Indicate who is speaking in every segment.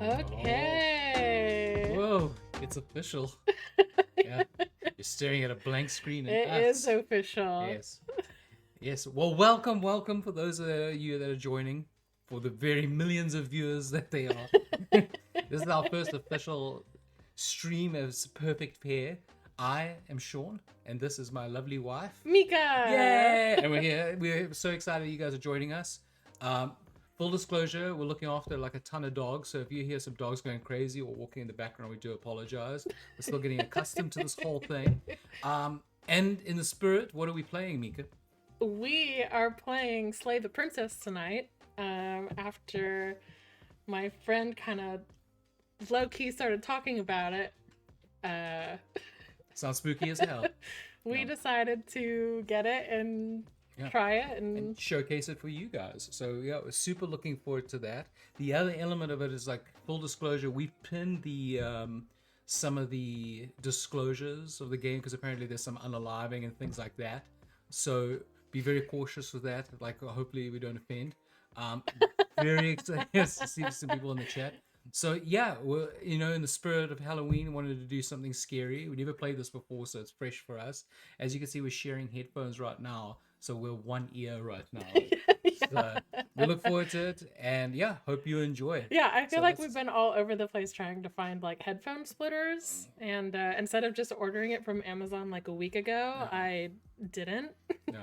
Speaker 1: Okay.
Speaker 2: Whoa, it's official. Yeah, you're staring at a blank screen. And
Speaker 1: It is official.
Speaker 2: Yes. Yes. Well, welcome for those of you that are joining, for the very millions of viewers that they are. This is our first official stream as Perfect Pair. I am Sean, and this is my lovely wife,
Speaker 1: Mika.
Speaker 2: Yay! And we're here. We're so excited you guys are joining us. Full disclosure, we're looking after like a ton of dogs, so if you hear some dogs going crazy or walking in the background, we do apologize. We're still getting accustomed to this whole thing. And in the spirit, what are we playing, Mika?
Speaker 1: We are playing Slay the Princess tonight. After my friend kind of low-key started talking about it.
Speaker 2: Sounds spooky as hell.
Speaker 1: We decided to get it and try it
Speaker 2: and showcase it for you guys. So yeah, we're super looking forward to that. The other element of it is, like, full disclosure, we've pinned the some of the disclosures of the game because apparently there's some unaliving and things like that. So be very cautious with that. Like, hopefully we don't offend. Very excited to see some people in the chat. So yeah, we're, in the spirit of Halloween, wanted to do something scary. We never played this before, so it's fresh for us. As you can see, we're sharing headphones right now, so we're one ear right now. So we look forward to it, and yeah, hope you enjoy.
Speaker 1: Yeah, I feel like we've been all over the place trying to find like headphone splitters, and instead of just ordering it from Amazon like a week ago, I didn't.
Speaker 2: No.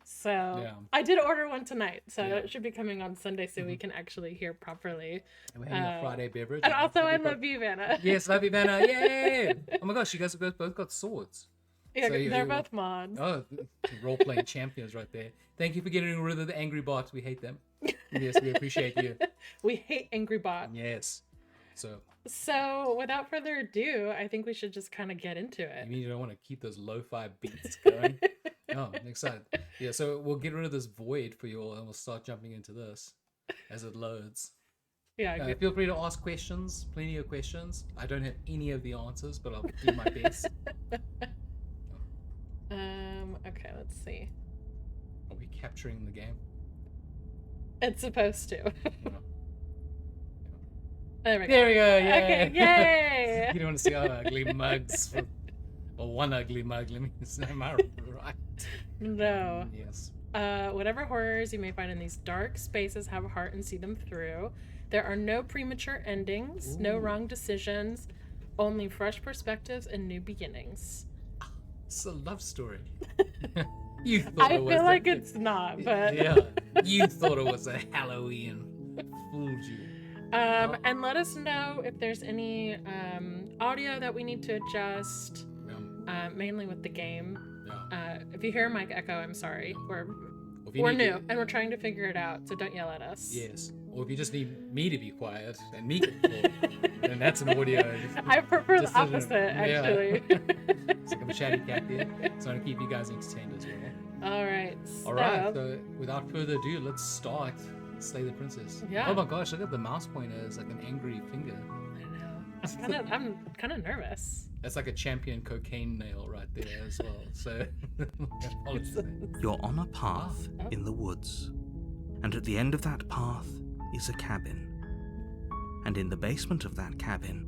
Speaker 1: So I did order one tonight, so it should be coming on Sunday, so we can actually hear properly.
Speaker 2: And we're having a Friday beverage.
Speaker 1: And also, I love you, Vanna.
Speaker 2: Yes, love you, Vanna. Yay! Oh my gosh, you guys have both got swords.
Speaker 1: Yeah, so they're both mods.
Speaker 2: Oh, role-playing champions right there. Thank you for getting rid of the angry bots. We hate them. Yes, we appreciate you.
Speaker 1: We hate angry bots.
Speaker 2: Yes.
Speaker 1: So without further ado, I think we should just kind of get into it.
Speaker 2: You mean you don't want to keep those lo-fi beats going? No, I'm excited. Yeah, so we'll get rid of this void for you all, and we'll start jumping into this as it loads.
Speaker 1: Yeah.
Speaker 2: Feel free to ask questions. Plenty of questions. I don't have any of the answers, but I'll do my best.
Speaker 1: Okay, let's see.
Speaker 2: Are we capturing the game?
Speaker 1: It's supposed to.
Speaker 2: There we go. Yay.
Speaker 1: Okay, yay!
Speaker 2: You don't want to see our ugly mugs. Or one ugly mug, let me say, am I right?
Speaker 1: No.
Speaker 2: Yes.
Speaker 1: Whatever horrors you may find in these dark spaces, have a heart and see them through. There are no premature endings, no wrong decisions, only fresh perspectives and new beginnings.
Speaker 2: It's a love story. You thought it was.
Speaker 1: I feel like it's not, but
Speaker 2: yeah, you thought it was a Halloween. Fooled you.
Speaker 1: And let us know if there's any audio that we need to adjust. Mainly with the game. If you hear Mike echo, I'm sorry. We're new and we're trying to figure it out, so don't yell at us.
Speaker 2: Yes. Or if you just need me to be quiet and me to talk, then that's an audio.
Speaker 1: I prefer the opposite, actually.
Speaker 2: It's like I'm a chatty cat there, so I want to keep you guys entertained as well.
Speaker 1: All right.
Speaker 2: So without further ado, let's start Slay the Princess.
Speaker 1: Yeah.
Speaker 2: Oh my gosh, look at the mouse pointer. It's like an angry finger.
Speaker 1: I know. I'm kind of nervous.
Speaker 2: That's like a champion cocaine nail right there as well. So,
Speaker 3: you're on a path in the woods, and at the end of that path is a cabin. And in the basement of that cabin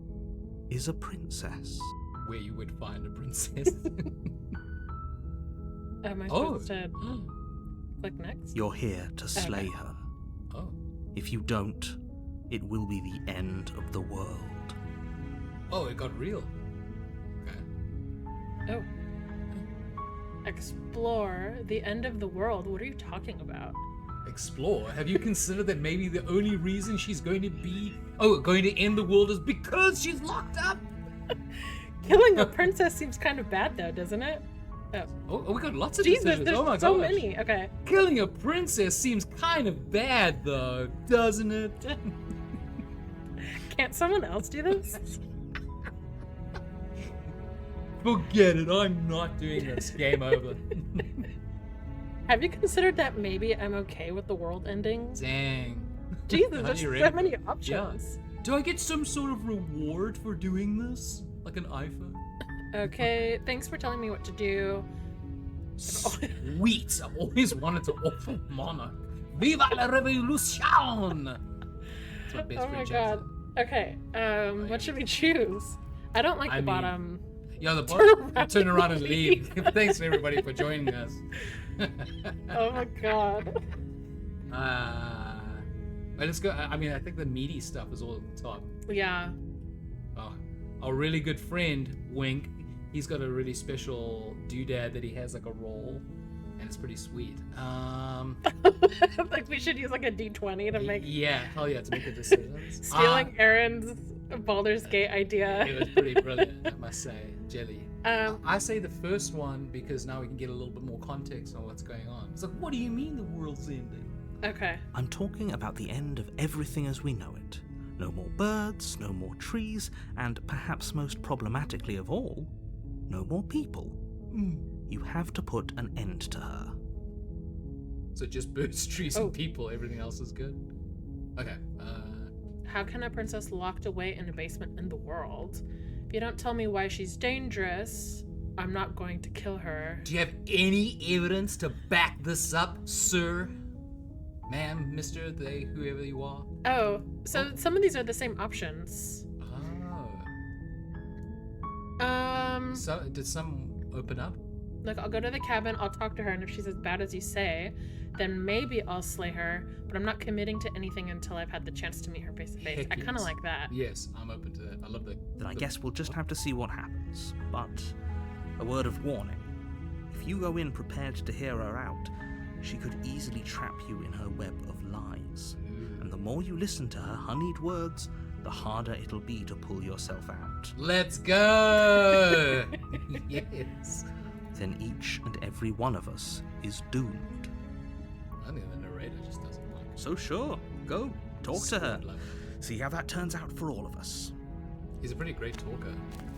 Speaker 3: is a princess.
Speaker 2: Where you would find a princess.
Speaker 1: Am I supposed to click next?
Speaker 3: You're here to slay her.
Speaker 2: Oh.
Speaker 3: If you don't, it will be the end of the world.
Speaker 2: Oh, it got real. Okay.
Speaker 1: Oh. Explore the end of the world. What are you talking about?
Speaker 2: Explore? Have you considered that maybe the only reason she's going to end the world is because she's locked up?
Speaker 1: Killing a princess seems kind of bad, though, doesn't it?
Speaker 2: Oh, we got lots of
Speaker 1: Jesus,
Speaker 2: decisions.
Speaker 1: there's
Speaker 2: Oh my
Speaker 1: so
Speaker 2: gosh.
Speaker 1: many. Okay.
Speaker 2: Killing a princess seems kind of bad, though, doesn't it?
Speaker 1: Can't someone else do this?
Speaker 2: Forget it. I'm not doing this. Game over.
Speaker 1: Have you considered that maybe I'm okay with the world ending?
Speaker 2: Dang.
Speaker 1: Jesus, there's so many options.
Speaker 2: Yeah. Do I get some sort of reward for doing this? Like an iPhone?
Speaker 1: Okay, thanks for telling me what to do.
Speaker 2: Sweet. I've always wanted to offer monarch. Viva la revolution!
Speaker 1: Oh my god. Okay, what should we choose? I don't like the bottom.
Speaker 2: Yeah, the bottom. Turn around and leave. Thanks everybody for joining us.
Speaker 1: Oh my god.
Speaker 2: Let's go. I mean, I think the meaty stuff is all at the top.
Speaker 1: Yeah.
Speaker 2: Oh, our really good friend Wink. He's got a really special doodad that he has like a roll, and it's pretty sweet.
Speaker 1: Like we should use like a D20 to make.
Speaker 2: Yeah, hell yeah, to make the decisions.
Speaker 1: Stealing Aaron's Baldur's Gate idea.
Speaker 2: It was pretty brilliant, I must say. Jelly. I say the first one because now we can get a little bit more context on what's going on. It's like, what do you mean the world's ending?
Speaker 1: Okay.
Speaker 3: I'm talking about the end of everything as we know it. No more birds, no more trees, and perhaps most problematically of all, no more people. You have to put an end to her.
Speaker 2: So just birds, trees, and people. Everything else is good? Okay.
Speaker 1: How can a princess locked away in a basement in the world? If you don't tell me why she's dangerous, I'm not going to kill her.
Speaker 2: Do you have any evidence to back this up, sir? Ma'am, mister, they, whoever you are?
Speaker 1: Oh, so some of these are the same options.
Speaker 2: Oh. So, did some open up?
Speaker 1: Like, I'll go to the cabin, I'll talk to her, and if she's as bad as you say, then maybe I'll slay her, but I'm not committing to anything until I've had the chance to meet her face to face. I kind of like that.
Speaker 2: Yes, I'm open to that. I love that.
Speaker 3: Then I guess we'll just have to see what happens. But a word of warning. If you go in prepared to hear her out, she could easily trap you in her web of lies. And the more you listen to her honeyed words, the harder it'll be to pull yourself out.
Speaker 2: Let's go! Yes.
Speaker 3: Then each and every one of us is doomed.
Speaker 2: I think the narrator just doesn't like it.
Speaker 3: So sure, go, talk to her. See how that turns out for all of us.
Speaker 2: He's a pretty great talker.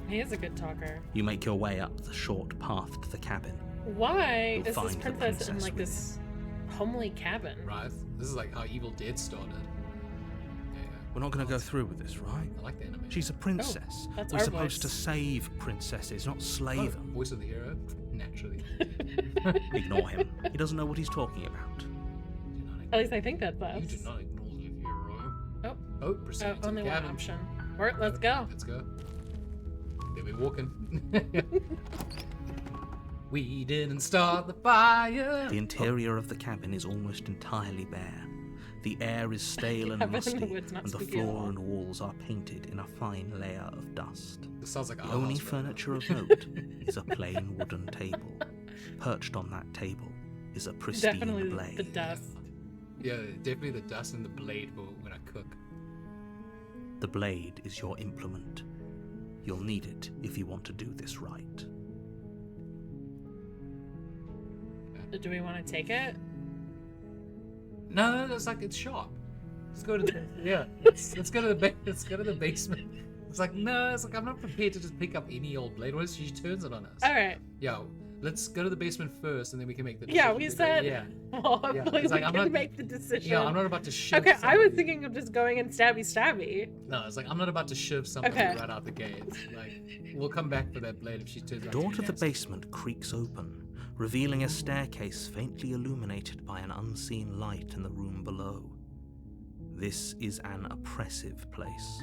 Speaker 1: He is a good talker.
Speaker 3: You make your way up the short path to the cabin.
Speaker 1: Why
Speaker 3: You'll
Speaker 1: is this
Speaker 3: find the
Speaker 1: princess in
Speaker 3: princess
Speaker 1: like this homely cabin?
Speaker 2: Right? This is like how Evil Dead started. Yeah.
Speaker 3: We're not going to go through with this, right?
Speaker 2: I like the animation.
Speaker 3: She's a princess.
Speaker 1: that's
Speaker 3: We're
Speaker 1: our
Speaker 3: supposed to
Speaker 1: voice.
Speaker 3: save princesses, not slay them.
Speaker 2: Voice of the hero? Naturally.
Speaker 3: Ignore him. He doesn't know what he's talking about.
Speaker 1: At least I think that's us.
Speaker 2: You do not ignore the hero.
Speaker 1: Oh.
Speaker 2: Oh, proceed to
Speaker 1: Only
Speaker 2: the
Speaker 1: one
Speaker 2: cabin.
Speaker 1: option. Alright, let's go.
Speaker 2: Let's go. There we're walking. We didn't start the fire.
Speaker 3: The interior of the cabin is almost entirely bare. The air is stale and
Speaker 1: Cabin in
Speaker 3: musty,
Speaker 1: the woods, not
Speaker 3: and the
Speaker 1: spooky at
Speaker 3: floor
Speaker 1: all.
Speaker 3: and walls are painted in a fine layer of dust.
Speaker 2: This sounds like
Speaker 3: The
Speaker 2: our
Speaker 3: only
Speaker 2: house right now.
Speaker 3: furniture of note is a plain wooden table. Perched on that table is a pristine
Speaker 1: Definitely
Speaker 3: blade.
Speaker 1: the dust.
Speaker 2: Yeah, definitely the dust and the blade for when I cook.
Speaker 3: The blade is your implement. You'll need it if you want to do this right.
Speaker 1: Do we want to take it?
Speaker 2: No, it's like it's sharp. Let's go to the Let's go to the basement. It's like no, it's like I'm not prepared to just pick up any old blade. What if she turns it on us?
Speaker 1: Alright.
Speaker 2: Yeah, let's go to the basement first, and then we can make the
Speaker 1: Yeah,
Speaker 2: decision.
Speaker 1: we said.
Speaker 2: Yeah.
Speaker 1: Well, hopefully
Speaker 2: It's like,
Speaker 1: we
Speaker 2: I'm
Speaker 1: can
Speaker 2: not-
Speaker 1: make the decision.
Speaker 2: Yeah, I'm not about to shiv.
Speaker 1: Okay, I was
Speaker 2: somebody.
Speaker 1: thinking of just going and stabby.
Speaker 2: No, it's like I'm not about to shiv somebody
Speaker 1: Okay.
Speaker 2: right out the gate. Like we'll come back for that blade if she turns
Speaker 3: The
Speaker 2: out
Speaker 3: door
Speaker 2: be
Speaker 3: to the
Speaker 2: nasty.
Speaker 3: basement creaks open, revealing a staircase faintly illuminated by an unseen light in the room below. This is an oppressive place.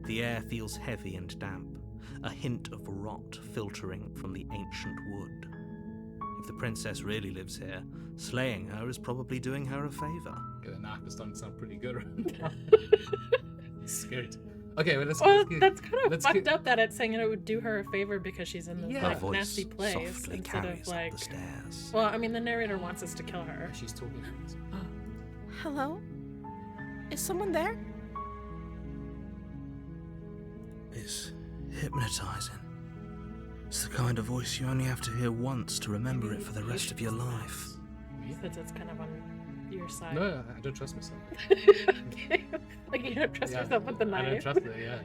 Speaker 3: The air feels heavy and damp, a hint of rot filtering from the ancient wood. If the princess really lives here, slaying her is probably doing her a favor.
Speaker 2: Okay, the knock is starting to sound pretty good right now. Scared. Okay, well, let's.
Speaker 1: Well,
Speaker 2: let's get-
Speaker 1: that's kind of
Speaker 2: let's
Speaker 1: fucked
Speaker 2: get-
Speaker 1: up that it's saying it would do her a favor because she's in this
Speaker 2: Yeah.
Speaker 3: Her
Speaker 1: like,
Speaker 3: voice
Speaker 1: nasty place
Speaker 3: softly
Speaker 1: instead
Speaker 3: carries
Speaker 1: of like.
Speaker 3: up the stairs.
Speaker 1: Well, I mean, the narrator wants us to kill her.
Speaker 2: She's talking.
Speaker 4: Hello? Is someone there?
Speaker 3: It's hypnotizing. It's the kind of voice you only have to hear once to remember it for the rest of your life.
Speaker 1: Since it's kind of on your side.
Speaker 2: No, I don't trust myself.
Speaker 1: Like you don't trust
Speaker 2: Yeah,
Speaker 1: yourself with the knife.
Speaker 2: I don't trust it. Yeah,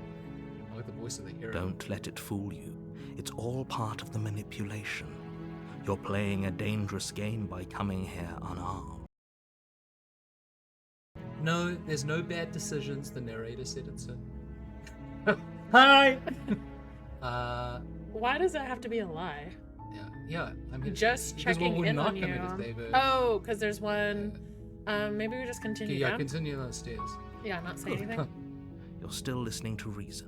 Speaker 2: I like the voice of the hero.
Speaker 3: Don't let it fool you. It's all part of the manipulation. You're playing a dangerous game by coming here unarmed.
Speaker 2: No, there's no bad decisions. The narrator said it so. Hi.
Speaker 1: Why does that have to be a lie?
Speaker 2: Yeah. I mean,
Speaker 1: Just
Speaker 2: because
Speaker 1: checking
Speaker 2: we're
Speaker 1: in
Speaker 2: not
Speaker 1: on you.
Speaker 2: committed, David.
Speaker 1: Oh, because there's one. Maybe we just
Speaker 2: Okay,
Speaker 1: continue
Speaker 2: yeah,
Speaker 1: down.
Speaker 2: continue downstairs.
Speaker 1: Yeah, not say anything.
Speaker 3: you're still listening to reason.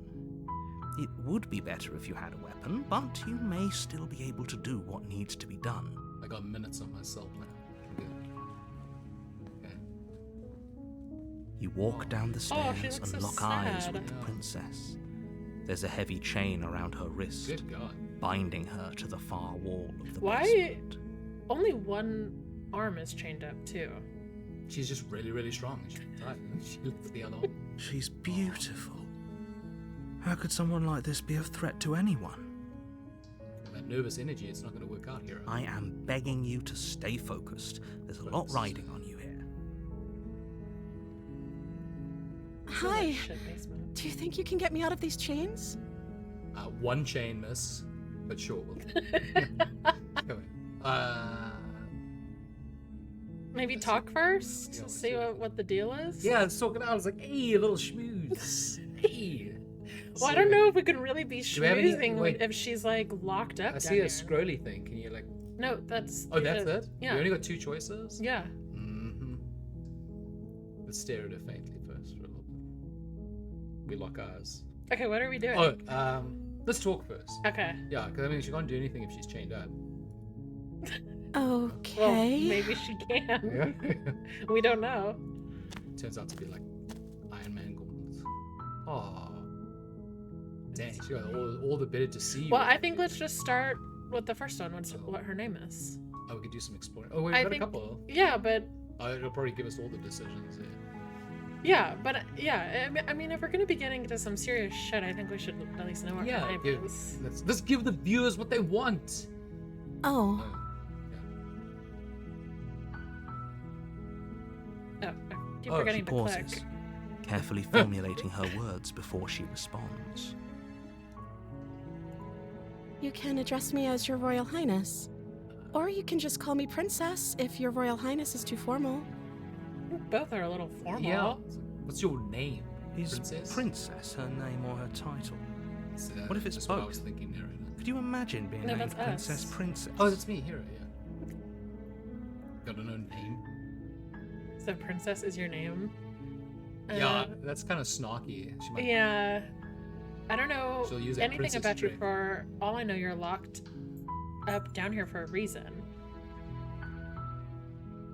Speaker 3: It would be better if you had a weapon, but you may still be able to do what needs to be done.
Speaker 2: I got minutes on myself now. Good. Okay.
Speaker 3: You walk down the
Speaker 1: she
Speaker 3: stairs
Speaker 1: looks
Speaker 3: and
Speaker 1: so
Speaker 3: lock eyes
Speaker 1: sad.
Speaker 3: with the princess. There's a heavy chain around her wrist,
Speaker 2: Good God.
Speaker 3: binding her to the far wall of the
Speaker 1: Why?
Speaker 3: basement.
Speaker 1: Only one arm is chained up, too.
Speaker 2: She's just really, really strong. She lifts the other one.
Speaker 3: She's beautiful. How could someone like this be a threat to anyone?
Speaker 2: That nervous energy, it's not going to work out here.
Speaker 3: I am begging you to stay focused. There's a lot riding on you here.
Speaker 4: Hi.
Speaker 1: Shit basement.
Speaker 4: Do you think you can get me out of these chains?
Speaker 2: One chain, miss. But sure. Go ahead.
Speaker 1: Maybe talk first?
Speaker 2: Yeah,
Speaker 1: See what the deal is?
Speaker 2: Yeah, I was talking out. I was like, hey, a little schmooze. Hey.
Speaker 1: Well, I don't know if we can really be
Speaker 2: Do we have any-
Speaker 1: schmoozing
Speaker 2: wait.
Speaker 1: if she's, like, locked up
Speaker 2: I
Speaker 1: down
Speaker 2: see
Speaker 1: here.
Speaker 2: a scrolly thing. Can you, like...
Speaker 1: No, that's...
Speaker 2: Oh, that's it?
Speaker 1: Yeah.
Speaker 2: We only got 2 choices?
Speaker 1: Yeah.
Speaker 2: Mm-hmm. Let's stare at her faintly first for a little bit. We lock eyes.
Speaker 1: Okay, what are we doing?
Speaker 2: Oh, let's talk first.
Speaker 1: Okay.
Speaker 2: Yeah, because, I mean, she can't do anything if she's chained up.
Speaker 4: Okay.
Speaker 1: Well, maybe she can.
Speaker 2: Yeah.
Speaker 1: We don't know.
Speaker 2: Turns out to be, like, Iron Man gauntlets. Oh. Dang, she got all the better to see.
Speaker 1: Well, I think let's just start with the first one. What her name is.
Speaker 2: Oh, we could do some exploring. Oh, we've
Speaker 1: I
Speaker 2: got
Speaker 1: think-
Speaker 2: a couple.
Speaker 1: Yeah, but...
Speaker 2: It'll probably give us all the decisions, yeah.
Speaker 1: Yeah, but... Yeah, I mean, if we're going to be getting into some serious shit, I think we should at least know what her name is.
Speaker 2: Let's give the viewers what they want.
Speaker 4: Oh,
Speaker 1: Oh, I keep
Speaker 2: Oh, she
Speaker 1: forgetting to
Speaker 3: Pauses,
Speaker 1: click.
Speaker 3: carefully formulating her words before she responds.
Speaker 4: you can address me as Your Royal Highness. Or you can just call me Princess if Your Royal Highness is too formal.
Speaker 1: Both are a little formal.
Speaker 2: Yeah. What's your name?
Speaker 3: Is
Speaker 2: Princess?
Speaker 3: Princess her name or her title? What if it's
Speaker 2: That's what I was
Speaker 3: both?
Speaker 2: thinking there.
Speaker 3: Could you imagine being
Speaker 1: No,
Speaker 3: named
Speaker 1: that's
Speaker 3: Princess
Speaker 1: us.
Speaker 3: Princess?
Speaker 2: Oh, that's me, Hero, yeah. Got an own name.
Speaker 1: So Princess is your name?
Speaker 2: Yeah, that's kind of snarky. She might...
Speaker 1: Yeah. I don't know
Speaker 2: She'll use that
Speaker 1: anything
Speaker 2: princess
Speaker 1: about you.
Speaker 2: trick.
Speaker 1: For all I know, you're locked up down here for a reason.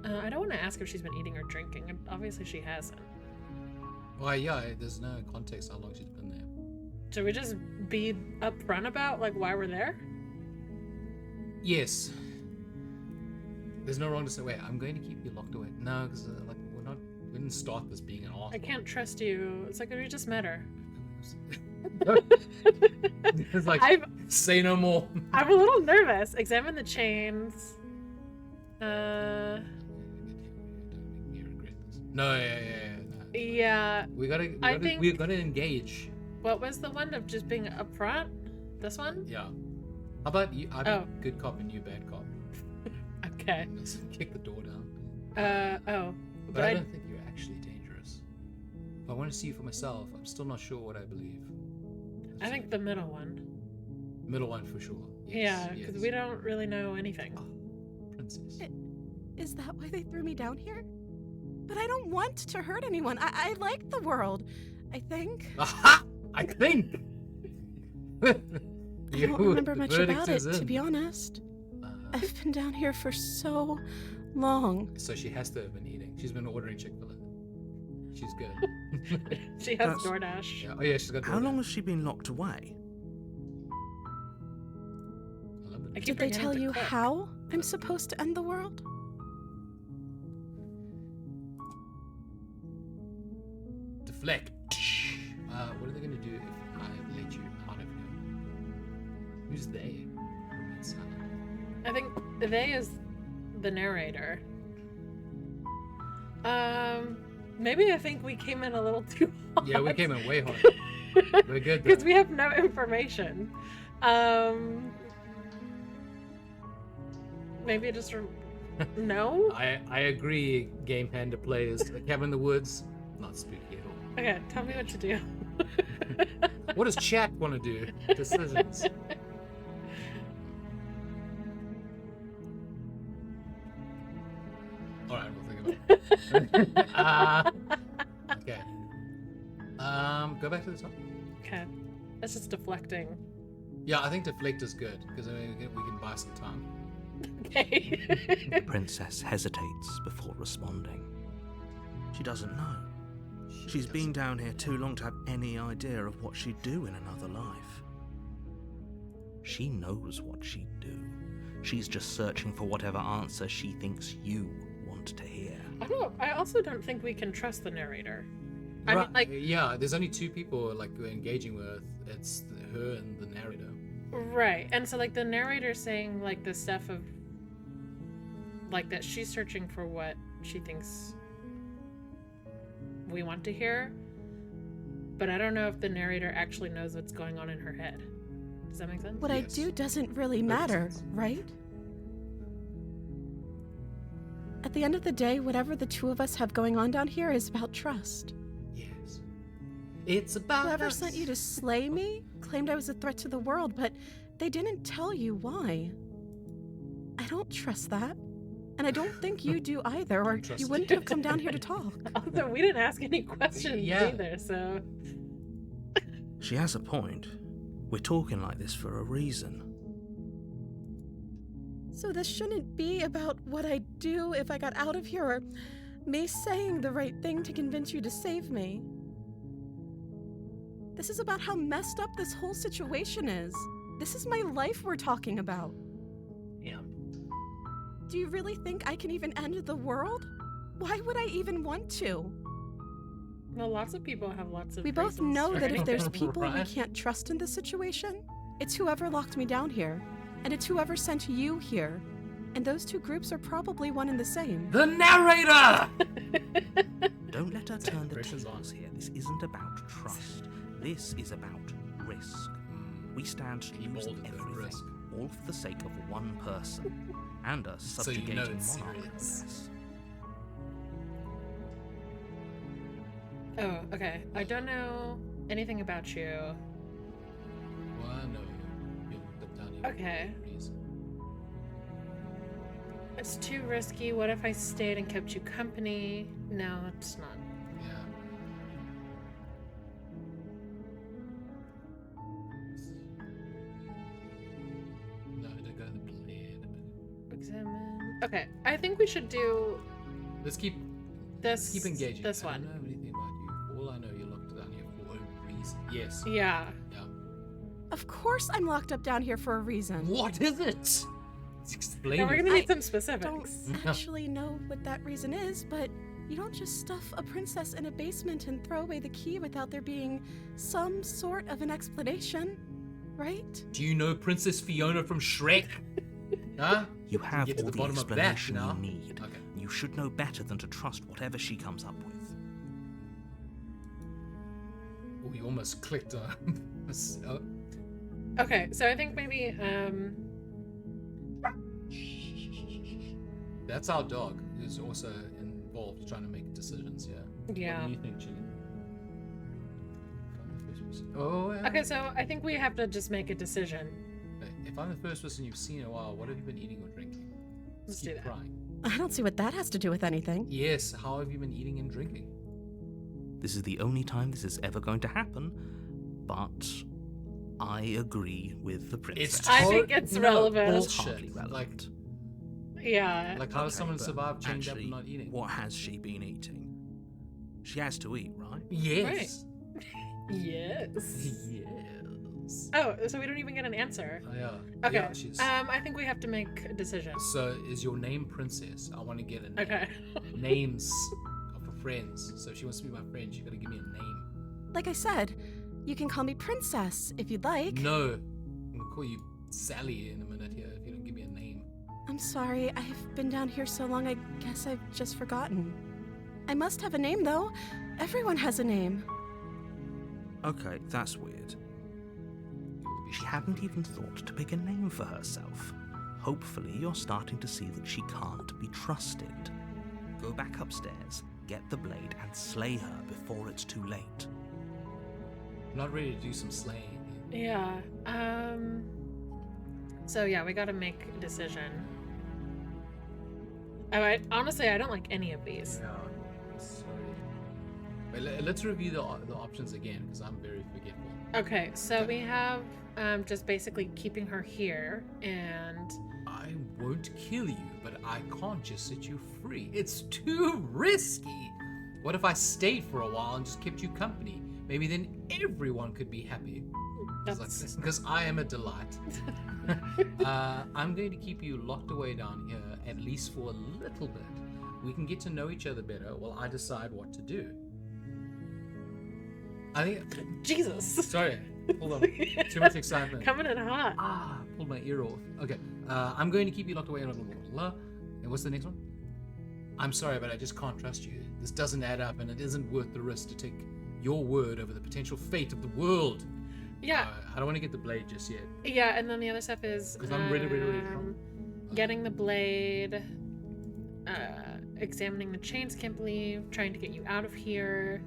Speaker 1: I don't want to ask if she's been eating or drinking. And obviously she hasn't.
Speaker 2: Well, yeah, there's no context how long she's been there.
Speaker 1: Should we just be upfront about like why we're there?
Speaker 2: Yes. There's no wrong to say, wait, I'm going to keep you locked away. No, because like we didn't start this being an
Speaker 1: I
Speaker 2: awful.
Speaker 1: can't trust you. It's like we just met her.
Speaker 2: It's like, say no more.
Speaker 1: I'm a little nervous. Examine the chains.
Speaker 2: Don't make me regret this. No, no.
Speaker 1: Yeah.
Speaker 2: We gotta engage.
Speaker 1: What was the one of just being upfront? This one?
Speaker 2: Yeah. How about you? I'm
Speaker 1: Oh.
Speaker 2: good cop and you bad cop.
Speaker 1: Okay.
Speaker 2: Let's kick the door down.
Speaker 1: Oh.
Speaker 2: But I don't think you're actually dangerous. If I want to see you for myself, I'm still not sure what I believe.
Speaker 1: I think the middle one.
Speaker 2: Middle one for sure.
Speaker 1: Yeah,
Speaker 2: Yes,
Speaker 1: because
Speaker 2: yes.
Speaker 1: we don't really know anything.
Speaker 2: Princess.
Speaker 4: Is that why they threw me down here? But I don't want to hurt anyone. I like the world, I think.
Speaker 2: Aha! I think.
Speaker 4: I don't remember much about it, to be honest. I've been down here for so long.
Speaker 2: So she has to have been eating. She's been ordering Chick-fil-A. She's good.
Speaker 1: She has
Speaker 3: That's-
Speaker 1: DoorDash.
Speaker 2: Yeah. Oh yeah, she's got.
Speaker 3: How
Speaker 2: DoorDash.
Speaker 3: long has she been locked away?
Speaker 2: I love it.
Speaker 1: I keep
Speaker 4: Did they
Speaker 1: forgetting
Speaker 4: tell
Speaker 1: to
Speaker 4: you
Speaker 1: click.
Speaker 4: how I'm supposed to end the world?
Speaker 2: Deflect. What are they gonna do if I let you out of here? Who's they? Remain silent.
Speaker 1: I think they is the narrator. Maybe I think we came in a little too hot.
Speaker 2: Yeah, we came in way hard. We're good though.
Speaker 1: Because we have no information. Maybe just no?
Speaker 2: I agree, Game Panda players. A Cabin in the Woods, not spooky at all.
Speaker 1: Okay, tell me what to do.
Speaker 2: What does chat want to do? Decisions. Alright, we'll think about it. Okay. Go back to the top.
Speaker 1: Okay. That's just deflecting.
Speaker 2: Yeah, I think deflect is good because we can buy some time.
Speaker 1: Okay.
Speaker 3: The princess hesitates before responding. She doesn't know. She's been down here too long to have any idea of what she'd do in another life. She knows what she'd do. She's just searching for whatever answer she thinks you want to hear.
Speaker 1: I also don't think we can trust the narrator.
Speaker 2: Right.
Speaker 1: I mean, like,
Speaker 2: yeah, there's only two people like we're engaging with. It's her and the narrator.
Speaker 1: right. And so like the narrator saying like the stuff of like that she's searching for what she thinks we want to hear, but I don't know if the narrator actually knows what's going on in her head. Does that make sense?
Speaker 4: What I do doesn't really matter, right? At the end of the day, whatever the two of us have going on down here is about trust.
Speaker 2: Yes. It's about
Speaker 4: Whoever
Speaker 2: us.
Speaker 4: sent you to slay me claimed I was a threat to the world, but they didn't tell you why. I don't trust that. And I don't think you do either, or you wouldn't have come down here to talk.
Speaker 1: Also, we didn't ask any questions either, so...
Speaker 3: She has a point. We're talking like this for a reason.
Speaker 4: So this shouldn't be about what I'd do if I got out of here, or me saying the right thing to convince you to save me. This is about how messed up this whole situation is. This is my life we're talking about.
Speaker 1: Yeah.
Speaker 4: Do you really think I can even end the world? Why would I even want to?
Speaker 1: Well, lots of people have lots of
Speaker 4: We both
Speaker 1: reasons
Speaker 4: know
Speaker 1: for
Speaker 4: that if
Speaker 1: it.
Speaker 4: there's people we
Speaker 2: Right.
Speaker 4: can't trust in this situation, it's whoever locked me down here, and it's whoever sent you here. And those two groups are probably one and the same.
Speaker 2: The narrator!
Speaker 3: Don't let her turn the
Speaker 2: Pressure's
Speaker 3: tables here. This isn't about trust. This is about risk. We stand to
Speaker 2: Be
Speaker 3: lose
Speaker 2: bold at the
Speaker 3: everything,
Speaker 2: risk.
Speaker 3: all for the sake of one person and a
Speaker 2: So you
Speaker 3: subjugating
Speaker 2: know it's
Speaker 3: monarch.
Speaker 2: serious.
Speaker 3: Yes.
Speaker 1: Oh, okay. I don't know anything about you.
Speaker 2: Well, I know you looked down here.
Speaker 1: Okay.
Speaker 2: For a reason.
Speaker 1: It's too risky. What if I stayed and kept you company? No, it's not.
Speaker 2: Yeah. No, don't go to the plan.
Speaker 1: Examine. Okay, I think we should do
Speaker 2: Let's keep
Speaker 1: this.
Speaker 2: engaging.
Speaker 1: This
Speaker 2: I
Speaker 1: one.
Speaker 2: don't know anything about you. All I know, you looked down here for a reason. Yes.
Speaker 1: Yeah.
Speaker 2: Yeah.
Speaker 4: Of course I'm locked up down here for a reason.
Speaker 2: What is it? Explain
Speaker 1: Now we're
Speaker 2: it.
Speaker 1: gonna need some
Speaker 4: Don't
Speaker 1: specifics.
Speaker 4: actually know what that reason is, but you don't just stuff a princess in a basement and throw away the key without there being some sort of an explanation, right?
Speaker 2: Do you know Princess Fiona from Shrek? Huh?
Speaker 3: You have
Speaker 2: Get to
Speaker 3: all
Speaker 2: the
Speaker 3: the
Speaker 2: bottom of that
Speaker 3: explanation
Speaker 2: now.
Speaker 3: you need.
Speaker 2: Okay.
Speaker 3: You should know better than to trust whatever she comes up with.
Speaker 2: Oh, you almost clicked on. Oh.
Speaker 1: Okay, so I think maybe
Speaker 2: That's our dog, who's also involved trying to make decisions here.
Speaker 1: yeah.
Speaker 2: What do you think, Chili? Oh, yeah.
Speaker 1: Okay, so I think we have to just make a decision.
Speaker 2: If I'm the first person you've seen in a while, what have you been eating or drinking?
Speaker 1: Let's
Speaker 2: Keep
Speaker 1: do that.
Speaker 2: crying.
Speaker 4: I don't see what that has to do with anything.
Speaker 2: Yes, how have you been eating and drinking?
Speaker 3: This is the only time this is ever going to happen, but I agree with the princess.
Speaker 1: I think it's relevant.
Speaker 3: It's hardly
Speaker 2: Bullshit.
Speaker 3: relevant.
Speaker 1: Yeah.
Speaker 2: Like, how does
Speaker 3: Okay,
Speaker 2: someone
Speaker 3: but
Speaker 2: survive chained up
Speaker 3: actually,
Speaker 2: and not eating?
Speaker 3: What has she been eating? She has to eat, right?
Speaker 2: Yes.
Speaker 1: Yes.
Speaker 2: Yes.
Speaker 1: Oh, so we don't even get an answer.
Speaker 2: Oh, yeah.
Speaker 1: Okay.
Speaker 2: Yeah, she's...
Speaker 1: I think we have to make a decision.
Speaker 2: So, is your name Princess? I want to get a name.
Speaker 1: Okay.
Speaker 2: Names for friends. So, if she wants to be my friend, she got to give me a name.
Speaker 4: Like I said, you can call me Princess if you'd like.
Speaker 2: No. I'm going to call you Sally in a minute here if you don't give me a name.
Speaker 4: I'm sorry, I've been down here so long I guess I've just forgotten. I must have a name though. Everyone has a name.
Speaker 3: Okay, that's weird. She hadn't even thought to pick a name for herself. Hopefully, you're starting to see that she can't be trusted. Go back upstairs, get the blade, and slay her before it's too late.
Speaker 2: I'm not ready to do some slaying.
Speaker 1: Yeah. So yeah, we gotta make a decision. Oh, honestly, I don't like any of these.
Speaker 2: Yeah. Sorry. Let's review the options again, because I'm very forgetful.
Speaker 1: Okay, so we have just basically keeping her here, and
Speaker 2: I won't kill you, but I can't just set you free. It's too risky. What if I stayed for a while and just kept you company? Maybe then everyone could be happy. Because I am a delight. I'm going to keep you locked away down here, at least for a little bit. We can get to know each other better while I decide what to do. I think...
Speaker 1: Jesus.
Speaker 2: Sorry. Hold on. Too much excitement.
Speaker 1: Coming in hot.
Speaker 2: Pulled my ear off. Okay. I'm going to keep you locked away. And what's the next one? I'm sorry, but I just can't trust you. This doesn't add up, and it isn't worth the risk to take your word over the potential fate of the world.
Speaker 1: Yeah.
Speaker 2: I don't want to get the blade just yet.
Speaker 1: Yeah, and then the other stuff is...
Speaker 2: Because I'm ready.
Speaker 1: Getting the blade, examining the chains, can't believe, trying to get you out of here,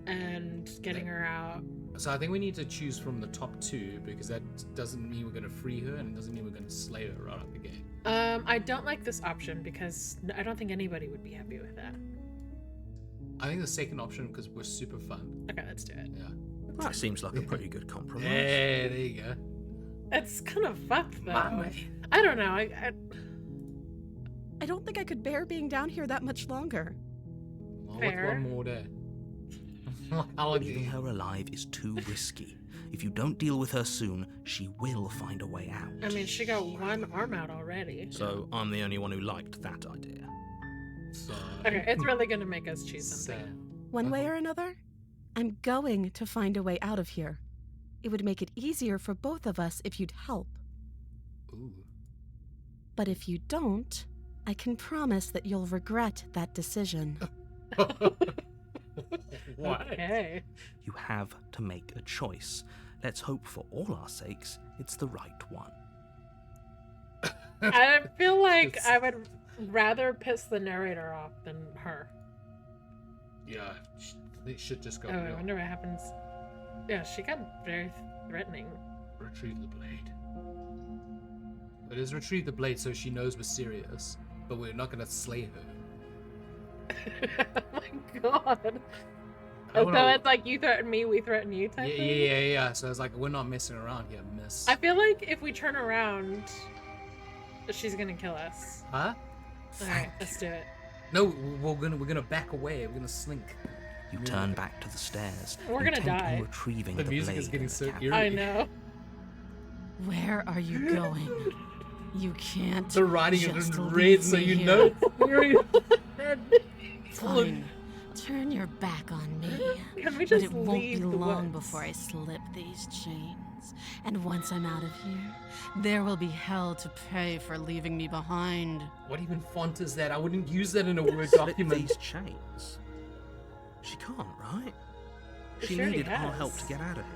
Speaker 1: and getting her out.
Speaker 2: So I think we need to choose from the top two, because that doesn't mean we're going to free her, and it doesn't mean we're going to slay her right out the gate.
Speaker 1: I don't like this option, because I don't think anybody would be happy with that.
Speaker 2: I think the second option, because we're super fun.
Speaker 1: Okay, let's do it.
Speaker 2: Yeah.
Speaker 3: That seems like a pretty good compromise.
Speaker 2: Yeah, there you go.
Speaker 1: It's kind of fucked, though.
Speaker 2: Mommy.
Speaker 1: I don't know.
Speaker 4: I don't think I could bear being down here that much longer.
Speaker 2: Well,
Speaker 1: Fair.
Speaker 2: what's one more day? How long
Speaker 3: Leaving her alive is too risky. If you don't deal with her soon, she will find a way out.
Speaker 1: I mean, she got one arm out already.
Speaker 3: So I'm the only one who liked that idea.
Speaker 2: So,
Speaker 1: Okay, it's really going to make us choose something.
Speaker 4: One way or another, I'm going to find a way out of here. It would make it easier for both of us if you'd help.
Speaker 2: Ooh.
Speaker 4: But if you don't, I can promise that you'll regret that decision.
Speaker 2: What?
Speaker 1: Okay.
Speaker 3: You have to make a choice. Let's hope for all our sakes it's the right one.
Speaker 1: I feel like I would rather piss the narrator off than her.
Speaker 2: Yeah, they should just go.
Speaker 1: Oh, I
Speaker 2: real.
Speaker 1: wonder what happens. Yeah, she got very threatening.
Speaker 2: Retrieve the blade. It is retrieve the blade so she knows we're serious, but we're not gonna slay her.
Speaker 1: Oh my god.
Speaker 2: I
Speaker 1: So
Speaker 2: wanna-
Speaker 1: it's like you threaten me, we threaten you type thing?
Speaker 2: Yeah. So it's like we're not messing around here, miss.
Speaker 1: I feel like if we turn around, she's gonna kill us.
Speaker 2: Huh?
Speaker 1: Alright, let's do it.
Speaker 2: No, we're gonna back away. We're gonna slink.
Speaker 3: You turn back to the stairs.
Speaker 1: We're gonna
Speaker 3: intent
Speaker 1: die.
Speaker 3: on retrieving
Speaker 2: The
Speaker 3: the
Speaker 2: music
Speaker 3: blade
Speaker 2: is getting
Speaker 3: in the
Speaker 2: so
Speaker 3: cabin.
Speaker 2: eerie.
Speaker 1: I know.
Speaker 4: Where are you going? You can't.
Speaker 2: The writing is
Speaker 4: just
Speaker 2: in
Speaker 4: leave
Speaker 2: red, so
Speaker 4: me
Speaker 2: you
Speaker 4: here.
Speaker 2: know.
Speaker 4: Fine. Turn your back on me.
Speaker 1: Can we
Speaker 4: But
Speaker 1: just
Speaker 4: it won't be
Speaker 1: leave the
Speaker 4: long
Speaker 1: woods?
Speaker 4: before I slip these chains. And once I'm out of here, there will be hell to pay for leaving me behind.
Speaker 2: What even font is that? I wouldn't use that in a Word
Speaker 3: Slip
Speaker 2: document.
Speaker 3: these chains. She can't, right? She
Speaker 1: She already
Speaker 3: needed our help
Speaker 1: has.
Speaker 3: to get out of here.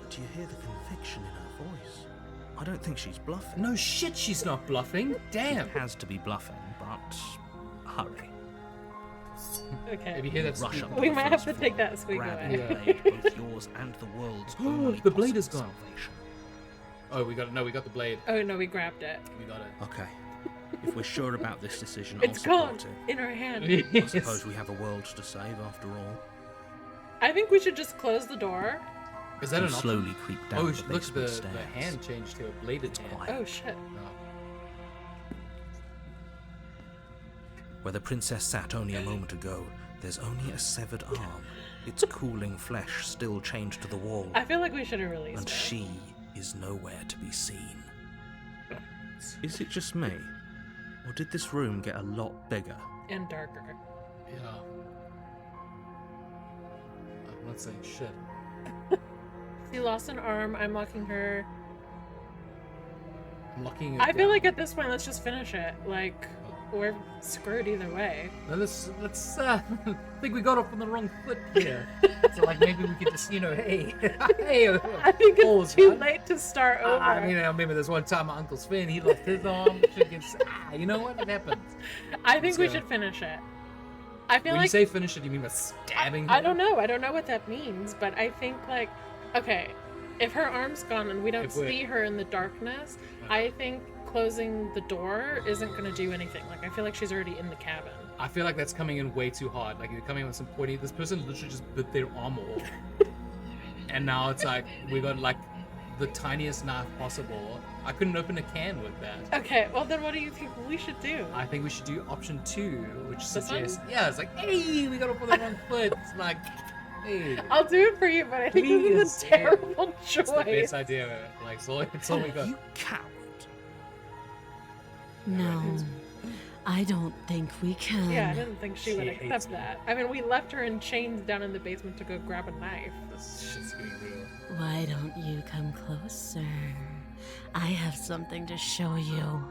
Speaker 3: But do you hear the conviction in her voice? I don't think she's bluffing.
Speaker 2: No shit, she's not bluffing. Damn.
Speaker 3: She has to be bluffing, but hurry.
Speaker 1: Okay.
Speaker 2: If you hear that
Speaker 3: Rush
Speaker 2: squeak-
Speaker 3: up
Speaker 1: We
Speaker 3: the
Speaker 1: might have
Speaker 3: first
Speaker 1: to
Speaker 3: floor,
Speaker 1: take that squeak
Speaker 3: grab
Speaker 1: away.
Speaker 3: the blade, both yours and the world's only
Speaker 2: The blade is
Speaker 3: possible
Speaker 2: gone.
Speaker 3: salvation.
Speaker 2: Oh, we got the blade.
Speaker 1: Oh no, we grabbed it.
Speaker 2: We got it.
Speaker 3: Okay. If we're sure about this decision,
Speaker 1: It's
Speaker 3: I'll
Speaker 1: gone
Speaker 3: support
Speaker 1: in our hand.
Speaker 3: it. I suppose we have a world to save after all.
Speaker 1: I think we should just close the door.
Speaker 2: Is that
Speaker 3: You
Speaker 2: an option?
Speaker 3: slowly creep down
Speaker 2: Oh,
Speaker 3: the
Speaker 2: look,
Speaker 3: basement
Speaker 2: the
Speaker 3: stairs.
Speaker 2: hand changed to a bladed
Speaker 3: It's
Speaker 2: hand.
Speaker 3: quiet.
Speaker 1: Oh shit.
Speaker 2: No.
Speaker 3: Where the princess sat only a moment ago, there's only a severed arm. Its cooling flesh still chained to the wall,
Speaker 1: I feel like we should have released
Speaker 3: and
Speaker 1: her.
Speaker 3: she is nowhere to be seen. Is it just me? Or did this room get a lot bigger?
Speaker 1: And darker.
Speaker 2: Yeah. I'm not saying shit.
Speaker 1: She lost an arm. I'm locking her.
Speaker 2: I'm locking it
Speaker 1: I feel
Speaker 2: down.
Speaker 1: like at this point, let's just finish it. Like, we're screwed either way.
Speaker 2: No, let's I think we got off on the wrong foot here. So like maybe we could just, hey, hey.
Speaker 1: I think it's
Speaker 2: pause,
Speaker 1: too
Speaker 2: man.
Speaker 1: late to start over.
Speaker 2: I mean, I remember this one time my Uncle Sven, he lost his arm. Shit gets, you know what? It happens.
Speaker 1: I think we
Speaker 2: So-
Speaker 1: should finish it. I feel
Speaker 2: When you
Speaker 1: like
Speaker 2: say finish it, you mean by stabbing
Speaker 1: I
Speaker 2: her?
Speaker 1: don't know. I don't know what that means, but I think like, okay, if her arm's gone and we don't
Speaker 2: If we're-
Speaker 1: see her in the darkness, I think closing the door isn't going to do anything. Like, I feel like she's already in the cabin.
Speaker 2: I feel like that's coming in way too hard. Like, you're coming in with some pointy. This person literally just bit their arm off. And now it's like, we got like the tiniest knife possible. I couldn't open a can with that.
Speaker 1: Okay, well then what do you think we should do?
Speaker 2: I think we should do option 2, which
Speaker 1: This
Speaker 2: suggests,
Speaker 1: one?
Speaker 2: yeah, it's like, hey, we got up on the wrong foot. It's like, hey.
Speaker 1: I'll do it for you, but I think this is a
Speaker 2: Please, yeah.
Speaker 1: terrible choice.
Speaker 2: It's the best idea. Like, it's all we got.
Speaker 3: You coward.
Speaker 4: No, I don't think we can.
Speaker 1: Yeah, I didn't think she would
Speaker 2: She hates
Speaker 1: accept
Speaker 2: me.
Speaker 1: that. I mean, we left her in chains down in the basement to go grab a knife.
Speaker 2: This shit's getting real.
Speaker 4: Why don't you come closer? I have something to show you.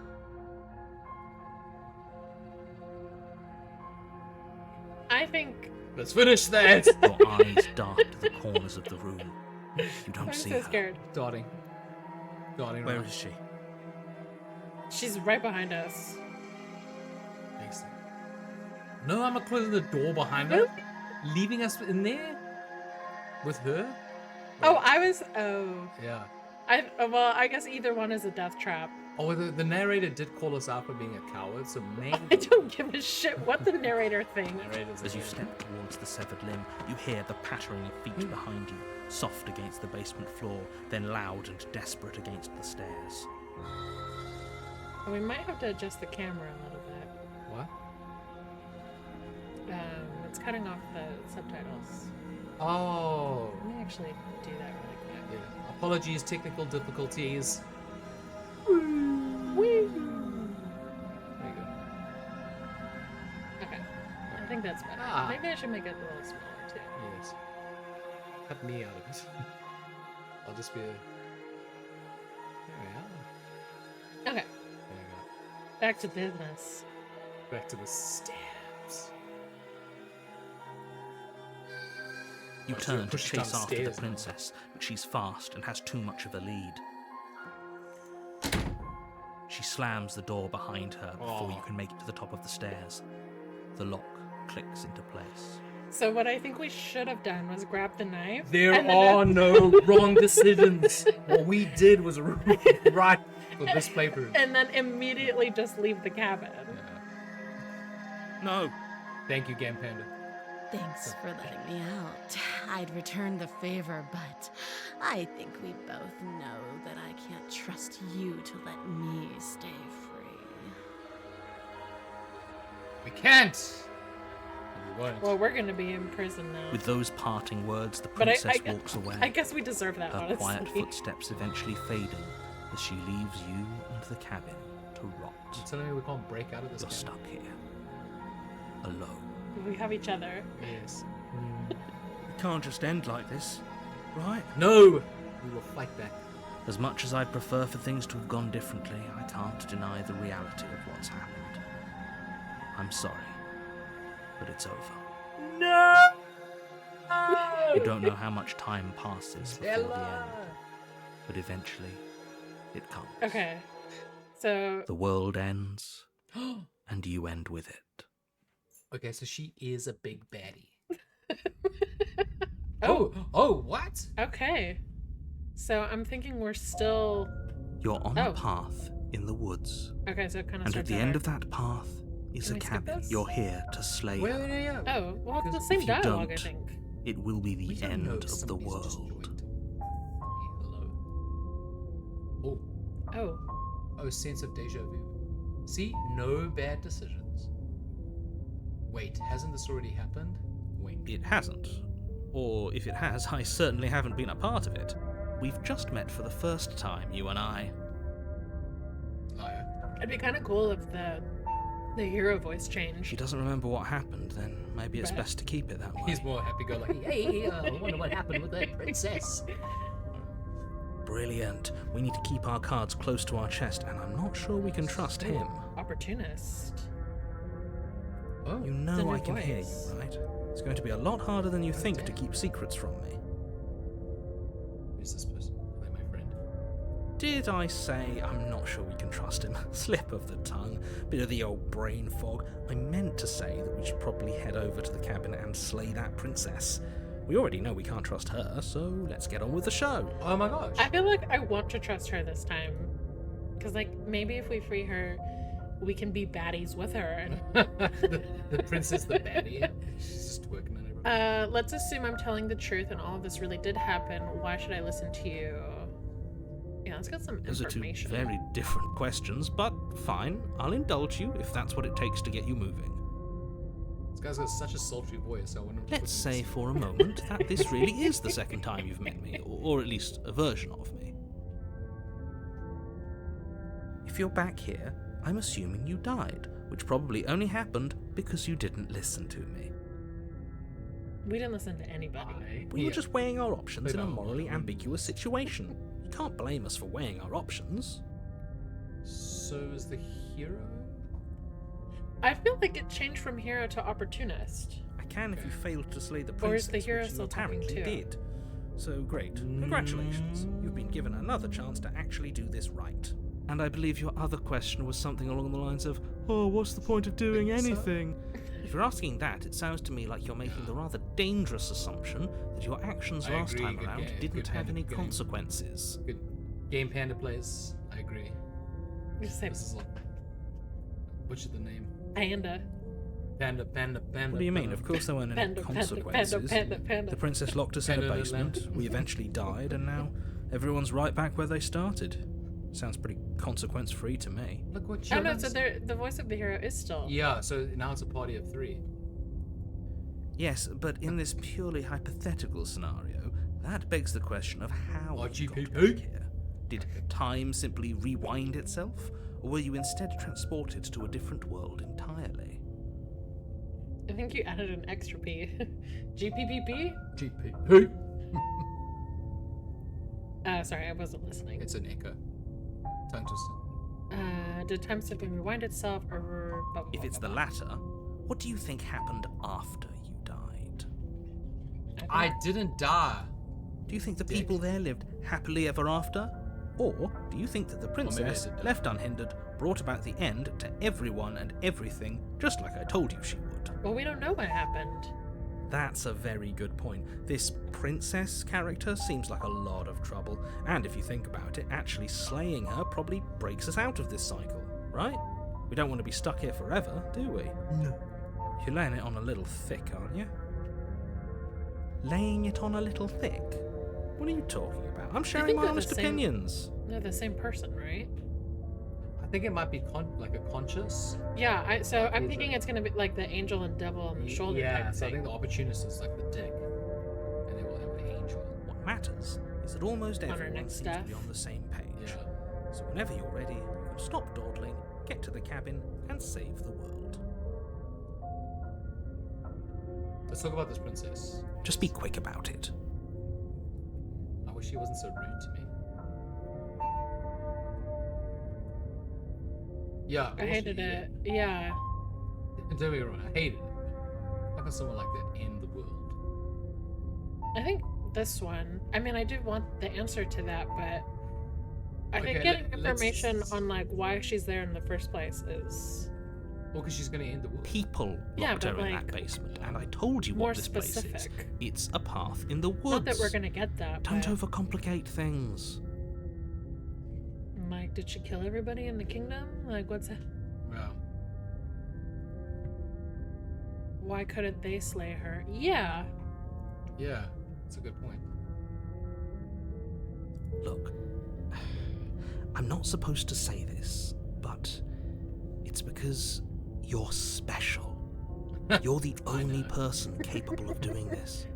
Speaker 1: I think
Speaker 2: Let's finish that.
Speaker 3: Your eyes dart to the corners of the room. You don't
Speaker 1: I'm
Speaker 3: see
Speaker 1: so
Speaker 3: her.
Speaker 1: scared.
Speaker 2: Darting.
Speaker 3: Where
Speaker 2: around.
Speaker 3: is she?
Speaker 1: She's right behind us.
Speaker 2: Excellent. No, I'm not closing the door behind her. Leaving us in there? With her?
Speaker 1: Oh, Oh.
Speaker 2: Yeah.
Speaker 1: Well, I guess either one is a death trap.
Speaker 2: Oh, the narrator did call us out for being a coward, so maybe...
Speaker 1: I don't give a shit what the narrator thinks.
Speaker 2: Narrator's
Speaker 3: As you
Speaker 2: a-
Speaker 3: step towards the severed limb, you hear the pattering of feet behind you, soft against the basement floor, then loud and desperate against the stairs.
Speaker 1: We might have to adjust the camera a little bit.
Speaker 2: What?
Speaker 1: It's cutting off the subtitles.
Speaker 2: Oh.
Speaker 1: Let me actually do that really quick.
Speaker 2: Yeah. Apologies, technical difficulties.
Speaker 1: Whee!
Speaker 2: There you go.
Speaker 1: Okay, I think that's better.
Speaker 2: Ah.
Speaker 1: Maybe I should make it a little smaller too.
Speaker 2: Yes. Cut me out of it. I'll just be a... There we are.
Speaker 1: Okay,
Speaker 2: There we go.
Speaker 1: back to business.
Speaker 2: Back to the stabs.
Speaker 3: You
Speaker 2: Oh, so
Speaker 3: turn
Speaker 2: you're
Speaker 3: to
Speaker 2: pushed
Speaker 3: chase after the
Speaker 2: downstairs now.
Speaker 3: princess, but she's fast and has too much of a lead. She slams the door behind her before you
Speaker 2: Oh.
Speaker 3: can make it to the top of the stairs. The lock clicks into place.
Speaker 1: So what I think we should have done was grab the knife.
Speaker 2: There
Speaker 1: and then-
Speaker 2: are no wrong decisions. What we did was right for this playthrough.
Speaker 1: And then immediately just leave the cabin.
Speaker 3: No!
Speaker 2: Thank you, Game Panda.
Speaker 4: Thanks for letting me out. I'd return the favor, but I think we both know that I can't trust you to let me stay free.
Speaker 2: We can't. We won't.
Speaker 1: Well, we're gonna be in prison now.
Speaker 3: With those parting words, the
Speaker 1: But I
Speaker 3: princess walks away.
Speaker 1: I guess we deserve that,
Speaker 3: Her
Speaker 1: honestly.
Speaker 3: quiet footsteps eventually fading as she leaves you and the cabin to rot.
Speaker 2: You're telling me we can't break out of this
Speaker 3: You're
Speaker 2: game?
Speaker 3: stuck here, alone.
Speaker 1: We have each other.
Speaker 2: Yes.
Speaker 3: It can't just end like this, right?
Speaker 2: No! We will fight back.
Speaker 3: As much as I'd prefer for things to have gone differently, I can't deny the reality of what's happened. I'm sorry, but it's over.
Speaker 2: No!
Speaker 3: You don't know how much time passes before the
Speaker 2: Ella!
Speaker 3: end, but eventually it comes.
Speaker 1: Okay. So
Speaker 3: The world ends, and you end with it.
Speaker 2: Okay, so she is a big baddie.
Speaker 1: Oh.
Speaker 2: Oh, what?
Speaker 1: okay. So I'm thinking we're still
Speaker 3: You're on
Speaker 1: Oh.
Speaker 3: a path in the woods,
Speaker 1: okay. So it kind of
Speaker 3: and
Speaker 1: starts
Speaker 3: at the end
Speaker 1: over.
Speaker 3: of that path is
Speaker 1: Can
Speaker 3: a
Speaker 1: we skip
Speaker 3: cabin.
Speaker 1: this?
Speaker 3: You're here to slay
Speaker 2: Wait,
Speaker 3: her.
Speaker 2: yeah.
Speaker 1: Oh, well, it's the
Speaker 2: Because
Speaker 1: same
Speaker 3: if you
Speaker 1: dialogue, I
Speaker 3: don't-
Speaker 1: think.
Speaker 3: It will be
Speaker 2: We
Speaker 3: the
Speaker 2: don't know
Speaker 3: end
Speaker 2: if
Speaker 3: of the
Speaker 2: somebody's just
Speaker 3: world.
Speaker 2: joined. Hello. Oh.
Speaker 1: Oh,
Speaker 2: Oh, sense of deja vu. See? No bad decisions. Wait, hasn't this already happened? Wink.
Speaker 3: It hasn't. Or if it has, I certainly haven't been a part of it. We've just met for the first time, you and I.
Speaker 2: Liar.
Speaker 1: it'd be kind of cool if the hero voice
Speaker 3: If he
Speaker 1: changed.
Speaker 3: doesn't remember what happened, then maybe it's
Speaker 1: Right.
Speaker 3: best to keep it that way.
Speaker 2: He's more happy-go-lucky. Hey, I wonder what happened with that princess.
Speaker 3: Brilliant. We need to keep our cards close to our chest, and I'm not sure we can trust him.
Speaker 1: Opportunist.
Speaker 2: Oh.
Speaker 3: You
Speaker 1: It's a
Speaker 3: know
Speaker 1: new
Speaker 3: I can hear
Speaker 1: voice.
Speaker 3: you, right? It's going to be a lot harder than you think to keep secrets from me.
Speaker 2: Who's this person? Are they my friend?
Speaker 3: Did I say I'm not sure we can trust him? Slip of the tongue, bit of the old brain fog. I meant to say that we should probably head over to the cabin and slay that princess. We already know we can't trust her, so let's get on with the show.
Speaker 2: Oh my gosh.
Speaker 1: I feel like I want to trust her this time. Because, like, maybe if we free her, we can be baddies with her.
Speaker 2: the princess, the baddie. She's just working on everyone.
Speaker 1: Let's assume I'm telling the truth and all of this really did happen. Why should I listen to you? Yeah, let's get some
Speaker 3: Those are two
Speaker 1: information.
Speaker 3: very different questions, but fine. I'll indulge you if that's what it takes to get you moving.
Speaker 2: This guy's got such a sultry voice. I want him to
Speaker 3: Let's say for a moment that this really is the second time you've met me, or at least a version of me. If you're back here, I'm assuming you died, which probably only happened because you didn't listen to me.
Speaker 1: We didn't listen to anybody.
Speaker 3: We were just weighing our options in a morally ambiguous situation. You can't blame us for weighing our options.
Speaker 2: So is the hero?
Speaker 1: I feel like it changed from hero to opportunist.
Speaker 3: I can if you failed to slay the
Speaker 1: Or is
Speaker 3: princess,
Speaker 1: the hero
Speaker 3: which you
Speaker 1: still talking
Speaker 3: apparently
Speaker 1: too?
Speaker 3: did. So great. Congratulations. You've been given another chance to actually do this right. And I believe your other question was something along the lines of, oh, what's the point of doing anything? If you're asking that, it sounds to me like you're making the rather dangerous assumption that your actions
Speaker 2: I
Speaker 3: last
Speaker 2: agree,
Speaker 3: time
Speaker 2: good
Speaker 3: around
Speaker 2: game,
Speaker 3: didn't
Speaker 2: good
Speaker 3: have
Speaker 2: game,
Speaker 3: any
Speaker 2: good game.
Speaker 3: consequences.
Speaker 2: Good game Panda plays. I agree.
Speaker 1: Just say
Speaker 2: This is like... Butcher the name.
Speaker 1: panda.
Speaker 2: Panda.
Speaker 3: What do you mean? Of course there weren't any
Speaker 1: Panda, panda,
Speaker 3: consequences.
Speaker 1: panda.
Speaker 3: The princess locked us in a
Speaker 2: Panda
Speaker 3: basement,
Speaker 2: lamp.
Speaker 3: we eventually died, and now everyone's right back where they started. Sounds pretty consequence-free to me.
Speaker 2: Look what
Speaker 1: Oh no,
Speaker 2: children's...
Speaker 1: so the voice of the hero is still.
Speaker 2: Yeah, so now it's a party of 3.
Speaker 3: Yes, but in this purely hypothetical scenario, that begs the question of how you got
Speaker 2: GPP?
Speaker 3: back here. Did time simply rewind itself, or were you instead transported to a different world entirely?
Speaker 1: I think you added an extra P. GPPP?
Speaker 2: GPP.
Speaker 1: Sorry, I wasn't listening.
Speaker 2: It's an echo. Tongue twister.
Speaker 1: Did time simply rewind itself or...
Speaker 3: If it's the latter, what do you think happened after you died?
Speaker 2: I didn't die.
Speaker 3: Do you think the people there lived happily ever after? Or do you think that the princess,
Speaker 2: did.
Speaker 3: left unhindered, brought about the end to everyone and everything, just like I told you she would?
Speaker 1: Well, we don't know what happened.
Speaker 3: That's a very good point. This princess character seems like a lot of trouble, and if you think about it, actually slaying her probably breaks us out of this cycle, right? We don't want to be stuck here forever, do we? No. You're laying it on a little thick, aren't you? Laying it on a little thick? What are you talking about? I'm sharing my honest opinions.
Speaker 1: They're the same person, right?
Speaker 2: I think it might be like a conscious.
Speaker 1: Yeah, I'm thinking it's gonna be like the angel and devil on the shoulder
Speaker 2: Yeah,
Speaker 1: type
Speaker 2: so I
Speaker 1: thing.
Speaker 2: think the opportunist is like the dick. And then we'll have the angel.
Speaker 3: What matters is that almost
Speaker 1: On our
Speaker 3: everyone
Speaker 1: next
Speaker 3: seems to
Speaker 1: step.
Speaker 3: be on the same page.
Speaker 2: Yeah.
Speaker 3: So whenever you're ready, you can stop dawdling, get to the cabin, and save the world.
Speaker 2: Let's talk about this princess.
Speaker 3: Just be quick about it.
Speaker 2: I wish she wasn't so rude to me. Yeah.
Speaker 1: I hated it. Yeah.
Speaker 2: And don't get me wrong, I hated it. How can someone like that end the world?
Speaker 1: I think this one. I mean, I do want the answer to that, but I think
Speaker 2: Okay,
Speaker 1: getting
Speaker 2: let's-
Speaker 1: information on like why she's there in the first place is
Speaker 2: Well, because she's gonna end the world.
Speaker 3: People locked
Speaker 1: Yeah,
Speaker 3: her
Speaker 1: but,
Speaker 3: in that
Speaker 1: like,
Speaker 3: basement, and I told you
Speaker 1: more
Speaker 3: what this place is.
Speaker 1: specific.
Speaker 3: It's a path in the woods.
Speaker 1: not that we're gonna get that.
Speaker 3: Don't
Speaker 1: but,
Speaker 3: overcomplicate things.
Speaker 1: like, did she kill everybody in the kingdom? Like, what's that?
Speaker 2: Yeah.
Speaker 1: Why couldn't they slay her? Yeah.
Speaker 2: Yeah, that's a good point.
Speaker 3: Look, I'm not supposed to say this, but it's because you're special. You're the only person capable of doing this.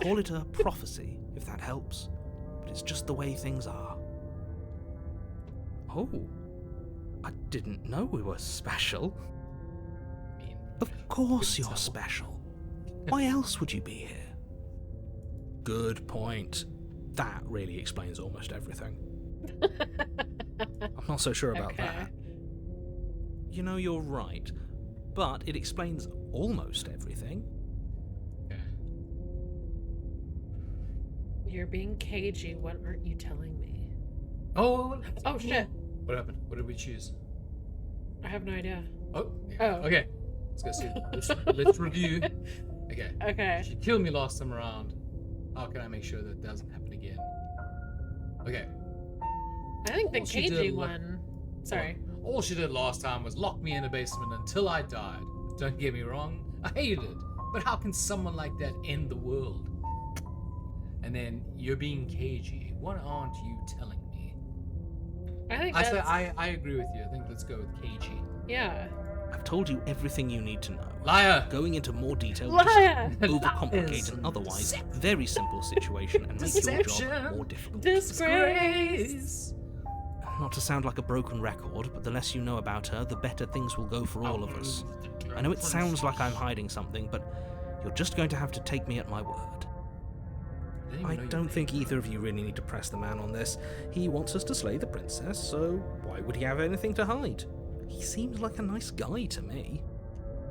Speaker 3: Call it a prophecy, if that helps, but it's just the way things are. Oh, I didn't know we were special.
Speaker 2: I mean,
Speaker 3: Of course
Speaker 2: couldn't
Speaker 3: you're
Speaker 2: tell.
Speaker 3: special. Why else would you be here? Good point. That really explains almost everything. I'm not so sure about
Speaker 1: Okay.
Speaker 3: that. You know, you're right, but it explains almost everything.
Speaker 2: okay.
Speaker 1: You're being cagey. What aren't you telling me?
Speaker 2: Oh,
Speaker 1: Oh shit!
Speaker 2: what happened? What did we choose?
Speaker 1: I have no idea.
Speaker 2: Oh.
Speaker 1: Oh.
Speaker 2: Okay. Let's go see. Let's review. Okay.
Speaker 1: Okay.
Speaker 2: She killed me last time around. How can I make sure that doesn't happen again? Okay.
Speaker 1: I think the
Speaker 2: Well, she did
Speaker 1: cagey
Speaker 2: a lot-
Speaker 1: one Sorry.
Speaker 2: All she did last time was lock me in a basement until I died. Don't get me wrong, I hated it. But how can someone like that end the world? And then you're being cagey. What aren't you telling me?
Speaker 1: I think that's...
Speaker 2: I agree with you. I think let's go with cagey.
Speaker 1: Yeah.
Speaker 3: I've told you everything you need to know.
Speaker 2: Liar!
Speaker 3: Going into more detail
Speaker 1: Liar!
Speaker 3: just overcomplicate an otherwise very simple situation and make your job more difficult.
Speaker 1: Disgrace!
Speaker 3: Not to sound like a broken record, but the less you know about her, the better things will go for all of us. I know it sounds like I'm hiding something, but you're just going to have to take me at my word. I don't think either of you really need to press the man on this. He wants us to slay the princess, so why would he have anything to hide? He seems like a nice guy to me.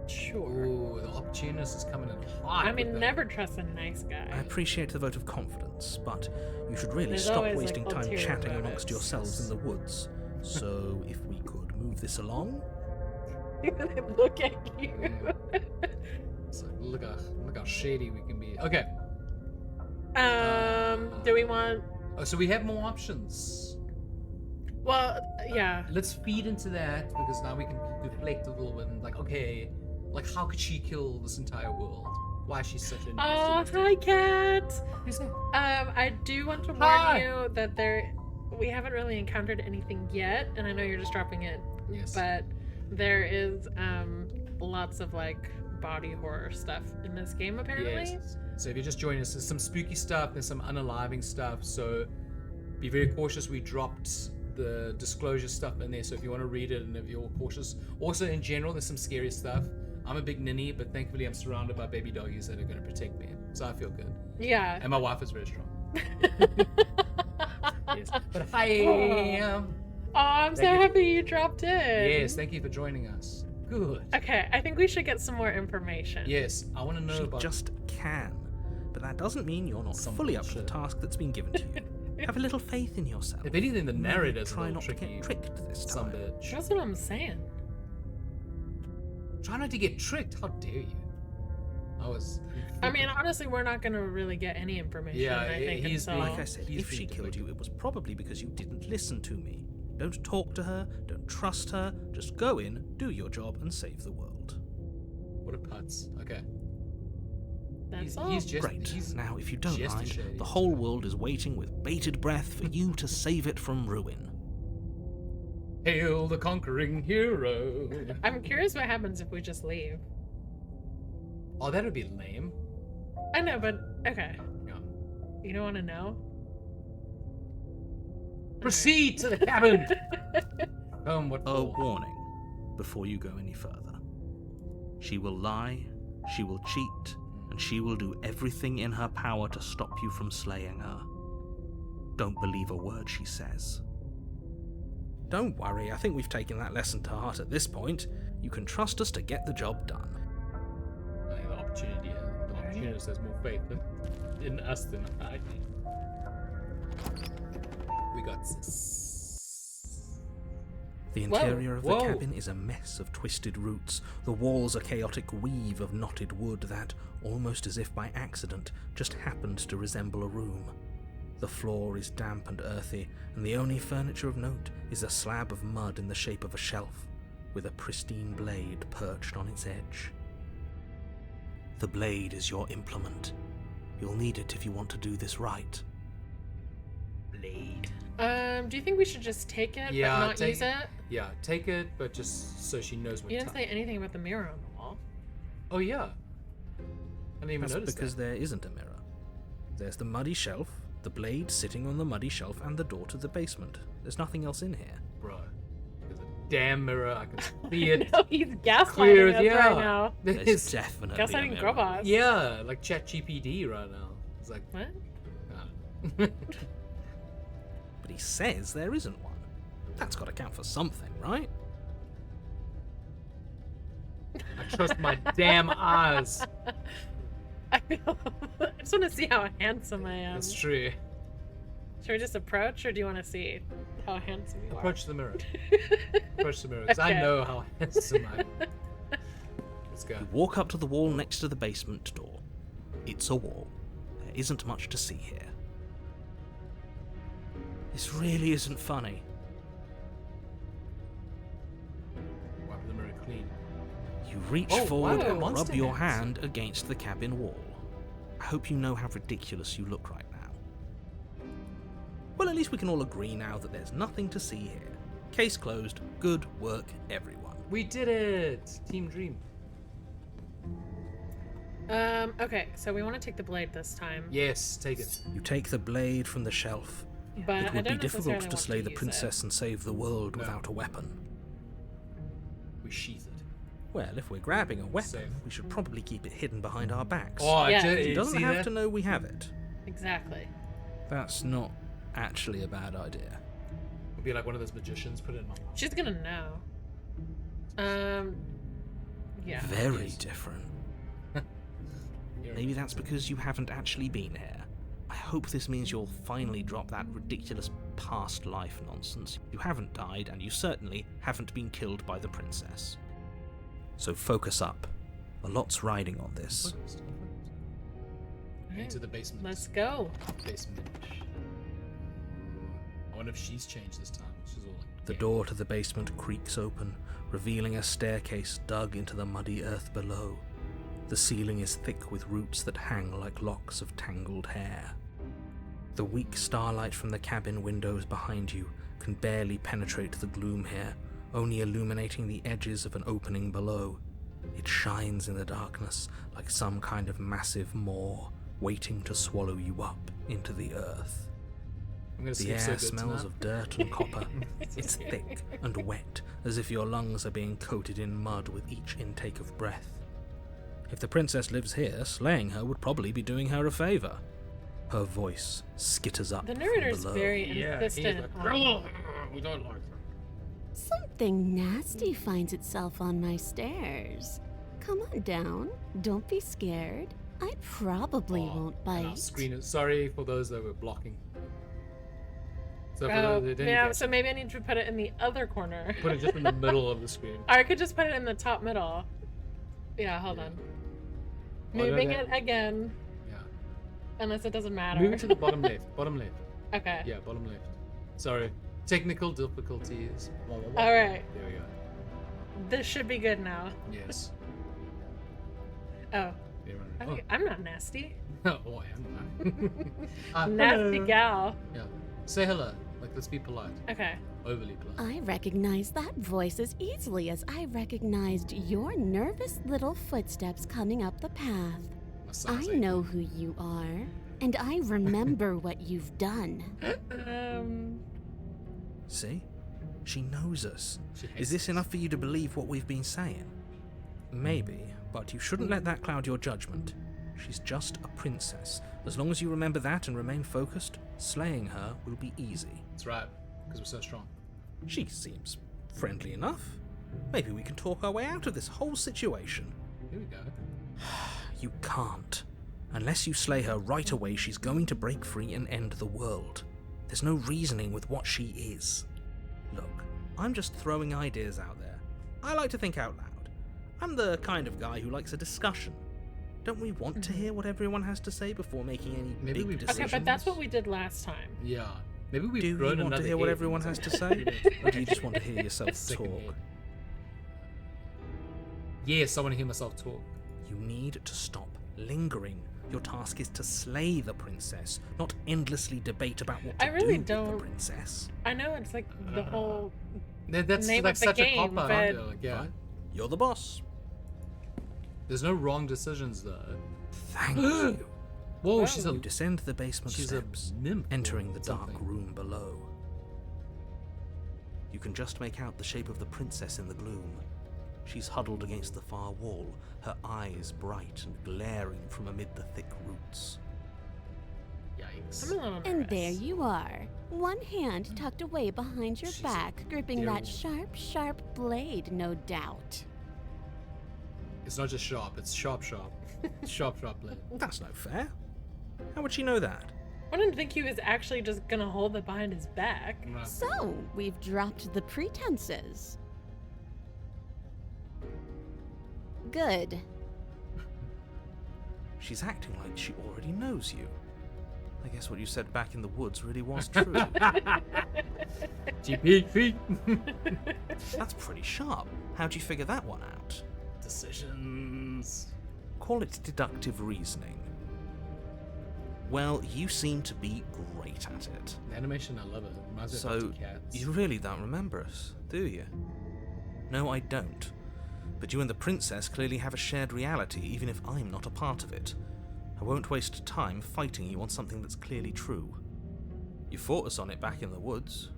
Speaker 1: Sure.
Speaker 2: Ooh, the opportunist is coming in hot.
Speaker 1: I mean, never trust a nice guy.
Speaker 3: I appreciate the vote of confidence, but you should really
Speaker 1: There's
Speaker 3: stop
Speaker 1: always,
Speaker 3: wasting
Speaker 1: like,
Speaker 3: time
Speaker 1: ulterior
Speaker 3: chatting
Speaker 1: motives.
Speaker 3: amongst yourselves in the woods. So, if we could move this along?
Speaker 1: Look at you.
Speaker 2: It's like, look how shady we can be. Okay.
Speaker 1: Do we want...
Speaker 2: Oh, so we have more options.
Speaker 1: Well, yeah.
Speaker 2: Let's feed into that, because now we can deflect a little bit and like, okay, like how could she kill this entire world? Why is she such an
Speaker 1: Oh, hi, cat.
Speaker 2: Who's that?
Speaker 1: I do want to warn
Speaker 2: Hi.
Speaker 1: you that we haven't really encountered anything yet, and I know you're just dropping it,
Speaker 2: Yes.
Speaker 1: but there is lots of like body horror stuff in this game apparently.
Speaker 2: Yes. So if you're just joining us, there's some spooky stuff, there's some unaliving stuff, so be very cautious. We dropped the disclosure stuff in there, so if you want to read it and if you're cautious. Also, in general, there's some scary stuff. I'm a big ninny, but thankfully I'm surrounded by baby doggies that are going to protect me, so I feel good.
Speaker 1: Yeah.
Speaker 2: And my wife is very strong. Yes. But I am.
Speaker 1: Oh, I'm so
Speaker 2: Thank you.
Speaker 1: happy you dropped in.
Speaker 2: Yes, thank you for joining us. Good.
Speaker 1: Okay, I think we should get some more information.
Speaker 2: Yes, I want to know
Speaker 3: She
Speaker 2: about.
Speaker 3: just can. But that doesn't mean you're not
Speaker 2: Some
Speaker 3: fully up to the
Speaker 2: bullshit.
Speaker 3: task that's been given to you. Have a little faith in yourself.
Speaker 2: If anything, the
Speaker 3: Maybe
Speaker 2: narrator's a
Speaker 3: try
Speaker 2: little
Speaker 3: not to
Speaker 2: tricky.
Speaker 3: get tricked this
Speaker 2: Some
Speaker 3: time.
Speaker 2: bitch.
Speaker 1: That's what I'm saying.
Speaker 2: Try not to get tricked. How dare you?
Speaker 1: I mean, honestly, we're not going to really get any information,
Speaker 2: Yeah,
Speaker 1: I think,
Speaker 2: he's
Speaker 1: until...
Speaker 2: being-
Speaker 3: Like I said,
Speaker 2: He's
Speaker 3: if she
Speaker 2: being
Speaker 3: killed
Speaker 2: deflected.
Speaker 3: you, it was probably because you didn't listen to me. Don't talk to her, don't trust her, just go in, do your job, and save the world.
Speaker 2: What a putz. Okay.
Speaker 1: That's all.
Speaker 2: He's just.
Speaker 3: Great.
Speaker 2: He's
Speaker 3: Now, if you don't
Speaker 2: just
Speaker 3: mind,
Speaker 2: shady.
Speaker 3: the whole world is waiting with bated breath for you to save it from ruin.
Speaker 2: Hail the conquering hero.
Speaker 1: I'm curious what happens if we just leave.
Speaker 2: Oh, that would be lame.
Speaker 1: I know, but okay.
Speaker 2: Yeah.
Speaker 1: You don't want to know?
Speaker 2: Proceed to the cabin. What
Speaker 3: A
Speaker 2: for?
Speaker 3: warning before you go any further. She will lie, she will cheat, and she will do everything in her power to stop you from slaying her. Don't believe a word she says. Don't worry, I think we've taken that lesson to heart at this point. You can trust us to get the job done.
Speaker 2: I think the opportunist has more faith in us than I think. We got this.
Speaker 3: The interior of the
Speaker 2: Whoa.
Speaker 3: cabin is a mess of twisted roots. The walls a chaotic weave of knotted wood that, almost as if by accident, just happened to resemble a room. The floor is damp and earthy, and the only furniture of note is a slab of mud in the shape of a shelf, with a pristine blade perched on its edge. The blade is your implement. You'll need it if you want to do this right.
Speaker 2: Blade.
Speaker 1: Do you think we should just take it
Speaker 2: Yeah,
Speaker 1: but not
Speaker 2: take-
Speaker 1: use it?
Speaker 2: Yeah, take it, but just so she knows what
Speaker 1: You didn't
Speaker 2: time.
Speaker 1: say anything about the mirror on the wall.
Speaker 2: Oh yeah. I didn't even
Speaker 3: That's
Speaker 2: notice
Speaker 3: because
Speaker 2: that.
Speaker 3: there isn't a mirror. There's the muddy shelf, the blade sitting on the muddy shelf, and the door to the basement. There's nothing else in here.
Speaker 2: Bro, there's a damn mirror. I can see it.
Speaker 1: No, he's gaslighting
Speaker 2: Clear
Speaker 1: us
Speaker 2: as yeah.
Speaker 1: right now.
Speaker 3: There's
Speaker 2: There's
Speaker 3: definitely a
Speaker 1: Gaslighting
Speaker 3: mirror.
Speaker 1: robots.
Speaker 2: yeah, like ChatGPT right now. It's like,
Speaker 1: What?
Speaker 2: ah.
Speaker 3: But he says there isn't one. That's got to count for something, right?
Speaker 2: I trust my damn eyes.
Speaker 1: I just want to see how handsome I am.
Speaker 2: That's true.
Speaker 1: Should we just approach, or do you want to see how handsome you
Speaker 2: Approach the mirror. Approach the mirror, because I
Speaker 1: Okay.
Speaker 2: know how handsome I am. Let's go.
Speaker 3: You walk up to the wall next to the basement door. It's a wall. There isn't much to see here. This really isn't funny. You reach
Speaker 2: Oh,
Speaker 3: forward
Speaker 2: wow,
Speaker 3: and
Speaker 2: monster
Speaker 3: rub your
Speaker 2: hands.
Speaker 3: hand against the cabin wall. I hope you know how ridiculous you look right now. Well, at least we can all agree now that there's nothing to see here. Case closed. Good work, everyone.
Speaker 2: We did it! Team Dream.
Speaker 1: Okay, so we want to take the blade this time.
Speaker 2: Yes, take it.
Speaker 3: You take the blade from the shelf.
Speaker 1: But
Speaker 3: It
Speaker 1: I
Speaker 3: would be
Speaker 1: don't
Speaker 3: difficult
Speaker 1: necessarily
Speaker 3: to
Speaker 1: want
Speaker 3: slay the
Speaker 1: use
Speaker 3: princess and save the world
Speaker 2: No.
Speaker 3: without a weapon.
Speaker 2: We sheath it.
Speaker 3: Well, if we're grabbing a weapon,
Speaker 2: Safe.
Speaker 3: we should probably keep it hidden behind our backs.
Speaker 2: Oh,
Speaker 1: Yeah.
Speaker 2: did
Speaker 3: She
Speaker 2: you
Speaker 3: doesn't
Speaker 2: see
Speaker 3: have
Speaker 2: that?
Speaker 3: to know we have it.
Speaker 1: it. Exactly.
Speaker 3: That's not actually a bad idea.
Speaker 2: We'll be like one of those magicians, put it in my mouth.
Speaker 1: She's gonna know. Yeah.
Speaker 3: Very
Speaker 2: Yes.
Speaker 3: different.
Speaker 2: Here.
Speaker 3: Maybe that's because you haven't actually been here. I hope this means you'll finally drop that ridiculous past life nonsense. You haven't died, and you certainly haven't been killed by the princess. So focus up. A lot's riding on this.
Speaker 2: Focused.
Speaker 1: Alright,
Speaker 2: Into the basement.
Speaker 1: Let's go.
Speaker 2: Basement. I wonder if she's changed this time. She's all like,
Speaker 3: The
Speaker 2: yeah.
Speaker 3: door to the basement creaks open, revealing a staircase dug into the muddy earth below. The ceiling is thick with roots that hang like locks of tangled hair. The weak starlight from the cabin windows behind you can barely penetrate the gloom here, only illuminating the edges of an opening below. It shines in the darkness like some kind of massive maw, waiting to swallow you up into the earth.
Speaker 2: I'm gonna
Speaker 3: The
Speaker 2: sleep so
Speaker 3: air
Speaker 2: good
Speaker 3: smells
Speaker 2: tonight.
Speaker 3: of dirt and copper. It's thick and wet, as if your lungs are being coated in mud with each intake of breath. If the princess lives here, slaying her would probably be doing her a favor. Her voice skitters up
Speaker 1: The
Speaker 3: from
Speaker 1: narrator's
Speaker 3: below.
Speaker 1: very
Speaker 2: Yeah,
Speaker 1: insistent.
Speaker 2: he's like,
Speaker 1: on-
Speaker 2: "Grrrr, we don't like her.
Speaker 5: Something nasty finds itself on my stairs. Come on down. Don't be scared. I probably won't
Speaker 2: And our
Speaker 5: bite.
Speaker 2: screen is sorry for those that were blocking. So for
Speaker 1: Oh,
Speaker 2: those that didn't
Speaker 1: yeah,
Speaker 2: get
Speaker 1: so maybe I need to put it in the other corner.
Speaker 2: put it just in the middle of the screen.
Speaker 1: Or I could just put it in the top middle. Yeah, hold on.
Speaker 2: Oh, no,
Speaker 1: Moving
Speaker 2: that-
Speaker 1: it again,
Speaker 2: Yeah.
Speaker 1: unless it doesn't matter.
Speaker 2: Move it to the bottom left. Bottom left.
Speaker 1: Okay.
Speaker 2: Yeah, bottom left. Sorry. Technical difficulties.
Speaker 1: All right.
Speaker 2: There we go.
Speaker 1: This should be good now.
Speaker 2: Yes.
Speaker 1: Oh,
Speaker 2: There
Speaker 1: I
Speaker 2: we go.
Speaker 1: think I'm not nasty.
Speaker 2: Oh, oh I am.
Speaker 1: Nasty
Speaker 2: hello.
Speaker 1: gal.
Speaker 2: Yeah. Say hello. Like, let's be polite.
Speaker 1: Okay.
Speaker 2: Overly polite.
Speaker 5: I recognize that voice as easily as I recognized your nervous little footsteps coming up the path.
Speaker 2: My
Speaker 5: I
Speaker 2: son's
Speaker 5: know who you are, and I remember what you've done.
Speaker 3: See? She knows us.
Speaker 2: She hates
Speaker 3: Is this
Speaker 2: us.
Speaker 3: enough for you to believe what we've been saying? Maybe, but you shouldn't let that cloud your judgment. She's just a princess. As long as you remember that and remain focused, slaying her will be easy.
Speaker 2: That's right. Because we're so strong.
Speaker 3: She seems friendly enough. Maybe we can talk our way out of this whole situation.
Speaker 2: Here we go.
Speaker 3: You can't. Unless you slay her right away, she's going to break free and end the world. There's no reasoning with what she is. Look, I'm just throwing ideas out there. I like to think out loud. I'm the kind of guy who likes a discussion. Don't we want to hear what everyone has to say before making any
Speaker 2: Maybe
Speaker 3: big
Speaker 2: we've-
Speaker 3: decisions?
Speaker 1: Okay, but that's what we did last time.
Speaker 2: Yeah. Maybe we've
Speaker 3: Do you
Speaker 2: grown
Speaker 3: want to
Speaker 2: another
Speaker 3: hear what
Speaker 2: head
Speaker 3: everyone
Speaker 2: and
Speaker 3: has to
Speaker 2: it's
Speaker 3: say?
Speaker 2: like-
Speaker 3: Or do you just want to hear yourself
Speaker 2: Second
Speaker 3: talk?
Speaker 2: head. Yes, I want to hear myself talk.
Speaker 3: You need to stop lingering. Your task is to slay the princess, not endlessly debate about what to
Speaker 1: I really
Speaker 3: do with
Speaker 1: don't-
Speaker 3: the princess.
Speaker 1: I know it's like the whole.
Speaker 2: That's
Speaker 1: Name
Speaker 2: like
Speaker 1: of the
Speaker 2: such
Speaker 1: game,
Speaker 2: a cop out.
Speaker 1: but-
Speaker 2: Like, yeah.
Speaker 3: Fine. You're the boss.
Speaker 2: There's no wrong decisions though.
Speaker 3: Thank you.
Speaker 2: Whoa,
Speaker 1: Whoa.
Speaker 2: she's a
Speaker 3: You descend the basement
Speaker 2: she's
Speaker 3: steps,
Speaker 2: a nymph.
Speaker 3: entering
Speaker 2: or
Speaker 3: the dark
Speaker 2: something.
Speaker 3: room below. You can just make out the shape of the princess in the gloom. She's huddled against the far wall, her eyes bright and glaring from amid the thick roots.
Speaker 2: Yikes.
Speaker 1: I'm a little nervous.
Speaker 5: And there you are, one hand tucked away behind your
Speaker 2: She's
Speaker 5: back, gripping
Speaker 2: dear
Speaker 5: that
Speaker 2: woman.
Speaker 5: sharp, sharp blade, no doubt.
Speaker 2: It's not just sharp, it's sharp. Sharp blade.
Speaker 3: That's no fair. How would she know that?
Speaker 1: I didn't think he was actually just gonna hold it behind his back.
Speaker 2: Right.
Speaker 5: So, we've dropped the pretenses. Good.
Speaker 3: She's acting like she already knows you. I guess what you said back in the woods really was true.
Speaker 2: GP.
Speaker 3: That's pretty sharp. How'd you figure that one out?
Speaker 2: Decisions.
Speaker 3: Call it deductive reasoning. Well, you seem to be great at it.
Speaker 2: The animation, I love it. Reminds me of
Speaker 3: So,
Speaker 2: Dr. Cats.
Speaker 3: you really don't remember us, do you? No, I don't. But you and the princess clearly have a shared reality, even if I'm not a part of it. I won't waste time fighting you on something that's clearly true. You fought us on it back in the woods.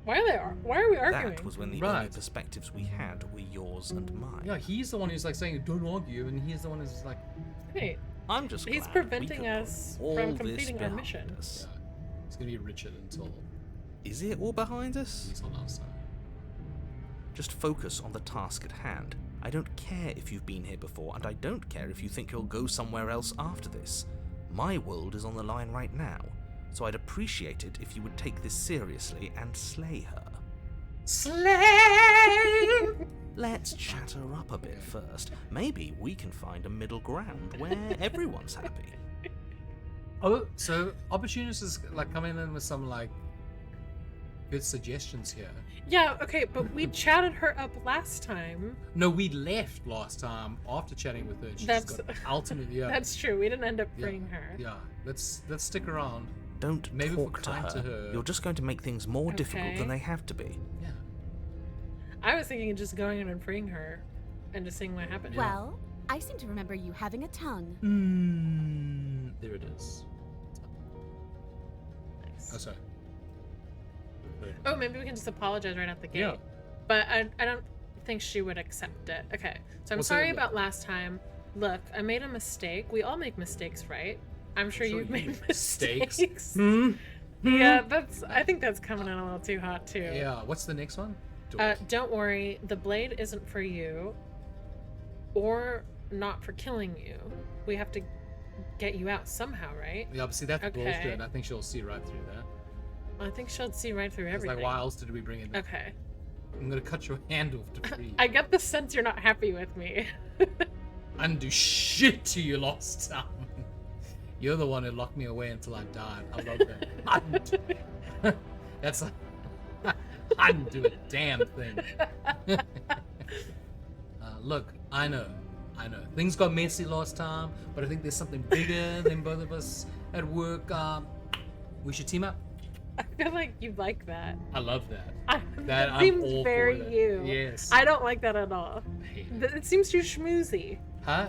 Speaker 1: Why are we arguing?
Speaker 3: That was when the
Speaker 2: Right.
Speaker 3: only perspectives we had were yours and mine.
Speaker 2: Yeah, he's the one who's like saying, don't argue, and he's the one who's like,
Speaker 1: Wait,
Speaker 3: I'm just
Speaker 1: he's
Speaker 3: glad
Speaker 1: preventing
Speaker 3: we could
Speaker 1: us
Speaker 3: put all
Speaker 1: from
Speaker 3: this
Speaker 1: completing our
Speaker 3: behind
Speaker 1: mission.
Speaker 3: us.
Speaker 2: yeah, it's gonna be Richard until
Speaker 3: Is it all behind us?
Speaker 2: he's on our side.
Speaker 3: Just focus on the task at hand. I don't care if you've been here before, and I don't care if you think you'll go somewhere else after this. My world is on the line right now, so I'd appreciate it if you would take this seriously and slay her.
Speaker 1: Slay!
Speaker 3: Let's chat her up a bit first. Maybe we can find a middle ground where everyone's happy.
Speaker 2: Oh, so Opportunist is like coming in with some like good suggestions here.
Speaker 1: Yeah, okay, but we chatted her up last time.
Speaker 2: No, we left last time after chatting with her. She just
Speaker 1: That's-
Speaker 2: got ultimately, yeah.
Speaker 1: That's true. We didn't end up
Speaker 2: yeah,
Speaker 1: freeing her.
Speaker 2: Yeah, let's stick around.
Speaker 3: Don't
Speaker 2: Maybe if we're
Speaker 3: talk to
Speaker 2: kind
Speaker 3: her.
Speaker 2: to her.
Speaker 3: You're just going to make things more difficult
Speaker 1: Okay.
Speaker 3: than they have to be.
Speaker 2: Yeah.
Speaker 1: I was thinking of just going in and freeing her and just seeing what happened.
Speaker 5: Well, I seem to remember you having a tongue.
Speaker 2: There it is.
Speaker 1: Nice.
Speaker 2: Oh, sorry.
Speaker 1: Oh, maybe we can just apologize right out the gate.
Speaker 2: Yeah.
Speaker 1: But I don't think she would accept it. Okay, so I'm
Speaker 2: Well, so
Speaker 1: sorry
Speaker 2: look-
Speaker 1: about last time. Look, I made a mistake. We all make mistakes, right? I'm sure
Speaker 2: sure
Speaker 1: you've
Speaker 2: you
Speaker 1: made
Speaker 2: make
Speaker 1: mistakes.
Speaker 2: mistakes.
Speaker 1: Yeah, I think that's coming in a little too hot too.
Speaker 2: Yeah, what's the next one?
Speaker 1: Don't worry, the blade isn't for you, or not for killing you. We have to get you out somehow, right?
Speaker 2: Yeah, but see, that's
Speaker 1: Okay.
Speaker 2: bullshit. I think she'll see right through that.
Speaker 1: I think she'll see right through
Speaker 2: It's
Speaker 1: everything.
Speaker 2: like, why else did we bring it?
Speaker 1: Okay.
Speaker 2: I'm gonna cut your hand off to free you.
Speaker 1: I get the sense you're not happy with me.
Speaker 2: I didn't do shit to you last time. You're the one who locked me away until I died. I love that. I didn't do- That's like, I didn't do a damn thing. Look, I know. Things got messy last time, but I think there's something bigger than both of us at work. We should team up.
Speaker 1: I feel like you like that.
Speaker 2: I love that.
Speaker 1: That
Speaker 2: That I'm
Speaker 1: seems
Speaker 2: all for
Speaker 1: very
Speaker 2: that.
Speaker 1: you.
Speaker 2: Yes.
Speaker 1: I don't like that at all.
Speaker 2: I hate it.
Speaker 1: It seems too schmoozy.
Speaker 2: Huh?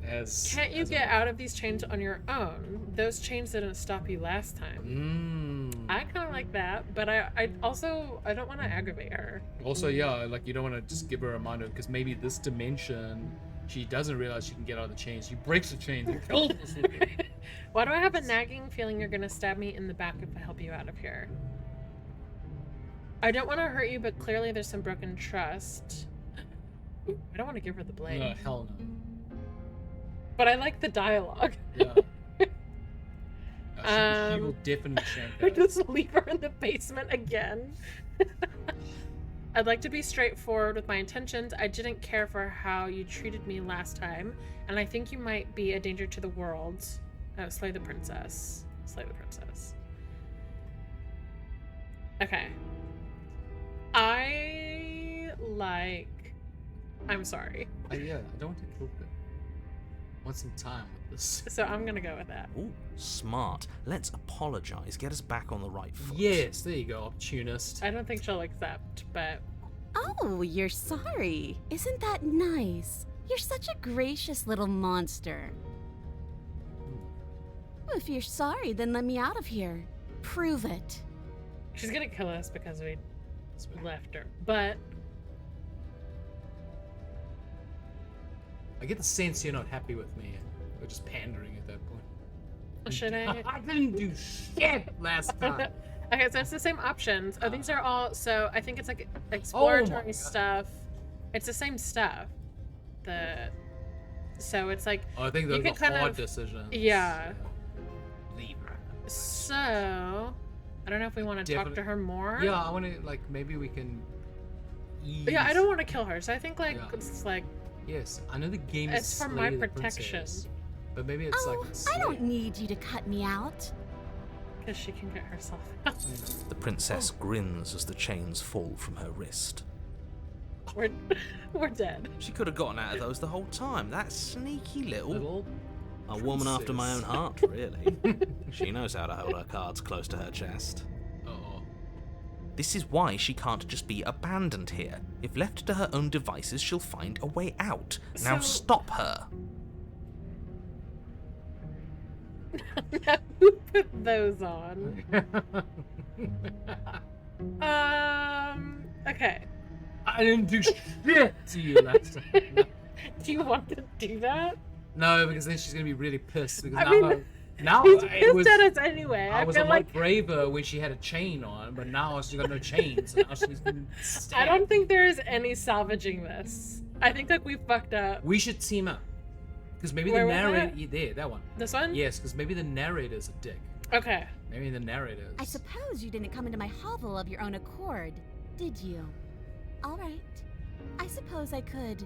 Speaker 2: As
Speaker 1: Can't you
Speaker 2: as
Speaker 1: get out of these chains on your own? Those chains didn't stop you last time. I kind of like that, but I also I don't want to aggravate her.
Speaker 2: Also, yeah, like you don't want to just give her a reminder because maybe this dimension, she doesn't realize she can get out of the chains. She breaks the chains and kills us.
Speaker 1: Why do I have a nagging feeling you're gonna stab me in the back if I help you out of here? I don't want to hurt you, but clearly there's some broken trust. Ooh, I don't want to give her the blade,
Speaker 2: No, hell no.
Speaker 1: but I like the dialogue.
Speaker 2: Yeah. She will definitely shank
Speaker 1: Or
Speaker 2: us.
Speaker 1: just leave her in the basement again. I'd like to be straightforward with my intentions. I didn't care for how you treated me last time, and I think you might be a danger to the world. Oh, slay the princess. Slay the princess. Okay. I'm sorry.
Speaker 2: Yeah, I don't want to kill her. I want some time with this.
Speaker 1: So I'm gonna go with that.
Speaker 3: Ooh, smart. Let's apologize. Get us back on the right foot.
Speaker 2: Yes, there you go, opportunist.
Speaker 1: I don't think she'll accept, but
Speaker 5: Oh, you're sorry. Isn't that nice? You're such a gracious little monster. If you're sorry, then let me out of here. Prove it.
Speaker 1: she's gonna kill us because we left her. But
Speaker 2: I get the sense you're not happy with me. We're just pandering at that point.
Speaker 1: should I?
Speaker 2: I didn't do shit last time.
Speaker 1: Okay, so it's the same options. Oh, these are all. So I think it's like
Speaker 2: Oh my
Speaker 1: exploratory
Speaker 2: God.
Speaker 1: stuff. It's the same stuff. So it's like
Speaker 2: I think those
Speaker 1: You can
Speaker 2: are
Speaker 1: kind
Speaker 2: hard
Speaker 1: of-
Speaker 2: decisions.
Speaker 1: yeah.
Speaker 2: Leave her.
Speaker 1: So I don't know if we want to talk to
Speaker 2: Definitely-
Speaker 1: her more.
Speaker 2: Yeah, I want to, like, maybe we can ease.
Speaker 1: Yeah, I don't want to kill her. So I think like
Speaker 2: Yeah.
Speaker 1: it's like
Speaker 2: Yes, I know the game is
Speaker 1: It's for
Speaker 2: Slay
Speaker 1: my
Speaker 2: the
Speaker 1: protection.
Speaker 2: Princess, but maybe it's
Speaker 5: Oh,
Speaker 2: like
Speaker 5: I
Speaker 2: slay.
Speaker 5: don't need you to cut me out.
Speaker 1: because she can get herself out.
Speaker 3: The princess grins as the chains fall from her wrist.
Speaker 1: we're dead.
Speaker 3: She could have gotten out of those the whole time. That sneaky little a
Speaker 2: princess.
Speaker 3: woman after my own heart, really. She knows how to hold her cards close to her chest.
Speaker 2: Oh.
Speaker 3: This is why she can't just be abandoned here. If left to her own devices, she'll find a way out. Now
Speaker 1: So-
Speaker 3: stop her.
Speaker 1: Now, who put those on? Okay.
Speaker 2: I didn't do shit to you last time.
Speaker 1: Do you want to do that?
Speaker 2: No, because then she's gonna be really pissed. Because
Speaker 1: I mean,
Speaker 2: now
Speaker 1: He's
Speaker 2: it
Speaker 1: pissed
Speaker 2: was.
Speaker 1: at us anyway.
Speaker 2: I
Speaker 1: I
Speaker 2: was a
Speaker 1: feel
Speaker 2: lot
Speaker 1: like
Speaker 2: braver when she had a chain on, but now she's got no chains. So now she's been stabbed.
Speaker 1: I don't think there is any salvaging this. I think like we fucked up.
Speaker 2: We should team up. Because maybe
Speaker 1: Where
Speaker 2: the
Speaker 1: was
Speaker 2: narrator.
Speaker 1: that?
Speaker 2: There, that one.
Speaker 1: This one?
Speaker 2: Yes, because maybe the narrator's a dick.
Speaker 1: Okay.
Speaker 2: Maybe the narrator's.
Speaker 5: I suppose you didn't come into my hovel of your own accord, did you? All right. I suppose I could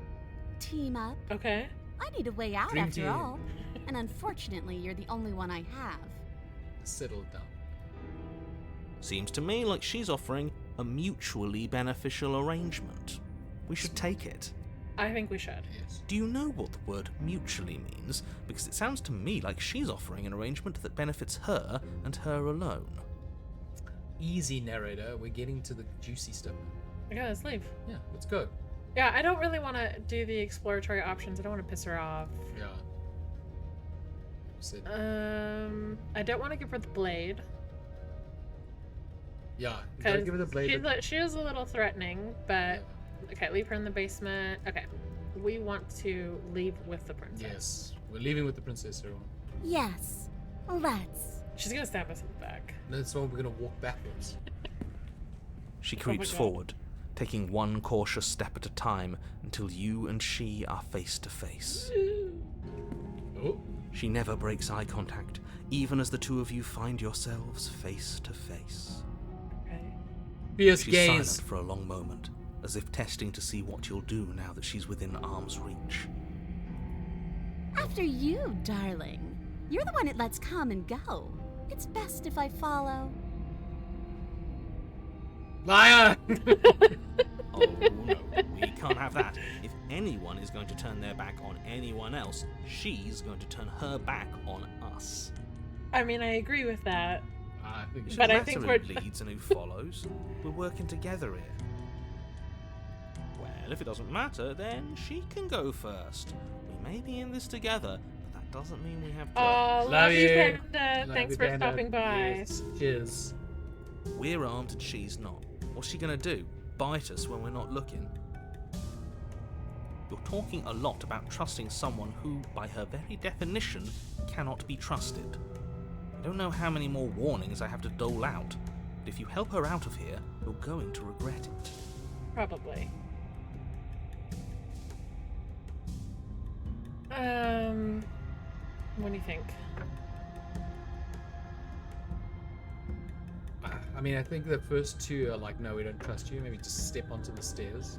Speaker 5: team up.
Speaker 1: Okay.
Speaker 5: I need a way out
Speaker 2: Dream
Speaker 5: after
Speaker 2: team.
Speaker 5: all. And unfortunately, you're the only one I have.
Speaker 2: Settle down.
Speaker 3: Seems to me like she's offering a mutually beneficial arrangement. We should take it.
Speaker 1: I think we should.
Speaker 2: Yes.
Speaker 3: Do you know what the word mutually means? Because it sounds to me like she's offering an arrangement that benefits her and her alone.
Speaker 2: Easy, narrator. We're getting to the juicy stuff.
Speaker 1: Okay, let's leave.
Speaker 2: Yeah, let's go.
Speaker 1: Yeah, I don't really want to do the exploratory options. I don't want to piss her off.
Speaker 2: Yeah. Said,
Speaker 1: I don't want to give her the blade.
Speaker 2: yeah, you gotta
Speaker 1: Because
Speaker 2: give her the blade.
Speaker 1: she is a little threatening, but okay, leave her in the basement. Okay, we want to leave with the princess.
Speaker 2: Yes, we're leaving with the princess, everyone.
Speaker 5: Yes. Let's.
Speaker 1: She's gonna stab us in the back.
Speaker 2: That's why we're gonna walk backwards.
Speaker 3: She
Speaker 1: my
Speaker 3: creeps
Speaker 1: God.
Speaker 3: forward, taking one cautious step at a time until you and she are face to face.
Speaker 2: Oh,
Speaker 3: She never breaks eye contact, even as the two of you find yourselves face to face.
Speaker 1: Okay.
Speaker 2: fierce
Speaker 3: She's
Speaker 2: gaze.
Speaker 3: silent for a long moment, as if testing to see what you'll do now that she's within arm's reach.
Speaker 5: After you, darling. You're the one it lets come and go. It's best if I follow.
Speaker 2: Liar!
Speaker 3: Oh no, we can't have that. If anyone is going to turn their back on anyone else, she's going to turn her back on us.
Speaker 1: I mean, I agree with that.
Speaker 2: I think
Speaker 3: It
Speaker 1: But I
Speaker 3: doesn't
Speaker 1: think
Speaker 3: matter
Speaker 1: we're-
Speaker 3: who leads and who follows. We're working together here. Well, if it doesn't matter, then she can go first. We may be in this together, but that doesn't mean we have to.
Speaker 1: Oh, love you, Panda. Thanks for stopping by.
Speaker 2: Yes. Cheers.
Speaker 3: We're armed and she's not. What's she gonna do? Bite us when we're not looking? You're talking a lot about trusting someone who, by her very definition, cannot be trusted. I don't know how many more warnings I have to dole out, but if you help her out of here, you're going to regret it.
Speaker 1: Probably. What do you think?
Speaker 2: I mean, I think the first two are like, no, we don't trust you. Maybe just step onto the stairs.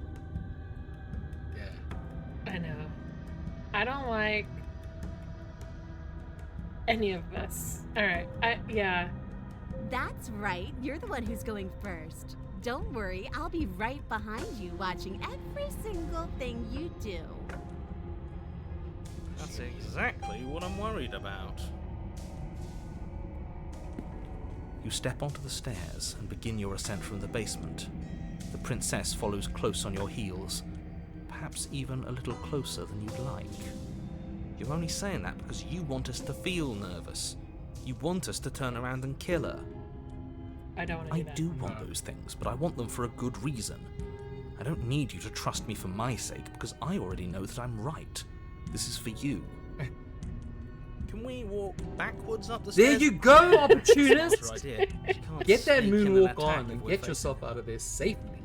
Speaker 2: Yeah.
Speaker 1: I know. I don't like any of this. All right. Yeah.
Speaker 5: That's right. You're the one who's going first. Don't worry, I'll be right behind you watching every single thing you do.
Speaker 3: That's exactly what I'm worried about. You step onto the stairs and begin your ascent from the basement. The princess follows close on your heels, perhaps even a little closer than you'd like. You're only saying that because you want us to feel nervous. You want us to turn around and kill her.
Speaker 1: I don't want to
Speaker 3: I
Speaker 1: do that.
Speaker 3: do want those things, but I want them for a good reason. I don't need you to trust me for my sake, because I already know that I'm right. This is for you. Can we walk backwards up the
Speaker 2: There
Speaker 3: stairs?
Speaker 2: you go, opportunist!
Speaker 3: That's her idea. She can't
Speaker 2: Get that
Speaker 3: sneak in
Speaker 2: moonwalk
Speaker 3: attack
Speaker 2: on
Speaker 3: if
Speaker 2: and
Speaker 3: we're
Speaker 2: get
Speaker 3: facing-
Speaker 2: yourself out of there safely.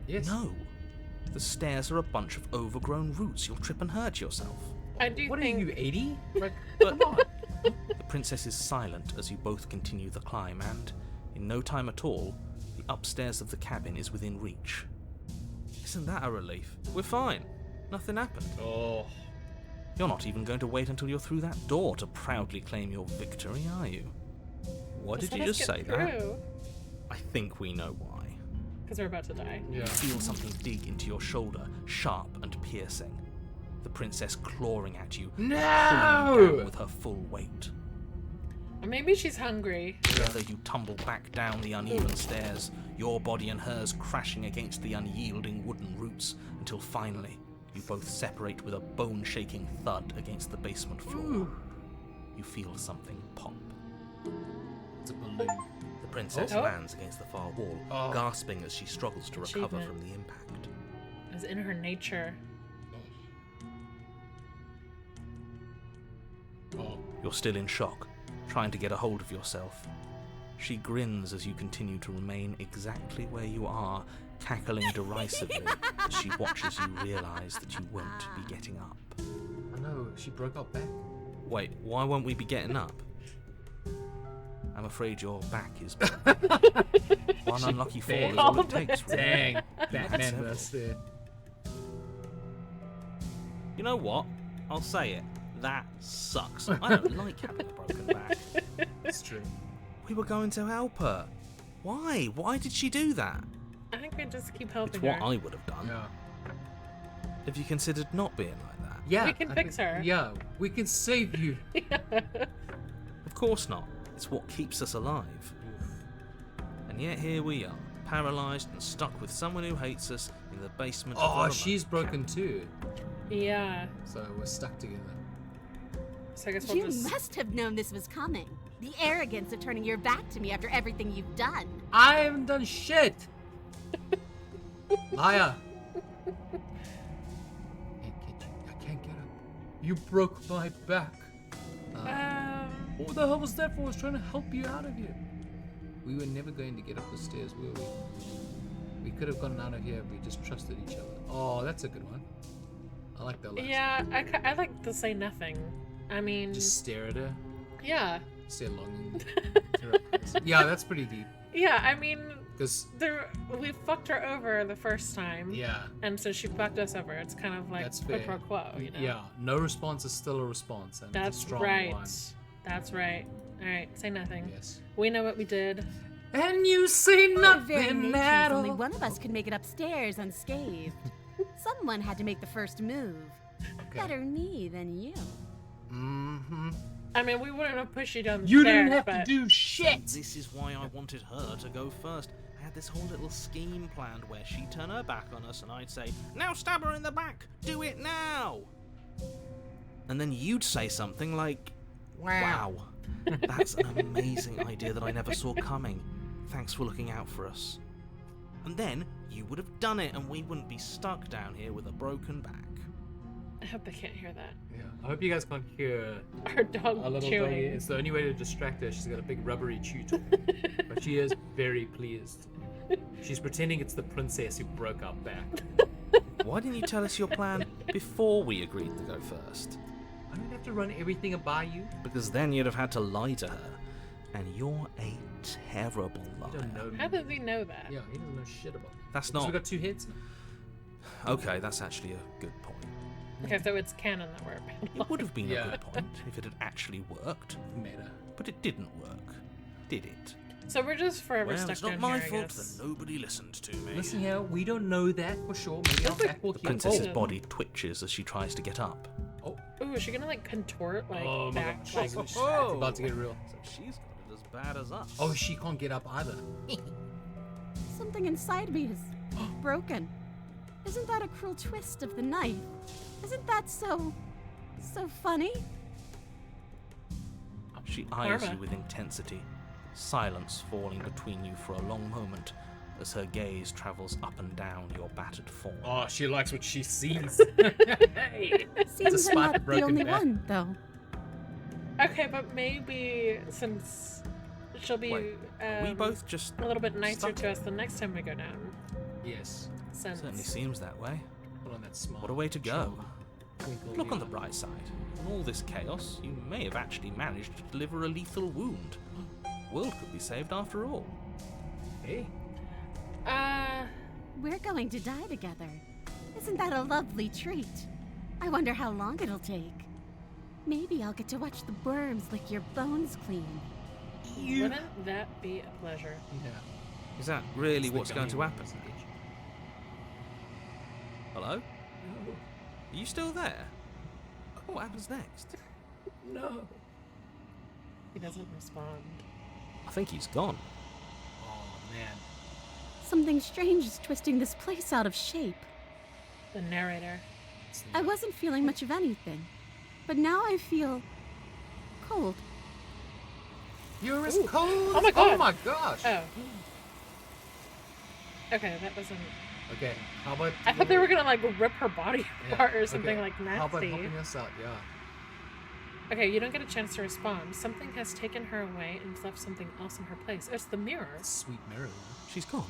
Speaker 2: Yes.
Speaker 3: No. The stairs are a bunch of overgrown roots. You'll trip and hurt yourself.
Speaker 1: I do
Speaker 2: What are
Speaker 1: think.
Speaker 2: you, 80? Like,
Speaker 3: But-
Speaker 2: come on.
Speaker 3: The princess is silent as you both continue the climb, and, in no time at all, the upstairs of the cabin is within reach. Isn't that a relief? We're fine. Nothing happened.
Speaker 2: Oh.
Speaker 3: You're not even going to wait until you're through that door to proudly claim your victory, are you? What did
Speaker 1: let
Speaker 3: you
Speaker 1: us
Speaker 3: just
Speaker 1: get
Speaker 3: say that?
Speaker 1: through.
Speaker 3: I think we know why.
Speaker 1: because we're about to die.
Speaker 2: Yeah.
Speaker 3: You feel something dig into your shoulder, sharp and piercing. The princess clawing at you, pulling you down with her full weight.
Speaker 1: Or maybe she's hungry.
Speaker 3: Together you tumble back down the uneven stairs, your body and hers crashing against the unyielding wooden roots, until finally you both separate with a bone-shaking thud against the basement floor. You feel something pop.
Speaker 2: It's a balloon.
Speaker 3: The princess lands against the far wall, gasping as she struggles to recover
Speaker 1: Achievement.
Speaker 3: from the impact.
Speaker 1: It's in her nature.
Speaker 3: You're still in shock, trying to get a hold of yourself. She grins as you continue to remain exactly where you are, cackling derisively as she watches you realise that you won't be getting up.
Speaker 2: I know, she broke our back.
Speaker 3: Wait, why won't we be getting up? I'm afraid your back is bad. One unlucky fall is all it takes, really.
Speaker 2: Dang,
Speaker 3: Had
Speaker 2: Batman
Speaker 3: several.
Speaker 2: verse there.
Speaker 3: You know what? I'll say it. That sucks. I don't like having a broken back.
Speaker 2: It's true.
Speaker 3: We were going to help her. Why? Why did she do that?
Speaker 1: I think we just keep
Speaker 3: It's
Speaker 1: helping
Speaker 3: what
Speaker 1: her.
Speaker 3: I would have done.
Speaker 2: Yeah.
Speaker 3: Have you considered not being like that?
Speaker 2: Yeah.
Speaker 1: We can
Speaker 2: I
Speaker 1: fix
Speaker 2: think-
Speaker 1: her.
Speaker 2: Yeah, we can save you.
Speaker 3: Of course not. It's what keeps us alive. And yet here we are, paralysed and stuck with someone who hates us in the basement of
Speaker 2: Oh,
Speaker 3: a
Speaker 2: she's
Speaker 3: remote
Speaker 2: broken too.
Speaker 1: Yeah.
Speaker 2: So we're stuck together.
Speaker 1: So I guess we'll
Speaker 5: You
Speaker 1: just...
Speaker 5: must have known this was coming. The arrogance of turning your back to me after everything you've done.
Speaker 2: I haven't done shit. Liar. I can't get up. You broke my back. What the hell was that for? I was trying to help you out of here. We were never going to get up the stairs, were we? We could have gotten out of here if we just trusted each other. Oh, that's a good one. I like that last.
Speaker 1: Yeah, I like to say nothing. I mean,
Speaker 2: Just stare at her.
Speaker 1: yeah.
Speaker 2: Stare longingly. Yeah, that's pretty deep.
Speaker 1: Yeah, I mean,
Speaker 2: Because,
Speaker 1: we fucked her over the first time.
Speaker 2: yeah,
Speaker 1: And so she fucked us over. It's kind of like
Speaker 2: that's
Speaker 1: quid
Speaker 2: fair.
Speaker 1: pro quo, you know?
Speaker 2: Yeah, no response is still a response. And it's a
Speaker 1: That's
Speaker 2: strong
Speaker 1: right.
Speaker 2: one.
Speaker 1: That's right. All right, say nothing.
Speaker 2: Yes.
Speaker 1: We know what we did.
Speaker 2: And you say
Speaker 5: By very
Speaker 2: nothing
Speaker 5: nature,
Speaker 2: at
Speaker 5: only
Speaker 2: all.
Speaker 5: one of us could make it upstairs unscathed. Someone had to make the first move.
Speaker 2: Okay.
Speaker 5: Better me than you.
Speaker 2: Mm-hmm.
Speaker 1: I mean, we wouldn't have pushed you down the
Speaker 2: You
Speaker 1: stairs,
Speaker 2: didn't have
Speaker 1: but...
Speaker 2: to do shit.
Speaker 3: This is why I wanted her to go first. I had this whole little scheme planned where she'd turn her back on us and I'd say, "Now stab her in the back! Do it now!" And then you'd say something like, "Wow, that's an amazing idea that I never saw coming. Thanks for looking out for us." And then you would have done it and we wouldn't be stuck down here with a broken back.
Speaker 1: I hope they can't hear that.
Speaker 2: Yeah. I hope you guys can't hear
Speaker 1: Our dog
Speaker 2: a little
Speaker 1: chewing.
Speaker 2: doggy. It's the only way to distract her. She's got a big rubbery chew toy. But she is very pleased. She's pretending it's the princess who broke our back.
Speaker 3: Why didn't you tell us your plan before we agreed to go first?
Speaker 2: I don't have to run everything by you.
Speaker 3: Because then you'd have had to lie to her. And you're a terrible
Speaker 2: You
Speaker 3: liar.
Speaker 2: don't know me.
Speaker 1: How did we know that?
Speaker 2: Yeah, he doesn't know shit about me.
Speaker 3: That's
Speaker 2: So we
Speaker 3: not...
Speaker 2: got 2 heads now.
Speaker 3: Okay, that's actually a good point.
Speaker 1: Okay, so it's canon that we're
Speaker 3: It would have been
Speaker 2: Yeah.
Speaker 3: a good point if it had actually worked.
Speaker 2: Meta.
Speaker 3: But it didn't work, did it?
Speaker 1: So we're just forever
Speaker 3: Well,
Speaker 1: stuck
Speaker 3: it's not
Speaker 1: down
Speaker 3: my
Speaker 1: here, I
Speaker 3: fault
Speaker 1: guess.
Speaker 3: that nobody listened to me.
Speaker 2: Listen here, we don't know that for sure. Maybe our back will
Speaker 3: The
Speaker 2: keep
Speaker 3: princess's
Speaker 1: Oh.
Speaker 3: body twitches as she tries to get up.
Speaker 2: Oh,
Speaker 1: Ooh, is she gonna like contort like
Speaker 2: oh my
Speaker 1: back?
Speaker 2: god.
Speaker 1: Like,
Speaker 2: It's about to get real.
Speaker 3: So she's got it as bad as us.
Speaker 2: Oh, she can't get up either.
Speaker 5: Something inside me is broken. Isn't that a cruel twist of the knife? Isn't that so funny?
Speaker 3: She eyes
Speaker 1: Karma.
Speaker 3: you with intensity, silence falling between you for a long moment as her gaze travels up and down your battered form.
Speaker 2: Oh, she likes what she sees.
Speaker 5: Seems I'm
Speaker 2: Despite
Speaker 5: not
Speaker 2: the
Speaker 5: the
Speaker 2: broken
Speaker 5: only
Speaker 2: back.
Speaker 5: one, though.
Speaker 1: okay, but maybe since she'll be
Speaker 3: Wait, we both just
Speaker 1: a little bit nicer
Speaker 3: stuck
Speaker 1: to us the next time we go down.
Speaker 2: Yes.
Speaker 1: Since
Speaker 3: Certainly seems that way.
Speaker 2: Put on that smile.
Speaker 3: What a way to go.
Speaker 2: Twinkle
Speaker 3: Look on
Speaker 2: in
Speaker 3: the bright side. In all this chaos, you may have actually managed to deliver a lethal wound. World could be saved after all.
Speaker 2: Hey.
Speaker 5: We're going to die together. Isn't that a lovely treat? I wonder how long it'll take. Maybe I'll get to watch the worms lick your bones clean.
Speaker 1: wouldn't that be a pleasure?
Speaker 2: Yeah.
Speaker 3: Is that really
Speaker 2: It's the
Speaker 3: what's going to
Speaker 2: gummy
Speaker 3: happen?
Speaker 2: worms.
Speaker 3: Hello?
Speaker 2: No.
Speaker 3: Are you still there? What happens next?
Speaker 2: No.
Speaker 1: He doesn't respond.
Speaker 3: I think he's gone.
Speaker 2: Oh, man.
Speaker 5: Something strange is twisting this place out of shape.
Speaker 1: The narrator.
Speaker 5: I wasn't feeling much of anything, but now I feel cold.
Speaker 2: You're as
Speaker 1: Ooh.
Speaker 2: cold.
Speaker 1: Oh my god.
Speaker 2: Oh my gosh.
Speaker 1: Oh. Okay, that wasn't.
Speaker 2: Okay, how about...
Speaker 1: I thought they were gonna like rip her body
Speaker 2: Yeah,
Speaker 1: apart or something
Speaker 2: okay.
Speaker 1: like
Speaker 2: How about
Speaker 1: nasty.
Speaker 2: helping us out? Yeah.
Speaker 1: Okay, you don't get a chance to respond. Something has taken her away and left something else in her place. It's the mirror.
Speaker 2: Sweet mirror.
Speaker 3: She's gone.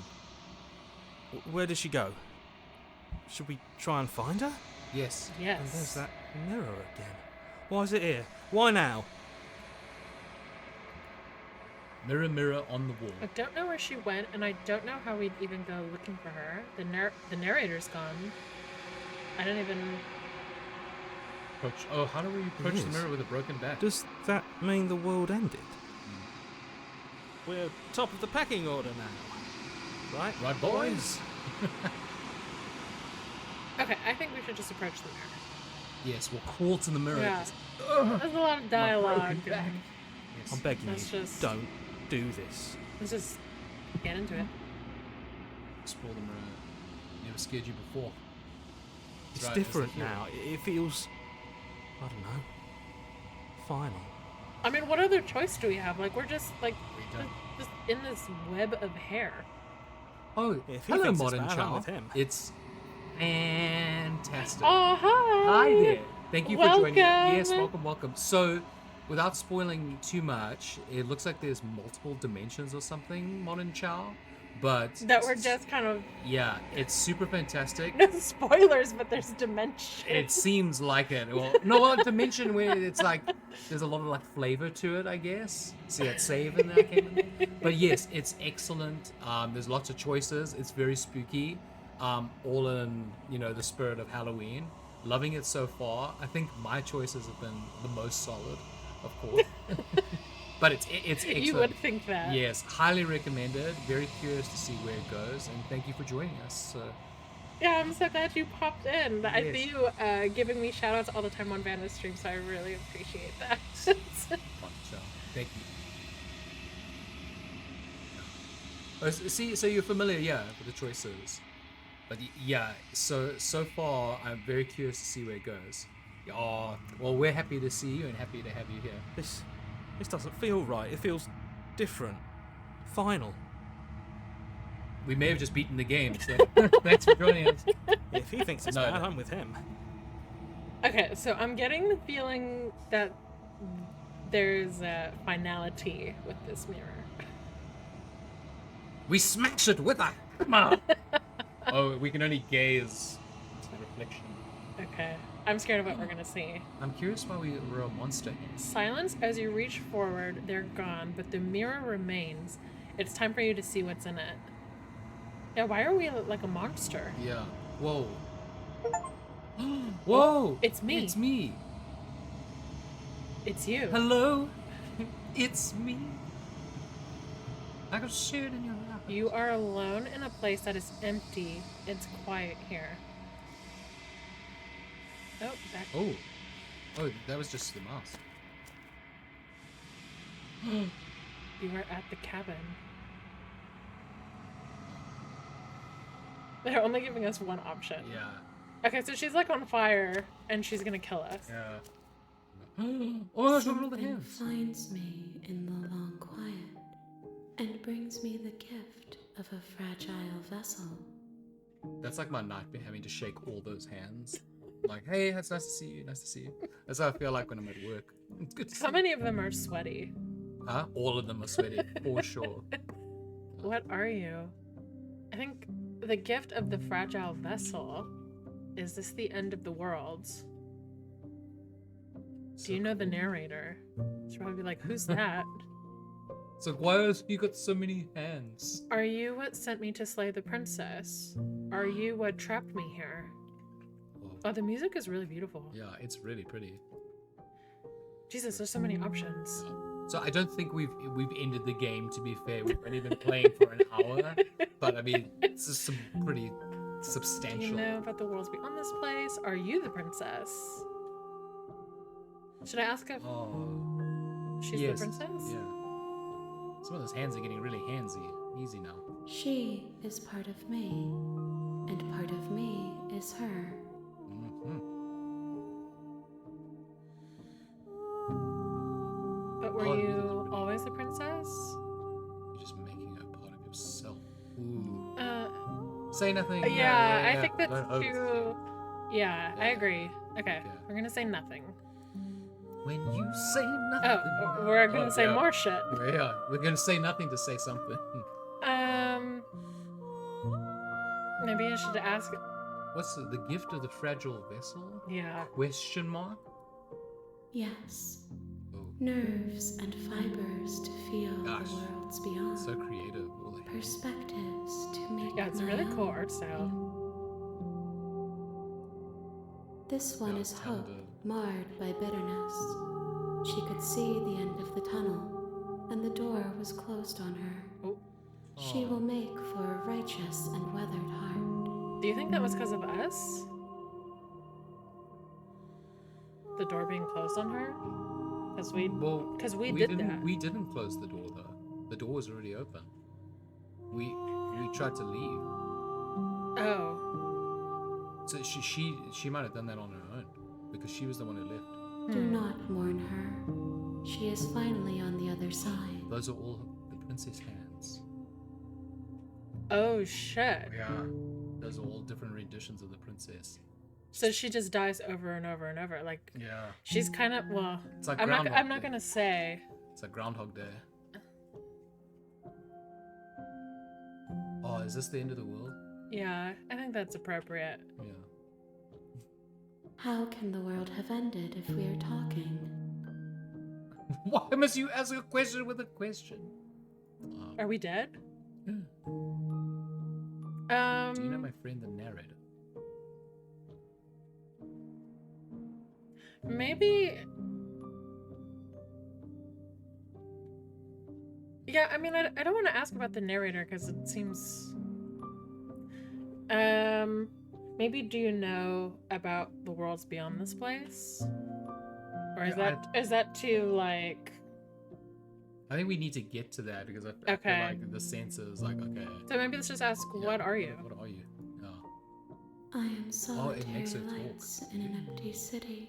Speaker 3: Where did she go? Should we try and find her?
Speaker 2: Yes.
Speaker 3: And there's
Speaker 1: Yes.
Speaker 3: that mirror again. Why is it here? Why now?
Speaker 2: Mirror, mirror on the wall.
Speaker 1: I don't know where she went, and I don't know how we'd even go looking for her. The narrator's gone. I don't even.
Speaker 2: Approach. Oh, how do we approach the
Speaker 3: Yes.
Speaker 2: mirror with a broken back?
Speaker 3: Does that mean the world ended? We're top of the pecking order now. Right?
Speaker 2: Right, boys?
Speaker 1: Okay, I think we should just approach the mirror.
Speaker 2: Yes, we'll crawl to the mirror.
Speaker 1: Yeah.
Speaker 2: Just, ugh,
Speaker 1: There's a lot of
Speaker 2: my
Speaker 1: dialogue.
Speaker 2: broken back. Yes.
Speaker 3: I'm begging
Speaker 1: Let's
Speaker 3: you,
Speaker 1: just-
Speaker 3: don't do this.
Speaker 1: Let's just get into it.
Speaker 2: Explore the mirror. Never scared you before.
Speaker 3: It's
Speaker 2: Right,
Speaker 3: different
Speaker 2: it's like
Speaker 3: now. It feels, I don't know, final.
Speaker 1: I mean, what other choice do we have? Like, we're just like
Speaker 2: We don't.
Speaker 1: just in this web of hair.
Speaker 2: Oh,
Speaker 3: If he
Speaker 2: hello,
Speaker 3: thinks it's
Speaker 2: modern
Speaker 3: bad, I'm
Speaker 2: child.
Speaker 3: with him.
Speaker 2: It's fantastic.
Speaker 1: Oh, hi!
Speaker 2: Hi there. Thank you for joining us.
Speaker 1: Welcome.
Speaker 2: Yes, welcome, welcome. So, without spoiling too much, it looks like there's multiple dimensions or something, modern Chow. But
Speaker 1: That we're just kind of
Speaker 2: yeah, it's super fantastic.
Speaker 1: no spoilers, but there's dimension.
Speaker 2: It seems like it. Well, no, a dimension where it's like there's a lot of like flavor to it, I guess. See that save in there came in there? But yes, it's excellent. There's lots of choices. It's very spooky. All in the spirit of Halloween. Loving it so far. I think my choices have been the most solid, of course. But it's excellent.
Speaker 1: You would think that.
Speaker 2: Yes, highly recommended. Very curious to see where it goes, and thank you for joining us.
Speaker 1: Yeah, I'm so glad you popped in. I
Speaker 2: Yes.
Speaker 1: see you giving me shout outs all the time on Vanda's stream, so I really appreciate that.
Speaker 2: Fun show. Thank you. Oh, see, so you're familiar, yeah, with the choices. But yeah, so far, I'm very curious to see where it goes. Oh, well, we're happy to see you and happy to have you here.
Speaker 3: This doesn't feel right. It feels different. Final.
Speaker 2: We may have just beaten the game, so thanks for joining us.
Speaker 3: If he thinks it's
Speaker 2: No,
Speaker 3: bad,
Speaker 2: no.
Speaker 3: I'm with him.
Speaker 1: Okay, so I'm getting the feeling that there's a finality with this mirror.
Speaker 2: We smash it with a hammer! Oh, we can only gaze into the reflection.
Speaker 1: Okay, I'm scared of what we're gonna see.
Speaker 2: I'm curious why we were a monster.
Speaker 1: Silence as you reach forward, they're gone, but the mirror remains. It's time for you to see what's in it. Yeah, why are we like a monster?
Speaker 2: Yeah. Whoa. Whoa!
Speaker 1: It's me.
Speaker 2: It's me.
Speaker 1: It's you.
Speaker 2: Hello. It's me. I got shit in your lap.
Speaker 1: You are alone in a place that is empty. It's quiet here. Oh, back.
Speaker 2: Oh. Oh, that was just the mask.
Speaker 1: You are at the cabin. They're only giving us one option.
Speaker 2: Yeah.
Speaker 1: Okay, so she's like on fire and she's gonna kill us.
Speaker 2: Yeah. Oh, that's all the
Speaker 6: Something
Speaker 2: hands.
Speaker 6: finds me in the long quiet and brings me the gift of a fragile vessel.
Speaker 2: That's like my nightmare, having to shake all those hands. Like, hey, it's nice to see you. Nice to see you. That's how I feel like when I'm at work. It's good to see
Speaker 1: How many of them are sweaty?
Speaker 2: you. Huh? All of them are sweaty, for sure.
Speaker 1: What are you? I think the gift of the fragile vessel. Is this the end of the world? Do you know the narrator? She'll probably be like, who's that?
Speaker 2: It's like, why has he got so many hands?
Speaker 1: Are you what sent me to slay the princess? Are you what trapped me here? Oh, the music is really beautiful.
Speaker 2: Yeah, it's really pretty.
Speaker 1: Jesus, there's so many options.
Speaker 2: So I don't think we've ended the game. To be fair, we've only been playing for an hour, but I mean, this is some pretty substantial.
Speaker 1: Do you know about the worlds beyond this place? Are you the princess? Should I ask if she's the princess?
Speaker 2: Yeah. Some of those hands are getting really handsy. Easy now.
Speaker 6: She is part of me, and part of me is her.
Speaker 1: But were you always the princess?
Speaker 2: You're just making her part of yourself. Ooh. Say nothing.
Speaker 1: Yeah, I think that's
Speaker 2: Don't
Speaker 1: too. Yeah, I agree. Okay, we're gonna say nothing.
Speaker 2: When you say nothing.
Speaker 1: Oh, we're gonna say more shit.
Speaker 2: Yeah, we're gonna say nothing to say something.
Speaker 1: Maybe I should ask.
Speaker 2: What's the gift of the fragile vessel?
Speaker 1: Yeah.
Speaker 2: Question mark?
Speaker 6: Yes.
Speaker 2: Oh,
Speaker 6: Nerves and fibers to feel
Speaker 2: Gosh.
Speaker 6: the worlds beyond.
Speaker 2: so creative. All the hands.
Speaker 6: Perspectives to make
Speaker 1: Yeah, it's a
Speaker 6: my
Speaker 1: really
Speaker 6: own.
Speaker 1: cool art style.
Speaker 6: This one
Speaker 2: Yeah,
Speaker 6: is hope,
Speaker 2: tender.
Speaker 6: marred by bitterness. She could see the end of the tunnel, and the door was closed on her.
Speaker 1: Oh.
Speaker 6: She will make for a righteous and weathered heart.
Speaker 1: Do you think that was because of us? The door being closed on her? Because we did
Speaker 2: didn't,
Speaker 1: that.
Speaker 2: We didn't close the door though. The door was already open. We tried to leave.
Speaker 1: Oh.
Speaker 2: So she might have done that on her own because she was the one who left.
Speaker 6: Do not mourn her. She is finally on the other side.
Speaker 2: Those are all the princess hands.
Speaker 1: Oh shit.
Speaker 2: Yeah. Those are all different renditions of the princess.
Speaker 1: So she just dies over and over and over. Like
Speaker 2: Yeah.
Speaker 1: she's kind of
Speaker 2: It's like
Speaker 1: I'm
Speaker 2: Groundhog
Speaker 1: not
Speaker 2: Day.
Speaker 1: gonna say.
Speaker 2: It's like Groundhog Day. Oh, is this the end of the world?
Speaker 1: Yeah, I think that's appropriate.
Speaker 2: Yeah.
Speaker 6: How can the world have ended if we are talking?
Speaker 2: Why must you ask a question with a question?
Speaker 1: Are we dead?
Speaker 2: Do you know my friend the narrator?
Speaker 1: Maybe. Yeah, I mean, I don't want to ask about the narrator because it seems. Maybe do you know about the worlds beyond this place, or is that too like?
Speaker 2: I think we need to get to that because I feel like the sense is like, okay.
Speaker 1: So maybe let's just ask,
Speaker 2: yeah,
Speaker 1: what are you?
Speaker 2: What are you? Yeah.
Speaker 6: I am solitary
Speaker 2: makes her talk.
Speaker 6: lights in an empty city.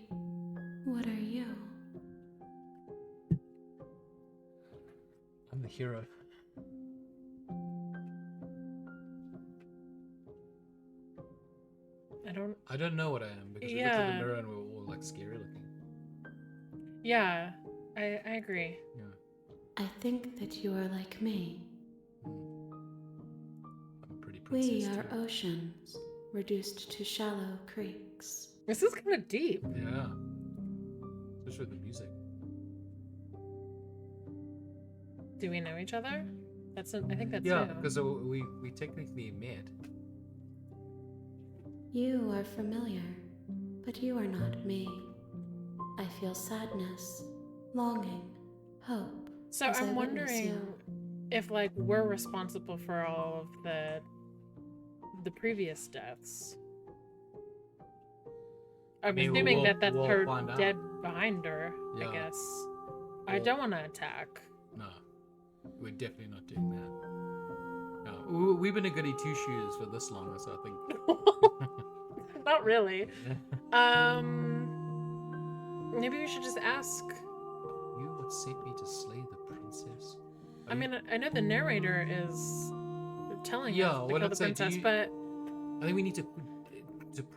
Speaker 6: What are you?
Speaker 2: I'm the hero. I don't know what I am because we looked in the mirror and we were all like scary looking.
Speaker 1: Yeah, I agree.
Speaker 2: Yeah.
Speaker 6: I think that you are like me.
Speaker 2: I'm a pretty princess.
Speaker 6: We are
Speaker 2: too.
Speaker 6: oceans, reduced to shallow creeks.
Speaker 1: This is kind of deep.
Speaker 2: Yeah. Especially with the music.
Speaker 1: Do we know each other? I think that's
Speaker 2: Yeah,
Speaker 1: new.
Speaker 2: because we technically met.
Speaker 6: You are familiar, but you are not me. I feel sadness, longing, hope.
Speaker 1: So
Speaker 6: as I
Speaker 1: I'm
Speaker 6: witness
Speaker 1: wondering
Speaker 6: you.
Speaker 1: if like we're responsible for all of the previous deaths. I'm
Speaker 2: Maybe
Speaker 1: assuming
Speaker 2: we'll
Speaker 1: that's her
Speaker 2: find out.
Speaker 1: dead behind her,
Speaker 2: Yeah.
Speaker 1: I guess. I don't want to attack.
Speaker 2: No, we're definitely not doing that. No, we've been a goody two shoes for this long, so I think.
Speaker 1: Not really. Maybe we should just ask.
Speaker 2: You would sent me to slay the princess.
Speaker 1: I mean, I know the narrator is telling
Speaker 2: Yeah,
Speaker 1: us to
Speaker 2: what
Speaker 1: kill
Speaker 2: I'd
Speaker 1: the
Speaker 2: say, do
Speaker 1: princess,
Speaker 2: you-
Speaker 1: but
Speaker 2: I think we need to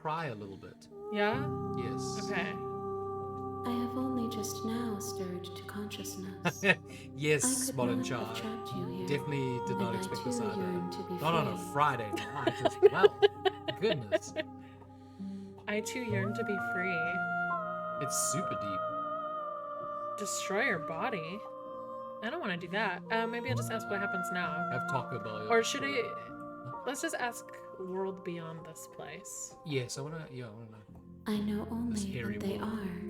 Speaker 2: pry a little bit.
Speaker 1: yeah.
Speaker 2: Yes.
Speaker 1: Okay.
Speaker 6: I have only just now stirred to consciousness.
Speaker 2: Yes,
Speaker 6: I could
Speaker 2: modern
Speaker 6: not
Speaker 2: child.
Speaker 6: have trapped you here.
Speaker 2: Definitely did not
Speaker 6: And I
Speaker 2: expect
Speaker 6: too
Speaker 2: this either.
Speaker 6: yearn to be
Speaker 2: Not on a
Speaker 6: free.
Speaker 2: Friday night as well. Goodness.
Speaker 1: I too yearn to be free.
Speaker 2: It's super deep.
Speaker 1: Destroy your body. I don't want to do that. Maybe I'll just ask what happens now.
Speaker 2: Have Taco Bell.
Speaker 1: Or should I? Let's just ask world beyond this place.
Speaker 2: Yes, I wanna know.
Speaker 6: I know
Speaker 2: This
Speaker 6: only
Speaker 2: hairy
Speaker 6: what they
Speaker 2: world.
Speaker 6: are.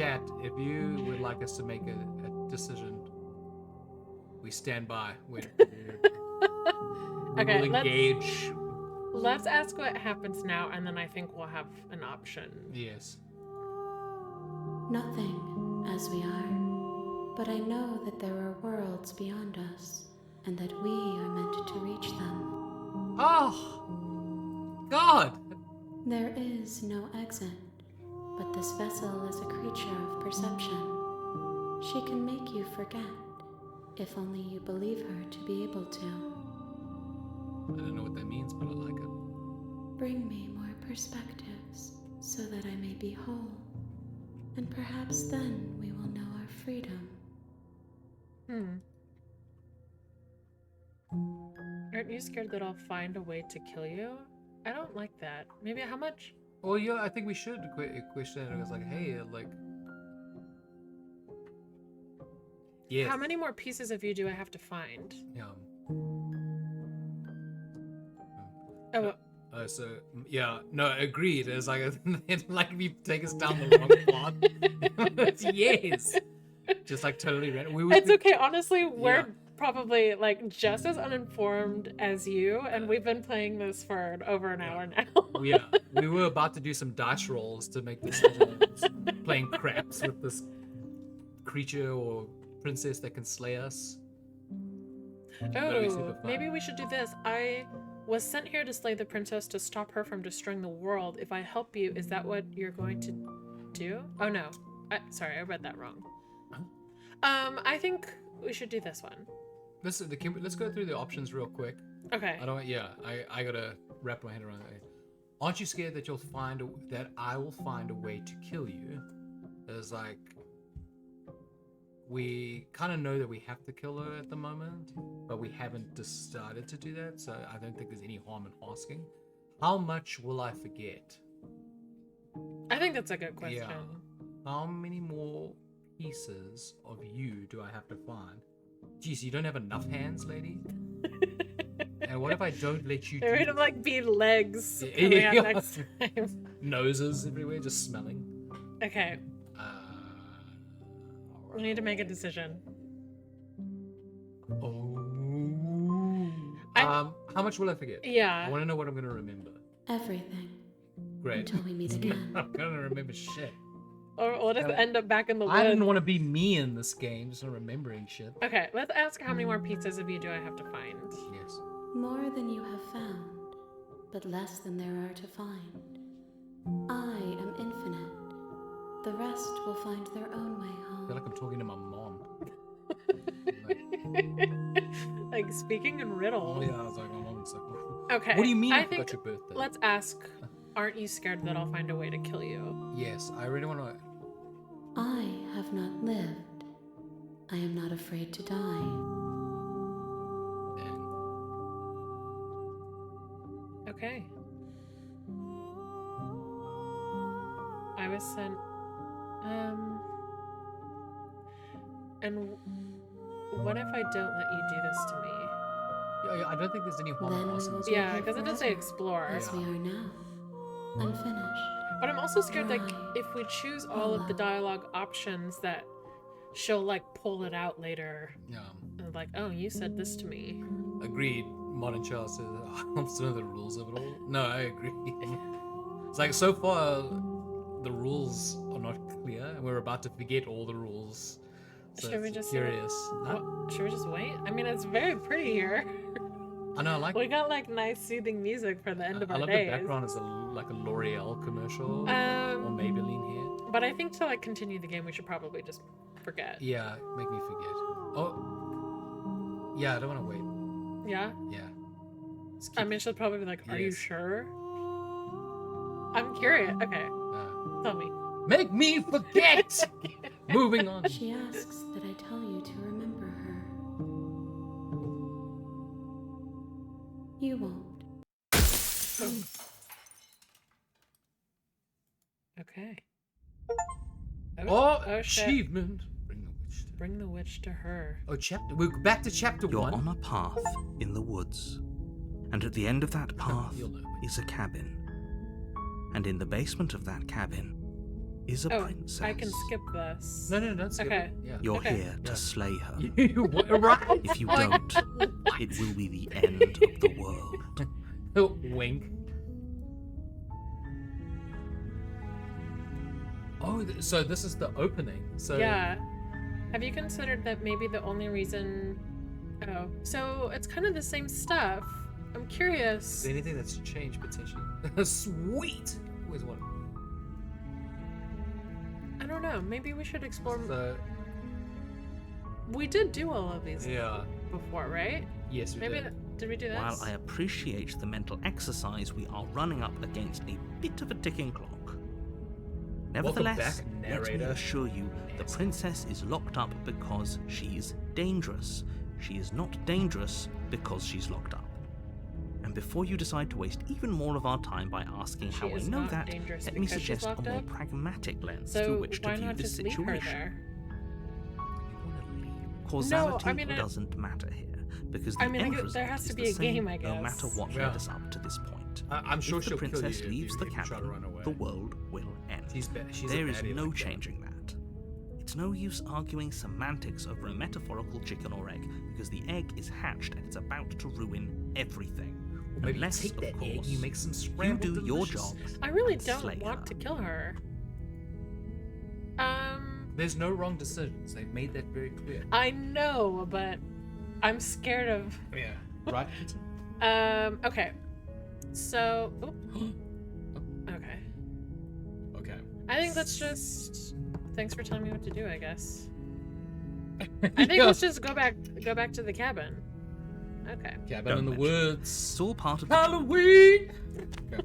Speaker 2: chat, if you would like us to make a decision, we stand by. We
Speaker 1: Okay,
Speaker 2: will engage.
Speaker 1: Let's ask what happens now, and then I think we'll have an option.
Speaker 2: Yes.
Speaker 6: Nothing as we are, but I know that there are worlds beyond us, and that we are meant to reach them.
Speaker 2: Oh! God!
Speaker 6: There is no exit, but this vessel is a creature of perception. She can make you forget, if only you believe her to be able to.
Speaker 2: I don't know what that means, but I like it.
Speaker 6: Bring me more perspectives, so that I may be whole, and perhaps then we will know our freedom.
Speaker 1: Aren't you scared that I'll find a way to kill you? I don't like that. Maybe how much?
Speaker 2: Well, yeah, I think we should question it. It was like, hey, like... Yes.
Speaker 1: How many more pieces of you do I have to find?
Speaker 2: Yeah.
Speaker 1: Oh,
Speaker 2: So, yeah, no, agreed. It's like, like if you take us down the wrong path. Yes. Just like totally random.
Speaker 1: it's okay. Honestly, we're probably like just as uninformed as you, and we've been playing this for over an hour now.
Speaker 2: Yeah, we were about to do some dice rolls to make this playing craps with this creature or princess that can slay us. That'd be super fun.
Speaker 1: Maybe we should do this. I was sent here to slay the princess to stop her from destroying the world. If I help you, is that what you're going to do? Oh no. Sorry, I read that wrong. I think we should do this one.
Speaker 2: Let's go through the options real quick.
Speaker 1: Okay.
Speaker 2: I gotta wrap my head around it. Aren't you scared that I will find a way to kill you? It's like, we kind of know that we have to kill her at the moment, but we haven't decided to do that, so I don't think there's any harm in asking. How much will I forget?
Speaker 1: I think that's a good question.
Speaker 2: Yeah. How many more pieces of you do I have to find? Jeez, you don't have enough hands, lady? And what if I don't let you
Speaker 1: They're
Speaker 2: do
Speaker 1: gonna like be legs coming out next time.
Speaker 2: Noses everywhere, just smelling.
Speaker 1: Okay. We need to make a decision.
Speaker 2: How much will I forget?
Speaker 1: Yeah.
Speaker 2: I want to know what I'm gonna remember.
Speaker 6: Everything.
Speaker 2: Great.
Speaker 6: Until we meet again.
Speaker 2: I'm gonna remember shit.
Speaker 1: Or we'll just end up back in the woods.
Speaker 2: I didn't want to be me in this game, just remembering shit.
Speaker 1: Okay, let's ask how many more pieces of you do I have to find?
Speaker 2: Yes.
Speaker 6: More than you have found, but less than there are to find. I am infinite. The rest will find their own way
Speaker 2: I
Speaker 6: home.
Speaker 2: feel like I'm talking to my mom.
Speaker 1: Like speaking in riddles.
Speaker 2: Yeah, I was like, my mom's like,
Speaker 1: Okay.
Speaker 2: what do you mean
Speaker 1: I
Speaker 2: I forgot
Speaker 1: think
Speaker 2: your birthday?
Speaker 1: let's ask, aren't you scared that I'll find a way to kill you?
Speaker 2: Yes, I really want to...
Speaker 6: I have not lived. I am not afraid to die.
Speaker 1: Okay. I was sent, and what if I don't let you do this to me?
Speaker 2: Yeah, I don't think there's any harm in
Speaker 6: Then we
Speaker 2: asking
Speaker 6: will
Speaker 2: this.
Speaker 6: be
Speaker 1: Yeah,
Speaker 6: here
Speaker 1: because it does say
Speaker 6: forever,
Speaker 1: explore.
Speaker 6: as we are now, unfinished.
Speaker 1: But I'm also scared, like, if we choose all of the dialogue options, that she'll, like, pull it out later.
Speaker 2: Yeah.
Speaker 1: And like, oh, you said this to me.
Speaker 2: Agreed. Modern Child says, I want to know the rules of it all. No, I agree. It's like, so far, the rules are not clear, and we're about to forget all the rules. So
Speaker 1: Should we
Speaker 2: it's
Speaker 1: just
Speaker 2: curious. Huh?
Speaker 1: Should we just wait? I mean, it's very pretty here.
Speaker 2: I know, I like
Speaker 1: We got, like, nice soothing music for the end of
Speaker 2: I
Speaker 1: our
Speaker 2: love
Speaker 1: days.
Speaker 2: the background is like a L'Oreal commercial or Maybelline here.
Speaker 1: But I think to, like, continue the game, we should probably just forget.
Speaker 2: Yeah, make me forget. Oh, yeah, I don't want to wait.
Speaker 1: Yeah?
Speaker 2: Yeah.
Speaker 1: I mean, she'll probably be like, are you
Speaker 2: Yes.
Speaker 1: sure? I'm curious. Okay, tell me.
Speaker 2: Make me forget! Moving on.
Speaker 6: She asks that I tell you to remember her. You won't.
Speaker 1: Okay.
Speaker 2: Oh,
Speaker 1: shit.
Speaker 2: achievement. Bring the witch to...
Speaker 1: Bring the witch to her.
Speaker 2: Oh, we're back to chapter
Speaker 3: You're
Speaker 2: 1.
Speaker 3: on a path in the woods, and at the end of that path
Speaker 2: You'll know.
Speaker 3: is a cabin. And in the basement of that cabin is a
Speaker 1: Oh,
Speaker 3: princess.
Speaker 1: I can skip this.
Speaker 2: No, don't skip
Speaker 1: Okay.
Speaker 2: it. Yeah.
Speaker 3: You're
Speaker 1: Okay.
Speaker 3: here to slay her.
Speaker 2: Right.
Speaker 3: If you don't, it will be the end of the world.
Speaker 2: Wink. Oh, so this is the opening. So
Speaker 1: Yeah. Have you considered that maybe the only reason... Oh, so it's kind of the same stuff. I'm
Speaker 2: Is
Speaker 1: curious.
Speaker 2: there anything that's changed potentially? Sweet. Where's one?
Speaker 1: I don't know. Maybe we should explore...
Speaker 2: So
Speaker 1: We did do all of these
Speaker 2: yeah.
Speaker 1: before, right?
Speaker 2: Yes, we
Speaker 1: Maybe
Speaker 2: did.
Speaker 1: did we do this?
Speaker 3: While I appreciate the mental exercise, we are running up against a bit of a ticking clock. Nevertheless,
Speaker 2: back,
Speaker 3: let me
Speaker 2: narrator.
Speaker 3: assure you, the princess is locked up because she's dangerous. She is not dangerous because she's locked up. And before you decide to waste even more of our time by asking
Speaker 1: She
Speaker 3: how I
Speaker 1: is
Speaker 3: know
Speaker 1: not
Speaker 3: that,
Speaker 1: dangerous
Speaker 3: let me
Speaker 1: because she's
Speaker 3: suggest a
Speaker 1: locked
Speaker 3: more
Speaker 1: up?
Speaker 3: pragmatic lens
Speaker 1: So
Speaker 3: through which to
Speaker 1: why
Speaker 3: view
Speaker 1: not
Speaker 3: this
Speaker 1: just leave her
Speaker 3: situation.
Speaker 1: there?
Speaker 3: Causality
Speaker 1: No, I mean,
Speaker 3: doesn't matter here, because the
Speaker 1: I mean,
Speaker 3: end
Speaker 1: there
Speaker 3: result
Speaker 1: has to
Speaker 3: is
Speaker 1: be
Speaker 3: the
Speaker 1: a
Speaker 3: same
Speaker 1: game, I
Speaker 3: no matter
Speaker 1: guess.
Speaker 3: what
Speaker 2: Yeah.
Speaker 3: led us up to this point.
Speaker 2: I'm sure
Speaker 3: If the
Speaker 2: she'll kill
Speaker 3: princess
Speaker 2: you if
Speaker 3: leaves
Speaker 2: you,
Speaker 3: the
Speaker 2: if you try to run
Speaker 3: cabin,
Speaker 2: away.
Speaker 3: the world will end.
Speaker 2: She's
Speaker 3: There
Speaker 2: a
Speaker 3: is
Speaker 2: baddie
Speaker 3: no
Speaker 2: like that.
Speaker 3: changing that. It's no use arguing semantics over a metaphorical chicken or egg, because the egg is hatched and it's about to ruin everything.
Speaker 2: Or maybe
Speaker 3: Unless,
Speaker 2: you take
Speaker 3: of
Speaker 2: that egg
Speaker 3: course,
Speaker 2: and you make some
Speaker 3: you
Speaker 2: scrambled
Speaker 3: do your
Speaker 2: delicious-
Speaker 3: job.
Speaker 1: I really
Speaker 3: and
Speaker 1: don't
Speaker 3: slay
Speaker 1: want
Speaker 3: her.
Speaker 1: to kill her.
Speaker 2: There's no wrong decisions. They've made that very clear.
Speaker 1: I know, but I'm scared of...
Speaker 2: Yeah. Right?
Speaker 1: Okay. So... oop. Okay.
Speaker 2: Okay.
Speaker 1: I think let's just... Thanks for telling me what to do, I guess. I think let's just go back to the cabin. Okay.
Speaker 2: Cabin
Speaker 3: Don't
Speaker 2: in the
Speaker 3: mention it.
Speaker 2: woods.
Speaker 3: It's all part of the job.
Speaker 2: Halloween! Okay.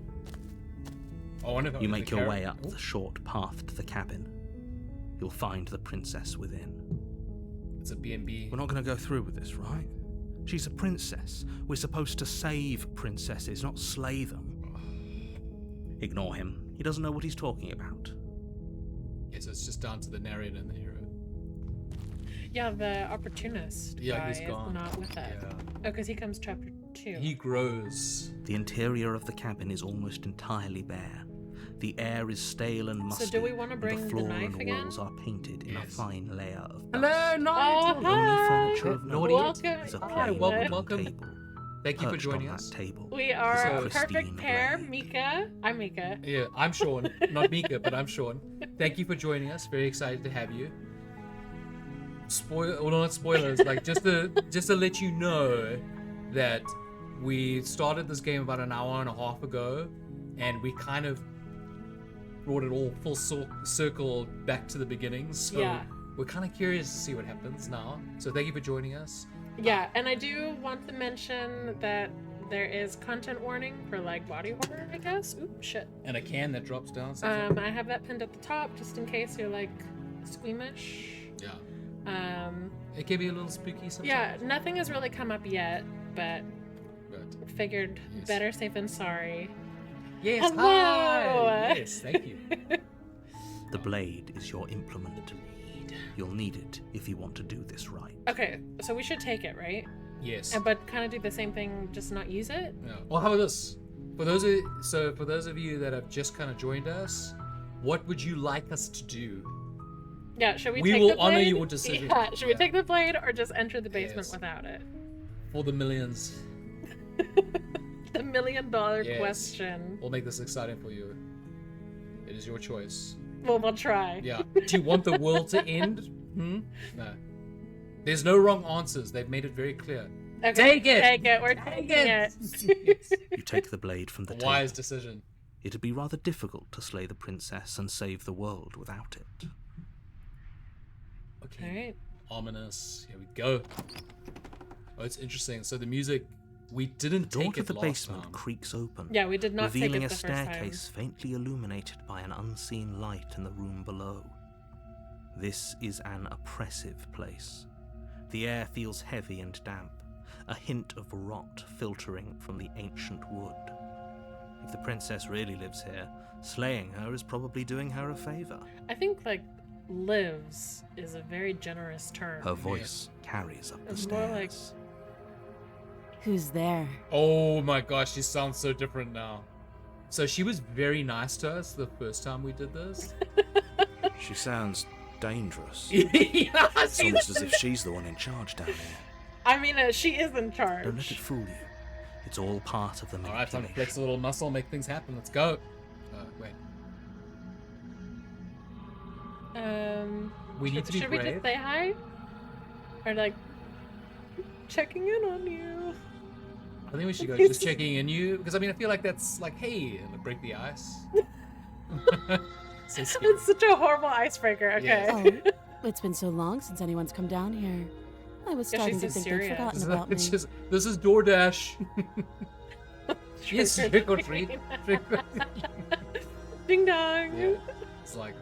Speaker 2: I wonder if
Speaker 3: You make your way up the short path to the cabin. You'll find the princess within.
Speaker 2: It's a B&B.
Speaker 3: We're not going to go through with this, right? She's a princess. We're supposed to save princesses, not slay them. Ignore him. He doesn't know what he's talking about.
Speaker 2: Yeah, so it's just down to the narrator and the hero.
Speaker 1: Yeah, the opportunist
Speaker 2: Yeah,
Speaker 1: guy
Speaker 2: he's
Speaker 1: is
Speaker 2: gone.
Speaker 1: not with it.
Speaker 2: Yeah.
Speaker 1: Oh, because he comes chapter 2.
Speaker 2: He grows.
Speaker 3: The interior of the cabin is almost entirely bare. The air is stale and musty.
Speaker 1: do we wanna bring
Speaker 3: and
Speaker 1: the
Speaker 3: the floor
Speaker 1: knife
Speaker 3: and
Speaker 1: again?
Speaker 3: walls are painted in a
Speaker 2: Yes.
Speaker 3: fine layer of dust.
Speaker 2: Hello,
Speaker 1: Oh,
Speaker 3: The only
Speaker 1: hi!
Speaker 3: furniture of note
Speaker 1: Welcome.
Speaker 3: is a
Speaker 2: Hi,
Speaker 3: plain
Speaker 2: welcome,
Speaker 3: wooden
Speaker 2: welcome.
Speaker 3: table.
Speaker 2: Thank you for
Speaker 3: Perched
Speaker 2: joining
Speaker 3: on
Speaker 2: us.
Speaker 3: that table.
Speaker 1: We are
Speaker 2: So-
Speaker 1: a perfect
Speaker 3: Pristine
Speaker 1: pair.
Speaker 3: blade.
Speaker 1: Mika. I'm Mika.
Speaker 2: Yeah, I'm Sean. Not Mika, but I'm Sean. Thank you for joining us. Very excited to have you. Well, not spoilers. Like just to let you know that we started this game about an hour and a half ago, and we kind of brought it all full circle back to the beginnings. So
Speaker 1: Yeah.
Speaker 2: we're kind of curious to see what happens now. So thank you for joining us.
Speaker 1: Yeah, and I do want to mention that there is content warning for like body horror, I guess. Oop, shit.
Speaker 2: And a can that drops down.
Speaker 1: I have that pinned at the top just in case you're like squeamish.
Speaker 2: Yeah.
Speaker 1: Um,
Speaker 2: It can be a little spooky sometimes.
Speaker 1: yeah, nothing has really come up yet, but
Speaker 2: But
Speaker 1: figured
Speaker 2: Yes.
Speaker 1: better safe than sorry.
Speaker 2: yes,
Speaker 1: Hello!
Speaker 2: hi! Yes, thank you.
Speaker 3: The blade is your implement. You'll need it if you want to do this right.
Speaker 1: Okay, so we should take it, right?
Speaker 2: Yes.
Speaker 1: But kind of do the same thing, just not use it.
Speaker 2: Yeah. Well, how about this? For those of you that have just kind of joined us, what would you like us to do?
Speaker 1: Yeah, should we?
Speaker 2: We
Speaker 1: take
Speaker 2: will
Speaker 1: the
Speaker 2: honor
Speaker 1: blade?
Speaker 2: your decision.
Speaker 1: Yeah, should we
Speaker 2: Yeah.
Speaker 1: take the blade or just enter the basement
Speaker 2: Yes.
Speaker 1: without it?
Speaker 2: For the millions,
Speaker 1: The $1 million
Speaker 2: Yes.
Speaker 1: question.
Speaker 2: we'll make this exciting for you. It is your choice.
Speaker 1: Well, we'll try.
Speaker 2: Yeah. Do you want the world to end? No. There's no wrong answers. They've made it very clear.
Speaker 1: Okay,
Speaker 2: Take it!
Speaker 1: Take it. We're taking it.
Speaker 2: Yes.
Speaker 3: You take the blade from the
Speaker 2: A
Speaker 3: table.
Speaker 2: wise decision.
Speaker 3: It'd be rather difficult to slay the princess and save the world without it.
Speaker 2: Okay.
Speaker 1: All right.
Speaker 2: Ominous. Here we go. Oh, it's interesting. So the music, we didn't
Speaker 3: The door
Speaker 2: take
Speaker 3: to
Speaker 2: it
Speaker 3: the
Speaker 2: last
Speaker 3: basement
Speaker 2: time.
Speaker 3: creaks open,
Speaker 1: Yeah, we did not
Speaker 3: revealing
Speaker 1: take
Speaker 3: a
Speaker 1: it the first
Speaker 3: staircase faintly illuminated by an unseen light in the room below. This is an oppressive place. The air feels heavy and damp, a hint of rot filtering from the ancient wood. If the princess really lives here, slaying her is probably doing her a favor.
Speaker 1: time. I think like lives is a very generous term.
Speaker 3: Her voice carries up the
Speaker 1: It's more like-
Speaker 3: stairs.
Speaker 5: Who's there?
Speaker 2: Oh my gosh, she sounds so different now. So she was very nice to us the first time we did this.
Speaker 3: She sounds dangerous.
Speaker 2: Yeah,
Speaker 3: It's almost as if she's the one in charge down here.
Speaker 1: I mean, she is in charge.
Speaker 3: Don't let it fool you. It's all part of the
Speaker 2: All right, time to
Speaker 3: manipulation.
Speaker 2: flex a little muscle, make things happen. Let's go. Wait. We need to be
Speaker 1: should we
Speaker 2: brave.
Speaker 1: just say hi? Or like checking in on you?
Speaker 2: I think we should go just checking in you, because I mean I feel like that's like, hey, break the ice. So scary.
Speaker 1: It's such a horrible icebreaker. Okay.
Speaker 5: Oh, it's been so long since anyone's come down here. I was
Speaker 1: Yeah,
Speaker 5: starting
Speaker 1: she's
Speaker 5: to
Speaker 1: so
Speaker 5: think they'd
Speaker 1: serious.
Speaker 5: forgotten about me.
Speaker 2: It's just, this is DoorDash. Yes, trick or treat. Trick or
Speaker 1: Ding dong.
Speaker 2: Yeah. It's like,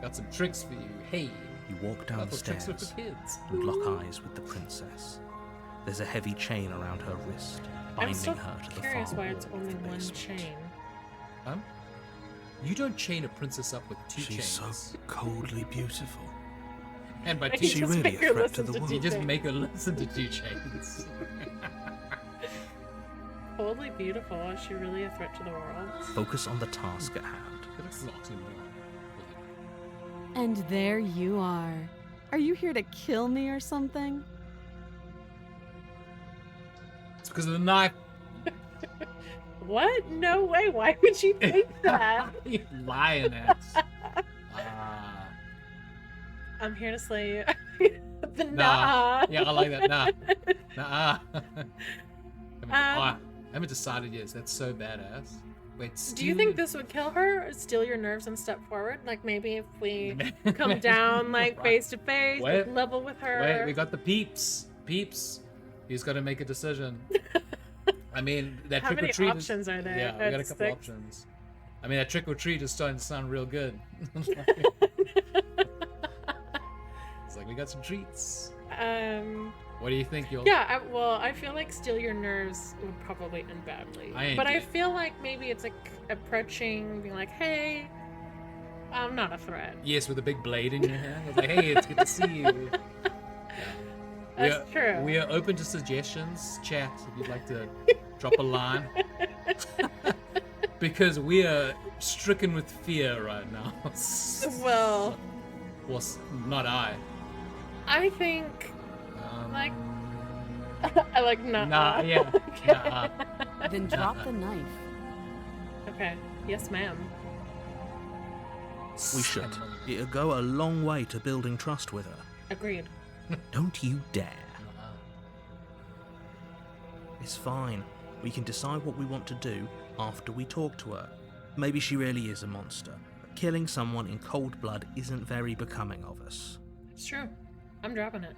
Speaker 2: got some tricks for you. Hey,
Speaker 3: You walk down
Speaker 2: I
Speaker 3: the
Speaker 2: thought tricks were for
Speaker 3: stairs
Speaker 2: kids.
Speaker 3: and lock eyes with the princess. There's a heavy chain around her wrist,
Speaker 1: I'm
Speaker 3: binding
Speaker 1: still
Speaker 3: her to the
Speaker 1: curious
Speaker 3: far
Speaker 1: why
Speaker 3: wall
Speaker 1: it's
Speaker 3: of
Speaker 1: only
Speaker 3: the
Speaker 1: one
Speaker 3: basement.
Speaker 1: chain.
Speaker 2: You don't chain a princess up with two
Speaker 3: She's
Speaker 2: chains.
Speaker 3: so coldly beautiful.
Speaker 2: And by
Speaker 1: I
Speaker 2: two
Speaker 1: can
Speaker 3: She
Speaker 1: just
Speaker 3: really
Speaker 1: make
Speaker 3: a
Speaker 1: her
Speaker 3: threat to
Speaker 1: listen
Speaker 3: the
Speaker 1: to
Speaker 3: world.
Speaker 2: you just
Speaker 1: DJ.
Speaker 2: make her listen to two chains.
Speaker 1: Totally beautiful. Is she really a threat to the world?
Speaker 3: Focus on the task at hand.
Speaker 2: This is oxymoron.
Speaker 5: And there you are. Are you here to kill me or something?
Speaker 2: It's because of the knife.
Speaker 1: What? No way. Why would you think that?
Speaker 2: You lying ass. Ah.
Speaker 1: I'm here to slay you. The
Speaker 2: Nah.
Speaker 1: nah.
Speaker 2: Yeah, I like that. Nah. Nah. I haven't decided yet. That's so badass. Wait,
Speaker 1: Do you think this would kill her? Or steal your nerves and step forward? Like maybe if we come down like face to face, like,
Speaker 2: Wait.
Speaker 1: level with her.
Speaker 2: Wait, we got the peeps. Peeps. He's got to make a decision. I mean, that
Speaker 1: How
Speaker 2: trick or
Speaker 1: many
Speaker 2: treat
Speaker 1: options are there?
Speaker 2: Yeah, we got a
Speaker 1: That's
Speaker 2: couple
Speaker 1: 6.
Speaker 2: options. I mean, that trick or treat is starting to sound real good. It's like we got some treats. What do you think, you'll?
Speaker 1: Yeah, I feel like steal your nerves would probably end badly.
Speaker 2: I ain't
Speaker 1: But I
Speaker 2: gay.
Speaker 1: feel like maybe it's like approaching, being like, hey, I'm not a threat.
Speaker 2: Yes, with a big blade in your hand. It's like, hey, it's good to see you.
Speaker 1: That's true.
Speaker 2: We are open to suggestions. Chat if you'd like to drop a line. Because we are stricken with fear right now.
Speaker 1: Well,
Speaker 2: Well, not I.
Speaker 1: I think,
Speaker 2: Um,
Speaker 1: like, I like not.
Speaker 2: Nah, yeah. Nah.
Speaker 5: Then drop the knife.
Speaker 1: Okay. Yes, ma'am.
Speaker 3: We should. It'll go a long way to building trust with her.
Speaker 1: Agreed.
Speaker 3: Don't you dare. It's fine. We can decide what we want to do after we talk to her. Maybe she really is a monster. But killing someone in cold blood isn't very becoming of us.
Speaker 1: It's true. I'm dropping it.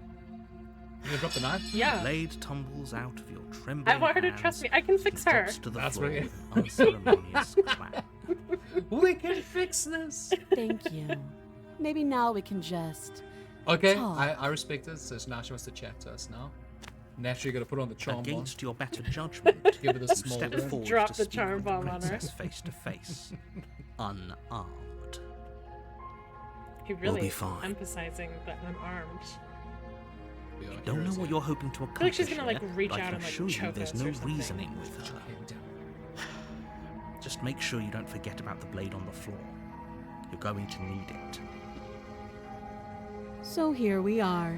Speaker 2: You gonna drop the knife?
Speaker 1: Yeah.
Speaker 3: Blade tumbles out of your trembling
Speaker 1: I want her to
Speaker 3: hands
Speaker 1: trust me. I can fix
Speaker 3: and
Speaker 1: her.
Speaker 3: drops to the
Speaker 2: That's
Speaker 3: floor
Speaker 2: right.
Speaker 3: with unceremonious clap.
Speaker 2: We can fix this.
Speaker 5: Thank you. Maybe now we can just...
Speaker 2: Okay,
Speaker 5: Talk.
Speaker 2: I respect it. So now she wants to chat to us now. Naturally, got to put on the charm
Speaker 3: Against your better judgment,
Speaker 2: Give it a
Speaker 3: you
Speaker 2: small
Speaker 3: step
Speaker 2: burn.
Speaker 3: forward
Speaker 1: Drop
Speaker 3: to
Speaker 1: the
Speaker 3: speak
Speaker 1: charm
Speaker 3: with the
Speaker 1: bomb on her.
Speaker 3: princess face to face, unarmed.
Speaker 1: He
Speaker 3: We'll
Speaker 1: really
Speaker 3: be
Speaker 1: is
Speaker 3: fine.
Speaker 1: emphasizing the unarmed.
Speaker 2: We are
Speaker 3: Don't know
Speaker 2: heroes
Speaker 3: what
Speaker 2: here.
Speaker 3: you're hoping to
Speaker 1: I feel like
Speaker 3: accomplish.
Speaker 1: she's gonna like
Speaker 3: here,
Speaker 1: reach
Speaker 3: but I
Speaker 1: out
Speaker 3: can
Speaker 1: and like
Speaker 3: assure you
Speaker 1: choke
Speaker 3: there's
Speaker 1: us
Speaker 3: no
Speaker 1: or something.
Speaker 3: reasoning with her. Just make sure you don't forget about the blade on the floor. You're going to need it.
Speaker 5: So here we are.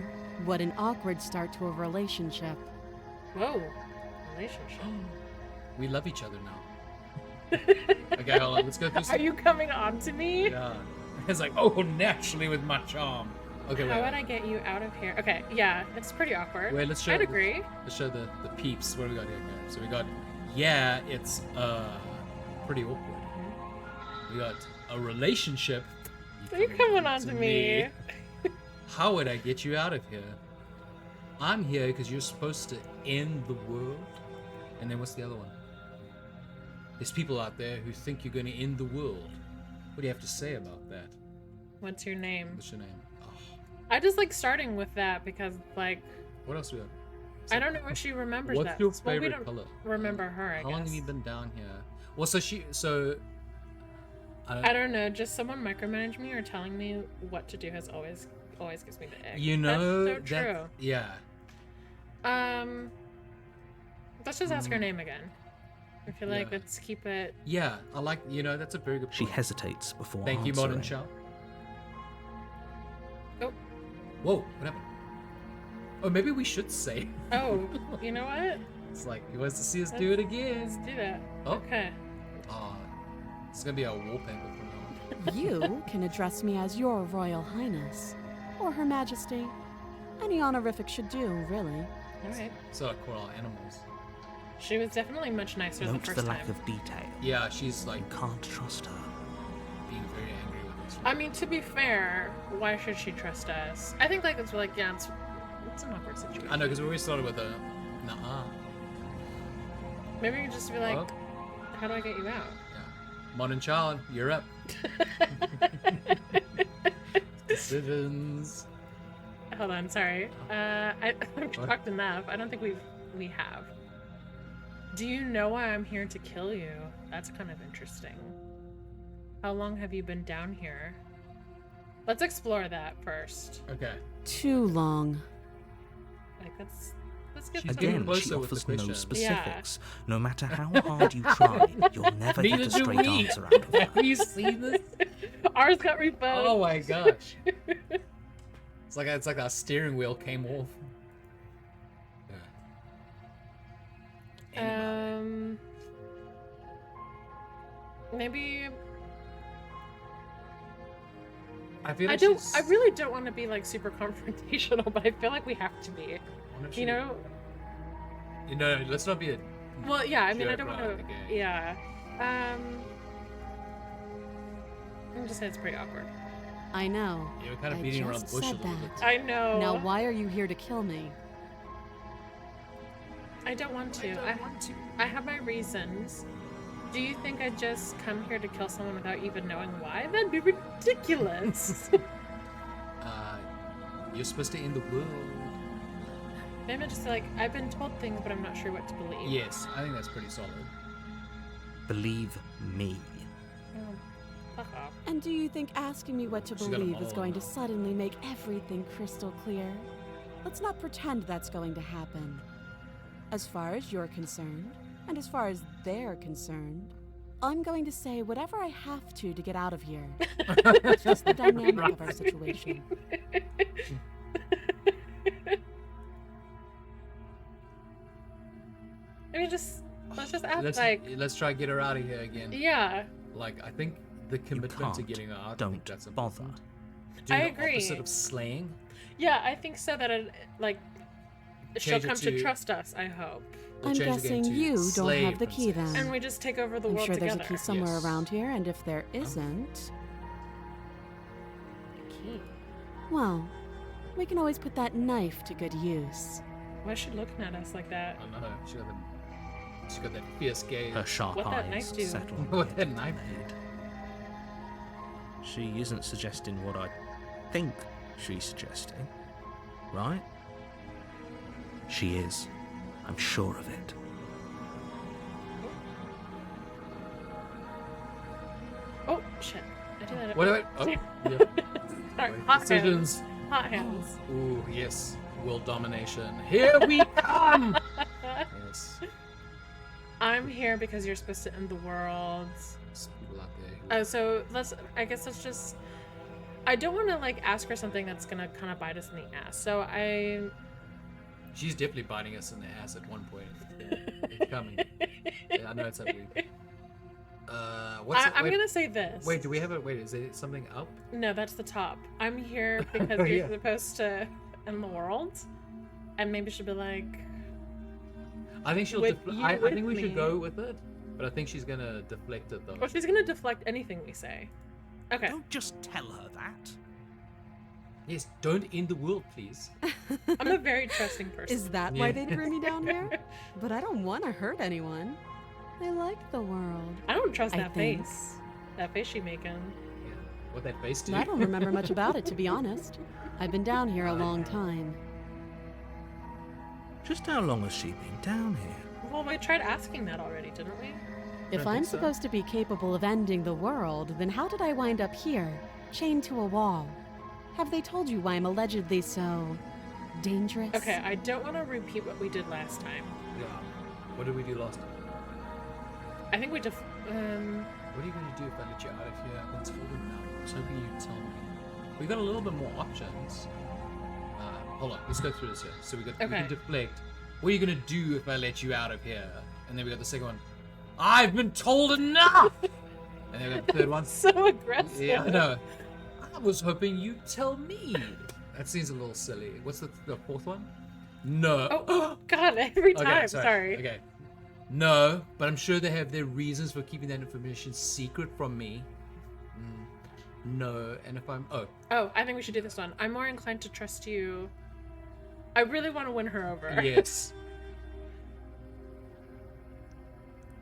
Speaker 5: What an awkward start to a relationship.
Speaker 1: Whoa. Relationship.
Speaker 2: We love each other now. Okay, hold on. Let's go through some.
Speaker 1: Are you coming on to me?
Speaker 2: Yeah. It's like, oh, naturally with my charm. Okay,
Speaker 1: How
Speaker 2: wait.
Speaker 1: would I get you out of here? Okay, yeah, it's pretty awkward.
Speaker 2: Wait, let's show.
Speaker 1: I'd agree.
Speaker 2: Let's show the peeps. What do we got here? Okay, so we got, yeah, it's pretty awkward. We got a relationship.
Speaker 1: Are you coming on to me?
Speaker 2: How would I get you out of here? I'm here because you're supposed to end the world. And then what's the other one? There's people out there who think you're going to end the world. What do you have to say about that?
Speaker 1: What's your name?
Speaker 2: What's your name? Oh,
Speaker 1: I just like starting with that because, like,
Speaker 2: what else we got?
Speaker 1: I don't know if she remembers
Speaker 2: What's
Speaker 1: that.
Speaker 2: your
Speaker 1: Well, we
Speaker 2: favorite
Speaker 1: don't
Speaker 2: color?
Speaker 1: remember her, I
Speaker 2: How
Speaker 1: guess.
Speaker 2: long have you been down here? Well, so
Speaker 1: I don't know. Just someone micromanage me or telling me what to do has always gives me the ick.
Speaker 2: you know
Speaker 1: That's so true.
Speaker 2: yeah.
Speaker 1: Let's just ask her name again. I feel like
Speaker 2: Yeah.
Speaker 1: let's keep it.
Speaker 2: Yeah, I like, that's a very good
Speaker 3: She
Speaker 2: point.
Speaker 3: hesitates before
Speaker 2: Thank you,
Speaker 3: answering.
Speaker 2: Modern Child.
Speaker 1: Oh,
Speaker 2: Whoa, what happened? Oh, maybe we should say.
Speaker 1: oh, you know what?
Speaker 2: It's like, he wants to see us do it
Speaker 1: Let's
Speaker 2: again.
Speaker 1: do that.
Speaker 2: Oh.
Speaker 1: Okay.
Speaker 2: Oh, it's gonna be our wallpaper from now on.
Speaker 4: You can address me as Your Royal Highness, or Her Majesty. Any honorific should do, really.
Speaker 1: All right.
Speaker 2: So I call our animals.
Speaker 1: She was definitely much nicer
Speaker 3: Note
Speaker 1: the
Speaker 3: the
Speaker 1: first
Speaker 3: lack
Speaker 1: time.
Speaker 3: of detail.
Speaker 2: Yeah, she's like
Speaker 3: You can't trust her.
Speaker 2: being very angry with us.
Speaker 1: I mean, to be fair, why should she trust us? I think like it's like it's an awkward situation.
Speaker 2: I know, because we always started with a nah.
Speaker 1: Maybe you could just be like,
Speaker 2: Oh.
Speaker 1: how do I get you out?
Speaker 2: Yeah. Modern Child, you're up. Decisions.
Speaker 1: Hold on, sorry. I've talked enough. I don't think we have. Do you know why I'm here to kill you? That's kind of interesting. How long have you been down here? Let's explore that first.
Speaker 2: Okay.
Speaker 4: Too long.
Speaker 1: Like let's get
Speaker 2: She's
Speaker 1: some.
Speaker 2: getting
Speaker 3: Again, she
Speaker 2: closer with the
Speaker 3: offers no
Speaker 2: question.
Speaker 3: specifics. No matter how hard you try, you'll never get
Speaker 2: Neither
Speaker 3: a
Speaker 2: do
Speaker 3: straight
Speaker 2: we.
Speaker 3: answer out of her.
Speaker 2: Have you seen this?
Speaker 1: Ours got revoked.
Speaker 2: Oh my gosh. It's like our steering wheel came off.
Speaker 1: Maybe
Speaker 2: I feel
Speaker 1: I
Speaker 2: like
Speaker 1: don't.
Speaker 2: she's-
Speaker 1: I really don't want to be like super confrontational, but I feel like we have to be.
Speaker 2: wonder if she-
Speaker 1: You know?
Speaker 2: No, let's not be a.
Speaker 1: Well, yeah. I mean, I
Speaker 2: Jerk
Speaker 1: don't
Speaker 2: right
Speaker 1: want
Speaker 2: out of the
Speaker 1: to.
Speaker 2: gate.
Speaker 1: Yeah. I'm just saying it's pretty awkward.
Speaker 4: I know.
Speaker 2: Yeah, we're kind of
Speaker 4: I
Speaker 2: beating around the
Speaker 4: just
Speaker 2: bush a
Speaker 4: said
Speaker 2: little
Speaker 4: that.
Speaker 2: bit.
Speaker 1: I know.
Speaker 4: Now, why are you here to kill me?
Speaker 1: I don't want to. I have my reasons. Do you think I'd just come here to kill someone without even knowing why? That'd be ridiculous.
Speaker 2: You're supposed to end the world.
Speaker 1: Maybe I'm just like, I've been told things, but I'm not sure what to believe.
Speaker 2: Yes, I think that's pretty solid.
Speaker 3: Believe me.
Speaker 1: Oh, fuck off.
Speaker 4: And do you think asking me what to
Speaker 2: She's got 'em
Speaker 4: believe is
Speaker 2: all
Speaker 4: going to
Speaker 2: now.
Speaker 4: suddenly make everything crystal clear? Let's not pretend that's going to happen. As far as you're concerned, and as far as they're concerned, I'm going to say whatever I have to get out of here. It's just the dynamic of our situation.
Speaker 1: I mean, let's just act
Speaker 2: Let's try to get her out of here again.
Speaker 1: yeah.
Speaker 2: Like, I think the commitment to
Speaker 3: can't.
Speaker 2: getting her out. I
Speaker 3: Don't
Speaker 2: think that's
Speaker 3: bother.
Speaker 2: important. Do
Speaker 1: I
Speaker 2: the
Speaker 1: agree.
Speaker 2: opposite of slaying.
Speaker 1: Yeah, I think so that it, like, she'll
Speaker 2: Change it
Speaker 1: come to
Speaker 2: to-
Speaker 1: trust us, I hope.
Speaker 2: We'll
Speaker 4: I'm
Speaker 2: change the game
Speaker 4: guessing
Speaker 2: to
Speaker 4: you don't
Speaker 2: slay
Speaker 4: have the key
Speaker 2: princess.
Speaker 4: then.
Speaker 1: And we just take over the
Speaker 4: I'm
Speaker 1: world
Speaker 4: sure
Speaker 1: together.
Speaker 4: there's a key somewhere
Speaker 2: Yes.
Speaker 4: around here, and if there isn't,
Speaker 1: Key.
Speaker 4: well, we can always put that knife to good use.
Speaker 1: Why is she looking at us like that?
Speaker 2: I know. She got that fierce gaze.
Speaker 3: Her sharp
Speaker 1: What that
Speaker 3: eyes
Speaker 1: knife do?
Speaker 3: settle on
Speaker 2: What
Speaker 3: the
Speaker 2: that
Speaker 3: edge of
Speaker 2: knife
Speaker 3: her head. She isn't suggesting what I think she's suggesting, right? She is. I'm sure of it.
Speaker 1: Oh, shit. I did that.
Speaker 2: What do I? Oh, yeah.
Speaker 1: Sorry,
Speaker 2: Right,
Speaker 1: hot
Speaker 2: decisions.
Speaker 1: hands. Hot hands.
Speaker 2: Ooh, yes. World domination. Here we come. Yes.
Speaker 1: I'm here because you're supposed to end the world.
Speaker 2: There's people out there.
Speaker 1: So I guess let's just. I don't want to like ask her something that's gonna kind of bite us in the ass. So
Speaker 2: She's definitely biting us in the ass at one point. It's coming. Yeah, I know it's happening.
Speaker 1: I'm gonna say this.
Speaker 2: Wait, do we have a wait? Is there something up?
Speaker 1: No, that's the top. I'm here because
Speaker 2: Oh,
Speaker 1: you're
Speaker 2: yeah.
Speaker 1: supposed to end the world, and maybe she'll be like,
Speaker 2: I think she'll.
Speaker 1: With you
Speaker 2: I
Speaker 1: with
Speaker 2: think we
Speaker 1: me.
Speaker 2: should go with it, but I think she's gonna deflect it though.
Speaker 1: or she's gonna deflect anything we say. Okay.
Speaker 3: Don't just tell her that.
Speaker 2: Yes, don't end the world, please.
Speaker 1: I'm a very trusting person.
Speaker 4: Is that
Speaker 2: Yeah.
Speaker 4: why they threw me down here? But I don't want to hurt anyone. I like the world.
Speaker 1: I don't trust
Speaker 4: I
Speaker 1: that
Speaker 4: think.
Speaker 1: face. That face she making.
Speaker 2: Yeah. What that face do?
Speaker 4: I don't remember much about it, to be honest. I've been down here a long time.
Speaker 3: Just how long has she been down here?
Speaker 1: Well, we tried asking that already, didn't we?
Speaker 4: If
Speaker 2: I
Speaker 4: I'm
Speaker 2: think so.
Speaker 4: supposed to be capable of ending the world, then how did I wind up here, chained to a wall? Have they told you why I'm allegedly so dangerous?
Speaker 1: Okay, I don't want to repeat what we did last time.
Speaker 2: Yeah. What did we do last time?
Speaker 1: I think we
Speaker 2: What are you going to do if I let you out of here? It's falling down. I was hoping you'd tell me. We got a little bit more options. Hold on, let's go through this here. So we can deflect. What are you going to do if I let you out of here? And then we got the second one. I've been told enough! And then we got the third one.
Speaker 1: So aggressive.
Speaker 2: Yeah, I know. I was hoping you'd tell me. That seems a little silly. What's the fourth one? No.
Speaker 1: Oh, God, every time.
Speaker 2: Okay,
Speaker 1: sorry.
Speaker 2: Okay. No, but I'm sure they have their reasons for keeping that information secret from me. No, and if I'm...
Speaker 1: Oh, I think we should do this one. I'm more inclined to trust you. I really want to win her over.
Speaker 2: Yes.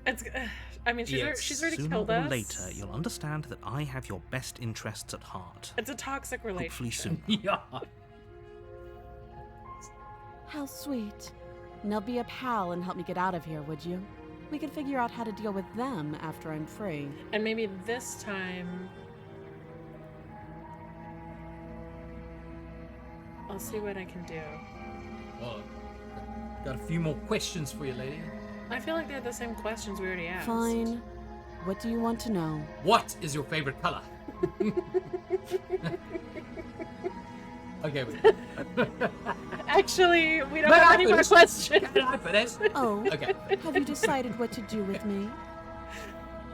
Speaker 1: It's... I mean, she's already
Speaker 3: Sooner
Speaker 1: killed
Speaker 3: or
Speaker 1: us.
Speaker 3: later, you'll understand that I have your best interests at heart.
Speaker 1: It's a toxic relationship.
Speaker 3: Hopefully soon.
Speaker 2: Yeah.
Speaker 4: How sweet. Now be a pal and help me get out of here, would you? We can figure out how to deal with them after I'm free.
Speaker 1: And maybe this time... I'll see what I can do.
Speaker 2: Well, got a few more questions for you, lady.
Speaker 1: I feel like they're the same questions we already asked.
Speaker 4: Fine. What do you want to know?
Speaker 2: What is your favorite color? Okay.
Speaker 1: Actually, we don't have any more questions.
Speaker 2: Can I finish?
Speaker 4: Oh,
Speaker 2: Okay.
Speaker 4: have you decided what to do with me?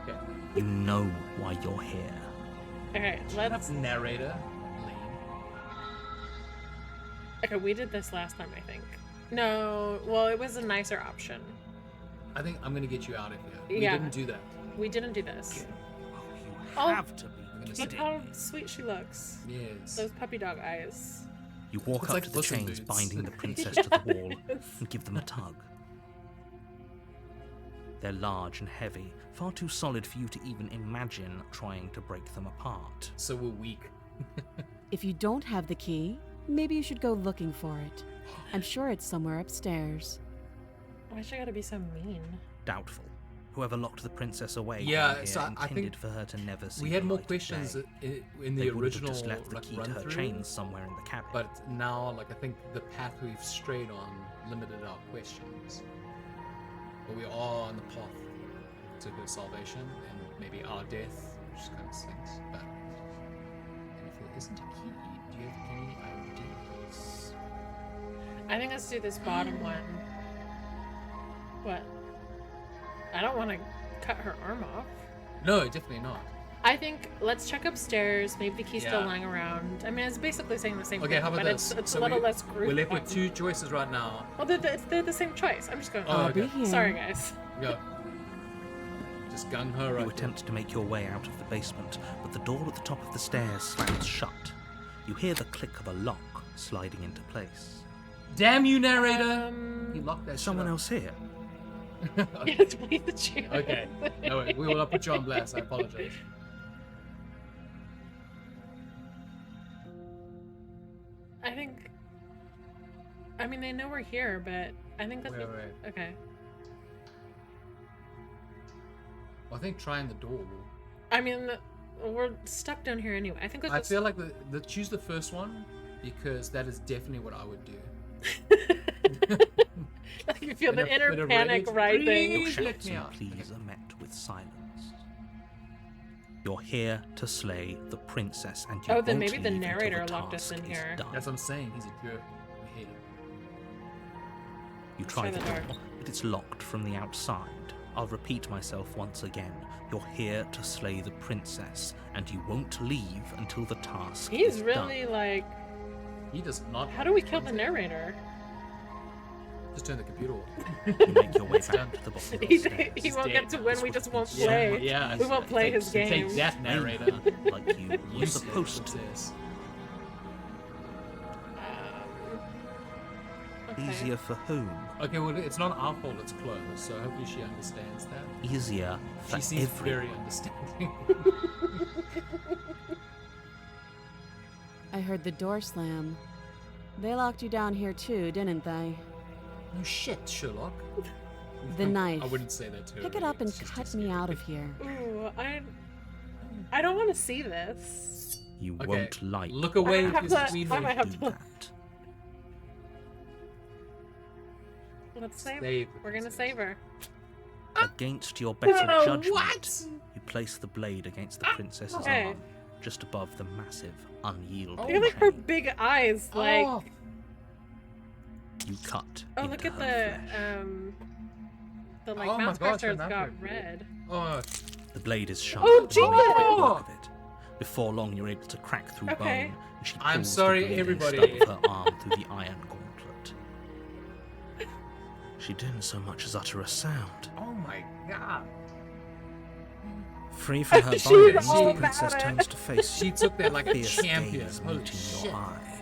Speaker 2: Okay.
Speaker 3: You know why you're here.
Speaker 1: Okay, let's...
Speaker 2: Narrator. Lane.
Speaker 1: Okay, we did this last time, I think. No, well, it was a nicer option.
Speaker 2: I think I'm gonna get you out of here. We
Speaker 1: Yeah.
Speaker 2: didn't do that.
Speaker 1: We didn't do this.
Speaker 3: You have to be
Speaker 2: gonna
Speaker 1: Look
Speaker 3: kidding
Speaker 1: how
Speaker 3: me.
Speaker 1: sweet she looks.
Speaker 2: Yes.
Speaker 1: Those puppy dog eyes.
Speaker 3: You walk
Speaker 2: It's
Speaker 3: up
Speaker 2: like
Speaker 3: to the
Speaker 2: Puss in
Speaker 3: chains
Speaker 2: Boots.
Speaker 3: binding the princess to the wall and give them a tug. They're large and heavy, far too solid for you to even imagine trying to break them apart.
Speaker 2: So we're weak.
Speaker 4: If you don't have the key, maybe you should go looking for it. I'm sure it's somewhere upstairs.
Speaker 1: Why she gotta be so mean?
Speaker 3: Doubtful. Whoever locked the princess away
Speaker 2: Yeah,
Speaker 3: here
Speaker 2: so I
Speaker 3: intended
Speaker 2: think
Speaker 3: for her to never see
Speaker 2: We
Speaker 3: the
Speaker 2: had more
Speaker 3: light of
Speaker 2: questions
Speaker 3: day.
Speaker 2: in
Speaker 3: They
Speaker 2: the
Speaker 3: would have
Speaker 2: original
Speaker 3: just left the
Speaker 2: like,
Speaker 3: key
Speaker 2: run
Speaker 3: to her
Speaker 2: through,
Speaker 3: chains somewhere in the cabin.
Speaker 2: but now I think the path we've strayed on limited our questions. But we are on the path to her salvation and maybe our death, which kind of stinks. But and if there isn't a key, do you have any ideas?
Speaker 1: I think let's do this bottom one. What? I don't want to cut her arm off.
Speaker 2: No, definitely not.
Speaker 1: I think let's check upstairs. Maybe the key's still
Speaker 2: Yeah.
Speaker 1: lying around. I mean, it's basically saying the same
Speaker 2: Okay,
Speaker 1: thing,
Speaker 2: how about
Speaker 1: but
Speaker 2: this?
Speaker 1: it's
Speaker 2: So
Speaker 1: a little
Speaker 2: we-
Speaker 1: less group.
Speaker 2: We're left with two choices right now.
Speaker 1: Well, they're the same choice. I'm just going.
Speaker 2: Oh,
Speaker 4: I'll
Speaker 2: okay.
Speaker 4: be here.
Speaker 1: Sorry, guys.
Speaker 2: Go. Just gun her right
Speaker 3: You attempt to make your way out of the basement, but the door at the top of the stairs slams shut. You hear the click of a lock sliding into place.
Speaker 2: there. Damn you, narrator! You locked that
Speaker 3: Someone
Speaker 2: shit
Speaker 3: else here?
Speaker 2: up.
Speaker 1: Yes, please.
Speaker 2: Okay. No, wait, we will not put you on blast. I apologize.
Speaker 1: I think. I mean, they know we're here, but I think that's.
Speaker 2: Wait.
Speaker 1: Okay.
Speaker 2: Well, I think trying the door.
Speaker 1: I mean, we're stuck down here anyway. I think let's
Speaker 2: I
Speaker 1: just.
Speaker 2: feel like choose the first one because that is definitely what I would do.
Speaker 1: Like you feel
Speaker 2: In
Speaker 1: the
Speaker 2: a
Speaker 1: inner
Speaker 2: bit of
Speaker 1: panic
Speaker 2: rage.
Speaker 1: rising.
Speaker 3: Your
Speaker 2: Please let
Speaker 3: shouts
Speaker 2: me
Speaker 3: and
Speaker 2: out.
Speaker 3: pleas are met with silence. You're here to slay the princess, and you
Speaker 1: Oh, then
Speaker 3: won't
Speaker 1: maybe the
Speaker 3: leave until
Speaker 1: narrator
Speaker 3: the
Speaker 1: locked us
Speaker 3: task
Speaker 1: in
Speaker 3: is
Speaker 1: here.
Speaker 3: done.
Speaker 2: That's what I'm saying. He's a jerk. We hate him.
Speaker 3: You
Speaker 1: Try
Speaker 3: try
Speaker 1: the
Speaker 3: the
Speaker 1: door.
Speaker 3: door, but it's locked from the outside. I'll repeat myself once again. You're here to slay the princess, and you won't leave until the task
Speaker 1: He's
Speaker 3: is
Speaker 1: really like.
Speaker 2: He does not.
Speaker 1: How do we kill the narrator?
Speaker 2: Just turn the computer off.
Speaker 3: done. You make your way back to the bottom of the
Speaker 1: He
Speaker 3: stairs.
Speaker 1: won't
Speaker 2: dead.
Speaker 1: get to win.
Speaker 3: This
Speaker 1: We
Speaker 3: would
Speaker 1: just
Speaker 3: be
Speaker 1: won't
Speaker 3: so
Speaker 1: play.
Speaker 3: much
Speaker 2: Yeah.
Speaker 1: We won't play his game.
Speaker 2: Take that, narrator.
Speaker 3: Like you were
Speaker 2: You said
Speaker 3: supposed to.
Speaker 2: princess.
Speaker 1: Okay.
Speaker 3: Easier for whom?
Speaker 2: Okay, well, it's not our fault it's closed, so hopefully she understands that.
Speaker 3: Easier for
Speaker 2: She seems
Speaker 3: everyone.
Speaker 2: very understanding.
Speaker 4: I heard the door slam. They locked you down here too, didn't they?
Speaker 2: No shit, Sherlock.
Speaker 4: The knife.
Speaker 2: I wouldn't say that to her.
Speaker 4: Pick it up and
Speaker 2: She's
Speaker 4: cut
Speaker 2: just
Speaker 4: me
Speaker 2: scared.
Speaker 4: out of here.
Speaker 1: Ooh, I don't want to see this.
Speaker 3: You
Speaker 2: Okay,
Speaker 3: won't like
Speaker 2: look away
Speaker 1: I
Speaker 2: with
Speaker 1: have
Speaker 2: your
Speaker 1: to-
Speaker 2: sweet
Speaker 1: I might have
Speaker 3: do
Speaker 1: to-
Speaker 3: that.
Speaker 1: Let's save.
Speaker 2: Save the
Speaker 1: We're gonna
Speaker 2: princess.
Speaker 1: save her.
Speaker 3: A against your better judgment,
Speaker 2: What?
Speaker 3: you place the blade against the princess's
Speaker 1: Okay.
Speaker 3: arm, just above the massive, unyielding
Speaker 1: Look at like her
Speaker 3: chain.
Speaker 1: big eyes, like.
Speaker 2: Oh,
Speaker 3: You cut
Speaker 1: Oh,
Speaker 3: into
Speaker 1: look at
Speaker 3: her
Speaker 1: the
Speaker 3: flesh.
Speaker 1: the like
Speaker 2: Oh my
Speaker 1: mouse
Speaker 2: gosh,
Speaker 1: crosser's
Speaker 2: that's
Speaker 1: got
Speaker 2: very
Speaker 1: red.
Speaker 2: oh,
Speaker 3: The blade is sharp.
Speaker 1: Oh,
Speaker 3: and you make quick
Speaker 2: Jesus!
Speaker 3: work of it. Before long, you're able to crack through
Speaker 1: Okay.
Speaker 3: bone, and she
Speaker 2: I'm
Speaker 3: pulls
Speaker 2: sorry,
Speaker 3: the bleeding
Speaker 2: everybody.
Speaker 3: stub of her arm through the iron gauntlet. She didn't so much as utter a sound.
Speaker 2: oh my god.
Speaker 3: Free from her
Speaker 1: She's
Speaker 3: bindings,
Speaker 1: all
Speaker 3: the
Speaker 1: about
Speaker 3: princess
Speaker 1: it.
Speaker 3: turns to face
Speaker 2: She
Speaker 3: you,
Speaker 2: took that like a
Speaker 3: fierce
Speaker 2: champion.
Speaker 3: gaze
Speaker 2: Holy
Speaker 3: meeting
Speaker 2: shit.
Speaker 3: your eye.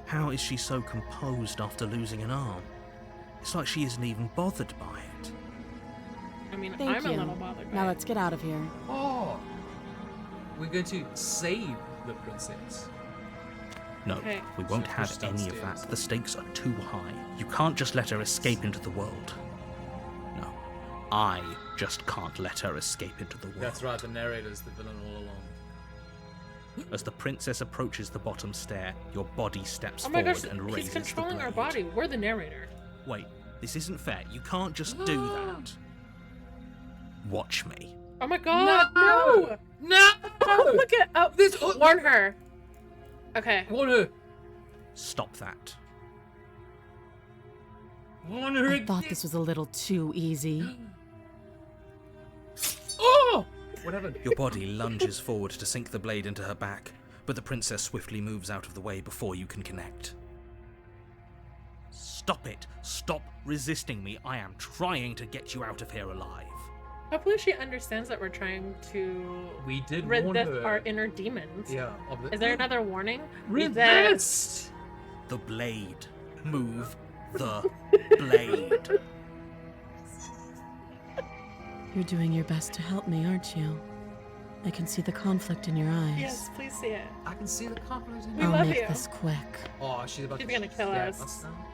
Speaker 3: How is she so composed after losing an arm? It's like she isn't even bothered by it.
Speaker 1: I mean,
Speaker 4: Thank
Speaker 1: I'm
Speaker 4: you.
Speaker 1: a little bothered by
Speaker 4: Now
Speaker 1: it.
Speaker 4: let's get out of here.
Speaker 2: Oh. We're going to save the princess.
Speaker 3: No,
Speaker 1: Okay.
Speaker 3: we won't
Speaker 2: She'll
Speaker 3: have
Speaker 2: push
Speaker 3: any of
Speaker 2: downstairs.
Speaker 3: that. The stakes are too high. You can't just let her escape into the world. No, I just can't let her escape into the world.
Speaker 2: That's right, the narrator's the villain all along.
Speaker 3: As the princess approaches the bottom stair, your body steps
Speaker 1: Oh my
Speaker 3: forward
Speaker 1: gosh,
Speaker 3: and
Speaker 1: he's
Speaker 3: raises
Speaker 1: controlling
Speaker 3: the
Speaker 1: our
Speaker 3: blade.
Speaker 1: body. We're the narrator.
Speaker 3: Wait, this isn't fair. You can't just do that. Watch me.
Speaker 1: Oh my god,
Speaker 2: No!
Speaker 1: no!
Speaker 2: No!
Speaker 1: Oh, look at
Speaker 2: This
Speaker 1: warn her. Okay.
Speaker 2: Warn her.
Speaker 3: Stop that.
Speaker 2: Warn her
Speaker 4: I
Speaker 2: again.
Speaker 4: thought this was a little too easy.
Speaker 2: Oh! What happened?
Speaker 3: Your body lunges forward to sink the blade into her back, but the princess swiftly moves out of the way before you can connect. Stop it! Stop resisting me! I am trying to get you out of here alive.
Speaker 1: Hopefully she understands that we're trying to
Speaker 2: We did
Speaker 1: rid
Speaker 2: warn
Speaker 1: this
Speaker 2: her.
Speaker 1: our inner demons.
Speaker 2: Yeah. Of the...
Speaker 1: Is there another warning?
Speaker 2: Resist!
Speaker 3: The blade. Move the blade.
Speaker 4: You're doing your best to help me, aren't you? I can see the conflict in your eyes.
Speaker 1: Yes, please see it.
Speaker 2: I can see the confidence in
Speaker 1: We
Speaker 4: I'll
Speaker 1: love
Speaker 4: make
Speaker 1: you.
Speaker 4: this quick.
Speaker 2: Oh, she's about
Speaker 1: She's
Speaker 2: to
Speaker 1: gonna kill
Speaker 2: stab
Speaker 1: us.
Speaker 2: now.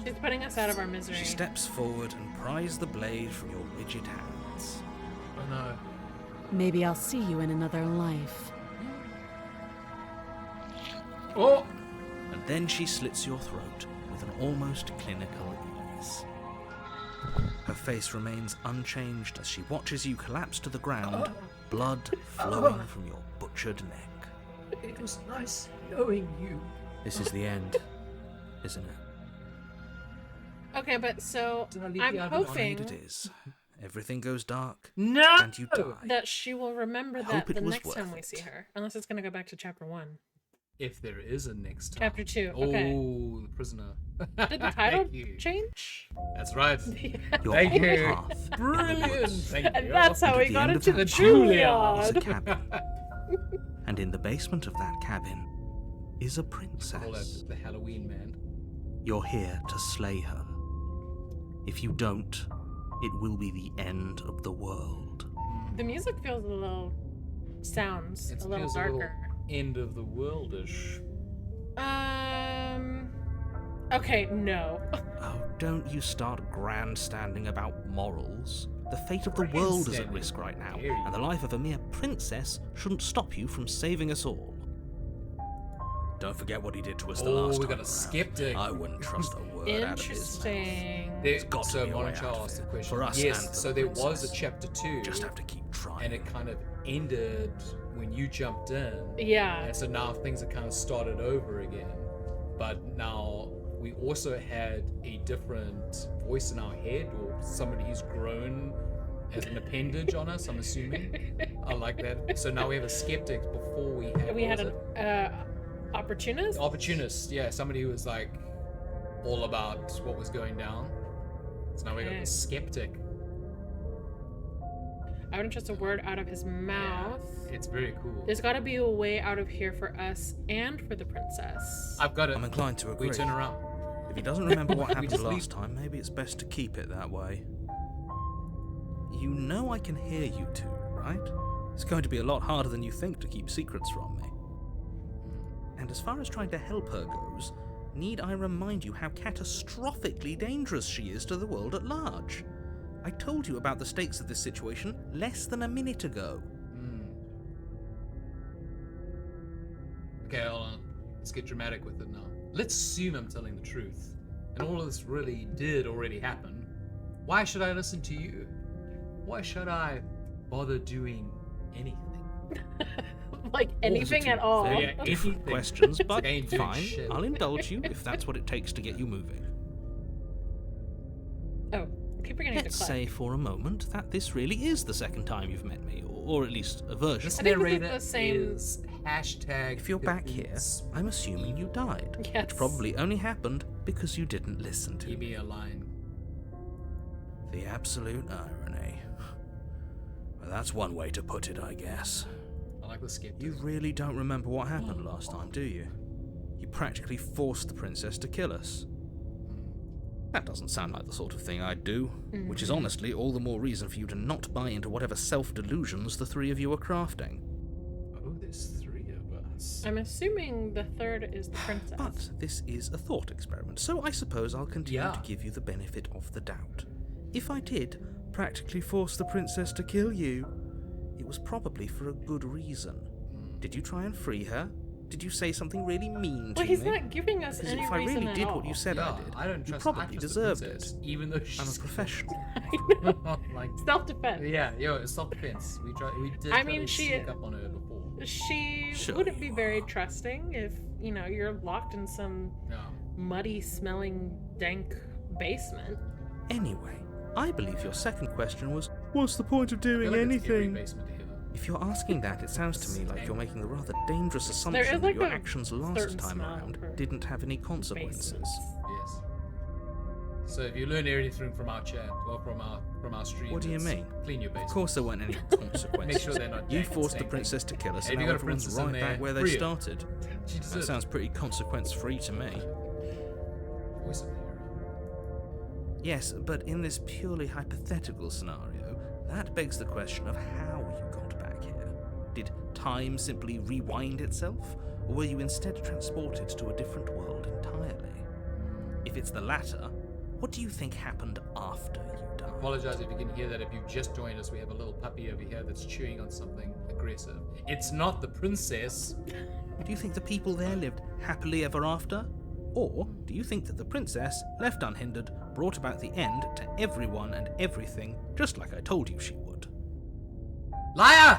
Speaker 1: She's putting us out of our misery.
Speaker 3: She steps forward and pries the blade from your rigid hands.
Speaker 2: Oh no.
Speaker 4: Maybe I'll see you in another life.
Speaker 2: Oh!
Speaker 3: And then she slits your throat with an almost clinical ease. Her face remains unchanged as she watches you collapse to the ground, blood flowing from your butchered neck.
Speaker 2: It was nice knowing you.
Speaker 3: This is the end, isn't it?
Speaker 1: Okay, but so
Speaker 2: Did I leave
Speaker 1: I'm
Speaker 2: the oven on?
Speaker 1: hoping
Speaker 3: Indeed it is. Everything goes dark,
Speaker 2: No!
Speaker 3: and you die.
Speaker 1: that she will remember that
Speaker 3: hope it
Speaker 1: the
Speaker 3: was
Speaker 1: next time
Speaker 3: worth
Speaker 1: we
Speaker 3: it.
Speaker 1: see her. Unless it's gonna go back to chapter 1.
Speaker 2: If there is a next time.
Speaker 1: Chapter 2, okay.
Speaker 2: Oh, the prisoner.
Speaker 1: Did the title
Speaker 2: Thank you.
Speaker 1: change?
Speaker 2: That's right.
Speaker 3: You're
Speaker 2: Thank
Speaker 3: on the
Speaker 2: you.
Speaker 3: path.
Speaker 2: Brilliant. Thank you.
Speaker 1: And that's how
Speaker 3: And
Speaker 1: we
Speaker 3: at the
Speaker 1: got
Speaker 3: end of
Speaker 1: into the
Speaker 3: that path is a
Speaker 1: Juilliard.
Speaker 3: cabin. And in the basement of that cabin is a
Speaker 2: Call
Speaker 3: princess.
Speaker 2: that the Halloween man.
Speaker 3: You're here to slay her. If you don't, it will be the end of the world.
Speaker 1: The music feels a little sounds
Speaker 2: It
Speaker 1: a little
Speaker 2: feels
Speaker 1: darker.
Speaker 2: End of the worldish.
Speaker 1: Okay, no.
Speaker 3: Oh, don't you start grandstanding about morals. The fate of the world is at
Speaker 2: Grandstanding.
Speaker 3: risk right now,
Speaker 2: Dare you.
Speaker 3: and the life of a mere princess shouldn't stop you from saving us all. Don't forget what he did to us the
Speaker 2: Oh,
Speaker 3: last
Speaker 2: we
Speaker 3: time
Speaker 2: got a
Speaker 3: around.
Speaker 2: skeptic.
Speaker 3: I wouldn't trust a word out of his mouth.
Speaker 1: Interesting.
Speaker 2: There,
Speaker 3: got to
Speaker 2: so
Speaker 3: be a way
Speaker 2: Monica
Speaker 3: out of
Speaker 2: asked the
Speaker 3: it.
Speaker 2: question.
Speaker 3: For us
Speaker 2: yes,
Speaker 3: and for
Speaker 2: so
Speaker 3: the
Speaker 2: there was
Speaker 3: princess.
Speaker 2: a chapter 2.
Speaker 3: Just have to keep trying.
Speaker 2: and it kind of ended when you jumped in.
Speaker 1: Yeah.
Speaker 2: And so now things are kind of started over again. But now we also had a different voice in our head, or somebody who's grown as an appendage on us, I'm assuming. I like that. So now we have a skeptic before we had.
Speaker 1: We
Speaker 2: what
Speaker 1: had
Speaker 2: was
Speaker 1: an
Speaker 2: it?
Speaker 1: opportunist.
Speaker 2: Opportunist, yeah, somebody who was like all about what was going down. So now we got
Speaker 1: Okay.
Speaker 2: the skeptic.
Speaker 1: I wouldn't trust a word out of his mouth.
Speaker 2: It's very cool.
Speaker 1: There's got to be a way out of here for us and for the princess.
Speaker 2: I've got it.
Speaker 3: I'm inclined to agree.
Speaker 2: We turn around.
Speaker 3: If he doesn't remember what
Speaker 2: We
Speaker 3: happened
Speaker 2: just
Speaker 3: last
Speaker 2: leave.
Speaker 3: time, maybe it's best to keep it that way. You know I can hear you two, right? It's going to be a lot harder than you think to keep secrets from me. And as far as trying to help her goes, need I remind you how catastrophically dangerous she is to the world at large? I told you about the stakes of this situation less than a minute ago.
Speaker 2: Okay, hold on. Let's get dramatic with it now. Let's assume I'm telling the truth. And all of this really did already happen. Why should I listen to you? Why should I bother doing anything?
Speaker 1: Like anything at all.
Speaker 2: Very
Speaker 3: Different
Speaker 2: anything.
Speaker 3: questions, but
Speaker 2: I ain't doing
Speaker 3: fine.
Speaker 2: shit.
Speaker 3: I'll indulge you if that's what it takes to get you moving.
Speaker 1: Oh, I keep forgetting
Speaker 3: Let's
Speaker 1: to clap.
Speaker 3: say for a moment that this really is the second time you've met me, or at least a version.
Speaker 2: This
Speaker 1: I think this is
Speaker 2: narrator
Speaker 1: the same-
Speaker 2: is hashtag.
Speaker 3: If you're back here, I'm assuming you died,
Speaker 1: Yes.
Speaker 3: which probably only happened because you didn't listen to
Speaker 2: Give
Speaker 3: me.
Speaker 2: me a line.
Speaker 3: The absolute irony. Well, that's one way to put it, I guess.
Speaker 2: I like the skeptic.
Speaker 3: You really don't remember what happened last time, do you? You practically forced the princess to kill us. That doesn't sound like the sort of thing I'd do, which is honestly all the more reason for you to not buy into whatever self-delusions the three of you are crafting.
Speaker 2: Oh, there's 3 of us.
Speaker 1: I'm assuming the third is the princess.
Speaker 3: But this is a thought experiment, so I suppose I'll continue
Speaker 2: Yeah.
Speaker 3: to give you the benefit of the doubt. If I did practically force the princess to kill you, it was probably for a good reason. Did you try and free her? Did you say something really mean to
Speaker 1: Well, he's
Speaker 3: me?
Speaker 1: not giving us
Speaker 3: Because
Speaker 1: any
Speaker 3: if I
Speaker 1: reason
Speaker 3: really
Speaker 1: at
Speaker 3: did
Speaker 1: all.
Speaker 3: what you said
Speaker 2: Yeah,
Speaker 3: I did,
Speaker 2: I don't
Speaker 3: you
Speaker 2: trust. I
Speaker 3: probably
Speaker 2: trust the
Speaker 3: deserved
Speaker 2: princess,
Speaker 3: it.
Speaker 2: even though she's
Speaker 3: I'm a professional.
Speaker 2: like,
Speaker 1: Self-defense.
Speaker 2: yeah, it's self-defense. We did.
Speaker 1: I
Speaker 2: try
Speaker 1: mean,
Speaker 2: to
Speaker 1: she-
Speaker 2: sneak up on her before.
Speaker 1: She
Speaker 3: Sure
Speaker 1: wouldn't
Speaker 3: you
Speaker 1: be very
Speaker 3: are.
Speaker 1: trusting if, you're locked in some
Speaker 2: No.
Speaker 1: muddy smelling dank basement.
Speaker 3: Anyway, I believe your second question was, what's the point of
Speaker 2: I feel
Speaker 3: doing
Speaker 2: like it's every
Speaker 3: anything?
Speaker 2: basement here.
Speaker 3: If you're asking that, it sounds to me like you're making the rather dangerous
Speaker 1: There
Speaker 3: assumption
Speaker 1: is
Speaker 3: that
Speaker 1: like
Speaker 3: your
Speaker 1: a
Speaker 3: actions last
Speaker 1: certain
Speaker 3: time
Speaker 1: smell
Speaker 3: around
Speaker 1: for
Speaker 3: didn't have any consequences.
Speaker 1: Basements.
Speaker 2: Yes. So if you learn anything from our chat or from our stream,
Speaker 3: What do you
Speaker 2: it's
Speaker 3: mean?
Speaker 2: Clean your
Speaker 3: Of
Speaker 2: basement.
Speaker 3: course there weren't any consequences.
Speaker 2: Make sure they're not
Speaker 3: You
Speaker 2: dank,
Speaker 3: forced the
Speaker 2: stank.
Speaker 3: princess to kill us,
Speaker 2: If
Speaker 3: and
Speaker 2: you
Speaker 3: now
Speaker 2: got a
Speaker 3: everyone's
Speaker 2: princess in
Speaker 3: right
Speaker 2: there,
Speaker 3: back where they
Speaker 2: free her.
Speaker 3: started.
Speaker 2: She
Speaker 3: That
Speaker 2: deserves
Speaker 3: sounds pretty consequence-free to me.
Speaker 2: voice of the hero.
Speaker 3: Yes, but in this purely hypothetical scenario, that begs the question of how you got back here. Did time simply rewind itself, or were you instead transported to a different world entirely? If it's the latter, what do you think happened after you died?
Speaker 2: Apologize if you can hear that. If you've just joined us, we have a little puppy over here that's chewing on something aggressive. It's not the princess.
Speaker 3: Do you think the people there lived happily ever after? Or do you think that the princess, left unhindered, brought about the end to everyone and everything, just like I told you she would?
Speaker 2: Liar!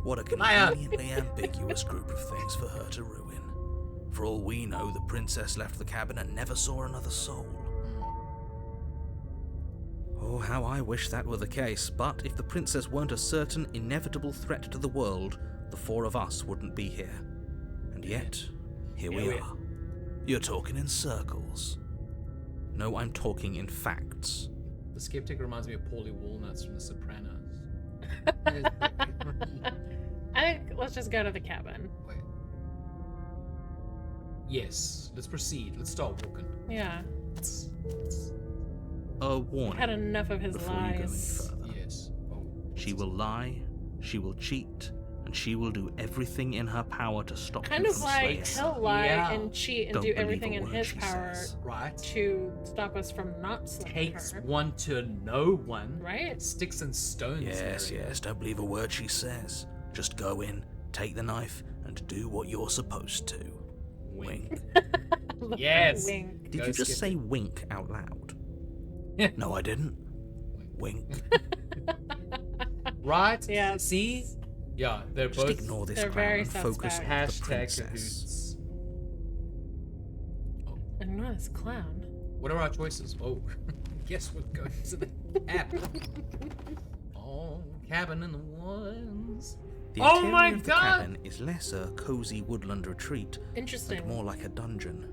Speaker 3: What a
Speaker 2: Liar!
Speaker 3: conveniently ambiguous group of things for her to ruin. For all we know, the princess left the cabin and never saw another soul. Oh, how I wish that were the case, but if the princess weren't a certain, inevitable threat to the world, the 4 of us wouldn't be here. And yet, here we are. You're talking in circles. No, I'm talking in facts.
Speaker 2: The skeptic reminds me of Paulie Walnuts from The Sopranos.
Speaker 1: I think let's just go to the cabin.
Speaker 2: Wait. Yes, let's proceed. Let's start walking.
Speaker 1: Yeah.
Speaker 3: A warning.
Speaker 1: Had enough of his
Speaker 3: before you go any
Speaker 1: lies.
Speaker 3: further.
Speaker 2: Yes. Oh.
Speaker 3: She will lie, she will cheat, and she will do everything in her power to stop
Speaker 1: Kind
Speaker 3: you
Speaker 1: of
Speaker 3: from
Speaker 1: like
Speaker 3: slaying her.
Speaker 1: he'll lie
Speaker 2: Yeah.
Speaker 1: and cheat and
Speaker 3: Don't
Speaker 1: do
Speaker 3: believe
Speaker 1: everything
Speaker 3: a
Speaker 1: in
Speaker 3: word
Speaker 1: his
Speaker 3: she
Speaker 1: power
Speaker 3: says.
Speaker 2: Right.
Speaker 1: to stop us from not slaying
Speaker 2: Takes
Speaker 1: her.
Speaker 2: one to know one.
Speaker 1: Right?
Speaker 2: Sticks and stones.
Speaker 3: Yes,
Speaker 2: Mary.
Speaker 3: yes, don't believe a word she says. Just go in, take the knife, and do what you're supposed to. Wink.
Speaker 1: Look,
Speaker 2: Yes.
Speaker 1: wink.
Speaker 3: Did
Speaker 2: Go
Speaker 3: you just
Speaker 2: skip
Speaker 3: say wink out loud? No, I didn't. Wink.
Speaker 2: Right?
Speaker 1: Yeah.
Speaker 2: See? Yeah, they're
Speaker 3: Just
Speaker 2: both
Speaker 3: ignore this
Speaker 1: they're
Speaker 3: clown
Speaker 1: very
Speaker 3: and focus on
Speaker 1: suspect.
Speaker 3: the
Speaker 2: hashtag
Speaker 3: princess.
Speaker 2: cahoots.
Speaker 1: I'm not this clown.
Speaker 2: What are our choices? Oh, guess we're going to the cabin. Oh, cabin in the woods.
Speaker 3: The
Speaker 2: Oh
Speaker 3: interior
Speaker 2: my
Speaker 3: of the
Speaker 2: God!
Speaker 3: cabin is less a cozy woodland retreat
Speaker 1: Interesting.
Speaker 3: and more like a dungeon.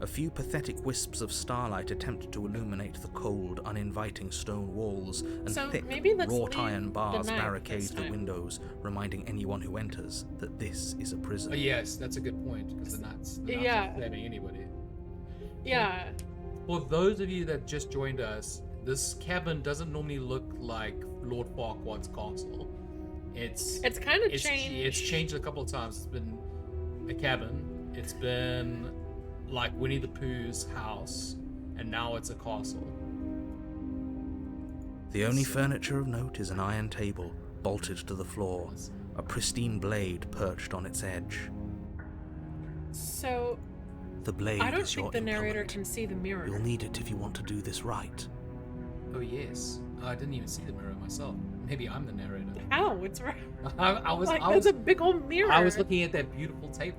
Speaker 3: A few pathetic wisps of starlight attempt to illuminate the cold, uninviting stone walls, and
Speaker 1: So
Speaker 3: thick,
Speaker 1: maybe let's
Speaker 3: wrought
Speaker 1: leave
Speaker 3: iron
Speaker 1: the
Speaker 3: bars
Speaker 1: knife
Speaker 3: barricade
Speaker 1: this
Speaker 3: the
Speaker 1: time.
Speaker 3: windows, reminding anyone who enters that this is a prison.
Speaker 2: Oh, yes, that's a good point, because the nuts
Speaker 1: Yeah.
Speaker 2: aren't stabbing anybody.
Speaker 1: Yeah.
Speaker 2: For those of you that just joined us, this cabin doesn't normally look like Lord Farquaad's castle. It's
Speaker 1: It's kind of changed.
Speaker 2: It's changed a couple of times. It's been a cabin. It's been like Winnie the Pooh's house, and now it's a castle.
Speaker 3: The only furniture of note is an iron table, bolted to the floor, a pristine blade perched on its edge.
Speaker 1: So
Speaker 3: The blade
Speaker 1: I don't
Speaker 3: is your
Speaker 1: think the narrator
Speaker 3: implement.
Speaker 1: can see the mirror.
Speaker 3: You'll need it if you want to do this right.
Speaker 2: Oh yes. I didn't even see the mirror myself. Maybe I'm the narrator.
Speaker 1: Ow, it's right.
Speaker 2: I was
Speaker 1: There's a big old mirror.
Speaker 2: I was looking at that beautiful table.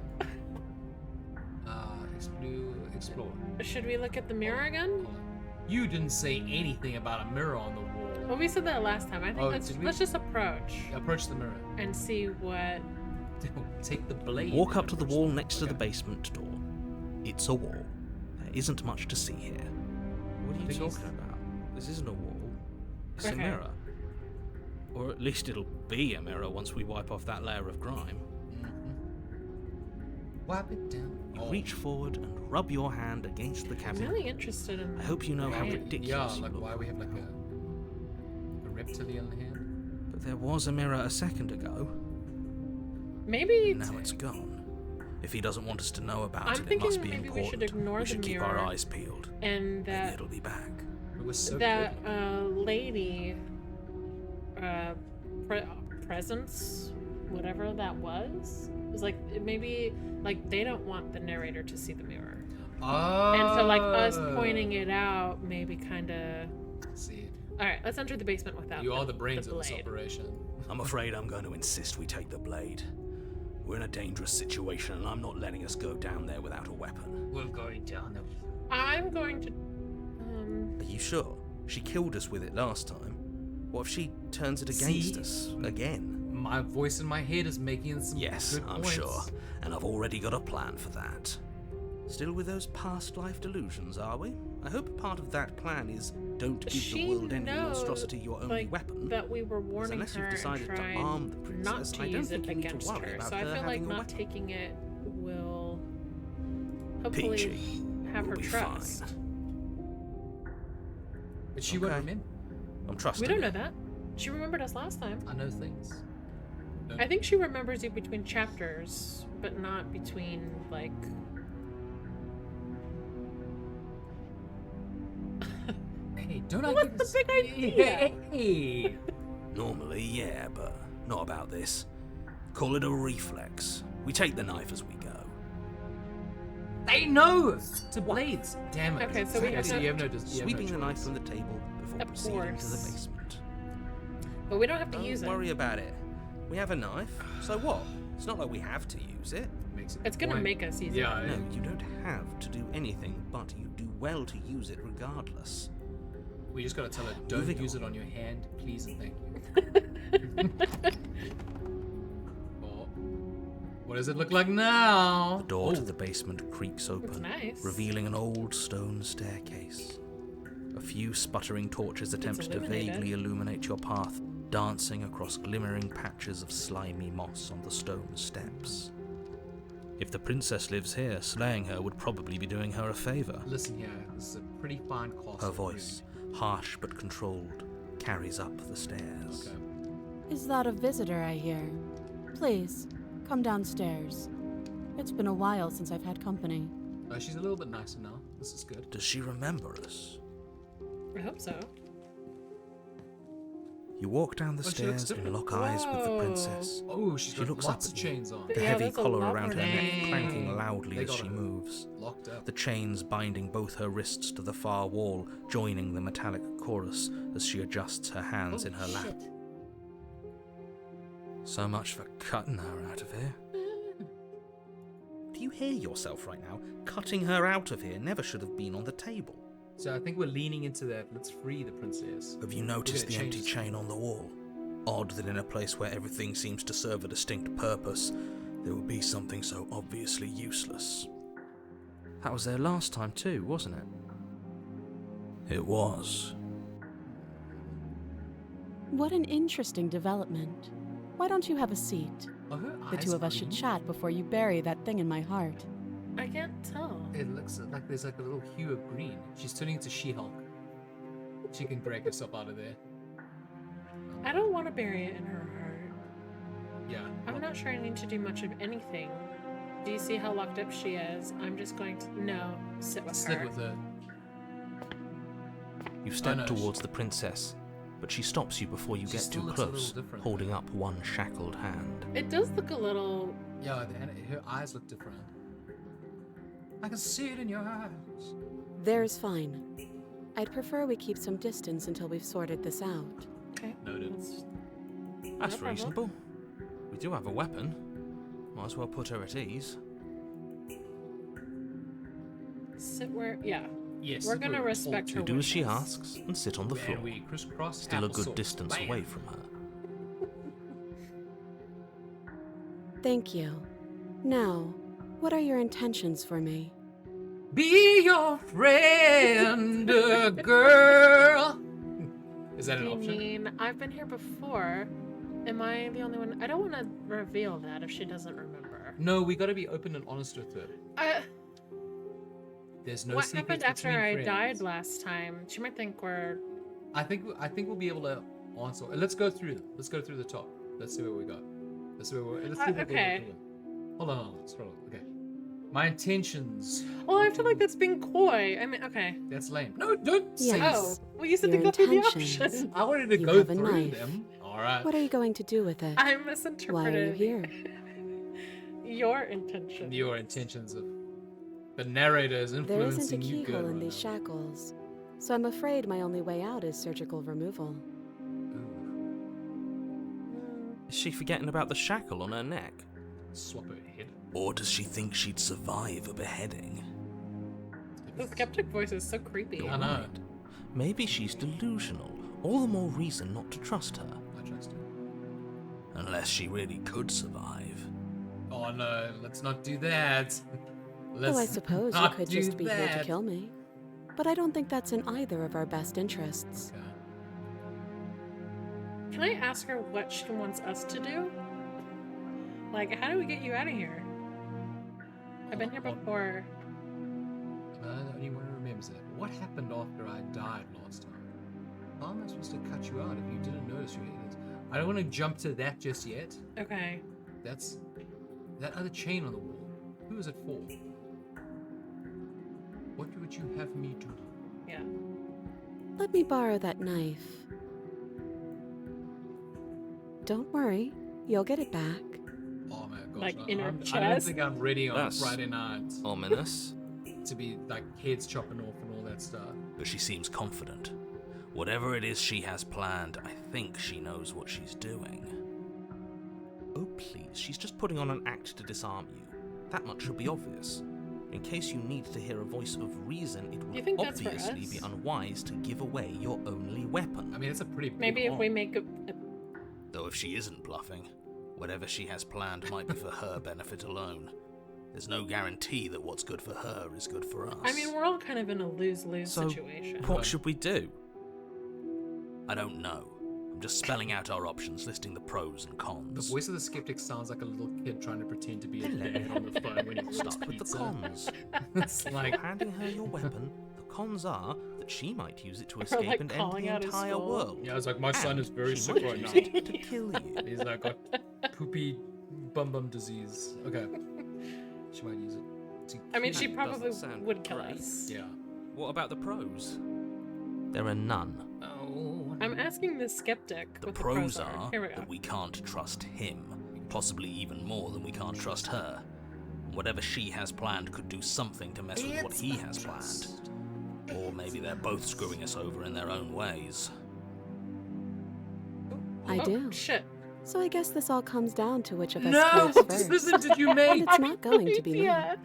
Speaker 2: Explore.
Speaker 1: Should we look at the mirror again?
Speaker 2: Hold on. You didn't say anything about a mirror on the wall.
Speaker 1: Well, we said that last time. I think let's just approach
Speaker 2: Approach the mirror.
Speaker 1: and see what.
Speaker 2: Take the blade.
Speaker 3: Walk
Speaker 2: and
Speaker 3: up to the
Speaker 2: approach
Speaker 3: wall
Speaker 2: the-
Speaker 3: next to the
Speaker 2: okay.
Speaker 3: basement door. It's a wall. There isn't much to see here. What are you
Speaker 2: Think
Speaker 3: talking
Speaker 2: he's-
Speaker 3: about? This isn't a wall. It's a
Speaker 1: Okay.
Speaker 3: mirror. Or at least it'll be a mirror once we wipe off that layer of grime.
Speaker 2: Wipe it down.
Speaker 3: You reach forward and rub your hand against the
Speaker 1: I'm
Speaker 3: cabin.
Speaker 1: really interested in.
Speaker 3: I hope you know how
Speaker 1: Right.
Speaker 3: ridiculous
Speaker 2: Yeah,
Speaker 3: you
Speaker 2: like
Speaker 3: look.
Speaker 2: why we have like a reptilian hand.
Speaker 3: But there was a mirror a second ago.
Speaker 1: Maybe.
Speaker 3: Now it's gone. If he doesn't want us to know about
Speaker 1: I'm
Speaker 3: it, it
Speaker 1: thinking
Speaker 3: must be
Speaker 1: maybe we
Speaker 3: important.
Speaker 1: should ignore the
Speaker 3: should keep our
Speaker 1: mirror
Speaker 3: eyes peeled.
Speaker 1: and
Speaker 3: Maybe
Speaker 1: that
Speaker 3: it'll be back.
Speaker 2: It was so
Speaker 1: that
Speaker 2: good.
Speaker 1: lady, presence, whatever that was like maybe like they don't want the narrator to see the mirror,
Speaker 2: Oh.
Speaker 1: and so like us pointing it out maybe kind of.
Speaker 2: See,
Speaker 1: All right, let's enter the basement without.
Speaker 2: you are the brains of this
Speaker 1: blade.
Speaker 2: operation.
Speaker 3: I'm afraid I'm going to insist we take the blade. We're in a dangerous situation, and I'm not letting us go down there without a weapon.
Speaker 2: We're going down.
Speaker 1: I'm going to.
Speaker 3: Are you sure? She killed us with it last time. What if she turns it against
Speaker 2: See?
Speaker 3: us again?
Speaker 2: My voice in my head is making some
Speaker 3: Yes,
Speaker 2: good
Speaker 3: I'm
Speaker 2: points.
Speaker 3: sure, and I've already got a plan for that. Still with those past life delusions, are we? I hope part of that plan is don't give
Speaker 1: She
Speaker 3: the world any
Speaker 1: knows,
Speaker 3: monstrosity your only
Speaker 1: like,
Speaker 3: weapon.
Speaker 1: that we were
Speaker 3: Because
Speaker 1: warning
Speaker 3: unless you've
Speaker 1: her and
Speaker 3: decided to
Speaker 1: tried
Speaker 3: arm the
Speaker 1: not
Speaker 3: princess,
Speaker 1: to
Speaker 3: I don't
Speaker 1: use
Speaker 3: think
Speaker 1: it
Speaker 3: you need to
Speaker 1: against
Speaker 3: worry
Speaker 1: her.
Speaker 3: about
Speaker 1: So I
Speaker 3: her
Speaker 1: feel like
Speaker 3: having a
Speaker 1: not
Speaker 3: weapon.
Speaker 1: taking it will hopefully
Speaker 3: Peachy
Speaker 1: have
Speaker 3: will
Speaker 1: her
Speaker 3: be
Speaker 1: trust.
Speaker 3: fine.
Speaker 2: But she won't
Speaker 3: Okay.
Speaker 2: remember.
Speaker 3: I'm trusting
Speaker 1: We don't know
Speaker 3: you.
Speaker 1: that. She remembered us last time.
Speaker 2: I know things.
Speaker 1: I think she remembers you between chapters, but not between like.
Speaker 2: Hey, don't I
Speaker 1: What's
Speaker 2: give
Speaker 1: the
Speaker 2: us-
Speaker 1: big idea?
Speaker 2: Hey.
Speaker 3: Normally, yeah, but not about this. Call it a reflex. We take the knife as we go.
Speaker 2: They know to blades. Damn it.
Speaker 1: Okay, so we have
Speaker 2: so
Speaker 1: no-
Speaker 2: you have no. Just,
Speaker 3: Sweeping the knife from the table before
Speaker 1: Of
Speaker 3: proceeding to the
Speaker 1: course.
Speaker 3: basement.
Speaker 1: But we don't have to
Speaker 3: Don't
Speaker 1: use
Speaker 3: worry
Speaker 1: it.
Speaker 3: about it. We have a knife, so what? It's not like we have to use it.
Speaker 2: Makes a
Speaker 1: It's
Speaker 2: good
Speaker 1: gonna
Speaker 2: point.
Speaker 1: make us use
Speaker 2: Yeah.
Speaker 3: No, you don't have to do anything, but you do well to use it regardless.
Speaker 2: We just gotta tell her, don't
Speaker 3: Moving
Speaker 2: use
Speaker 3: on.
Speaker 2: it on your hand, please and thank you. Oh. What does it look like now?
Speaker 3: The door to
Speaker 2: Oh.
Speaker 3: the basement creaks open,
Speaker 1: nice.
Speaker 3: revealing an old stone staircase. A few sputtering torches attempt to
Speaker 1: illuminated.
Speaker 3: vaguely illuminate your path, dancing across glimmering patches of slimy moss on the stone steps. If the princess lives here, slaying her would probably be doing her a favor.
Speaker 2: Listen here, this is a pretty fine castle.
Speaker 3: Her voice, harsh but controlled, carries up the stairs.
Speaker 2: Okay.
Speaker 4: Is that a visitor I hear? Please, come downstairs. It's been a while since I've had company.
Speaker 2: She's a little bit nicer now. This is good.
Speaker 3: Does she remember us?
Speaker 1: I hope so.
Speaker 3: You walk down the
Speaker 2: Oh, she looks
Speaker 3: stairs and
Speaker 2: different.
Speaker 3: look eyes with the
Speaker 1: Whoa.
Speaker 3: princess.
Speaker 2: Oh, she's
Speaker 3: She
Speaker 2: got
Speaker 3: looks
Speaker 2: lots
Speaker 3: up
Speaker 2: of
Speaker 3: at you.
Speaker 2: chains on.
Speaker 3: The
Speaker 1: Yeah,
Speaker 3: heavy
Speaker 1: that's a
Speaker 3: collar
Speaker 1: lot
Speaker 3: around her
Speaker 1: more
Speaker 3: neck
Speaker 2: than-
Speaker 3: clanking loudly
Speaker 2: They
Speaker 3: as
Speaker 2: got
Speaker 3: she
Speaker 2: her
Speaker 3: moves.
Speaker 2: Locked up.
Speaker 3: The chains binding both her wrists to the far wall, joining the metallic chorus as she adjusts her hands in her lap. So much for cutting her out of here. Do you hear yourself right now? Cutting her out of here never should have been on the table.
Speaker 2: So I think we're leaning into that. Let's free the princess.
Speaker 3: Have you noticed
Speaker 2: We're
Speaker 3: the
Speaker 2: gonna
Speaker 3: empty
Speaker 2: change-
Speaker 3: chain on the wall? Odd that in a place where everything seems to serve a distinct purpose, there would be something so obviously useless. That was there last time too, wasn't it? It was.
Speaker 4: What an interesting development. Why don't you have a seat?
Speaker 2: Are her
Speaker 4: The
Speaker 2: eyes
Speaker 4: two of us should
Speaker 2: green?
Speaker 4: chat before you bury that thing in my heart.
Speaker 1: I can't tell.
Speaker 2: It looks like there's like a little hue of green. She's turning into She-Hulk. She can break herself out of there.
Speaker 1: I don't want to bury it in her heart.
Speaker 2: Yeah.
Speaker 1: I'm not sure I need to do much of anything. Do you see how locked up she is? I'm just going to sit with
Speaker 2: Sit
Speaker 1: her.
Speaker 2: with her.
Speaker 3: You step
Speaker 2: no,
Speaker 3: towards the princess, but she stops you before you
Speaker 2: She
Speaker 3: get
Speaker 2: still
Speaker 3: too
Speaker 2: looks a little
Speaker 3: close,
Speaker 2: different,
Speaker 3: holding
Speaker 2: though.
Speaker 3: up one shackled hand.
Speaker 1: It does look a little.
Speaker 2: Yeah, her eyes look different. I can see it in your eyes.
Speaker 4: There's fine. I'd prefer we keep some distance until we've sorted this out.
Speaker 1: Okay.
Speaker 2: Noted.
Speaker 3: That's
Speaker 1: problem.
Speaker 3: reasonable. We do have a weapon. Might as well put her at ease.
Speaker 1: Sit where. Yeah.
Speaker 2: Yes.
Speaker 1: We're gonna respect her
Speaker 3: You do as she
Speaker 1: wishes.
Speaker 3: asks and sit on the floor.
Speaker 2: And we crisscross.
Speaker 3: Still a good
Speaker 2: applesauce.
Speaker 3: distance
Speaker 2: Bam.
Speaker 3: away from her.
Speaker 4: Thank you. Now, what are your intentions for me?
Speaker 2: Be your friend, girl. Is that an
Speaker 1: You
Speaker 2: option?
Speaker 1: mean I've been here before? Am I the only one? I don't want to reveal that if she doesn't remember.
Speaker 2: No, we got to be open and honest with her. There's no
Speaker 1: What
Speaker 2: secrets
Speaker 1: happened after
Speaker 2: between
Speaker 1: I
Speaker 2: friends.
Speaker 1: died last time? She might think we're.
Speaker 2: I think we'll be able to answer. Let's go through them. Let's go through the top. Let's see what we got. Let's see what we're. Let's see what we're
Speaker 1: okay.
Speaker 2: doing. Hold on. Scroll. Okay. My intentions.
Speaker 1: Well, I feel like that's being coy. I mean, okay.
Speaker 2: That's lame. No, don't say.
Speaker 4: Yes.
Speaker 1: Oh, well, you said
Speaker 4: Your
Speaker 1: to go through the
Speaker 4: intentions.
Speaker 1: options.
Speaker 2: I wanted to
Speaker 4: You
Speaker 2: go
Speaker 4: have a
Speaker 2: through
Speaker 4: knife.
Speaker 2: them. All right.
Speaker 4: What are you going to do with it?
Speaker 1: I
Speaker 4: Why are
Speaker 1: misinterpreted
Speaker 4: you here?
Speaker 1: your intention.
Speaker 2: Your intentions of the narrator is
Speaker 4: There
Speaker 2: influencing
Speaker 4: isn't a
Speaker 2: you
Speaker 4: keyhole
Speaker 2: good
Speaker 4: in
Speaker 2: right
Speaker 4: these
Speaker 2: now.
Speaker 4: shackles, so I'm afraid my only way out is surgical removal.
Speaker 2: Ooh.
Speaker 3: Is she forgetting about the shackle on her neck?
Speaker 2: Swap her head.
Speaker 3: Or does she think she'd survive a beheading?
Speaker 1: The skeptic voice is so creepy.
Speaker 2: I know.
Speaker 3: Maybe she's delusional. All the more reason not to trust her.
Speaker 2: I trust her.
Speaker 3: Unless she really could survive.
Speaker 2: Oh no, let's not do that. Let's
Speaker 4: Though I suppose you
Speaker 2: not
Speaker 4: could
Speaker 2: do
Speaker 4: just be here to
Speaker 2: that.
Speaker 4: kill me. But I don't think that's in either of our best interests.
Speaker 2: Okay.
Speaker 1: Can I ask her what she wants us to do? Like, how do we get you out of here? I've been here before.
Speaker 2: Only one remembers that. What happened after I died last time? How am I supposed to cut you out if you didn't notice your head? I don't want to jump to that just yet.
Speaker 1: Okay.
Speaker 2: That's that other chain on the wall. Who is it for? What would you have me do?
Speaker 1: Yeah.
Speaker 4: Let me borrow that knife. Don't worry, you'll get it back.
Speaker 2: Oh my gosh!
Speaker 1: Like in her
Speaker 2: I don't
Speaker 1: chest?
Speaker 2: think I'm ready on
Speaker 3: That's-
Speaker 2: Friday night
Speaker 3: Ominous.
Speaker 2: to be like heads chopping off and all that stuff.
Speaker 3: But she seems confident. Whatever it is she has planned, I think she knows what she's doing. Oh please, she's just putting on an act to disarm you. That much should be obvious. In case you need to hear a voice of reason, it
Speaker 1: You
Speaker 3: would
Speaker 1: think that's for
Speaker 3: obviously
Speaker 1: us?
Speaker 3: be unwise to give away your only weapon.
Speaker 2: I mean, it's a pretty big
Speaker 1: Maybe if we
Speaker 2: arm.
Speaker 1: make a
Speaker 3: Though if she isn't bluffing, whatever she has planned might be for her benefit alone. There's no guarantee that what's good for her is good for us.
Speaker 1: I mean, we're all kind of in a lose-lose
Speaker 3: So,
Speaker 1: situation.
Speaker 3: what should we do? I don't know. I'm just spelling out our options, listing the pros and
Speaker 2: The
Speaker 3: cons.
Speaker 2: voice of the skeptic sounds like a little kid trying to pretend to be a
Speaker 3: Hello.
Speaker 2: dad on the phone when he
Speaker 3: We'll
Speaker 2: orders
Speaker 3: start with the
Speaker 2: pizza.
Speaker 3: cons.
Speaker 2: It's like,
Speaker 3: You're handing her your weapon. The cons are that she might use it to
Speaker 1: Or,
Speaker 3: escape
Speaker 1: like,
Speaker 3: and end
Speaker 1: calling
Speaker 3: the
Speaker 1: out his
Speaker 3: entire
Speaker 1: school.
Speaker 3: world.
Speaker 2: yeah, I was like, my son
Speaker 3: And
Speaker 2: is very
Speaker 3: she
Speaker 2: sick
Speaker 3: might
Speaker 2: right
Speaker 3: use
Speaker 2: now.
Speaker 3: it to kill you.
Speaker 2: He's like got poopy bum disease. Okay. She might use it to
Speaker 1: I mean,
Speaker 3: That
Speaker 1: she probably
Speaker 3: doesn't sound
Speaker 1: would kill
Speaker 3: great.
Speaker 1: us.
Speaker 2: Yeah.
Speaker 3: What about the pros? There are none.
Speaker 2: Oh.
Speaker 1: I'm asking the skeptic
Speaker 3: The
Speaker 1: what
Speaker 3: pros
Speaker 1: the pros
Speaker 3: are
Speaker 1: Here we go.
Speaker 3: that we can't trust him, possibly even more than we can't trust her. Whatever she has planned could do something to mess with what he has planned. Or maybe they're both screwing us over in their own ways.
Speaker 4: I
Speaker 1: Oh,
Speaker 4: do.
Speaker 1: shit.
Speaker 4: So I guess this all comes down to which of us
Speaker 2: No!
Speaker 4: cares
Speaker 2: This
Speaker 4: first.
Speaker 2: isn't did you
Speaker 4: And
Speaker 2: make?
Speaker 4: it's not going to be me.
Speaker 1: Yeah.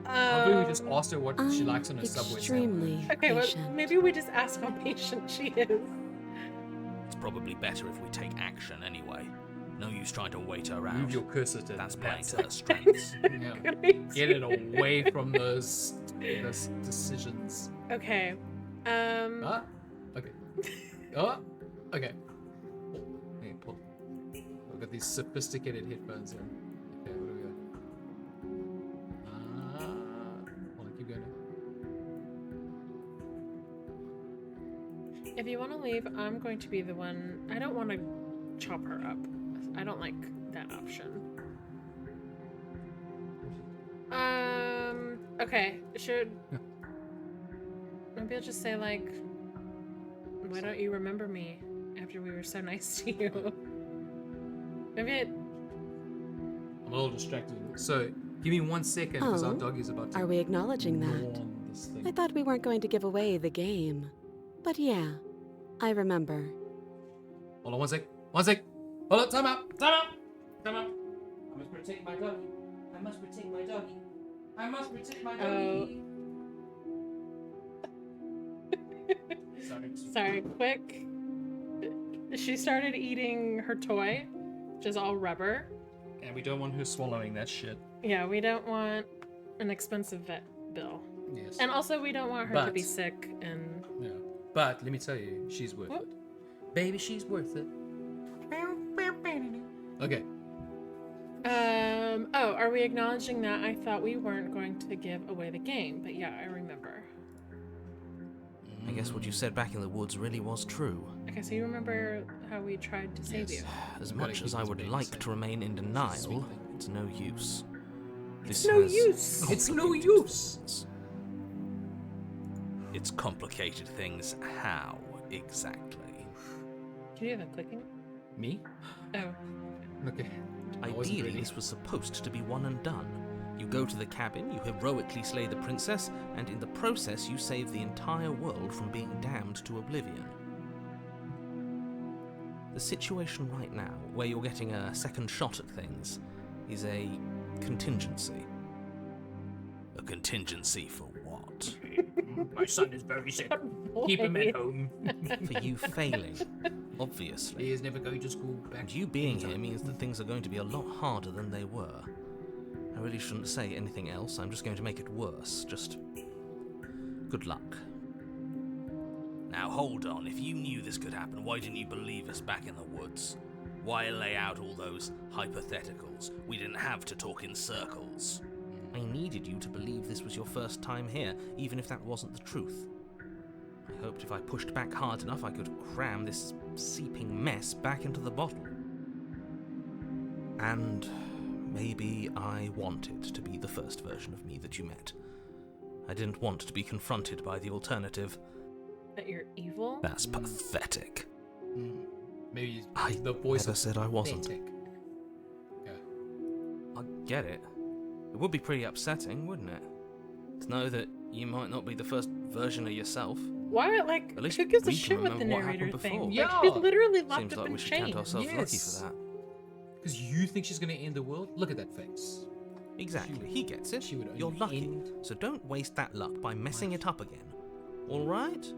Speaker 2: Hopefully we just asked her what she
Speaker 4: I'm
Speaker 2: likes on a Subway
Speaker 4: extremely
Speaker 2: sandwich.
Speaker 1: Okay, well,
Speaker 4: patient.
Speaker 1: maybe we just ask how patient she is.
Speaker 3: It's probably better if we take action anyway. No use trying to wait her out.
Speaker 2: Move your cursor to
Speaker 3: That's playing to
Speaker 2: it.
Speaker 3: her strengths.
Speaker 2: Yeah. Get it away from those decisions.
Speaker 1: Okay.
Speaker 2: Ah, okay. Oh, okay. Oh, hey, pull. We've got these sophisticated headphones in. Okay, what do we got? Hold on, keep going.
Speaker 1: If you want to leave, I'm going to be the one. I don't want to chop her up. I don't like that option. Okay. Should maybe I'll just say like, why don't you remember me after we were so nice to you? Maybe it.
Speaker 2: I'm a little distracted. So, give me 1 second because our
Speaker 4: Oh,
Speaker 2: dog is about to
Speaker 4: Are we acknowledging
Speaker 2: gnaw
Speaker 4: that?
Speaker 2: on this thing.
Speaker 4: I thought we weren't going to give away the game. But yeah, I remember.
Speaker 2: Hold on one sec. One sec. Hold on, time out. Time out. Time out. I must protect my doggy. I must protect my doggy. I must protect my doggy.
Speaker 1: Sorry, quick. She started eating her toy, which is all rubber.
Speaker 2: And we don't want her swallowing that shit.
Speaker 1: Yeah, we don't want an expensive vet bill.
Speaker 2: Yes.
Speaker 1: And also, we don't want her to be sick and...
Speaker 2: Yeah. But let me tell you, she's worth it. Baby, she's worth it. Okay.
Speaker 1: Oh, are we acknowledging that? I thought we weren't going to give away the game, but yeah, I remember.
Speaker 3: I guess what you said back in the woods really was true.
Speaker 1: Okay, so you remember how we tried to save you?
Speaker 3: As much as I would like to remain in denial, it's no use.
Speaker 1: It's no use!
Speaker 2: It's no use!
Speaker 3: It's complicated things. How exactly?
Speaker 1: Can you have a clicking?
Speaker 2: Me?
Speaker 1: Oh.
Speaker 2: Okay.
Speaker 3: Ideally, this was supposed to be one and done. You go to the cabin, you heroically slay the princess, and in the process you save the entire world from being damned to oblivion. The situation right now, where you're getting a second shot at things, is a contingency. A contingency for what?
Speaker 2: My son is very sick. Keep him at home.
Speaker 3: For you failing, obviously.
Speaker 2: He is never going to school back.
Speaker 3: And you being here means that things are going to be a lot harder than they were. I really shouldn't say anything else, I'm just going to make it worse. Just good luck. Now hold on, if you knew this could happen, why didn't you believe us back in the woods? Why lay out all those hypotheticals? We didn't have to talk in circles. I needed you to believe this was your first time here, even if that wasn't the truth. I hoped if I pushed back hard enough I could cram this seeping mess back into the bottle. And maybe I wanted to be the first version of me that you met. I didn't want to be confronted by the alternative.
Speaker 1: That you're evil?
Speaker 3: That's pathetic.
Speaker 2: Maybe
Speaker 3: I
Speaker 2: the voice
Speaker 3: never said I wasn't.
Speaker 2: Yeah.
Speaker 3: I get it. It would be pretty upsetting, wouldn't it? To know that you might not be the first version of yourself.
Speaker 1: Why? Like,
Speaker 3: At least
Speaker 1: who gives a
Speaker 3: we
Speaker 1: shit
Speaker 3: can
Speaker 1: with the
Speaker 3: remember what
Speaker 1: narrator
Speaker 3: happened
Speaker 1: thing?
Speaker 3: before.
Speaker 1: Like,
Speaker 2: Yeah.
Speaker 1: she's literally locked
Speaker 3: Seems
Speaker 1: up
Speaker 3: like
Speaker 1: in
Speaker 3: we should count
Speaker 1: chains.
Speaker 3: ourselves lucky
Speaker 2: Yes.
Speaker 3: for that.
Speaker 2: Because you think she's going to end the world? Look at that face.
Speaker 3: Exactly, he gets it.
Speaker 2: She would only
Speaker 3: You're lucky,
Speaker 2: end
Speaker 3: so don't waste that luck by messing it up again. Alright?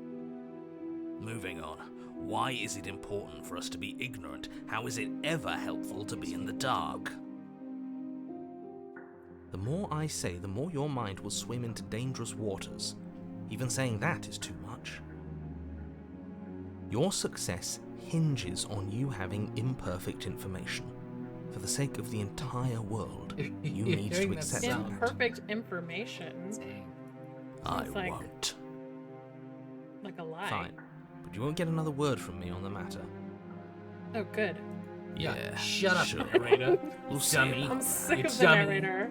Speaker 3: Moving on. Why is it important for us to be ignorant? How is it ever helpful to be in the dark? The more I say, the more your mind will swim into dangerous waters. Even saying that is too much. Your success hinges on you having imperfect information. For the sake of the entire world, you need to
Speaker 2: Hearing that
Speaker 3: accept
Speaker 2: sound.
Speaker 3: that.
Speaker 1: Imperfect information.
Speaker 3: I
Speaker 1: Sounds like-
Speaker 3: won't.
Speaker 1: Like a lie.
Speaker 3: Fine. But you won't get another word from me on the matter.
Speaker 1: Oh, good.
Speaker 2: Yeah, shut up,
Speaker 3: sure.
Speaker 2: narrator.
Speaker 3: We'll see
Speaker 2: Dummy.
Speaker 3: about
Speaker 1: I'm sick
Speaker 2: It's
Speaker 1: of the
Speaker 2: dummy.
Speaker 1: narrator.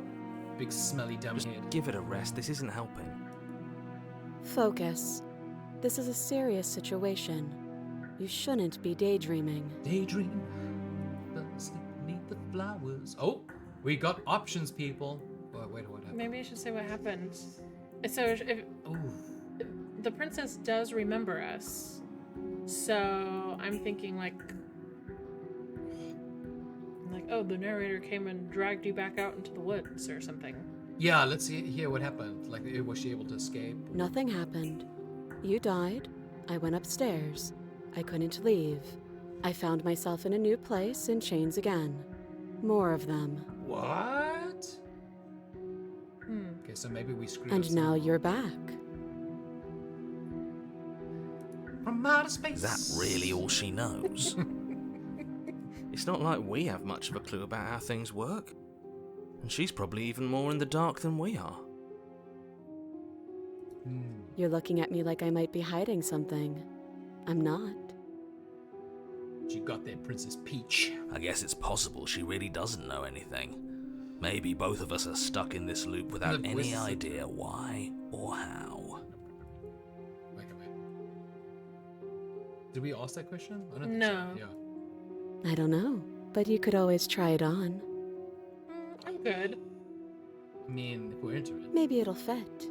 Speaker 2: Big smelly dumb
Speaker 3: Just
Speaker 2: head.
Speaker 3: give it a rest. This isn't helping.
Speaker 4: Focus. This is a serious situation. You shouldn't be daydreaming.
Speaker 2: Daydream. Sleep beneath the flowers. Oh, we got options, people. Wait, what happened?
Speaker 1: Maybe I should say what happened. So, if
Speaker 2: Ooh.
Speaker 1: the princess does remember us, so I'm thinking like, oh, the narrator came and dragged you back out into the woods or something.
Speaker 2: Yeah, let's hear what happened. Like, was she able to escape?
Speaker 4: Nothing happened. You died. I went upstairs. I couldn't leave. I found myself in a new place in chains again. More of them.
Speaker 2: What? Okay, so maybe we screwed
Speaker 4: And
Speaker 2: up
Speaker 4: now
Speaker 2: some-
Speaker 4: you're back.
Speaker 2: From outer space.
Speaker 3: Is that really all she knows? It's not like we have much of a clue about how things work. And she's probably even more in the dark than we are.
Speaker 4: You're looking at me like I might be hiding something. I'm not.
Speaker 2: She got that Princess Peach.
Speaker 3: I guess it's possible she really doesn't know anything. Maybe both of us are stuck in this loop without
Speaker 2: The
Speaker 3: any
Speaker 2: voices-
Speaker 3: idea why or how.
Speaker 2: Wait. Did we ask that question? I don't think
Speaker 1: No.
Speaker 2: so. Yeah.
Speaker 4: I don't know, but you could always try it on.
Speaker 1: I'm good.
Speaker 2: I mean, if we're into it.
Speaker 4: Maybe it'll fit.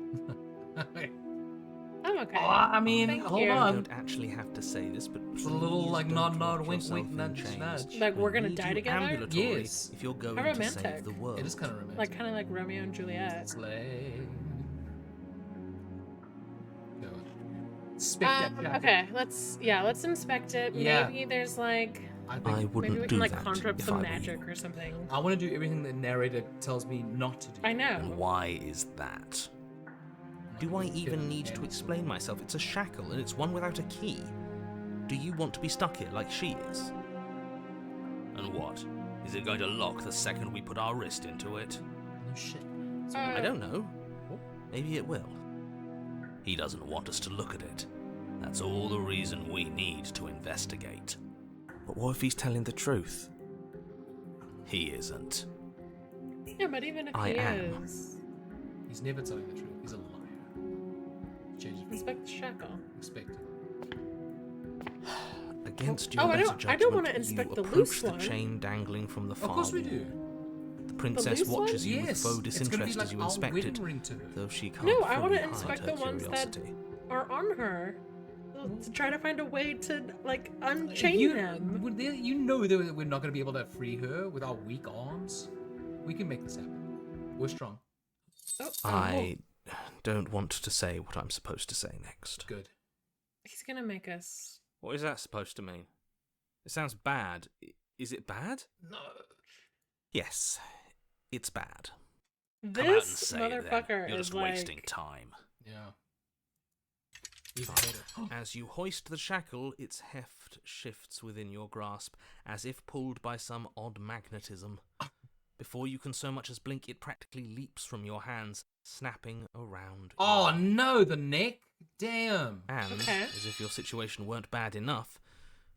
Speaker 1: I'm okay.
Speaker 2: Oh, I mean,
Speaker 1: Thank
Speaker 2: hold
Speaker 1: you.
Speaker 3: I
Speaker 2: on.
Speaker 3: don't actually have to say this, but
Speaker 2: It's a little,
Speaker 3: please
Speaker 2: like,
Speaker 3: don't
Speaker 2: nod,
Speaker 3: lock
Speaker 2: nod, wink,
Speaker 3: yourself
Speaker 2: wink,
Speaker 3: in
Speaker 2: nudge,
Speaker 3: chains.
Speaker 2: nudge.
Speaker 1: Like, we're
Speaker 3: We
Speaker 1: gonna
Speaker 3: need
Speaker 1: die
Speaker 3: you
Speaker 1: together?
Speaker 3: ambulatory
Speaker 2: Yes.
Speaker 3: if you're going
Speaker 1: How
Speaker 3: to save
Speaker 1: romantic.
Speaker 3: the world.
Speaker 2: It is kind of romantic.
Speaker 1: Like, kind of like Romeo and Juliet.
Speaker 2: Slay. Go on. Inspect that
Speaker 1: Okay, let's inspect it.
Speaker 2: Yeah.
Speaker 1: Maybe there's like,
Speaker 3: I
Speaker 1: maybe
Speaker 3: wouldn't
Speaker 1: we
Speaker 3: do
Speaker 1: can like
Speaker 3: that
Speaker 1: conjure up
Speaker 3: if
Speaker 1: some
Speaker 3: I were
Speaker 1: magic
Speaker 3: you.
Speaker 1: or something.
Speaker 2: I want to do everything the narrator tells me not to do.
Speaker 1: I know.
Speaker 3: And why is that? Do I even need to explain myself? It's a shackle, and it's one without a key. Do you want to be stuck here like she is? And what? Is it going to lock the second we put our wrist into it?
Speaker 2: No shit.
Speaker 3: I don't know. Maybe it will. He doesn't want us to look at it. That's all the reason we need to investigate. But what if he's telling the truth? He isn't.
Speaker 1: Yeah, but even if
Speaker 3: I
Speaker 1: he
Speaker 3: am.
Speaker 1: is,
Speaker 2: He's never telling the truth. He's a liar. Change it.
Speaker 1: inspect the shackle.
Speaker 2: Expect it.
Speaker 3: Against your
Speaker 1: Oh, I
Speaker 3: better
Speaker 1: don't
Speaker 3: judgment,
Speaker 1: wanna inspect
Speaker 3: you
Speaker 1: the
Speaker 3: approach
Speaker 1: loose
Speaker 3: the
Speaker 1: one.
Speaker 3: chain dangling from the far
Speaker 2: Of course we
Speaker 3: wall.
Speaker 2: do.
Speaker 3: The princess
Speaker 1: loose one?
Speaker 3: watches you
Speaker 2: Yes.
Speaker 3: with faux
Speaker 2: It's gonna be
Speaker 3: disinterest
Speaker 2: like
Speaker 3: as you
Speaker 2: our
Speaker 3: inspect
Speaker 2: wedding
Speaker 3: it,
Speaker 2: ring to her.
Speaker 3: though she can't
Speaker 1: No, I
Speaker 3: want
Speaker 1: want
Speaker 3: to
Speaker 1: to inspect
Speaker 3: her
Speaker 1: the ones that
Speaker 3: curiosity.
Speaker 1: are on her. To try to find a way to like unchain
Speaker 2: you,
Speaker 1: them.
Speaker 2: You know that we're not going to be able to free her with our weak arms. We can make this happen. We're strong.
Speaker 3: I don't want to say what I'm supposed to say next.
Speaker 2: Good.
Speaker 1: He's gonna make us.
Speaker 3: What is that supposed to mean? It sounds bad. Is it bad?
Speaker 2: No.
Speaker 3: Yes, it's bad.
Speaker 1: This
Speaker 3: Come out and say
Speaker 1: motherfucker
Speaker 3: it then. You're
Speaker 1: is
Speaker 3: just
Speaker 1: like.
Speaker 3: wasting time.
Speaker 2: Yeah. He's a hater.
Speaker 3: As you hoist the shackle, its heft shifts within your grasp, as if pulled by some odd magnetism. Before you can so much as blink, it practically leaps from your hands, snapping around.
Speaker 2: Oh
Speaker 3: you.
Speaker 2: no, the neck? Damn.
Speaker 3: And,
Speaker 1: Okay.
Speaker 3: as if your situation weren't bad enough,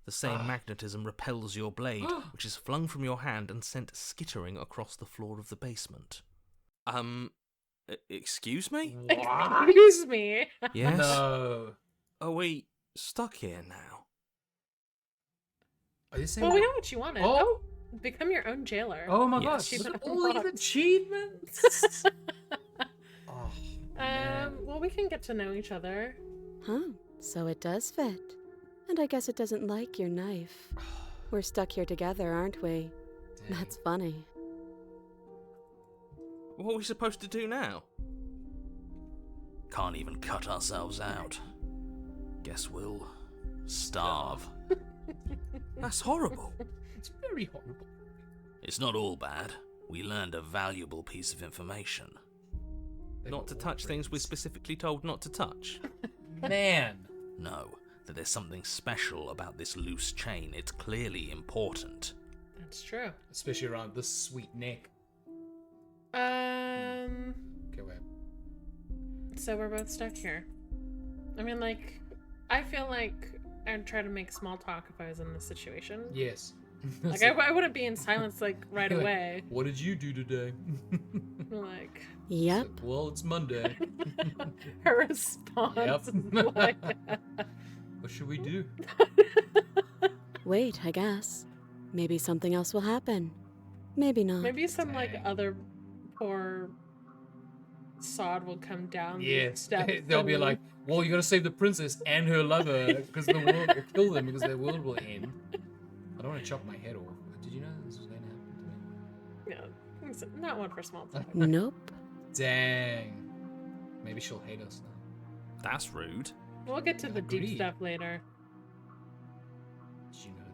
Speaker 3: the same magnetism repels your blade, which is flung from your hand and sent skittering across the floor of the basement. Excuse me?
Speaker 1: Excuse me.
Speaker 3: Yes?
Speaker 2: No.
Speaker 3: Are we stuck here now?
Speaker 2: Are you saying
Speaker 1: Well, we know what you wanted.
Speaker 2: Oh.
Speaker 1: Become your own jailer.
Speaker 2: Oh my
Speaker 3: Yes.
Speaker 2: gosh. Look at
Speaker 1: Achievement
Speaker 2: all these
Speaker 1: unlocked.
Speaker 2: achievements. Oh, man.
Speaker 1: Well, we can get to know each other.
Speaker 4: Huh, so it does fit. And I guess it doesn't like your knife. We're stuck here together, aren't we?
Speaker 2: Dang.
Speaker 4: That's funny.
Speaker 3: What are we supposed to do now? Can't even cut ourselves out. Guess we'll starve. That's horrible.
Speaker 2: It's very horrible.
Speaker 3: It's not all bad. We learned a valuable piece of information. Not to touch things we're specifically told not to touch.
Speaker 2: Man.
Speaker 3: No, that there's something special about this loose chain. It's clearly important.
Speaker 1: That's true.
Speaker 2: Especially around this sweet neck. Okay, wait.
Speaker 1: So we're both stuck here. I mean, like, I feel like I'd try to make small talk if I was in this situation.
Speaker 2: Yes.
Speaker 1: Like, I wouldn't be in silence, like, right
Speaker 2: Like,
Speaker 1: away.
Speaker 2: What did you do today?
Speaker 1: Like,
Speaker 4: Yep.
Speaker 2: It's like, well, it's Monday.
Speaker 1: her response
Speaker 2: Yep.
Speaker 1: is like,
Speaker 2: What should we do?
Speaker 4: Wait, I guess. Maybe something else will happen. Maybe not.
Speaker 1: maybe some, like,
Speaker 2: Dang.
Speaker 1: other poor sod will come down the
Speaker 2: Yes.
Speaker 1: steps.
Speaker 2: They'll be
Speaker 1: and-
Speaker 2: like, well, you gotta save the princess and her lover because the world will kill them because their world will end. I don't want to chop my head off. Did you know this was going to happen to me?
Speaker 1: Yeah, it's not one for small talk.
Speaker 4: Nope.
Speaker 2: Dang. Maybe she'll hate us now.
Speaker 3: That's rude.
Speaker 1: We'll get to the deep
Speaker 2: Agreed.
Speaker 1: stuff later.
Speaker 2: Did you know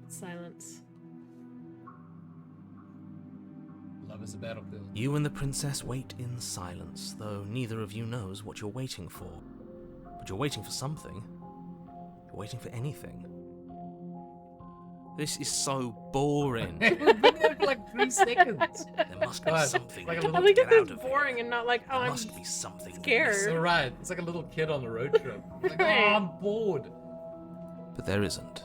Speaker 2: this?
Speaker 1: Silence.
Speaker 2: Love is a battlefield.
Speaker 3: You and the princess wait in silence, though neither of you knows what you're waiting for. But you're waiting for something. You're waiting for anything. This is so boring.
Speaker 2: We've been here for like 3 seconds.
Speaker 3: There must be
Speaker 2: Guys,
Speaker 3: something
Speaker 2: like a
Speaker 3: we
Speaker 2: little-
Speaker 1: I
Speaker 3: need to
Speaker 1: think
Speaker 3: get
Speaker 1: this
Speaker 3: out
Speaker 1: is
Speaker 3: of
Speaker 1: boring
Speaker 3: here.
Speaker 1: and not like, oh,
Speaker 3: There
Speaker 1: I'm
Speaker 3: must be something we're
Speaker 1: scared.
Speaker 2: It's
Speaker 3: missing.
Speaker 2: alright. It's like a little kid on the road trip. Like, oh,
Speaker 1: Right.
Speaker 2: I'm bored.
Speaker 3: But there isn't.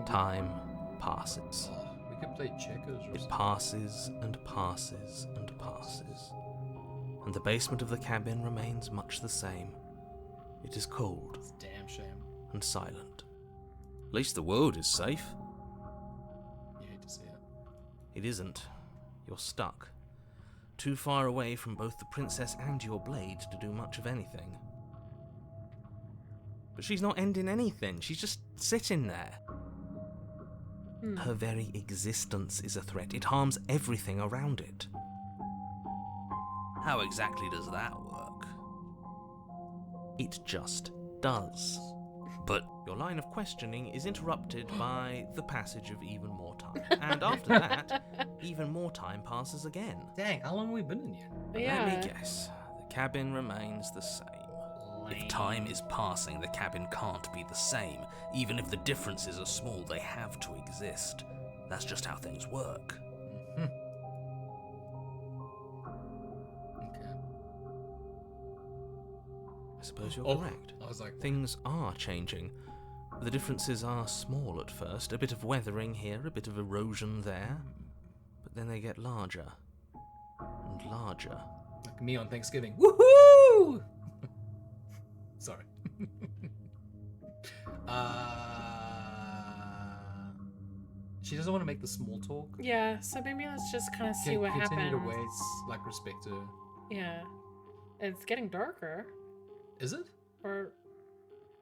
Speaker 3: Time passes.
Speaker 2: Oh, we could play checkers or
Speaker 3: It
Speaker 2: something.
Speaker 3: passes and passes and passes. And the basement of the cabin remains much the same. It is cold
Speaker 2: It's a damn shame.
Speaker 3: and silent. At least the world is safe.
Speaker 2: You hate to see it.
Speaker 3: It isn't. You're stuck. too far away from both the princess and your blade to do much of anything. But she's not ending anything, she's just sitting there. Her very existence is a threat. It harms everything around it. How exactly does that work? It just does. But your line of questioning is interrupted by the passage of even more time. And after that, even more time passes again.
Speaker 2: Dang, how long have we been in here?
Speaker 1: Yeah.
Speaker 3: Let me guess. The cabin remains the same. If time is passing, the cabin can't be the same. Even if the differences are small, they have to exist. That's just how things work.
Speaker 2: Okay.
Speaker 3: I suppose you're
Speaker 2: Oh,
Speaker 3: correct.
Speaker 2: I was like,
Speaker 3: Things are changing. The differences are small at first. A bit of weathering here, a bit of erosion there. But then they get larger. And larger.
Speaker 2: like me on Thanksgiving. Woohoo! Sorry. She doesn't want to make the small talk.
Speaker 1: Yeah, so maybe let's just kind of see what
Speaker 2: Continue
Speaker 1: happens.
Speaker 2: to wait, like respect her.
Speaker 1: Yeah. It's getting darker.
Speaker 2: Is it?
Speaker 1: Or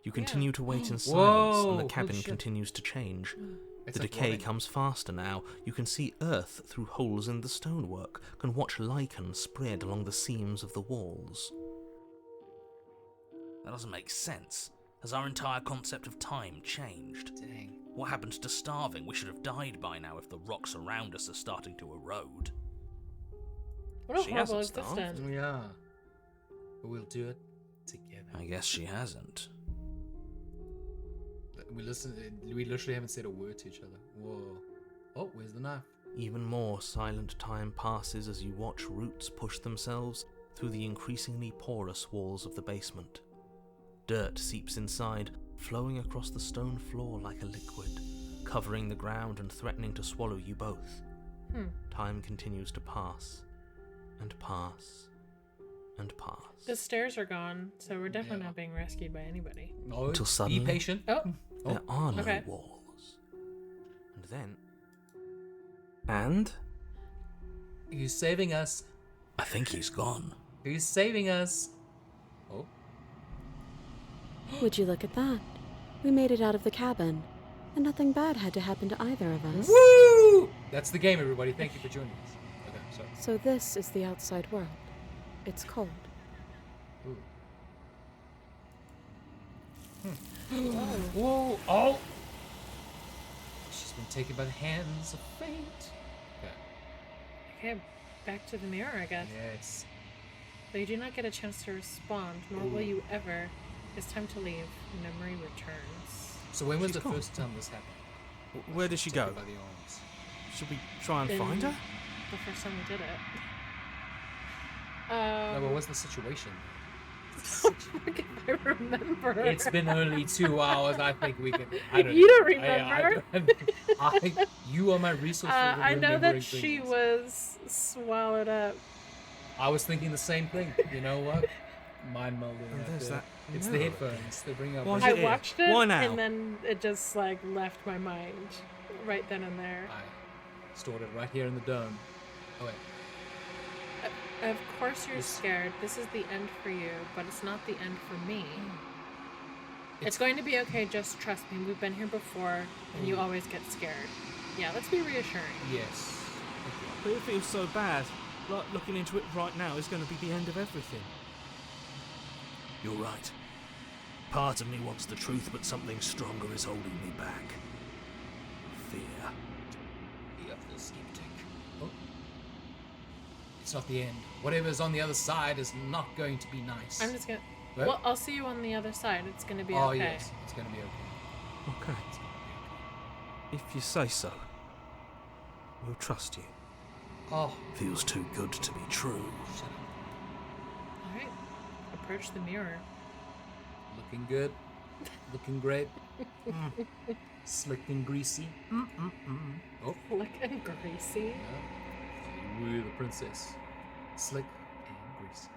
Speaker 3: You continue to wait in silence,
Speaker 2: Whoa,
Speaker 3: and the
Speaker 2: holy
Speaker 3: cabin
Speaker 2: shit.
Speaker 3: continues to change.
Speaker 2: It's
Speaker 3: The
Speaker 2: like
Speaker 3: decay
Speaker 2: rotting.
Speaker 3: comes faster now. You can see earth through holes in the stonework, can watch lichen spread along the seams of the walls. That doesn't make sense. Has our entire concept of time changed?
Speaker 2: Dang.
Speaker 3: What happened to starving? We should have died by now if the rocks around us are starting to erode.
Speaker 1: what a
Speaker 3: She
Speaker 1: horrible
Speaker 3: hasn't starved.
Speaker 1: existence.
Speaker 2: Yeah. But we'll do it together.
Speaker 3: I guess she hasn't.
Speaker 2: We literally haven't said a word to each other. Whoa. Oh, where's the knife?
Speaker 3: Even more silent time passes as you watch roots push themselves through the increasingly porous walls of the basement. Dirt seeps inside, flowing across the stone floor like a liquid, covering the ground and threatening to swallow you both. Time continues to pass, and pass, and pass.
Speaker 1: The stairs are gone, so we're definitely not being rescued by anybody.
Speaker 2: No,
Speaker 3: Until
Speaker 2: be
Speaker 3: suddenly-
Speaker 2: patient.
Speaker 1: Oh,
Speaker 3: There are no
Speaker 1: okay.
Speaker 3: walls. And then... And?
Speaker 2: He's saving us.
Speaker 3: I think he's gone.
Speaker 2: He's saving us. Oh.
Speaker 4: Would you look at that? We made it out of the cabin, and nothing bad had to happen to either of us.
Speaker 2: Woo! That's the game, everybody. Thank you for joining us. Okay, sorry.
Speaker 4: So this is the outside world. It's cold.
Speaker 2: Ooh. Whoa! Oh! She's been taken by the hands of fate. Okay.
Speaker 1: okay. Back to the mirror, I guess.
Speaker 2: Yes.
Speaker 1: Though you do not get a chance to respond, nor will you ever. It's time to leave. Memory returns.
Speaker 2: So when was
Speaker 3: She's
Speaker 2: the
Speaker 3: gone.
Speaker 2: first time this happened?
Speaker 3: Where did she
Speaker 2: Take her
Speaker 3: go?
Speaker 2: by the arms.
Speaker 3: Should we try and
Speaker 1: Then
Speaker 3: find her?
Speaker 1: The first time we did it.
Speaker 2: No, but what's the situation?
Speaker 1: If I remember.
Speaker 2: It's been only 2 hours. I think we can.
Speaker 1: You don't remember.
Speaker 2: You are my resource. for
Speaker 1: I know
Speaker 2: remembering
Speaker 1: that she
Speaker 2: things.
Speaker 1: was swallowed up.
Speaker 2: I was thinking the same thing. You know what? Mind melding.
Speaker 3: And
Speaker 2: right
Speaker 3: there's
Speaker 2: there.
Speaker 3: that
Speaker 2: It's the
Speaker 3: mirror
Speaker 2: headphones. They bring up.
Speaker 3: Why is
Speaker 1: I
Speaker 3: it here?
Speaker 1: watched it,
Speaker 3: Why now?
Speaker 1: and then it just like left my mind right then and there.
Speaker 2: I stored it right here in the dome. Oh wait.
Speaker 1: Of course you're scared. This is the end for you, but it's not the end for me. It's going to be okay, just trust me. We've been here before, and you always get scared. Yeah, let's be reassuring.
Speaker 2: Yes.
Speaker 3: But it feels so bad. Like looking into it right now is going to be the end of everything. You're right. Part of me wants the truth, but something stronger is holding me back. Fear.
Speaker 2: Be of the skeptic. Oh. It's not the end. Whatever's on the other side is not going to be nice.
Speaker 1: I'm just gonna.
Speaker 2: What?
Speaker 1: Well, I'll see you on the other side. It's gonna be
Speaker 2: Oh
Speaker 1: okay.
Speaker 2: yes, it's gonna be okay.
Speaker 3: Okay. If you say so. We'll trust you.
Speaker 2: Oh,
Speaker 3: Feels too good to be true.
Speaker 2: shut up.
Speaker 1: All right. Approach the mirror.
Speaker 2: Looking good. Looking great. Slick and greasy. Oh.
Speaker 1: Slick and greasy.
Speaker 2: Yeah. Woo the princess. Slick and greasy.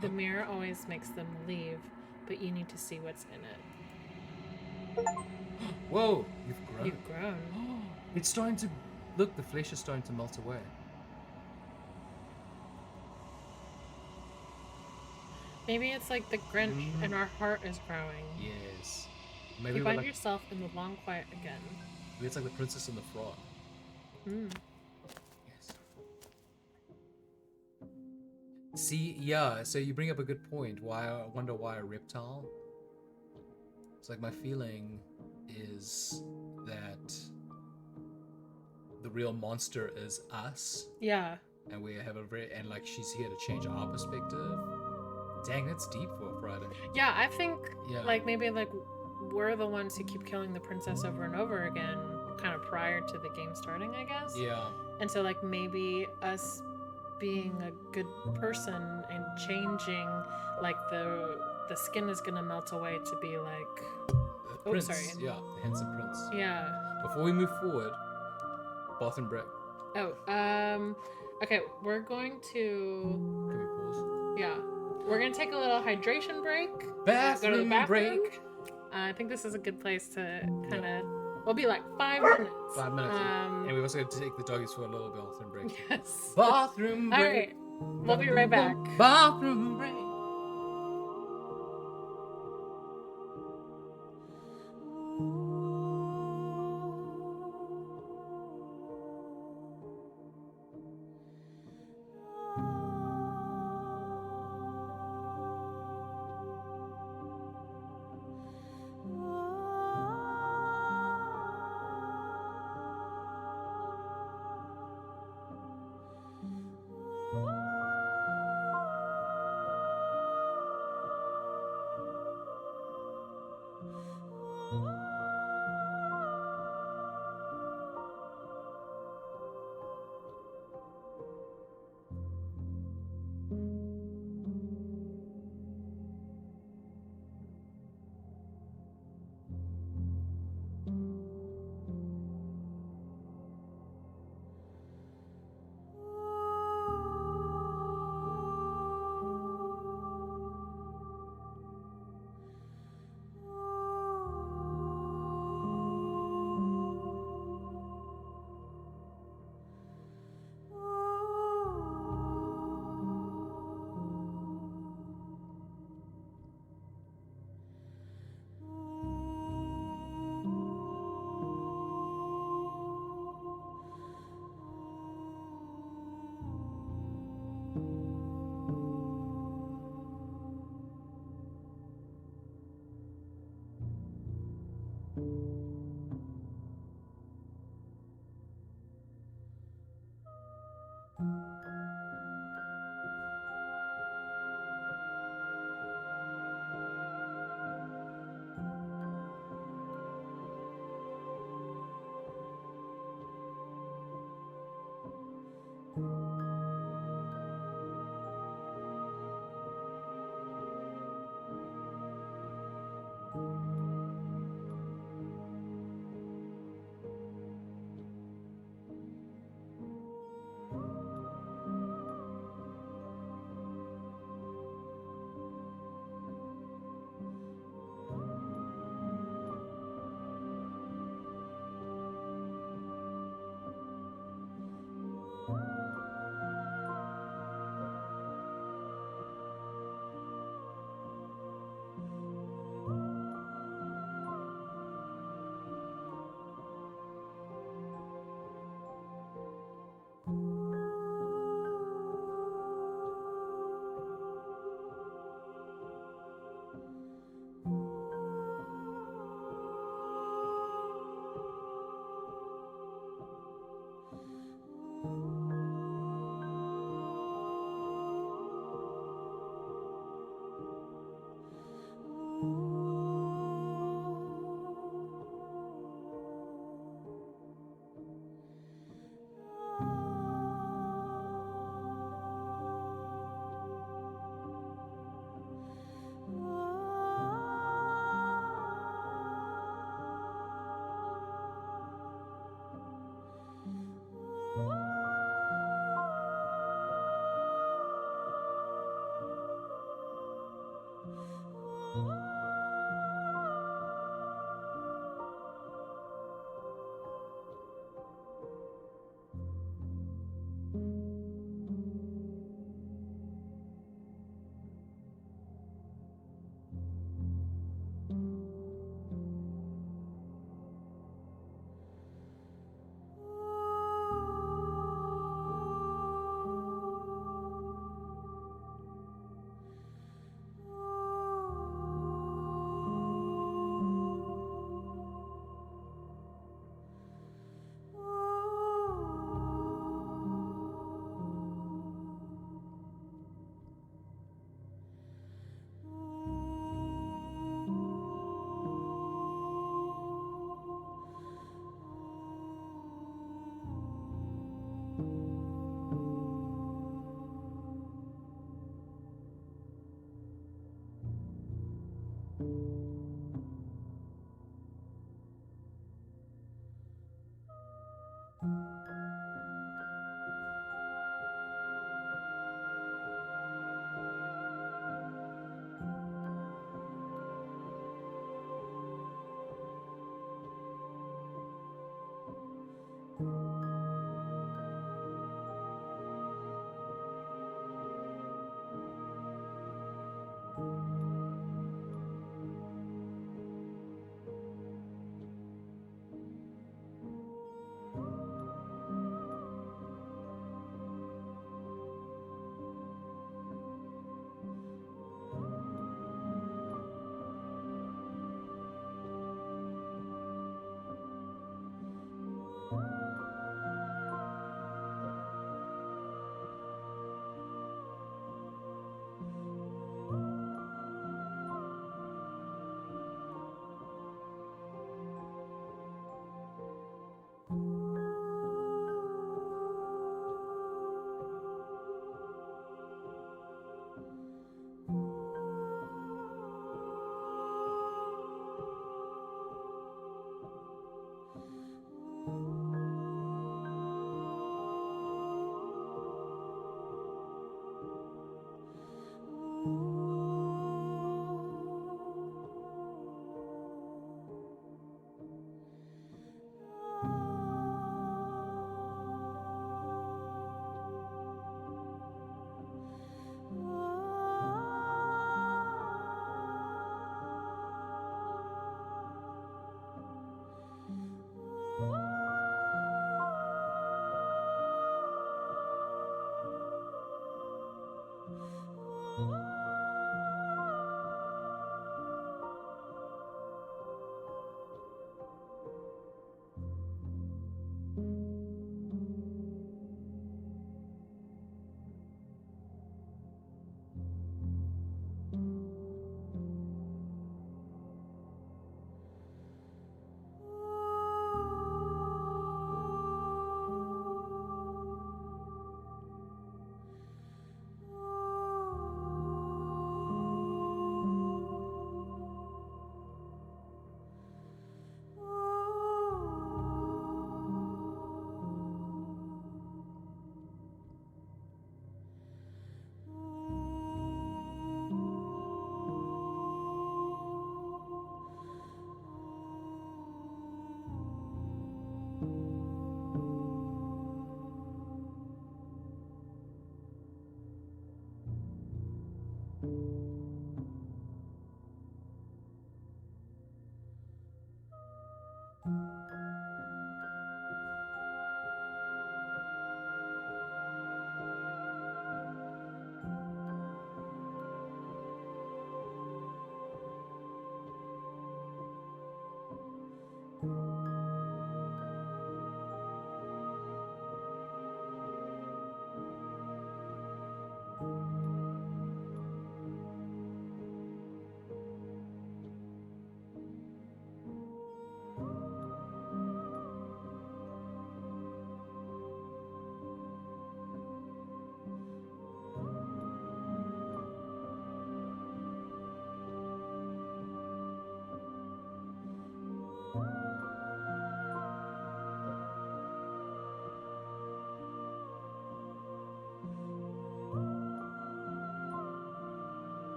Speaker 1: The mirror always makes them leave, but you need to see what's in it.
Speaker 2: Whoa, you've grown.
Speaker 1: You've grown.
Speaker 2: It's starting to look. The flesh is starting to melt away.
Speaker 1: Maybe it's like the Grinch and our heart is growing.
Speaker 2: Yes. Maybe
Speaker 1: You
Speaker 2: we're
Speaker 1: find
Speaker 2: like,
Speaker 1: yourself in the long quiet again.
Speaker 2: maybe it's like the Princess and the Frog. Yes. See, yeah, so you bring up a good point. I wonder why a reptile? It's like my feeling is that the real monster is us.
Speaker 1: Yeah.
Speaker 2: And we have and like she's here to change our perspective. Dang, that's deep for a Friday.
Speaker 1: Yeah, I think
Speaker 2: Yeah.
Speaker 1: like maybe like we're the ones who keep killing the princess over and over again, kind of prior to the game starting, I guess.
Speaker 2: Yeah.
Speaker 1: And so like maybe us being a good person and changing, like the skin is gonna melt away to be like
Speaker 2: Prince.
Speaker 1: sorry.
Speaker 2: Yeah, the handsome prince.
Speaker 1: Yeah.
Speaker 2: Before we move forward, bathroom break.
Speaker 1: Okay, we're going to
Speaker 2: Can we pause?
Speaker 1: yeah. We're gonna take a little hydration break.
Speaker 2: Bathroom,
Speaker 1: go to the bathroom
Speaker 2: break.
Speaker 1: I think this is a good place to kind of. We'll be like 5 minutes.
Speaker 2: 5 minutes. And we also have to take the doggies for a little bathroom break.
Speaker 1: Yes.
Speaker 2: Bathroom break.
Speaker 1: All right. We'll be right back.
Speaker 2: Bathroom break.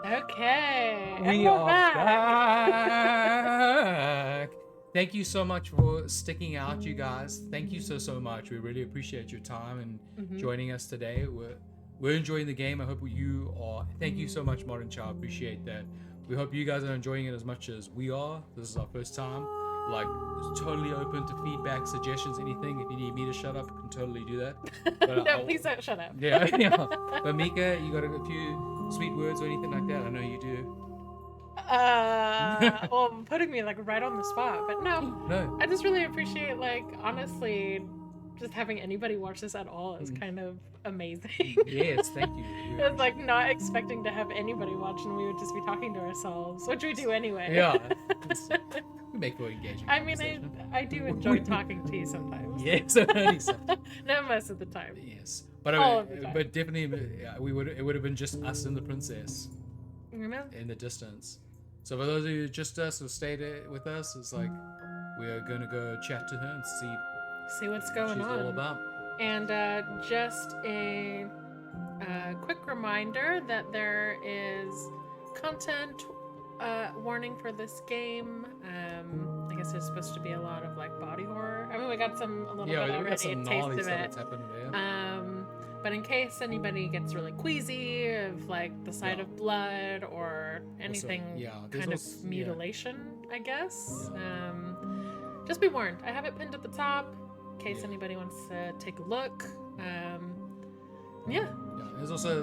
Speaker 1: Okay. And
Speaker 2: We
Speaker 1: we're
Speaker 2: are
Speaker 1: back.
Speaker 2: back. Thank you so much for sticking out, you guys. Thank you so much. We really appreciate your time and joining us today. We're enjoying the game. I hope you are. Thank you so much, Modern Child. Appreciate that. We hope you guys are enjoying it as much as we are. This is our first time. Like, it's totally open to feedback, suggestions, anything. If you need me to shut up, I can totally do that. But
Speaker 1: No, please don't shut up.
Speaker 2: Yeah. But Mika, you got a few sweet words or anything like that? I know you do.
Speaker 1: Well, putting me like right on the spot, but no. I just really appreciate, like, honestly, just having anybody watch this at all is kind of amazing.
Speaker 2: Yes, thank you.
Speaker 1: It's like not expecting to have anybody watch, and we would just be talking to ourselves, which we do anyway.
Speaker 2: Yeah. We make for engaging.
Speaker 1: I mean, I do enjoy talking to you sometimes.
Speaker 2: Yes, only sometimes.
Speaker 1: Not most of the time.
Speaker 2: Yes, but
Speaker 1: All of the time.
Speaker 2: but definitely, yeah, it would have been just us and the princess
Speaker 1: You know?
Speaker 2: in the distance. So for those of you just us who stayed with us, it's like we are going to go chat to her and see
Speaker 1: what's
Speaker 2: what
Speaker 1: going
Speaker 2: she's
Speaker 1: on.
Speaker 2: all about.
Speaker 1: And just a quick reminder that there is content warning for this game. I guess there's supposed to be a lot of like body horror. I mean, we got a little bit already,
Speaker 2: we got some
Speaker 1: a taste
Speaker 2: gnarly
Speaker 1: of
Speaker 2: stuff
Speaker 1: it.
Speaker 2: that's happened there.
Speaker 1: But in case anybody gets really queasy of like the sight of blood or anything kind of mutilation, I guess. Just be warned. I have it pinned at the top in case anybody wants to take a look. Yeah.
Speaker 2: There's also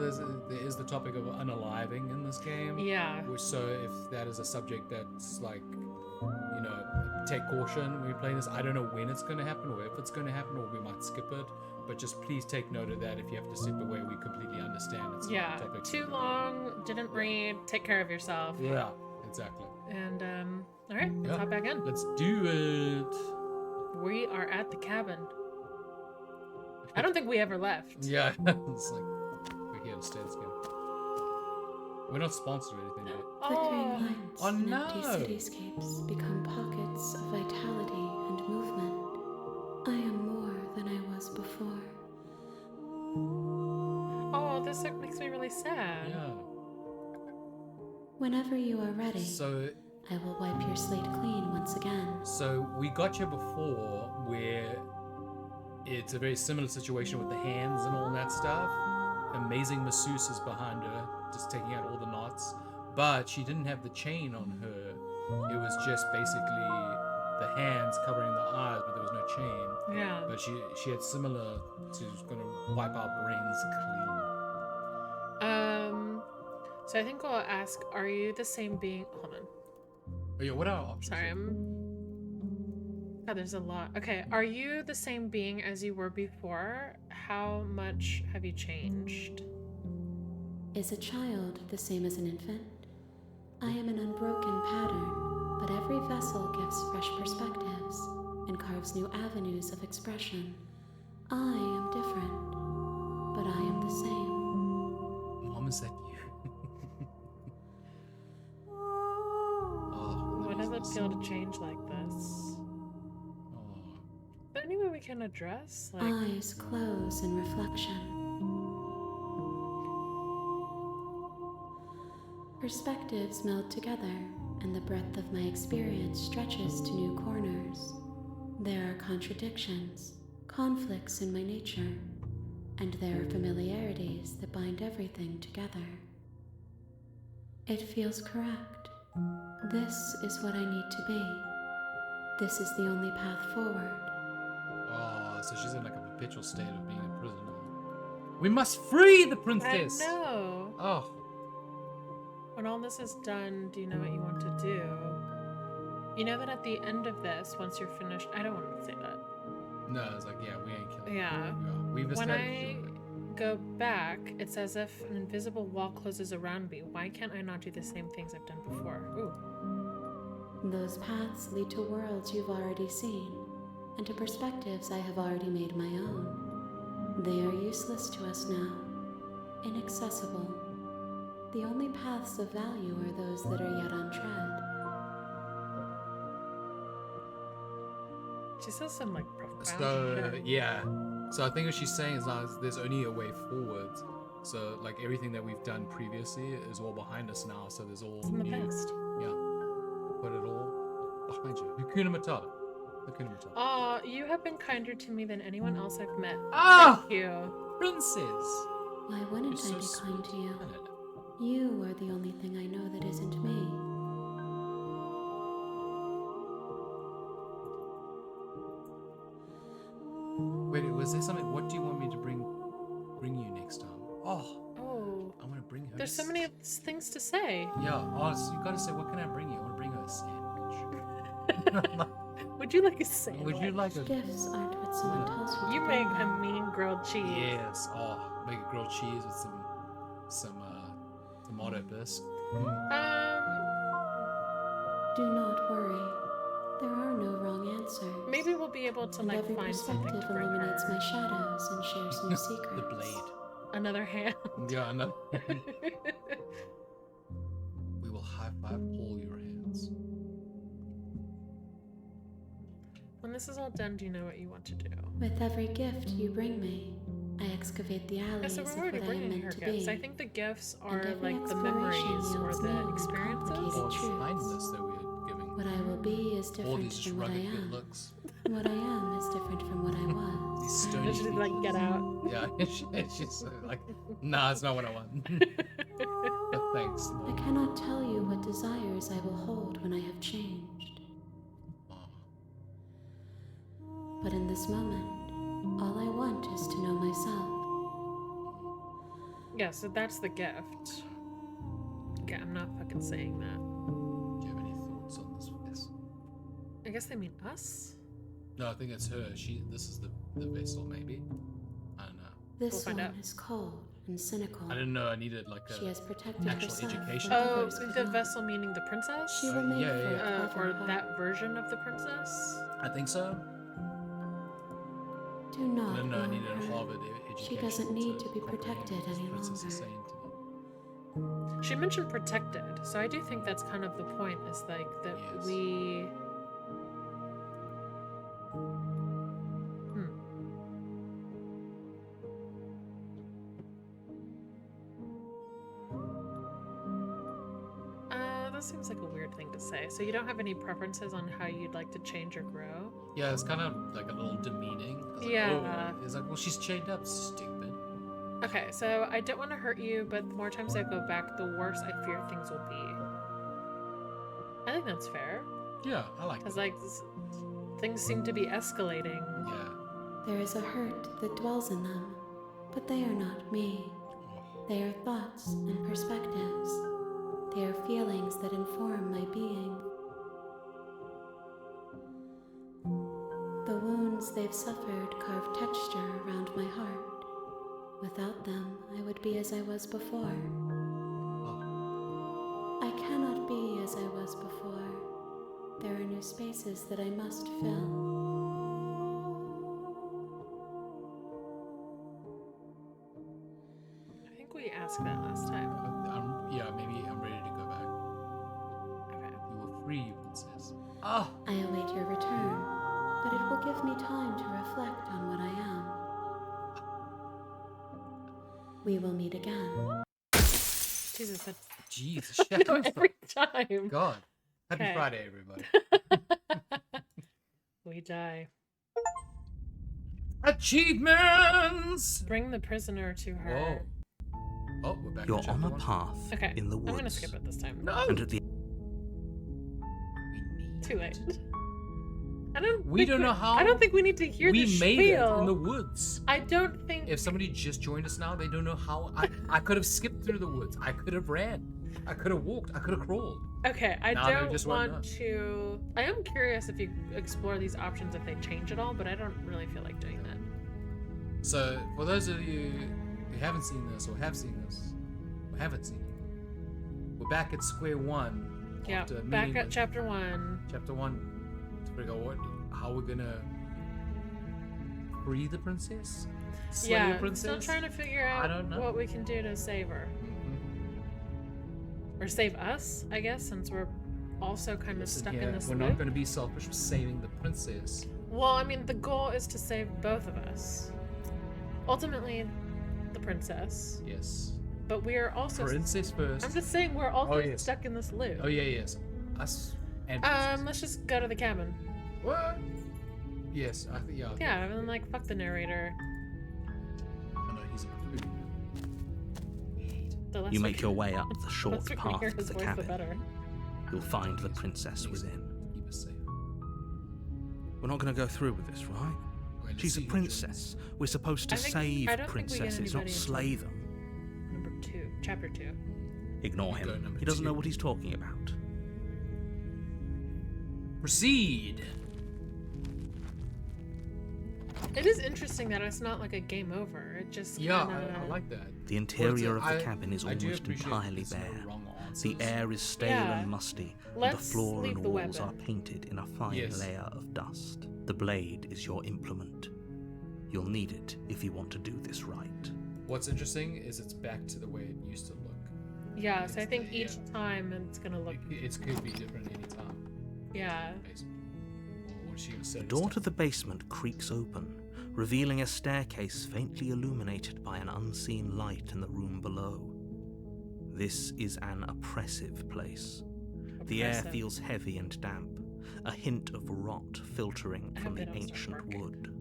Speaker 2: there is the topic of unaliving in this game.
Speaker 1: Yeah.
Speaker 2: So if that is a subject that's like, you know, take caution when you're playing this. I don't know when it's going to happen or if it's going to happen, or we might skip it. But just please take note of that. If you have to step away, we completely understand. It's
Speaker 1: Yeah.
Speaker 2: a topic
Speaker 1: Too long. Didn't read. Take care of yourself.
Speaker 2: Yeah. Exactly.
Speaker 1: And all right. Let's hop back in.
Speaker 2: Let's do it.
Speaker 1: We are at the cabin. I don't think we ever left.
Speaker 2: Yeah. It's like we're here to stay this game. We're not sponsored or anything, but
Speaker 6: Flickering lights
Speaker 2: Oh,
Speaker 6: and
Speaker 2: no.
Speaker 6: empty cityscapes become pockets of vitality and movement. I am more than I was before.
Speaker 1: Oh, this makes me really sad.
Speaker 2: yeah.
Speaker 6: Whenever you are ready,
Speaker 2: So
Speaker 6: I will wipe your slate clean once again.
Speaker 2: we got here before where it's a very similar situation with the hands and all that stuff. Amazing masseuse is behind her, just taking out all the knots. But she didn't have the chain on her. It was just basically the hands covering the eyes, but there was no chain.
Speaker 1: Yeah.
Speaker 2: But she had similar to gonna wipe our brains clean.
Speaker 1: So I think I'll ask, are you the same being? Hold on.
Speaker 2: Oh yeah, what are our options?
Speaker 1: Sorry, God, there's a lot. Okay, are you the same being as you were before? How much have you changed?
Speaker 6: Is a child the same as an infant? I am an unbroken pattern, but every vessel gives fresh perspectives and carves new avenues of expression. I am different, but I am the same.
Speaker 2: Mom, is that you?
Speaker 1: What does it feel to change like this?
Speaker 2: Oh.
Speaker 1: Is there any way we can address? Like,
Speaker 6: Eyes close in reflection. Perspectives meld together, and the breadth of my experience stretches to new corners. There are contradictions, conflicts in my nature, and there are familiarities that bind everything together. It feels correct. This is what I need to be. This is the only path forward.
Speaker 2: Oh, so she's in like a perpetual state of being a prisoner. We must free the
Speaker 1: I
Speaker 2: princess!
Speaker 1: know.
Speaker 2: Oh.
Speaker 1: When all this is done, do you know what you want to do? You know that at the end of this, once you're finished, I don't want to say that.
Speaker 2: No, it's like, yeah, we ain't killing
Speaker 1: Yeah.
Speaker 2: We've
Speaker 1: When
Speaker 2: established
Speaker 1: I go back, it's as if an invisible wall closes around me. Why can't I not do the same things I've done before? Ooh.
Speaker 6: Those paths lead to worlds you've already seen, and to perspectives I have already made my own. They are useless to us now, inaccessible. The only paths of value are those that are yet untread.
Speaker 1: She says some like profound
Speaker 2: So,
Speaker 1: shit.
Speaker 2: yeah. So I think what she's saying is now there's only a way forward. So, like, everything that we've done previously is all behind us now. So there's all
Speaker 1: It's in the
Speaker 2: new.
Speaker 1: past.
Speaker 2: Yeah. Put it all behind you. Hakuna Matata. Hakuna Matata.
Speaker 1: Aw, you have been kinder to me than anyone else I've met.
Speaker 2: Ah!
Speaker 1: Thank you.
Speaker 2: Princess!
Speaker 6: Why
Speaker 2: You're
Speaker 6: wouldn't
Speaker 2: so
Speaker 6: I be kind to you?
Speaker 2: sweet.
Speaker 6: You are the only thing I know that isn't me.
Speaker 2: Wait, was there something? What do you want me to bring you next time? Oh,
Speaker 1: Oh,
Speaker 2: I want to bring her.
Speaker 1: there's so many things to say.
Speaker 2: Yeah. Oh, so you gotta say, what can I bring you? I want to bring her a sandwich.
Speaker 1: Would you like a sandwich?
Speaker 2: Would you like a?
Speaker 6: Gifts aren't what someone tells you
Speaker 1: You
Speaker 6: to
Speaker 1: make
Speaker 6: bring
Speaker 1: a
Speaker 6: them.
Speaker 1: mean grilled cheese.
Speaker 2: Yes. Oh, make a grilled cheese with some tomato bisque.
Speaker 6: Do not worry. There are no wrong answers.
Speaker 1: Maybe we'll be able to
Speaker 6: And
Speaker 1: like
Speaker 6: every
Speaker 1: find something
Speaker 6: perspective
Speaker 1: to bring
Speaker 6: illuminates
Speaker 1: her.
Speaker 6: my shadows and shares new secrets.
Speaker 2: The blade.
Speaker 1: Another hand.
Speaker 2: Yeah, I know. We will high five all your hands.
Speaker 1: When this is all done, do you know what you want to do?
Speaker 6: With every gift you bring me, I excavate the
Speaker 1: Yeah,
Speaker 6: alleys
Speaker 1: so
Speaker 6: of
Speaker 1: we're already
Speaker 6: what I am
Speaker 1: bringing her
Speaker 6: meant to
Speaker 1: gifts.
Speaker 6: be.
Speaker 1: I think the gifts
Speaker 6: And
Speaker 1: are
Speaker 6: every
Speaker 1: like the
Speaker 6: exploration
Speaker 1: memories or
Speaker 6: yields
Speaker 1: the
Speaker 6: new and
Speaker 1: experiences.
Speaker 6: complicated
Speaker 2: All this
Speaker 6: truths.
Speaker 2: kindness that we're giving.
Speaker 6: What I will be is
Speaker 2: All
Speaker 6: different
Speaker 2: these just
Speaker 6: from what I
Speaker 2: rugged good
Speaker 6: am.
Speaker 2: looks.
Speaker 6: What I am is different from what I was.
Speaker 2: These stony
Speaker 1: She's like,
Speaker 2: features.
Speaker 1: get out.
Speaker 2: Yeah, she's like, nah, it's not what I want. But thanks.
Speaker 6: I cannot tell you what desires I will hold when I have changed.
Speaker 2: Oh.
Speaker 6: But in this moment, all I want is to know myself.
Speaker 1: Yeah, so that's the gift. Okay, I'm not fucking saying that.
Speaker 2: Do you have any thoughts on this? Yes.
Speaker 1: I guess they mean us?
Speaker 2: No, I think it's her. This is the vessel, maybe. I don't know.
Speaker 6: This
Speaker 1: We'll find
Speaker 6: one
Speaker 1: out.
Speaker 6: is cold and cynical.
Speaker 2: I didn't know I needed like
Speaker 6: She
Speaker 2: a.
Speaker 6: has protected
Speaker 2: actual
Speaker 6: herself.
Speaker 2: education.
Speaker 6: when
Speaker 1: Oh,
Speaker 6: others could
Speaker 1: the
Speaker 6: not.
Speaker 1: vessel meaning the princess?
Speaker 6: She will make
Speaker 2: yeah,
Speaker 6: for
Speaker 2: yeah.
Speaker 6: a clever
Speaker 1: Or
Speaker 6: heart.
Speaker 1: that version of the princess?
Speaker 2: I think so.
Speaker 6: Do
Speaker 2: I
Speaker 6: not
Speaker 2: didn't know I
Speaker 6: harm
Speaker 2: needed a
Speaker 6: her.
Speaker 2: Harvard education.
Speaker 6: She doesn't need to be
Speaker 2: comprehend
Speaker 6: protected
Speaker 2: what this
Speaker 6: any
Speaker 2: princess is
Speaker 6: longer.
Speaker 2: saying to me.
Speaker 1: She mentioned protected, so I do think that's kind of the point, is like that
Speaker 2: Yes.
Speaker 1: we... That seems like a weird thing to say. So you don't have any preferences on how you'd like to change or grow?
Speaker 2: Yeah, it's kind of like a little demeaning. It's like,
Speaker 1: Yeah.
Speaker 2: Oh. It's like, well, she's chained up, stupid.
Speaker 1: Okay, so I don't want to hurt you, but the more times I go back, the worse I fear things will be. I think that's fair.
Speaker 2: Yeah, I like
Speaker 1: Because,
Speaker 2: that.
Speaker 1: like, things seem to be escalating.
Speaker 2: Yeah.
Speaker 6: There is a hurt that dwells in them, but they are not me. They are thoughts and perspectives. They are feelings that inform my being. wounds they've suffered carve texture around my heart. Without them, I would be as I was before. I cannot be as I was before. There are new spaces that I must fill.
Speaker 1: I think we asked that last time.
Speaker 2: Yeah, maybe I'm ready to go back.
Speaker 1: Okay.
Speaker 2: You were free, princess.
Speaker 6: I await your return, but it will give me time to reflect on what I am. We will meet again.
Speaker 1: Jesus, that
Speaker 2: Jeez,
Speaker 1: no, every time.
Speaker 2: God. Happy
Speaker 1: Okay.
Speaker 2: Friday, everybody.
Speaker 1: We die.
Speaker 2: Achievements!
Speaker 1: Bring the prisoner to her.
Speaker 2: Whoa. Oh, we're back
Speaker 3: You're
Speaker 2: to
Speaker 3: on
Speaker 2: chapter
Speaker 3: a
Speaker 2: one.
Speaker 3: path
Speaker 1: Okay,
Speaker 3: in the woods.
Speaker 1: I'm gonna skip it this time.
Speaker 2: No!
Speaker 3: And at the
Speaker 1: Too late. I don't.
Speaker 2: We
Speaker 1: think
Speaker 2: don't know how-
Speaker 1: I don't think we need to hear
Speaker 2: we
Speaker 1: the
Speaker 2: made
Speaker 1: spiel.
Speaker 2: it in the woods.
Speaker 1: I don't think.
Speaker 2: If somebody just joined us now, they don't know how. I could have skipped through the woods. I could have ran. I could have walked. I could have crawled.
Speaker 1: Okay, I
Speaker 2: Now they
Speaker 1: don't
Speaker 2: just won't
Speaker 1: want to. I am curious if you explore these options if they change at all, but I don't really feel like doing that.
Speaker 2: So, for those of you who haven't seen this, or have seen this, or haven't seen it, we're back at square one.
Speaker 1: Yeah,
Speaker 2: after
Speaker 1: back
Speaker 2: meeting
Speaker 1: at
Speaker 2: with-
Speaker 1: chapter 1.
Speaker 2: Chapter 1 to figure out how we're gonna free the princess? Slay
Speaker 1: Yeah,
Speaker 2: the princess?
Speaker 1: still trying to figure
Speaker 2: I
Speaker 1: out
Speaker 2: don't know.
Speaker 1: what we can do to save her. Or save us, I guess, since we're also kind of
Speaker 2: Listen
Speaker 1: stuck
Speaker 2: here,
Speaker 1: in this
Speaker 2: we're
Speaker 1: loop.
Speaker 2: not going to be selfish with saving the princess.
Speaker 1: Well, I mean, the goal is to save both of us. Ultimately, the princess.
Speaker 2: Yes.
Speaker 1: But we are also.
Speaker 2: Princess first.
Speaker 1: I'm just saying we're also
Speaker 2: Oh, yes.
Speaker 1: stuck in this loop.
Speaker 2: Oh yeah, yes. Us and princess.
Speaker 1: Let's just go to the cabin.
Speaker 2: What? Yes, I think yeah.
Speaker 1: Yeah, and then like fuck the narrator.
Speaker 2: Oh no, he's a buffoon.
Speaker 1: The less
Speaker 3: You
Speaker 1: we
Speaker 3: make
Speaker 1: can-
Speaker 3: your way up the
Speaker 1: the
Speaker 3: short
Speaker 1: less we can
Speaker 3: path
Speaker 1: hear
Speaker 3: to
Speaker 1: his
Speaker 3: the
Speaker 1: voice, the
Speaker 3: cabin.
Speaker 1: better.
Speaker 3: You'll find the princess within.
Speaker 2: Keep us safe.
Speaker 3: We're not going to go through with this, right?
Speaker 2: Wait, let's
Speaker 3: She's
Speaker 2: see
Speaker 3: a
Speaker 2: who joins
Speaker 3: princess. We're supposed to
Speaker 1: I don't
Speaker 3: save
Speaker 1: think we get
Speaker 3: princesses, not
Speaker 1: anybody
Speaker 3: slay
Speaker 1: until-
Speaker 3: them.
Speaker 1: Number 2, chapter 2.
Speaker 3: Ignore
Speaker 2: We go
Speaker 3: him.
Speaker 2: number
Speaker 3: He doesn't
Speaker 2: two.
Speaker 3: know what he's talking about.
Speaker 2: Proceed.
Speaker 1: It is interesting that it's not like a game over. It just
Speaker 2: Yeah,
Speaker 1: kinda...
Speaker 2: I like that.
Speaker 3: The interior of the
Speaker 2: I-
Speaker 3: cabin is
Speaker 2: I do
Speaker 3: almost
Speaker 2: appreciate
Speaker 3: entirely
Speaker 2: there's no
Speaker 3: bare.
Speaker 2: wrong
Speaker 3: The
Speaker 2: answers.
Speaker 3: air is stale
Speaker 1: Yeah.
Speaker 3: and musty, and the
Speaker 1: Let's
Speaker 3: floor
Speaker 1: leave
Speaker 3: and
Speaker 1: the
Speaker 3: walls are
Speaker 1: weapon.
Speaker 3: painted in a fine
Speaker 2: Yes.
Speaker 3: layer of dust. The blade is your implement. You'll need it if you want to do this right.
Speaker 2: What's interesting is it's back to the way it used to look.
Speaker 1: Yeah, so I
Speaker 2: It's
Speaker 1: think
Speaker 2: the-
Speaker 1: each time it's gonna look...
Speaker 2: It could be different any time.
Speaker 1: Yeah.
Speaker 2: Basically. Or what she was
Speaker 3: The
Speaker 2: saying.
Speaker 3: door to the basement creaks open, revealing a staircase faintly illuminated by an unseen light in the room below. This is an oppressive place. The air
Speaker 1: Oppressive.
Speaker 3: feels heavy and damp, a hint of rot filtering
Speaker 1: I
Speaker 3: from
Speaker 1: hope
Speaker 3: the
Speaker 1: they don't start
Speaker 3: ancient
Speaker 1: barking.
Speaker 3: wood.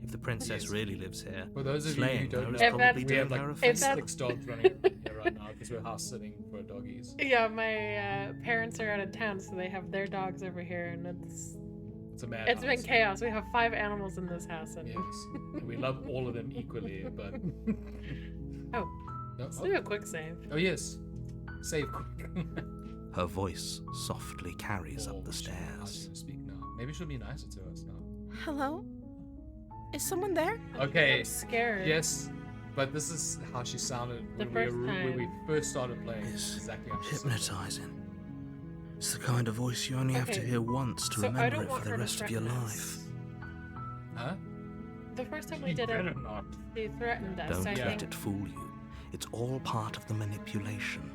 Speaker 3: If the princess
Speaker 2: Yes.
Speaker 3: really lives here,
Speaker 2: For those of you who
Speaker 3: slaying
Speaker 2: don't
Speaker 3: her is
Speaker 2: know,
Speaker 1: If
Speaker 3: probably
Speaker 1: that's-
Speaker 2: we
Speaker 3: doing
Speaker 2: have like
Speaker 3: her a
Speaker 1: if
Speaker 3: favour.
Speaker 1: that-
Speaker 2: 6 dogs running around here right now because we're house sitting for doggies.
Speaker 1: Yeah, my parents are out of town, so they have their dogs over here, and
Speaker 2: It's a mad
Speaker 1: it's been
Speaker 2: house.
Speaker 1: chaos. We have 5 animals in this house, and
Speaker 2: Yes. And we love all of them equally, but
Speaker 1: oh,
Speaker 2: no,
Speaker 1: let's do a quick save.
Speaker 2: oh yes. Save quick.
Speaker 3: Her voice softly carries
Speaker 2: Oh,
Speaker 3: up the
Speaker 2: how's she
Speaker 3: stairs.
Speaker 2: gonna speak now? Maybe she'll be nicer to us now.
Speaker 5: Hello? Is someone there?
Speaker 2: Okay.
Speaker 1: I'm scared.
Speaker 2: Yes, but this is how she sounded
Speaker 1: The
Speaker 2: when
Speaker 1: first
Speaker 2: when we
Speaker 1: time.
Speaker 2: first started playing.
Speaker 3: It's
Speaker 2: Exactly how she sounded.
Speaker 3: hypnotizing. It's the kind of voice you only have to
Speaker 1: Okay,
Speaker 3: hear once to
Speaker 1: So I
Speaker 3: remember
Speaker 1: don't
Speaker 3: it
Speaker 1: want
Speaker 3: for the
Speaker 1: her to
Speaker 3: rest of your
Speaker 1: threaten
Speaker 3: life.
Speaker 1: us.
Speaker 2: Huh?
Speaker 1: The first time we
Speaker 2: You
Speaker 1: did
Speaker 2: better
Speaker 1: it,
Speaker 2: not.
Speaker 1: she threatened us.
Speaker 3: Don't
Speaker 1: I
Speaker 3: let
Speaker 1: think
Speaker 3: it fool you. It's all part of the manipulation.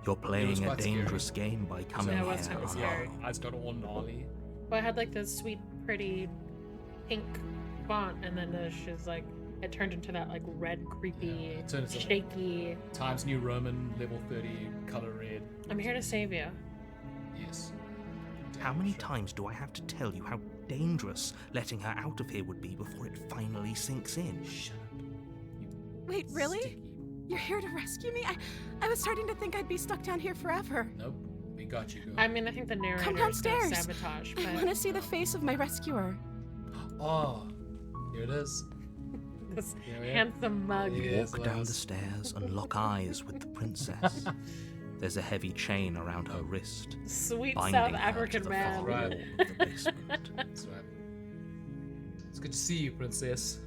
Speaker 3: You're playing a
Speaker 2: quite scary.
Speaker 3: dangerous game by coming
Speaker 1: Yeah, it
Speaker 3: here
Speaker 1: was kinda
Speaker 3: unarmed.
Speaker 1: scary.
Speaker 2: Eyes got all gnarly.
Speaker 1: well, I had like this sweet, pretty pink font, and then she's like, it turned into that like red, creepy,
Speaker 2: Yeah, it turned into-
Speaker 1: shaky.
Speaker 2: Times New Roman, level 30, color red.
Speaker 1: I'm here to save you.
Speaker 2: Yes.
Speaker 3: How many
Speaker 2: Sure.
Speaker 3: times do I have to tell you how dangerous letting her out of here would be before it finally sinks in?
Speaker 2: Shut up. You
Speaker 5: Wait, really?
Speaker 2: sticky-
Speaker 5: You're here to rescue me? I was starting to think I'd be stuck down here forever.
Speaker 2: Nope. We got you. Girl.
Speaker 1: I mean, I think the narrator
Speaker 5: Come
Speaker 1: is gonna
Speaker 5: downstairs.
Speaker 1: sabotage,
Speaker 5: I
Speaker 1: but
Speaker 5: want to see the face of my rescuer.
Speaker 2: Oh, here it is.
Speaker 1: this
Speaker 2: Here we are.
Speaker 1: handsome mug.
Speaker 2: Yes,
Speaker 3: Walk down the
Speaker 2: Lars.
Speaker 3: stairs and lock eyes with the princess. There's a heavy chain around her wrist,
Speaker 1: Sweet
Speaker 3: binding
Speaker 1: South
Speaker 3: her
Speaker 1: African
Speaker 3: to the
Speaker 1: man.
Speaker 3: far
Speaker 2: Right.
Speaker 3: wall of the basement.
Speaker 2: That's right. It's good to see you, princess.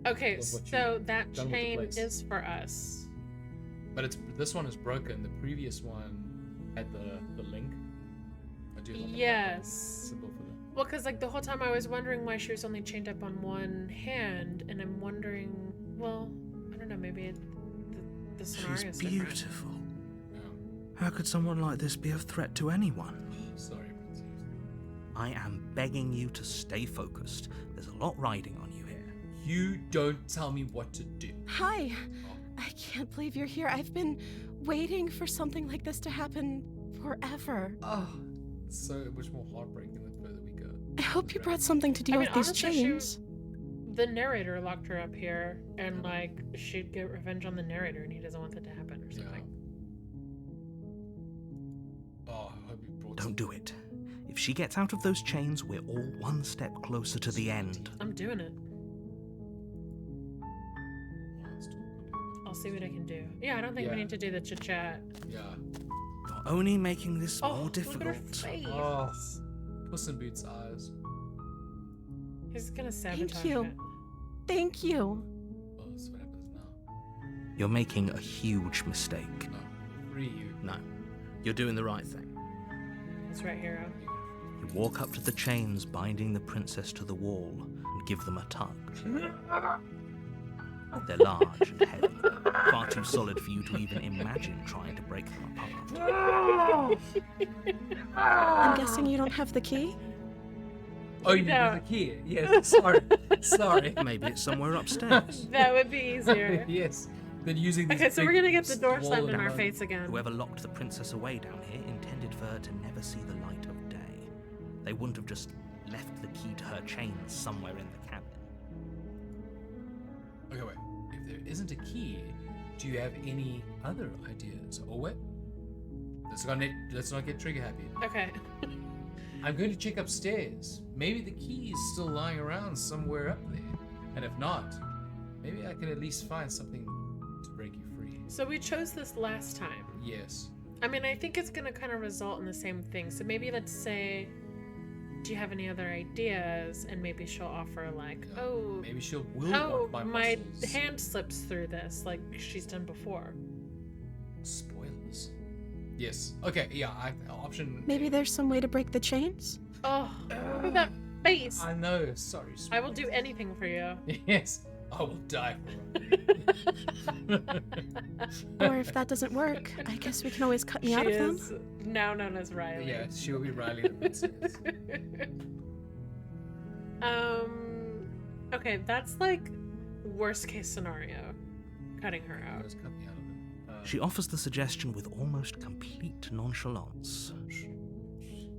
Speaker 1: Okay,
Speaker 2: Love what
Speaker 1: so
Speaker 2: you've
Speaker 1: that
Speaker 2: done with the
Speaker 1: chain
Speaker 2: place.
Speaker 1: is for us.
Speaker 2: But this one is broken. The previous one had the link. I do love the
Speaker 1: Yes.
Speaker 2: symbol for the.
Speaker 1: Well, because like the whole time I was wondering why she was only chained up on one hand, and I'm wondering, well, I don't know, maybe the scenario
Speaker 3: She's
Speaker 1: is different.
Speaker 3: beautiful.
Speaker 2: Oh,
Speaker 3: How could someone like this be a threat to anyone?
Speaker 2: sorry, princess.
Speaker 3: I am begging you to stay focused. There's a lot riding on you here.
Speaker 2: You don't tell me what to do.
Speaker 5: Hi. I can't believe you're here. I've been waiting for something like this to happen forever.
Speaker 2: Oh, it's so much more heartbreaking the further we go.
Speaker 5: I hope you brought something to deal
Speaker 1: I mean,
Speaker 5: with these
Speaker 1: honestly,
Speaker 5: chains.
Speaker 1: The narrator locked her up here, and like she'd get revenge on the narrator, and he doesn't want that to happen or something.
Speaker 2: Oh, I hope you brought.
Speaker 3: Don't do it. If she gets out of those chains, we're all one step closer to the end.
Speaker 1: I'm doing it.
Speaker 2: Let's talk.
Speaker 1: I'll see what I can do. Yeah, I don't think we
Speaker 2: Yeah.
Speaker 1: need to do the chit chat.
Speaker 2: Yeah.
Speaker 3: You're only making this
Speaker 1: Oh,
Speaker 3: more
Speaker 1: look at her
Speaker 3: difficult.
Speaker 1: face.
Speaker 2: Oh, Puss in Boots' eyes.
Speaker 1: He's gonna sabotage
Speaker 5: you.
Speaker 1: it.
Speaker 5: Thank you.
Speaker 2: Oh, that's what happens now.
Speaker 3: You're making a huge mistake.
Speaker 2: Oh, free you.
Speaker 3: No, you're doing the right thing.
Speaker 1: That's right, hero.
Speaker 3: You walk up to the chains binding the princess to the wall and give them a tug. They're large and heavy, far too solid for you to even imagine trying to break them apart.
Speaker 5: I'm guessing you don't have the key?
Speaker 2: Oh, you
Speaker 1: No.
Speaker 2: need the key. Yes, sorry. Sorry.
Speaker 3: Maybe it's somewhere upstairs.
Speaker 1: That would be easier.
Speaker 2: Yes. Then using these
Speaker 1: Okay, so we're
Speaker 2: big
Speaker 1: gonna get the door
Speaker 2: wall
Speaker 1: slammed in our
Speaker 2: down.
Speaker 1: face again.
Speaker 3: Whoever locked the princess away down here intended for her to never see the light of day. They wouldn't have just left the key to her chains somewhere in the cabin.
Speaker 2: Okay, wait. If there isn't a key, do you have any other ideas? Or what? Let's not get trigger happy.
Speaker 1: Okay.
Speaker 2: I'm going to check upstairs. Maybe the key is still lying around somewhere up there. And if not, maybe I can at least find something to break you free.
Speaker 1: So we chose this last time.
Speaker 2: Yes.
Speaker 1: I mean, I think it's gonna kind of result in the same thing. So maybe let's say, do you have any other ideas? And maybe she'll offer like,
Speaker 2: Yeah.
Speaker 1: oh,
Speaker 2: Maybe she'll will
Speaker 1: oh,
Speaker 2: want
Speaker 1: my
Speaker 2: muscles.
Speaker 1: hand slips through this, like she's done before.
Speaker 2: Spoilers. Yes. Okay, yeah, option
Speaker 5: Maybe there's some way to break the chains?
Speaker 1: Oh, look at that face.
Speaker 2: I know, sorry.
Speaker 1: I will do anything for you.
Speaker 2: Yes. I will die for her.
Speaker 5: Or if that doesn't work, I guess we can always cut me out of them.
Speaker 1: is now known as Riley.
Speaker 2: Yeah, she will be Riley the princess.
Speaker 1: Okay, that's like worst case scenario. Cutting her out.
Speaker 2: Just cut me out of it.
Speaker 3: She offers the suggestion with almost complete nonchalance.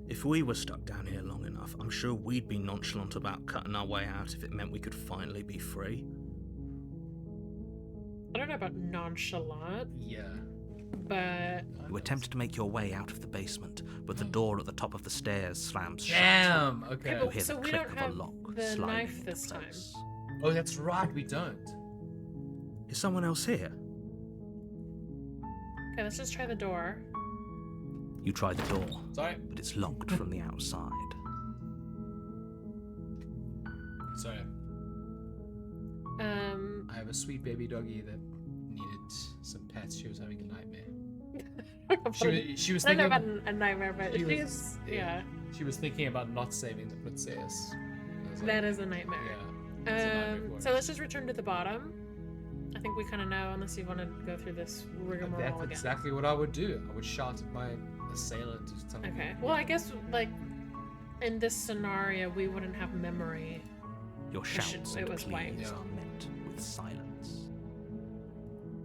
Speaker 3: If we were stuck down here long enough, I'm sure we'd be nonchalant about cutting our way out if it meant we could finally be free.
Speaker 1: I don't know about nonchalant,
Speaker 2: Yeah.
Speaker 1: but
Speaker 3: You attempt to make your way out of the basement, but the door at the top of the stairs slams shut.
Speaker 2: Damn. Okay.
Speaker 1: Okay,
Speaker 3: You hear
Speaker 1: so
Speaker 3: the
Speaker 1: we
Speaker 3: click
Speaker 1: don't
Speaker 3: of a
Speaker 1: have
Speaker 3: lock
Speaker 1: the
Speaker 3: sliding
Speaker 1: knife
Speaker 3: into
Speaker 1: this time.
Speaker 3: place.
Speaker 2: Oh, that's right. We don't.
Speaker 3: Is someone else here?
Speaker 1: okay, let's just try the door.
Speaker 3: You try the door,
Speaker 2: Sorry.
Speaker 3: but it's locked from the outside.
Speaker 2: Sorry. I have a sweet baby doggy that needed some pets. She was having a nightmare. She was
Speaker 1: I don't know
Speaker 2: thinking.
Speaker 1: about a nightmare, but
Speaker 2: She was-
Speaker 1: she's yeah.
Speaker 2: She was thinking about not saving the princess. I was like,
Speaker 1: That is a nightmare.
Speaker 2: Yeah. it's a nightmare for
Speaker 1: So
Speaker 2: her.
Speaker 1: let's just return to the bottom. I think we kind of know, unless you want to go through this rigmarole
Speaker 2: That's
Speaker 1: again.
Speaker 2: exactly what I would do. I would shout at my assailant or something.
Speaker 1: Okay. Well, I guess like in this scenario, we wouldn't have memory.
Speaker 3: Your shouts
Speaker 1: it
Speaker 3: and
Speaker 1: was white.
Speaker 3: pleas
Speaker 2: Yeah.
Speaker 3: are met with silence.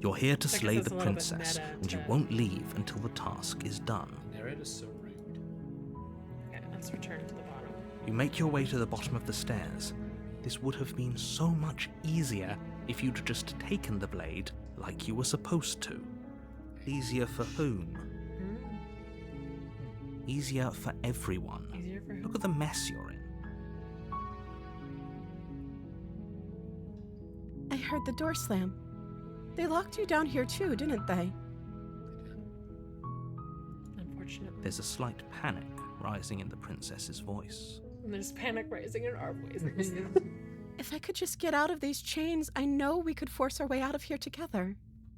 Speaker 3: You're here to
Speaker 1: I guess
Speaker 3: slay
Speaker 1: that's
Speaker 3: the
Speaker 1: a little bit
Speaker 3: princess,
Speaker 1: meta
Speaker 3: and you
Speaker 1: to-
Speaker 3: won't leave until the task is done.
Speaker 2: The narrator's so rude.
Speaker 1: Okay, let's return to the bottom.
Speaker 3: You make your way to the bottom of the stairs. This would have been so much easier if you'd just taken the blade like you were supposed to. Easier for whom? Easier for everyone.
Speaker 1: Easier for
Speaker 3: Look
Speaker 1: who?
Speaker 3: at the mess you're in.
Speaker 5: I heard the door slam. They locked you down here too, didn't they?
Speaker 1: Unfortunately.
Speaker 3: There's a slight panic rising in the princess's voice.
Speaker 1: And there's panic rising in our voices.
Speaker 4: If I could just get out of these chains, I know we could force our way out of here together.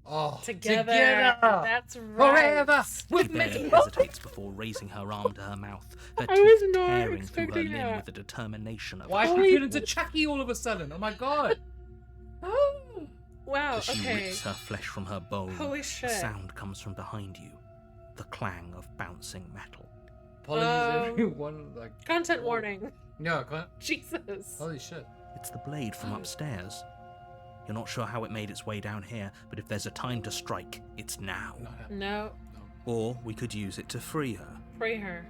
Speaker 2: Oh,
Speaker 1: Together. That's right.
Speaker 2: Forever.
Speaker 3: She barely hesitates before raising her arm to her mouth, her
Speaker 1: I was
Speaker 3: teeth
Speaker 1: not
Speaker 3: tearing through her
Speaker 1: expecting
Speaker 3: limb
Speaker 1: that.
Speaker 3: with the determination of
Speaker 2: Why
Speaker 3: a
Speaker 2: did
Speaker 1: Holy-
Speaker 2: you turn into Chucky all of a sudden? Oh my god.
Speaker 1: Wow,
Speaker 3: As she
Speaker 1: okay.
Speaker 3: rips her flesh from her bone,
Speaker 1: Holy
Speaker 3: a
Speaker 1: shit.
Speaker 3: sound comes from behind you, the clang of bouncing metal.
Speaker 2: Apologies, everyone. Like,
Speaker 1: Content warning.
Speaker 2: no, can't.
Speaker 1: Jesus.
Speaker 2: Holy shit.
Speaker 3: It's the blade from upstairs. You're not sure how it made its way down here, but if there's a time to strike, it's now.
Speaker 2: Not happening.
Speaker 1: No,
Speaker 3: Or we could use it to free her.
Speaker 1: free her.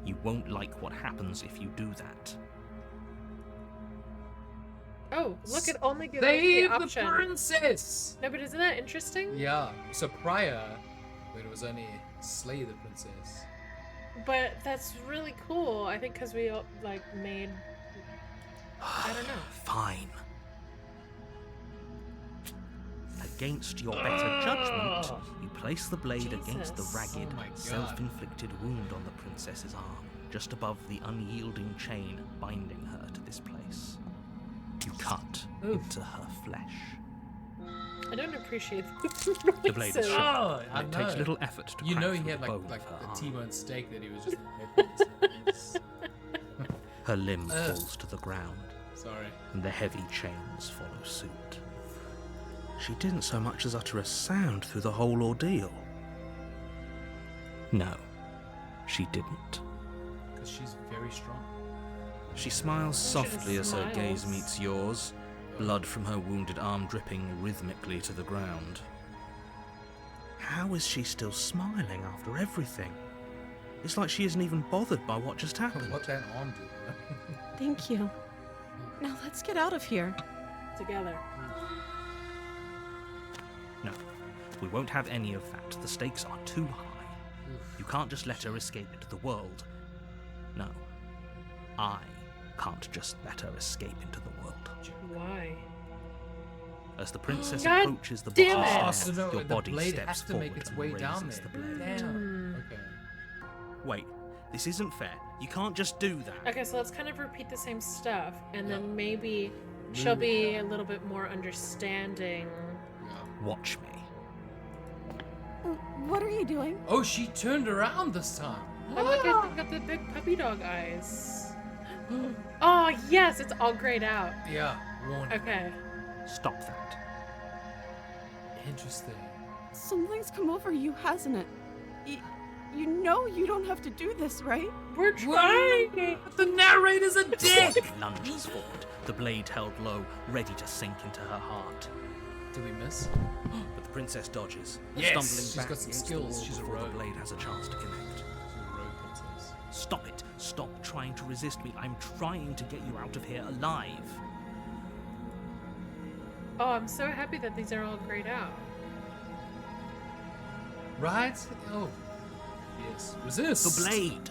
Speaker 3: You won't like what happens if you do that.
Speaker 1: Oh, look, it only gives us
Speaker 2: Save
Speaker 1: the
Speaker 2: the
Speaker 1: option.
Speaker 2: princess!
Speaker 1: No, but isn't that interesting?
Speaker 2: Yeah, so prior, it was only slay the princess.
Speaker 1: But that's really cool. I think because we like made. I don't know.
Speaker 3: Fine. Against your better judgment, you place the blade against the
Speaker 1: Jesus.
Speaker 3: ragged,
Speaker 2: Oh my God.
Speaker 3: self-inflicted wound on the princess's arm, just above the unyielding chain binding her to this place. You cut into her flesh.
Speaker 1: I don't appreciate
Speaker 3: The blade is
Speaker 1: noises.
Speaker 3: sharp,
Speaker 2: Oh, I
Speaker 3: and it takes
Speaker 2: know.
Speaker 3: little effort to
Speaker 2: You
Speaker 3: crack
Speaker 2: know he
Speaker 3: through
Speaker 2: had
Speaker 3: the bone
Speaker 2: like
Speaker 3: of her
Speaker 2: a
Speaker 3: arm.
Speaker 2: T-bone steak that he was just.
Speaker 3: Her limb falls to the ground,
Speaker 2: Sorry.
Speaker 3: and the heavy chains follow suit. She didn't so much as utter a sound through the whole ordeal. No, she didn't.
Speaker 2: Because she's very strong.
Speaker 3: She smiles
Speaker 1: She
Speaker 3: softly as her gaze
Speaker 1: smiles.
Speaker 3: meets yours, blood from her wounded arm dripping rhythmically to the ground. How is she still smiling after everything? It's like she isn't even bothered by what just happened.
Speaker 2: What that arm do?
Speaker 4: Thank you. Now let's get out of here.
Speaker 1: Together.
Speaker 3: No, we won't have any of that. The stakes are too high. You can't just let her escape into the world. No, I can't just let her escape into the world.
Speaker 1: Why?
Speaker 3: As the princess
Speaker 1: God
Speaker 3: approaches the
Speaker 1: damn
Speaker 3: bottom
Speaker 1: it.
Speaker 2: Oh,
Speaker 3: stair,
Speaker 2: so no,
Speaker 3: your
Speaker 2: the
Speaker 3: body
Speaker 2: blade
Speaker 3: steps
Speaker 2: has to
Speaker 3: forward
Speaker 2: make its
Speaker 3: and
Speaker 2: way down
Speaker 3: raises
Speaker 2: there.
Speaker 3: the blade.
Speaker 2: Damn. Okay.
Speaker 3: Wait, this isn't fair. You can't just do that.
Speaker 1: Okay, so let's kind of repeat the same stuff, and then maybe she'll be a little bit more understanding.
Speaker 3: Watch me.
Speaker 4: What are you doing?
Speaker 2: Oh, she turned around this time.
Speaker 1: Oh, look, it's got the big puppy dog eyes. Oh, yes, it's all grayed out.
Speaker 2: Yeah. Warning.
Speaker 1: Okay.
Speaker 3: Stop that.
Speaker 2: Interesting.
Speaker 4: Something's come over you, hasn't it? You know you don't have to do this, right?
Speaker 1: We're trying.
Speaker 2: The narrator's a dick.
Speaker 3: Body lunges forward, the blade held low, ready to sink into her heart.
Speaker 2: Did we miss?
Speaker 3: But the princess dodges,
Speaker 2: Yes,
Speaker 3: stumbling
Speaker 2: she's
Speaker 3: back
Speaker 2: got some
Speaker 3: against
Speaker 2: skills.
Speaker 3: the wall
Speaker 2: She's a
Speaker 3: before
Speaker 2: rogue.
Speaker 3: the blade has a chance to connect.
Speaker 2: She's a rogue princess.
Speaker 3: Stop it! Stop trying to resist me. I'm trying to get you out of here alive.
Speaker 1: Oh, I'm so happy that these are all grayed out.
Speaker 2: Right? Oh. Yes. Resist.
Speaker 3: The blade.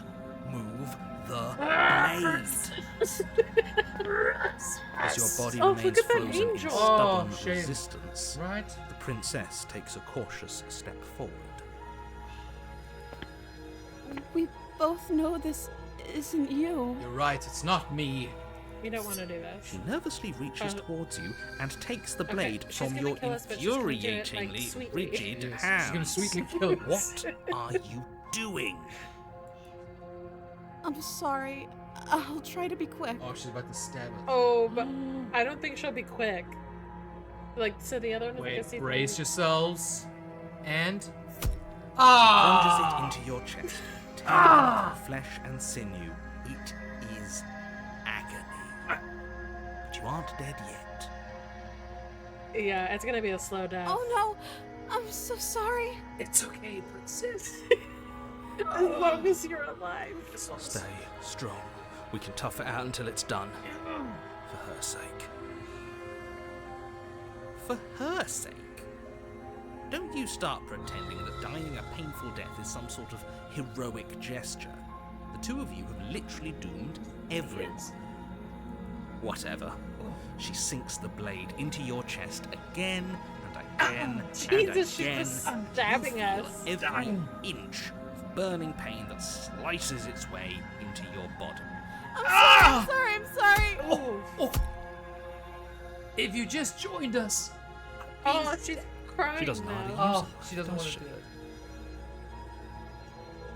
Speaker 3: Move the blade. As your body
Speaker 1: Oh, look
Speaker 3: remains
Speaker 1: at that
Speaker 3: frozen in
Speaker 1: angel.
Speaker 3: stubborn
Speaker 2: Oh, shame.
Speaker 3: resistance,
Speaker 2: Right?
Speaker 3: the princess takes a cautious step forward.
Speaker 4: We both know this isn't you.
Speaker 2: You're right. It's not me.
Speaker 1: You don't want to do this.
Speaker 3: She nervously reaches towards you and takes the
Speaker 1: Okay,
Speaker 3: blade
Speaker 1: she's
Speaker 3: from
Speaker 1: gonna
Speaker 3: your
Speaker 1: kill us, but she's gonna do it, like,
Speaker 3: infuriatingly
Speaker 1: sweetly.
Speaker 3: rigid
Speaker 2: Yes.
Speaker 3: hands.
Speaker 2: She's gonna sweetly kill us.
Speaker 3: What are you doing?
Speaker 4: I'm sorry. I'll try to be quick.
Speaker 2: Oh, she's about to stab us.
Speaker 1: Oh, but I don't think she'll be quick. Like, so the other one is like a
Speaker 2: Wait,
Speaker 1: see-through.
Speaker 2: brace yourselves. And.
Speaker 3: Plunges
Speaker 2: Ah!
Speaker 3: it into your chest, tearing through flesh and sinew. It is agony. But you aren't dead yet.
Speaker 1: Yeah, it's gonna be a slow death.
Speaker 4: Oh no! I'm so sorry.
Speaker 2: It's okay, princess.
Speaker 1: As long as you're alive.
Speaker 3: Stay strong. We can tough it out until it's done. For her sake. For her sake? Don't you start pretending that dying a painful death is some sort of heroic gesture. The two of you have literally doomed everyone. Whatever. She sinks the blade into your chest again and again
Speaker 1: Jesus,
Speaker 3: and
Speaker 1: she's
Speaker 3: again.
Speaker 1: just stabbing
Speaker 3: You feel
Speaker 1: us.
Speaker 3: every inch of burning pain that slices its way into your body.
Speaker 5: I'm sorry, I'm sorry.
Speaker 2: Oh. If you just joined us.
Speaker 1: Oh, she's crying
Speaker 3: She doesn't know
Speaker 1: now.
Speaker 3: how to use
Speaker 2: Oh, she doesn't want to do it.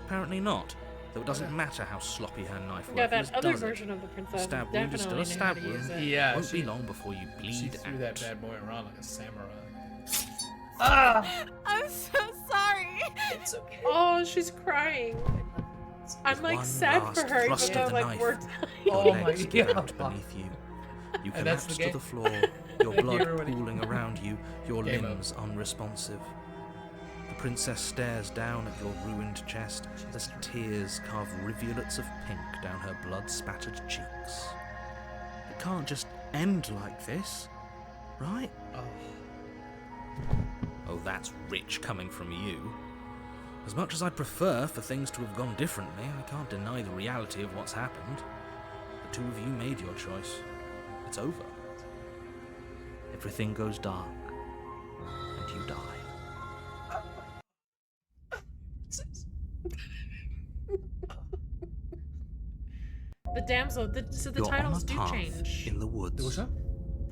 Speaker 3: Apparently not. Though it doesn't matter how sloppy her knife
Speaker 1: Yeah,
Speaker 3: work
Speaker 1: that
Speaker 3: is,
Speaker 1: other
Speaker 3: does it?
Speaker 1: version of the princess
Speaker 3: Stab wound is still
Speaker 1: definitely
Speaker 3: a stab
Speaker 1: knew how to use
Speaker 3: wound.
Speaker 1: it.
Speaker 2: Yeah,
Speaker 3: Won't
Speaker 2: she-
Speaker 3: be long before you
Speaker 2: She
Speaker 3: bleed
Speaker 2: threw
Speaker 3: out.
Speaker 2: that bad boy around like a samurai.
Speaker 5: I'm so sorry.
Speaker 2: It's okay.
Speaker 1: Oh, she's crying. I'm like
Speaker 3: one
Speaker 1: sad for
Speaker 3: last
Speaker 1: her, even
Speaker 3: thrust of
Speaker 1: though
Speaker 3: the
Speaker 1: like
Speaker 3: knife.
Speaker 1: we're
Speaker 3: Your
Speaker 2: Oh my
Speaker 3: legs give
Speaker 2: God.
Speaker 3: out beneath you. You
Speaker 2: And that's
Speaker 3: collapse
Speaker 2: the
Speaker 3: to
Speaker 2: game.
Speaker 3: the floor, your
Speaker 2: Thank you,
Speaker 3: blood
Speaker 2: everybody.
Speaker 3: pooling around you, your
Speaker 2: Game over.
Speaker 3: limbs unresponsive. The princess stares down at your ruined chest as tears carve rivulets of pink down her blood-spattered cheeks. It can't just end like this, right? Oh, that's rich coming from you. As much as I'd prefer for things to have gone differently, I can't deny the reality of what's happened. The two of you made your choice. It's over. Everything goes dark, and you die.
Speaker 1: The damsel. So the
Speaker 3: You're
Speaker 1: titles
Speaker 3: on a
Speaker 1: do
Speaker 3: path
Speaker 1: change.
Speaker 3: in the woods,
Speaker 2: What's up?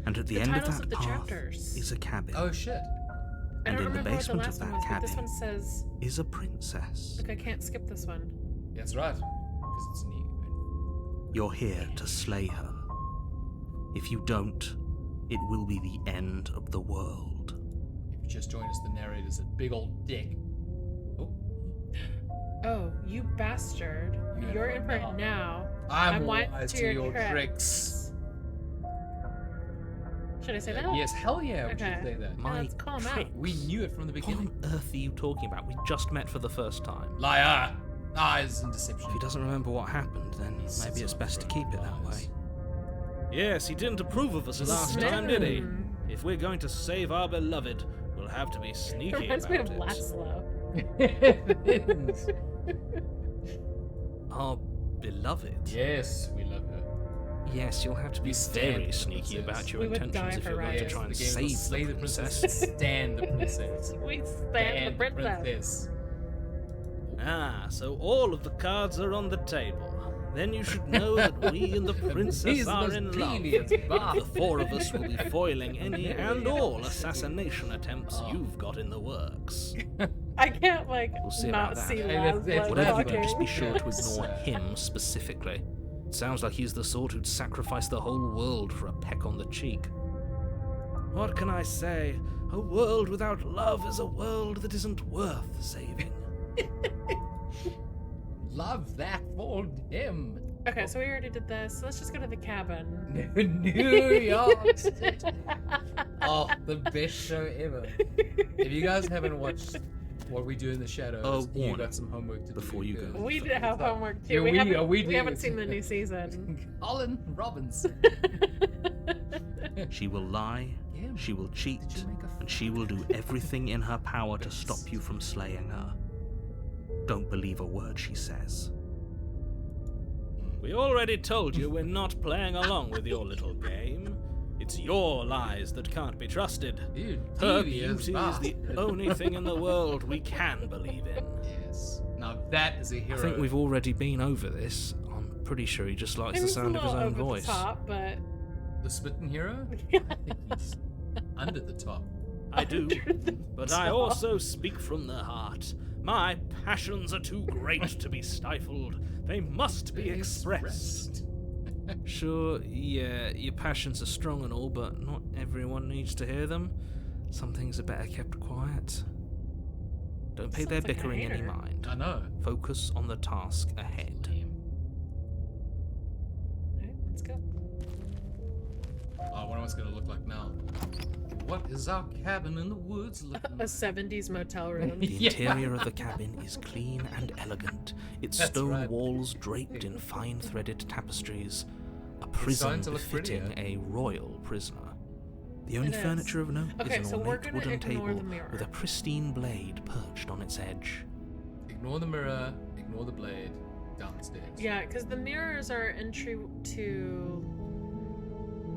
Speaker 3: and at the,
Speaker 1: The
Speaker 3: end of
Speaker 1: titles
Speaker 3: that
Speaker 1: of the
Speaker 3: path
Speaker 1: chapters.
Speaker 3: is a cabin,
Speaker 2: Oh shit.
Speaker 1: I
Speaker 3: and
Speaker 1: don't
Speaker 3: in the
Speaker 1: remember what the
Speaker 3: basement of
Speaker 1: last one
Speaker 3: that
Speaker 1: was, but this
Speaker 3: cabin
Speaker 1: one says.
Speaker 3: is a princess.
Speaker 1: Look, I can't skip this one.
Speaker 2: That's right. Because it's new.
Speaker 3: You're here to slay her. If you don't, it will be the end of the world.
Speaker 2: If you just joined us, the narrator's a big old dick. Oh.
Speaker 1: Oh, you bastard!
Speaker 2: You
Speaker 1: You're
Speaker 2: have
Speaker 1: in for it
Speaker 2: not.
Speaker 1: now.
Speaker 2: I'm
Speaker 1: wise
Speaker 2: wise to your tricks.
Speaker 1: Should I say that?
Speaker 2: Yes, hell yeah, we
Speaker 1: Okay.
Speaker 2: should say that.
Speaker 3: My
Speaker 1: let's call him out.
Speaker 3: tricks.
Speaker 2: We knew it from the
Speaker 3: What
Speaker 2: beginning.
Speaker 3: on earth are you talking about? We just met for the first time.
Speaker 2: Liar! Lies and deception.
Speaker 3: If he doesn't remember what happened, then maybe it's best to keep it that way. Yes, he didn't approve of us last time, did he? If we're going to save our beloved, we'll have to be
Speaker 1: It
Speaker 3: sneaky
Speaker 1: reminds me
Speaker 3: about
Speaker 1: of
Speaker 3: it.
Speaker 1: Laszlo.
Speaker 3: Our beloved?
Speaker 2: Yes, we love her.
Speaker 3: Yes, you'll have to be
Speaker 2: We stand
Speaker 3: very
Speaker 2: the
Speaker 3: sneaky
Speaker 2: princess.
Speaker 3: about your
Speaker 1: We would
Speaker 3: intentions
Speaker 1: die
Speaker 3: if
Speaker 1: for
Speaker 3: you're going to
Speaker 1: Riot.
Speaker 3: try and
Speaker 2: The game will
Speaker 3: save
Speaker 2: slay
Speaker 3: the
Speaker 2: the princess.
Speaker 3: princess.
Speaker 2: Stand the princess.
Speaker 1: We stand the
Speaker 2: Stand the
Speaker 1: princess.
Speaker 2: princess.
Speaker 3: Ah, so all of the cards are on the table. Then you should know that we and the princess
Speaker 2: He's the
Speaker 3: are
Speaker 2: most
Speaker 3: in love.
Speaker 2: devious bastard.
Speaker 3: The four of us will be foiling any and all assassination attempts you've got in the works.
Speaker 1: I can't like
Speaker 3: We'll see
Speaker 1: not
Speaker 3: about that.
Speaker 1: see
Speaker 2: Hey, that's-
Speaker 1: Laszlo
Speaker 3: Whatever you do,
Speaker 1: talking.
Speaker 3: just be sure to
Speaker 2: Yes.
Speaker 3: ignore him specifically. It sounds like he's the sort who'd sacrifice the whole world for a peck on the cheek. What can I say? A world without love is a world that isn't worth saving.
Speaker 2: Love that for him.
Speaker 1: Okay, so we already did this. So let's just go to the cabin.
Speaker 2: New York City. Oh, the best show ever. If you guys haven't watched What We Do in the Shadows, you
Speaker 3: warning
Speaker 2: got some homework to do.
Speaker 3: before you go.
Speaker 1: We did have homework too.
Speaker 2: Yeah,
Speaker 1: we
Speaker 2: we
Speaker 1: haven't
Speaker 2: did.
Speaker 1: seen the new season.
Speaker 2: Colin Robbins.
Speaker 3: She will lie,
Speaker 2: Yeah.
Speaker 3: she will cheat,
Speaker 2: Did you make a
Speaker 3: and she will do everything in her power to stop you from slaying her. Don't believe a word she says. We already told you we're not playing along with your little game. It's your lies that can't be trusted.
Speaker 2: Dude,
Speaker 3: Her
Speaker 2: devious
Speaker 3: beauty is the
Speaker 2: bastard.
Speaker 3: only thing in the world we can believe in.
Speaker 2: Yes. Now that is a hero.
Speaker 3: I think we've already been over this. I'm pretty sure he just likes the
Speaker 1: It's a
Speaker 3: sound of his
Speaker 1: little
Speaker 3: own
Speaker 1: over
Speaker 3: voice.
Speaker 1: the top, but
Speaker 2: The Smitten Hero? I think he's under the top.
Speaker 3: I do, but I also speak from the heart. My passions are too great to be stifled. They must be expressed. Sure, yeah, your passions are strong and all, but not everyone needs to hear them. Some things are better kept quiet. Don't pay their
Speaker 1: Sounds like a
Speaker 3: bickering any
Speaker 1: hater.
Speaker 3: mind.
Speaker 2: I know.
Speaker 3: Focus on the task ahead.
Speaker 1: Alright, let's go.
Speaker 2: Oh, what am I going to look like now? What is our cabin in the woods looking
Speaker 1: A
Speaker 2: like?
Speaker 1: 70s motel room.
Speaker 3: The
Speaker 2: Yeah.
Speaker 3: interior of the cabin is clean and elegant, its
Speaker 2: That's
Speaker 3: stone
Speaker 2: right.
Speaker 3: walls draped in fine threaded tapestries. A
Speaker 2: starting
Speaker 3: prison
Speaker 2: to look
Speaker 3: befitting
Speaker 2: prettier.
Speaker 3: a royal prisoner. The only
Speaker 1: It is.
Speaker 3: furniture of note
Speaker 1: Okay,
Speaker 3: is
Speaker 1: so
Speaker 3: an
Speaker 1: we're
Speaker 3: ornate
Speaker 1: gonna
Speaker 3: wooden
Speaker 1: ignore
Speaker 3: table
Speaker 1: the mirror.
Speaker 3: with a pristine blade perched on its edge.
Speaker 2: Ignore the mirror, ignore the blade, downstairs.
Speaker 1: Yeah, because the mirrors are entry to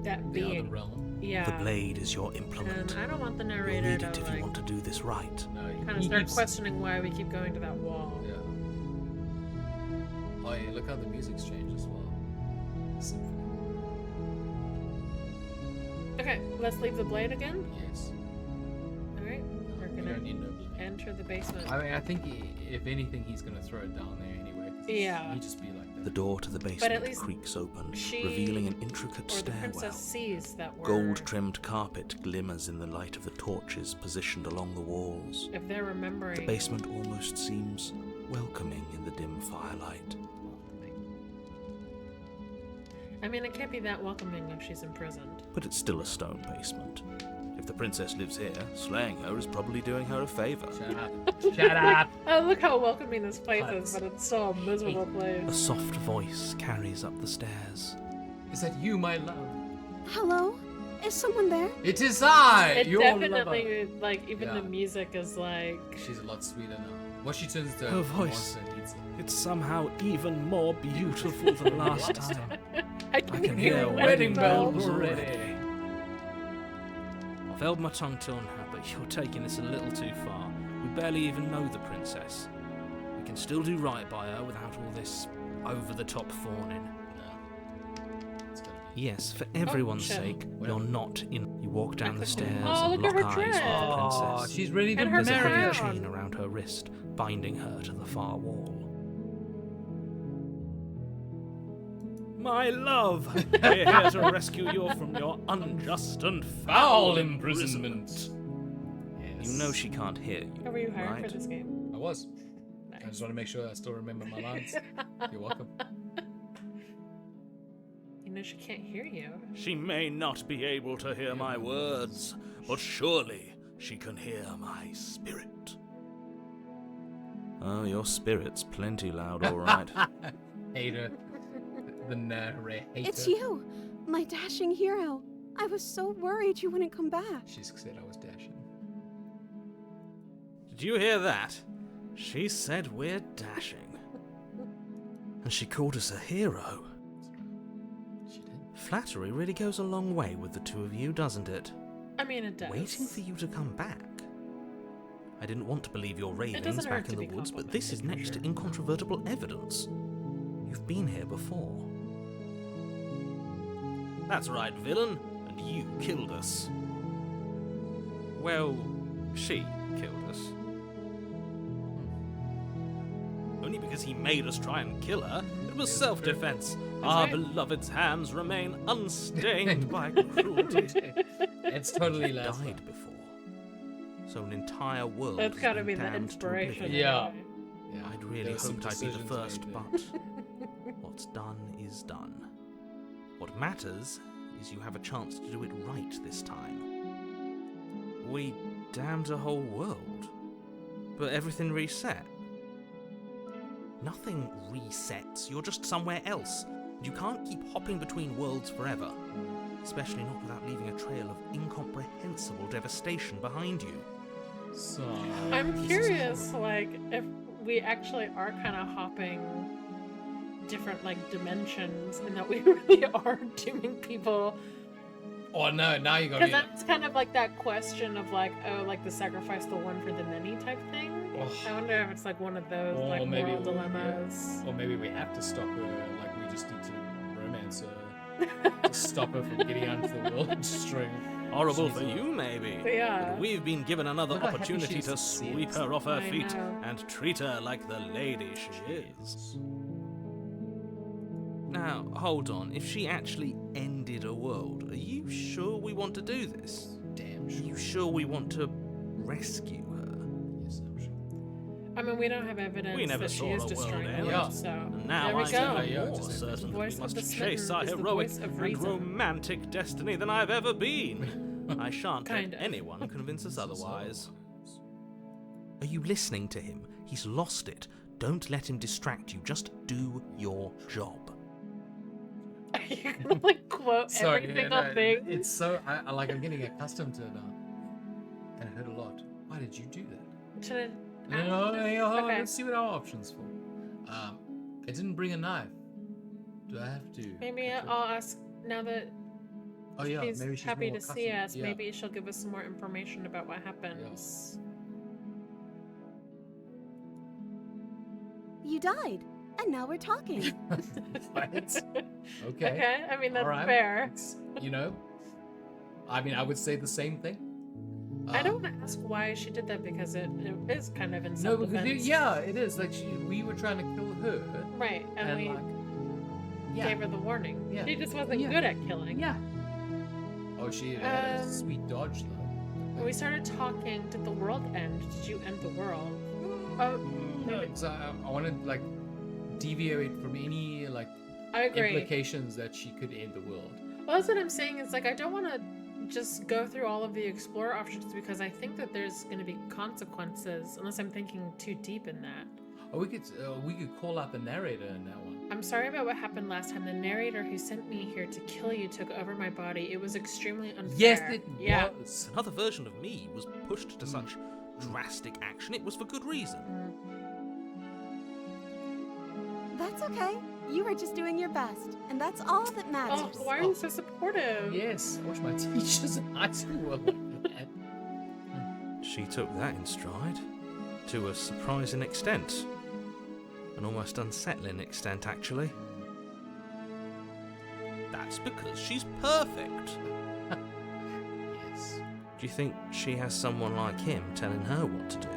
Speaker 1: that
Speaker 2: The
Speaker 1: being.
Speaker 2: other realm.
Speaker 1: Yeah.
Speaker 3: The blade is your implement.
Speaker 1: And I don't want the
Speaker 3: You'll
Speaker 1: narrator
Speaker 3: need
Speaker 1: to
Speaker 3: it if
Speaker 1: like
Speaker 3: you want to do this right.
Speaker 2: No,
Speaker 1: kind of start questioning why we keep going to that wall.
Speaker 2: Yeah. Oh yeah, look how the music's changed as well.
Speaker 1: Okay, let's leave the blade again.
Speaker 2: Yes.
Speaker 1: Alright, we're
Speaker 2: We
Speaker 1: gonna
Speaker 2: don't need no blade.
Speaker 1: enter the basement.
Speaker 2: I mean, I think if anything, he's gonna throw it down there anyway. 'Cause
Speaker 1: Yeah.
Speaker 2: He'd just be like that.
Speaker 3: The door to the
Speaker 1: But at
Speaker 3: basement
Speaker 1: least
Speaker 3: creaks open,
Speaker 1: she
Speaker 3: revealing an intricate
Speaker 1: or the
Speaker 3: stairwell.
Speaker 1: princess sees that we're...
Speaker 3: Gold-trimmed carpet glimmers in the light of the torches positioned along the walls.
Speaker 1: If they're remembering...
Speaker 3: The basement almost seems welcoming in the dim firelight.
Speaker 1: I mean, it can't be that welcoming if she's imprisoned.
Speaker 3: But it's still a stone basement. If the princess lives here, slaying her is probably doing her a favor.
Speaker 2: Shut up. Shut up.
Speaker 1: Oh, look how welcoming this place is,
Speaker 2: Huts.
Speaker 1: but it's still a miserable
Speaker 3: A
Speaker 1: place.
Speaker 3: soft voice carries up the stairs.
Speaker 2: Is that you, my love?
Speaker 5: Hello? Is someone there?
Speaker 2: It is I,
Speaker 1: It
Speaker 2: your lover.
Speaker 1: definitely, like, even
Speaker 2: Yeah.
Speaker 1: the music is like...
Speaker 2: She's a lot sweeter now. What she turns to
Speaker 3: Her
Speaker 2: a
Speaker 3: voice.
Speaker 2: monster and eats it.
Speaker 3: It's somehow even more beautiful than last time.
Speaker 1: I
Speaker 3: can
Speaker 1: hear
Speaker 3: hear
Speaker 1: wedding bells.
Speaker 3: bells already. I've held my tongue till now, but you're taking this a little too far. We barely even know the princess. We can still do right by her without all this over-the-top fawning.
Speaker 2: It's gotta be.
Speaker 3: Yes, for everyone's
Speaker 1: chill.
Speaker 3: sake,
Speaker 2: Well.
Speaker 3: you're not in. You walk down the stairs
Speaker 1: Oh,
Speaker 3: and
Speaker 1: look
Speaker 3: lock
Speaker 1: at her
Speaker 3: eyes with the
Speaker 1: dress.
Speaker 2: Oh,
Speaker 3: princess.
Speaker 2: she's ready to
Speaker 1: And her
Speaker 3: There's a
Speaker 2: marry.
Speaker 3: heavy
Speaker 1: crown.
Speaker 3: chain around her wrist, binding her to the far wall. My love, we're here to rescue you from your unjust and foul imprisonment.
Speaker 2: Yes.
Speaker 3: You know she can't hear you.
Speaker 1: How were you hired
Speaker 3: right?
Speaker 1: for this game?
Speaker 2: I was. I
Speaker 1: Nice.
Speaker 2: just want to make sure I still remember my lines. You're welcome.
Speaker 1: You know she can't hear you.
Speaker 3: She may not be able to hear my words, but surely she can hear my spirit. Oh, your spirit's plenty loud, all right.
Speaker 2: Hater. The narrator.
Speaker 5: It's you, my dashing hero. I was so worried you wouldn't come back.
Speaker 2: She said I was dashing.
Speaker 3: Did you hear that? She said we're dashing. And she called us a hero.
Speaker 2: She did.
Speaker 3: Flattery really goes a long way with the two of you, doesn't it?
Speaker 1: I mean, it does.
Speaker 3: Waiting for you to come back. I didn't want to believe your ravings
Speaker 1: doesn't hurt
Speaker 3: back
Speaker 1: to
Speaker 3: in the
Speaker 1: be
Speaker 3: woods, but this is
Speaker 1: complimented,
Speaker 3: next to
Speaker 1: for sure.
Speaker 3: incontrovertible evidence. You've been here before. That's right, villain, and you killed us. Well, she killed us. Only because he made us try and kill her. It was self-defense. Our
Speaker 1: right.
Speaker 3: beloved's hands remain unstained by cruelty.
Speaker 2: It's totally
Speaker 3: He
Speaker 2: last
Speaker 3: died before. So an entire world
Speaker 1: That's
Speaker 3: has
Speaker 1: gotta
Speaker 3: been
Speaker 1: be the
Speaker 3: damned to
Speaker 1: inspiration.
Speaker 3: oblivion.
Speaker 2: Yeah.
Speaker 1: anyway.
Speaker 2: Yeah,
Speaker 3: I'd
Speaker 2: there
Speaker 3: really
Speaker 2: were some
Speaker 3: hoped I'd be the
Speaker 2: decisions
Speaker 3: first,
Speaker 2: made
Speaker 3: but what's done is done. What matters is you have a chance to do it right this time. We damned a whole world, but everything reset. Nothing resets, you're just somewhere else. You can't keep hopping between worlds forever, especially not without leaving a trail of incomprehensible devastation behind you.
Speaker 2: So,
Speaker 1: I'm curious, like, if we actually are kind of hopping different, like, dimensions and that we really are doing people.
Speaker 2: oh no, now you got
Speaker 1: Because
Speaker 2: me.
Speaker 1: that's kind of like that question of, like, oh, like the sacrifice the one for the many type thing.
Speaker 2: Oh.
Speaker 1: I wonder if it's like one of those,
Speaker 2: Or
Speaker 1: like,
Speaker 2: maybe
Speaker 1: moral
Speaker 2: we-
Speaker 1: dilemmas.
Speaker 2: Or maybe we have to stop her, like we just need to romance her. To stop her from getting onto the world string.
Speaker 3: Horrible for
Speaker 2: Jesus.
Speaker 3: you, maybe.
Speaker 1: Yeah.
Speaker 3: But we've been given another
Speaker 2: Look how happy
Speaker 3: opportunity
Speaker 2: she is
Speaker 3: to
Speaker 2: to see
Speaker 3: sweep
Speaker 2: us.
Speaker 3: her off her
Speaker 1: I
Speaker 3: feet
Speaker 1: know.
Speaker 3: and treat her like the lady she is. Now, hold on. If she actually ended a world, are you sure we want to do this?
Speaker 2: Damn
Speaker 3: Are
Speaker 2: sure.
Speaker 3: you sure we want to rescue her?
Speaker 2: Yes, I'm sure.
Speaker 1: I mean, we don't have evidence
Speaker 3: We never
Speaker 1: that she
Speaker 3: saw
Speaker 1: is
Speaker 3: a world
Speaker 1: destroying the
Speaker 3: end.
Speaker 1: world,
Speaker 2: Yeah.
Speaker 1: so
Speaker 3: And now
Speaker 1: there we
Speaker 3: I'm
Speaker 1: go.
Speaker 3: even
Speaker 2: Yeah,
Speaker 3: more
Speaker 2: just-
Speaker 3: certain
Speaker 1: The
Speaker 3: that
Speaker 1: voice
Speaker 3: we
Speaker 1: of the
Speaker 3: must chase
Speaker 1: smitten
Speaker 3: our
Speaker 1: is the
Speaker 3: heroic
Speaker 1: voice of
Speaker 3: and
Speaker 1: reason.
Speaker 3: romantic destiny than I've ever been. I shan't
Speaker 1: Kind
Speaker 3: let
Speaker 1: of.
Speaker 3: anyone convince us otherwise. Are you listening to him? He's lost it. Don't let him distract you. Just do your job.
Speaker 1: Are you gonna, like, quote
Speaker 2: Sorry,
Speaker 1: every
Speaker 2: yeah,
Speaker 1: single
Speaker 2: no,
Speaker 1: thing?
Speaker 2: it's so I like I'm getting accustomed to it now, and it hurt a lot. Why did you do that?
Speaker 1: To
Speaker 2: No, hold on,
Speaker 1: Okay.
Speaker 2: let's see what our options for. I didn't bring a knife. Do I have to?
Speaker 1: Maybe
Speaker 2: cut her?
Speaker 1: I'll ask now that
Speaker 2: Oh yeah,
Speaker 1: she's
Speaker 2: maybe she's
Speaker 1: happy
Speaker 2: more
Speaker 1: to see
Speaker 2: accustomed.
Speaker 1: us.
Speaker 2: Yeah.
Speaker 1: Maybe she'll give us some more information about what happens.
Speaker 5: You died, and now we're talking.
Speaker 2: Right? Okay.
Speaker 1: Okay, I mean, that's
Speaker 2: All right.
Speaker 1: fair.
Speaker 2: It's, I mean, I would say the same thing.
Speaker 1: I don't want to ask why she did that because it is kind of in
Speaker 2: No, because
Speaker 1: self-defense.
Speaker 2: yeah, it is. Like, we were trying to kill her.
Speaker 1: Right, and we
Speaker 2: yeah.
Speaker 1: gave her the warning.
Speaker 2: Yeah.
Speaker 1: She just wasn't
Speaker 2: Yeah.
Speaker 1: good at killing.
Speaker 2: Yeah. Oh, she had a
Speaker 1: Um,
Speaker 2: sweet dodge, though.
Speaker 1: When we started talking, did the world end? Did you end the world? Oh,
Speaker 2: No, so I want to, like, deviate from any, like,
Speaker 1: I agree.
Speaker 2: implications that she could end the world.
Speaker 1: Well, that's what I'm saying. Is like I don't want to just go through all of the explorer options because I think that there's going to be consequences unless I'm thinking too deep in that.
Speaker 2: Oh, we could call out the narrator in that one.
Speaker 1: I'm sorry about what happened last time. The narrator who sent me here to kill you took over my body. It was extremely unfair.
Speaker 2: Yes, it
Speaker 1: yeah.
Speaker 2: was.
Speaker 3: Another version of me was pushed to such drastic action. It was for good reason.
Speaker 5: That's okay. You were just doing your best, and that's all that matters.
Speaker 1: Oh, why are you so supportive?
Speaker 2: Yes, I wish my teachers in high school were like that.
Speaker 3: She took that in stride, to a surprising extent. An almost unsettling extent, actually. That's because she's perfect.
Speaker 2: Yes.
Speaker 3: Do you think she has someone like him telling her what to do?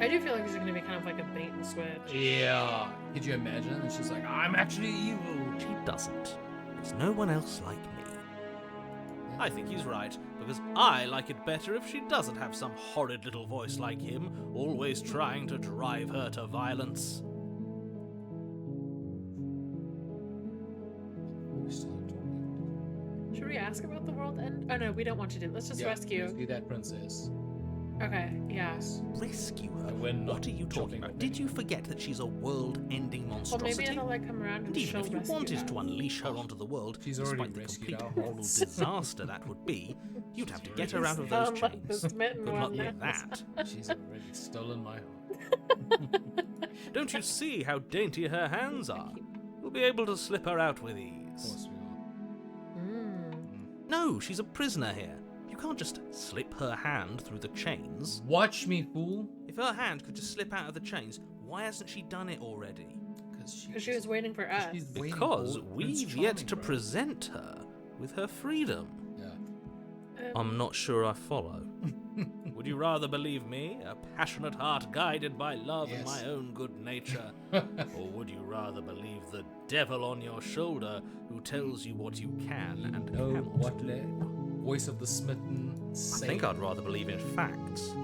Speaker 1: I do feel like this is going to be kind of like a bait and switch.
Speaker 2: Yeah. Could you imagine? And she's like, I'm actually evil.
Speaker 3: She doesn't. There's no one else like me.
Speaker 7: I think he's right, because I like it better if she doesn't have some horrid little voice like him, always trying to drive her to violence.
Speaker 2: We're still talking.
Speaker 1: Should we ask about the world end? Oh no, we don't want to do. Let's just rescue.
Speaker 2: Rescue that princess.
Speaker 1: Okay, yeah.
Speaker 3: Rescue her?
Speaker 2: And we're not
Speaker 3: What are you talking
Speaker 2: chopping
Speaker 3: about?
Speaker 2: off
Speaker 3: Did you forget that she's a world-ending
Speaker 1: Well,
Speaker 3: monstrosity?
Speaker 1: maybe it'll like come around and
Speaker 3: And even
Speaker 1: she'll
Speaker 3: if you
Speaker 1: rescue
Speaker 3: wanted
Speaker 1: them.
Speaker 3: to unleash her onto the world,
Speaker 2: She's already
Speaker 3: despite the
Speaker 2: rescued
Speaker 3: complete
Speaker 2: our
Speaker 3: moral
Speaker 2: horse.
Speaker 3: disaster that would be, you'd have to get her out of
Speaker 1: Sound
Speaker 3: those
Speaker 1: like the
Speaker 3: chains.
Speaker 1: smitten
Speaker 3: Good luck
Speaker 1: one
Speaker 3: with
Speaker 1: now.
Speaker 3: that.
Speaker 2: She's already stolen my heart.
Speaker 7: Don't you see how dainty her hands are? We'll be able to slip her out with
Speaker 2: Of
Speaker 7: ease.
Speaker 2: course we will.
Speaker 3: No, she's a prisoner here. You can't just slip her hand through the chains.
Speaker 2: Watch me, fool.
Speaker 3: If her hand could just slip out of the chains, why hasn't she done it already?
Speaker 2: Because
Speaker 1: Because she was waiting for us.
Speaker 2: she's waiting
Speaker 3: Because
Speaker 2: for Prince
Speaker 3: we've yet
Speaker 2: Charming,
Speaker 3: to
Speaker 2: bro.
Speaker 3: present her with her freedom.
Speaker 2: Yeah.
Speaker 3: I'm not sure I follow.
Speaker 7: Would you rather believe me, a passionate heart guided by love and
Speaker 2: Yes.
Speaker 7: my own good nature? Or would you rather believe the devil on your shoulder who tells you what you can and
Speaker 2: No,
Speaker 7: cannot
Speaker 2: what
Speaker 7: do?
Speaker 2: voice of the smitten.
Speaker 3: I think I'd rather believe in facts.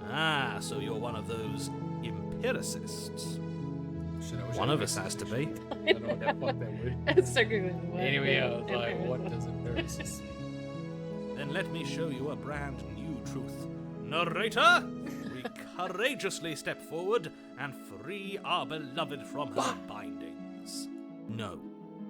Speaker 7: Ah, so you're one of those empiricists.
Speaker 3: One of us has to be.
Speaker 2: I don't know what that fuck that word.
Speaker 1: It's so googling the word.
Speaker 2: Anyway, I was
Speaker 1: And
Speaker 2: like,
Speaker 1: everything.
Speaker 2: what does empiricist mean?
Speaker 7: Then let me show you a brand new truth. Narrator, we courageously step forward and free our beloved from her bindings.
Speaker 3: No.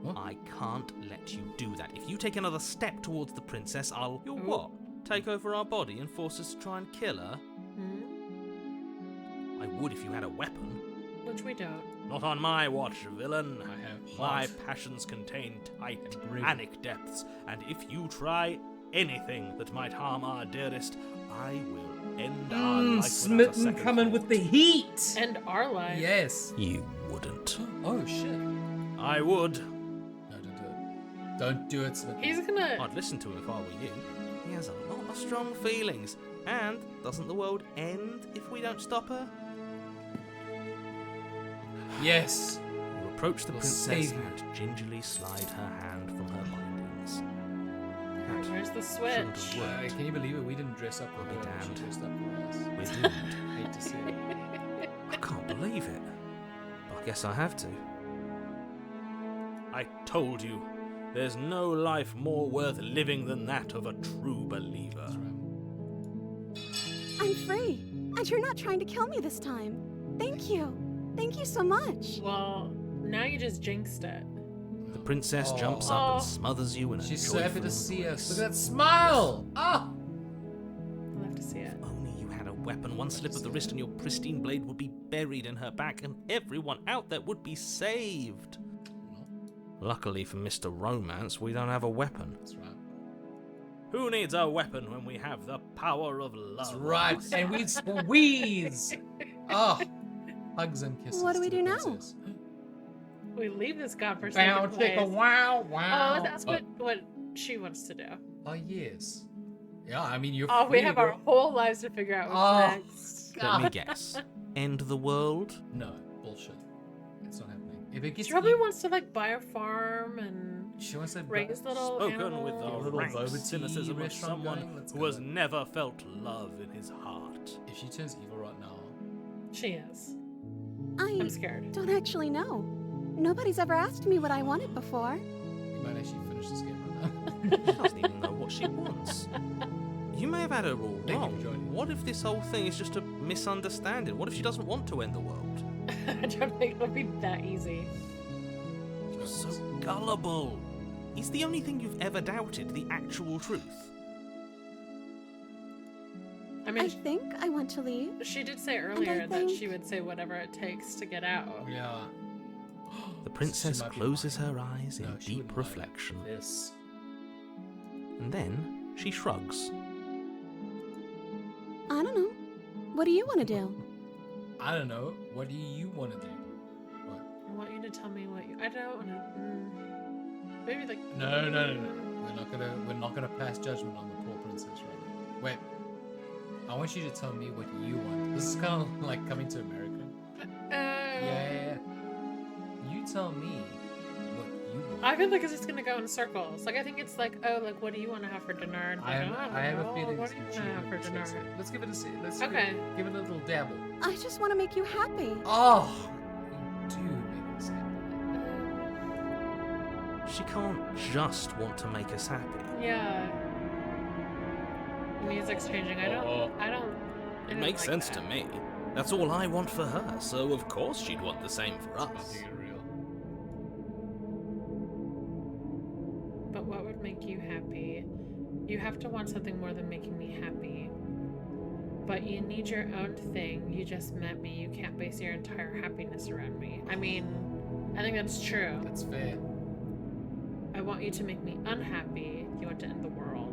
Speaker 2: Huh?
Speaker 3: I can't let you do that. If you take another step towards the princess, I'll... You'll what? Take over our body and force us to try and kill her?
Speaker 1: Hmm?
Speaker 3: I would if you had a weapon.
Speaker 1: Which we don't.
Speaker 7: Not on my watch, villain.
Speaker 2: I have
Speaker 7: My
Speaker 2: heart.
Speaker 7: passions contain tight,
Speaker 2: And bravery.
Speaker 7: titanic depths, and if you try anything that might harm our dearest, I will end our life without a
Speaker 2: Smitten
Speaker 7: second
Speaker 2: coming
Speaker 7: thought.
Speaker 2: with the heat.
Speaker 1: And our life.
Speaker 2: Yes.
Speaker 3: You wouldn't.
Speaker 2: Oh shit.
Speaker 7: I would.
Speaker 2: No, don't do it. Don't do it, Smitten.
Speaker 1: He's gonna.
Speaker 3: I'd listen to him if I were you. He has a lot of strong feelings. And doesn't the world end if we don't stop her?
Speaker 2: Yes.
Speaker 3: You approach the
Speaker 2: We'll
Speaker 3: princess
Speaker 2: save you.
Speaker 3: and gingerly slide her hand from her bindings.
Speaker 1: Where's the
Speaker 3: Shouldn't have
Speaker 1: switch?
Speaker 3: worked.
Speaker 2: Can you believe it? We didn't dress up for
Speaker 3: I'll be
Speaker 2: her. She
Speaker 3: damned.
Speaker 2: dressed up for us.
Speaker 3: We didn't.
Speaker 2: Hate to see it.
Speaker 3: I can't believe it. But I guess I have to.
Speaker 7: I told you, there's no life more worth living than that of a true believer.
Speaker 2: That's right.
Speaker 5: I'm free, and you're not trying to kill me this time. Thank you. Thank you so much.
Speaker 1: Well, now you just jinxed it.
Speaker 3: The princess
Speaker 2: Oh.
Speaker 3: jumps up
Speaker 1: Oh.
Speaker 3: and smothers you in a
Speaker 2: She's so
Speaker 3: joyful
Speaker 2: happy to see us.
Speaker 3: embrace.
Speaker 2: Look at that smile. Ah.
Speaker 1: We'll have to see it.
Speaker 3: Only you had a weapon. One slip of the wrist and your pristine blade would be buried in her back, and everyone out there would be saved. Luckily for Mr. Romance, we don't have a weapon.
Speaker 2: That's right.
Speaker 7: Who needs a weapon when we have the power of love?
Speaker 2: That's right. And we'd squeeze. Oh. Hugs and kisses.
Speaker 5: What do we
Speaker 2: to the
Speaker 5: do now?
Speaker 2: princess.
Speaker 1: We leave this
Speaker 2: Bow,
Speaker 1: godforsaken place.
Speaker 2: chicka, wow, wow.
Speaker 1: Oh, that's what she wants to do.
Speaker 2: Oh, yes. Yeah, I mean, you're
Speaker 1: Oh, we
Speaker 2: free
Speaker 1: have
Speaker 2: to
Speaker 1: our
Speaker 2: go-
Speaker 1: whole lives to figure out what's
Speaker 2: Oh,
Speaker 1: next.
Speaker 3: Let me guess. End the world?
Speaker 2: No, bullshit. It's not happening. If it gets
Speaker 1: She probably
Speaker 2: eaten-
Speaker 1: wants to like buy a farm and
Speaker 2: She wants to
Speaker 1: raise little
Speaker 7: Spoken
Speaker 1: animals.
Speaker 7: with the
Speaker 2: little
Speaker 7: rank
Speaker 2: boba tea
Speaker 7: cynicism of
Speaker 2: restaurant
Speaker 7: someone
Speaker 2: going, let's
Speaker 7: who
Speaker 2: go.
Speaker 7: has never felt love in his heart.
Speaker 2: If she turns evil right now,
Speaker 1: She is.
Speaker 5: I
Speaker 1: I'm scared.
Speaker 5: don't actually know. Nobody's ever asked me what I wanted before.
Speaker 2: you might actually finish this game right now.
Speaker 3: She doesn't even know what she wants. You may have had her all
Speaker 2: Thank you
Speaker 3: wrong.
Speaker 2: for joining.
Speaker 3: What if this whole thing is just a misunderstanding? What if she doesn't want to end the world?
Speaker 1: I don't think it'll be that easy.
Speaker 3: You're so gullible. Is the only thing you've ever doubted the actual truth?
Speaker 1: I
Speaker 5: I
Speaker 1: mean,
Speaker 5: think I want to leave.
Speaker 1: she did say earlier that
Speaker 5: think-
Speaker 1: she would say whatever it takes to get out.
Speaker 2: Yeah.
Speaker 3: The princess
Speaker 2: She might be
Speaker 3: closes
Speaker 2: lying.
Speaker 3: her eyes in
Speaker 2: No, she
Speaker 3: deep
Speaker 2: wouldn't lie like
Speaker 3: reflection.
Speaker 2: This.
Speaker 3: And then she shrugs.
Speaker 5: I don't know. What do you want to do?
Speaker 2: I don't know. What do you want to do? What?
Speaker 1: I want you to tell me what you. I don't want to. Maybe like.
Speaker 2: No. We're not gonna pass judgment on the poor princess right now. Wait. I want you to tell me what you want. This is kind of like Coming to America. Yeah. You tell me what you want.
Speaker 1: I feel like it's just gonna go in circles. Like I think it's like, oh, like what do you want to have for dinner? And
Speaker 2: I have a feeling
Speaker 1: What
Speaker 2: it's
Speaker 1: do you want to
Speaker 2: gonna
Speaker 1: have for
Speaker 2: cheat.
Speaker 1: dinner?
Speaker 2: Let's give it a see. Let's
Speaker 1: Okay.
Speaker 2: give it a little dabble.
Speaker 5: I just want to make you happy.
Speaker 2: Oh, you do make us happy.
Speaker 3: She can't just want to make us happy.
Speaker 1: Yeah. Music's changing. I don't. I
Speaker 7: It
Speaker 1: don't
Speaker 7: makes
Speaker 1: like
Speaker 7: sense
Speaker 1: that.
Speaker 7: to me. That's all I want for her, so of course she'd want the same for
Speaker 2: About
Speaker 7: us.
Speaker 2: to get real.
Speaker 1: But what would make you happy? You have to want something more than making me happy. But you need your own thing. You just met me. You can't base your entire happiness around me. I mean, I think that's true.
Speaker 2: That's fair.
Speaker 1: I want you to make me unhappy. You want to end the world.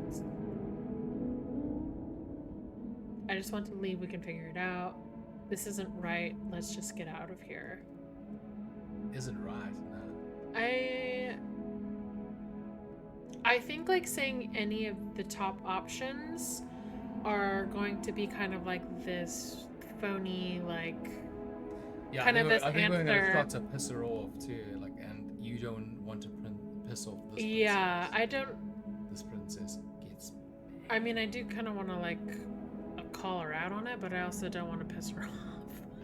Speaker 1: I just want to leave. We can figure it out. This isn't right. Let's just get out of here.
Speaker 2: Isn't right. No.
Speaker 1: I think like saying any of the top options are going to be kind of like this phony like
Speaker 2: Yeah,
Speaker 1: kind of this
Speaker 2: I think we're gonna
Speaker 1: answer.
Speaker 2: start to piss her off too. Like, and you don't want to piss off this.
Speaker 1: Yeah,
Speaker 2: princess.
Speaker 1: I don't.
Speaker 2: This princess gets.
Speaker 1: I mean, I do kind of want to like call her out on it, but I also don't want to piss her off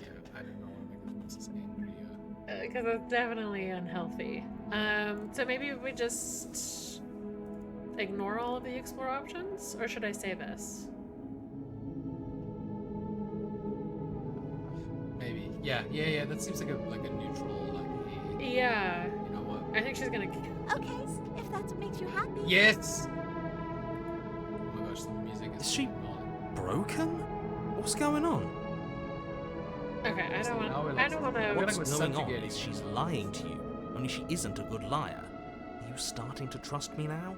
Speaker 2: Yeah, I don't know what to make this princess angry.
Speaker 1: because it's definitely unhealthy. So maybe we just ignore all of the explore options, or should I say this?
Speaker 2: Maybe. Yeah. That seems like a neutral like. Hey,
Speaker 1: Yeah,
Speaker 2: you know what?
Speaker 1: I think she's gonna.
Speaker 5: Okay, if that's what makes you happy.
Speaker 2: Yes. Oh my gosh, the music is.
Speaker 3: Is she-
Speaker 2: on.
Speaker 3: Broken? What's going on?
Speaker 1: Okay, I don't
Speaker 2: Now we're
Speaker 1: want.
Speaker 2: like-
Speaker 1: I don't want
Speaker 2: we're
Speaker 1: to.
Speaker 2: gonna
Speaker 3: What's
Speaker 2: go
Speaker 3: going on
Speaker 2: subjugating
Speaker 3: is
Speaker 2: her.
Speaker 3: she's lying to you, only she isn't a good liar. Are you starting to trust me now?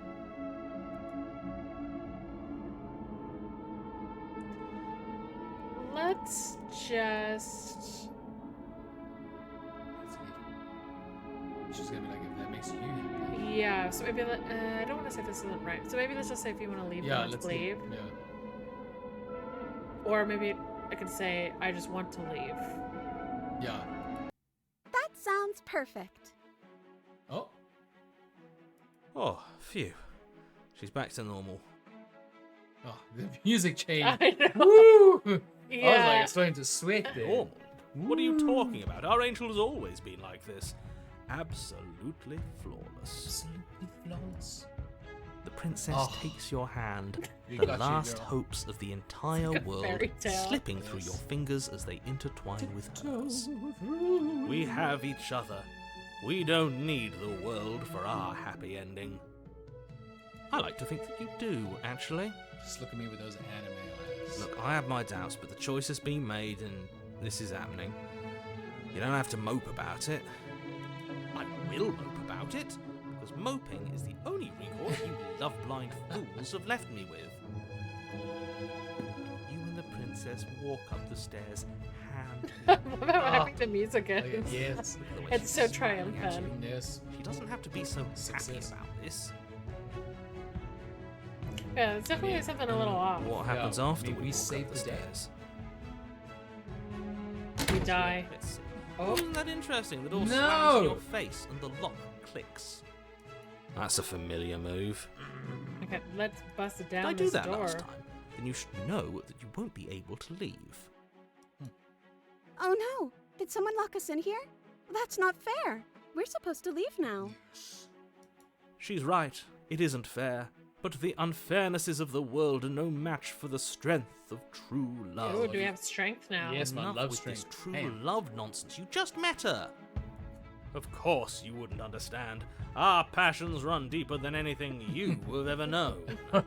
Speaker 1: Let's just.
Speaker 2: That's good. She's gonna be like, if that makes you happy.
Speaker 1: Yeah, so maybe I don't want to say this isn't right. So maybe let's just say if you want to leave,
Speaker 2: Yeah,
Speaker 1: let's leave.
Speaker 2: Yeah.
Speaker 1: Or maybe I could say I just want to leave.
Speaker 2: Yeah.
Speaker 5: That sounds perfect.
Speaker 2: Oh.
Speaker 3: Oh, phew. She's back to normal.
Speaker 2: Oh, the music changed.
Speaker 1: I know.
Speaker 2: Woo! I was
Speaker 1: Yeah.
Speaker 2: like, starting to sweat there.
Speaker 7: Normal? What are you talking about? Our angel has always been like this. Absolutely flawless.
Speaker 2: Absolutely flawless.
Speaker 3: The princess
Speaker 2: Oh.
Speaker 3: takes your hand,
Speaker 2: We
Speaker 3: the
Speaker 2: got you,
Speaker 3: last
Speaker 2: girl.
Speaker 3: hopes of the entire
Speaker 1: like a
Speaker 3: world
Speaker 1: fairy tale.
Speaker 3: slipping through
Speaker 2: Yes.
Speaker 3: your fingers as they intertwine with hers.
Speaker 7: We have each other. We don't need the world for our happy ending.
Speaker 3: I like to think that you do, actually.
Speaker 2: Just look at me with those anime eyes.
Speaker 3: Look, I have my doubts, but the choice has been made and this is happening. You don't have to mope about it.
Speaker 7: I will mope about it.
Speaker 3: Because moping is the only recourse you love-blind fools have left me with. You and the princess walk up the stairs
Speaker 7: hand.
Speaker 1: What about having the music
Speaker 2: Oh,
Speaker 1: in?
Speaker 2: yes.
Speaker 7: The way
Speaker 1: It's
Speaker 7: she's
Speaker 1: so
Speaker 7: smiling at
Speaker 1: triumphant.
Speaker 7: you.
Speaker 2: Yes.
Speaker 7: She doesn't have to be so happy
Speaker 2: Success.
Speaker 7: about this.
Speaker 1: Yeah, it's definitely something a little off.
Speaker 7: What happens
Speaker 2: Yeah,
Speaker 7: after
Speaker 2: I mean, we
Speaker 7: we walk
Speaker 2: saved
Speaker 7: up the
Speaker 2: the day.
Speaker 7: stairs?
Speaker 1: We die.
Speaker 7: Let's see.
Speaker 1: Oh.
Speaker 7: Isn't that interesting? The door
Speaker 2: No!
Speaker 7: slams in your face and the lock clicks. That's a familiar move.
Speaker 1: Okay, let's bust it
Speaker 7: Did I
Speaker 1: down
Speaker 7: do
Speaker 1: this
Speaker 7: that
Speaker 1: door.
Speaker 7: last time? Then you should know that you won't be able to leave.
Speaker 5: Oh no! Did someone lock us in here? That's not fair. We're supposed to leave now.
Speaker 7: She's right. It isn't fair. But the unfairnesses of the world are no match for the strength of true love.
Speaker 1: Ooh, do we have strength now?
Speaker 2: Yes, my
Speaker 7: Enough
Speaker 2: love
Speaker 7: with
Speaker 2: strength.
Speaker 7: this true
Speaker 2: Bam.
Speaker 7: love nonsense. You just met her. Of course you wouldn't understand. Our passions run deeper than anything you have ever known. Are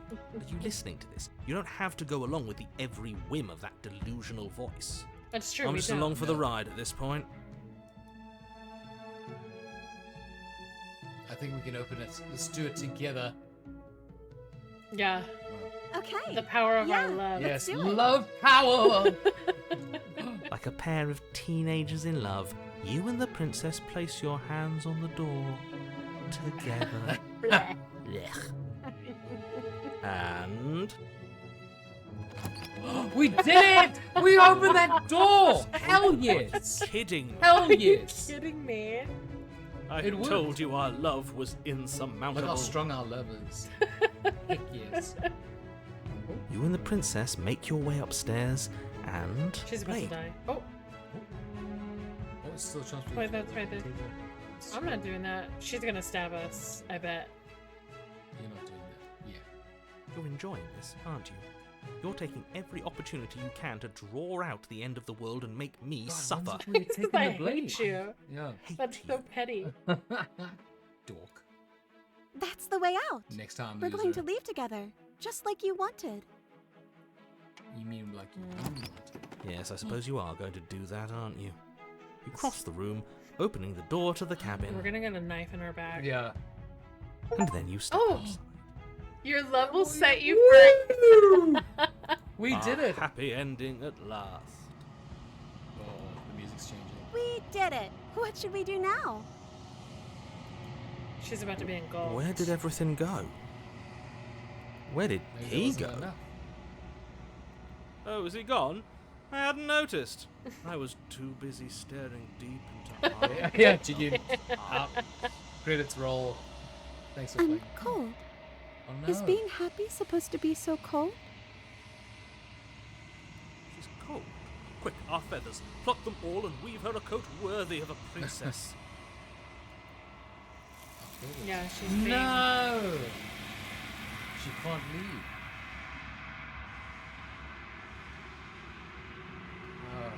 Speaker 7: you listening to this? You don't have to go along with the every whim of that delusional voice.
Speaker 1: That's true.
Speaker 7: I'm
Speaker 1: we
Speaker 7: just
Speaker 1: don't.
Speaker 7: along for the
Speaker 2: No.
Speaker 7: ride at this point.
Speaker 2: I think we can open it. Let's do it together.
Speaker 1: Yeah,
Speaker 5: Okay.
Speaker 1: the power of our
Speaker 5: Yeah.
Speaker 1: love.
Speaker 2: Yes,
Speaker 5: do it.
Speaker 2: love power.
Speaker 7: Like a pair of teenagers in love, you and the princess place your hands on the door together. Blech. And
Speaker 2: We did it! We opened that door! Hell yes!
Speaker 7: kidding me.
Speaker 2: Hell
Speaker 1: Are you
Speaker 2: yes!
Speaker 1: kidding me?
Speaker 7: I
Speaker 2: It worked.
Speaker 7: told you our love was
Speaker 2: Look
Speaker 7: insurmountable.
Speaker 2: how strong our love is. Heck yes.
Speaker 7: You and the princess make your way upstairs and
Speaker 1: She's about to
Speaker 7: wait.
Speaker 1: die. Oh,
Speaker 2: Oh, it's still a chance for you
Speaker 1: wait,
Speaker 2: to-
Speaker 1: that's right there. I'm not doing that. She's gonna stab us, I bet.
Speaker 2: You're not doing that. Yeah.
Speaker 7: You're enjoying this, aren't you? You're taking every opportunity you can to draw out the end of the world and make me suffer.
Speaker 1: I hate you.
Speaker 2: Yeah.
Speaker 7: Hate
Speaker 1: That's so
Speaker 7: you.
Speaker 1: petty.
Speaker 2: Dork.
Speaker 5: That's the way out.
Speaker 2: Next time,
Speaker 5: We're
Speaker 2: loser.
Speaker 5: going to leave together, just like you wanted.
Speaker 2: You mean like you want?
Speaker 7: Yes, I suppose you are going to do that, aren't you? You cross the room, opening the door to the cabin,
Speaker 1: We're gonna get a knife in our back.
Speaker 2: Yeah.
Speaker 7: and then you step
Speaker 1: Oh.
Speaker 7: outside.
Speaker 1: Your love will set you free.
Speaker 2: We did it!
Speaker 7: Happy ending at last.
Speaker 2: Oh, the music's changing.
Speaker 5: We did it. What should we do now?
Speaker 1: She's about to be engulfed.
Speaker 7: Where did everything go? Where did
Speaker 2: Maybe
Speaker 7: he
Speaker 2: that
Speaker 7: go?
Speaker 2: wasn't enough.
Speaker 7: Oh, is he gone? I hadn't noticed. I was too busy staring deep into eyes.
Speaker 2: Yeah, Jiggy. Up. Credits roll. Thanks for
Speaker 5: And
Speaker 2: playing.
Speaker 5: cold.
Speaker 2: Oh no.
Speaker 5: Is being happy supposed to be so cold?
Speaker 7: She's cold. Quick, our feathers. Pluck them all and weave her a coat worthy of a princess.
Speaker 1: Yeah, she's being...
Speaker 2: No! She can't leave. Oh.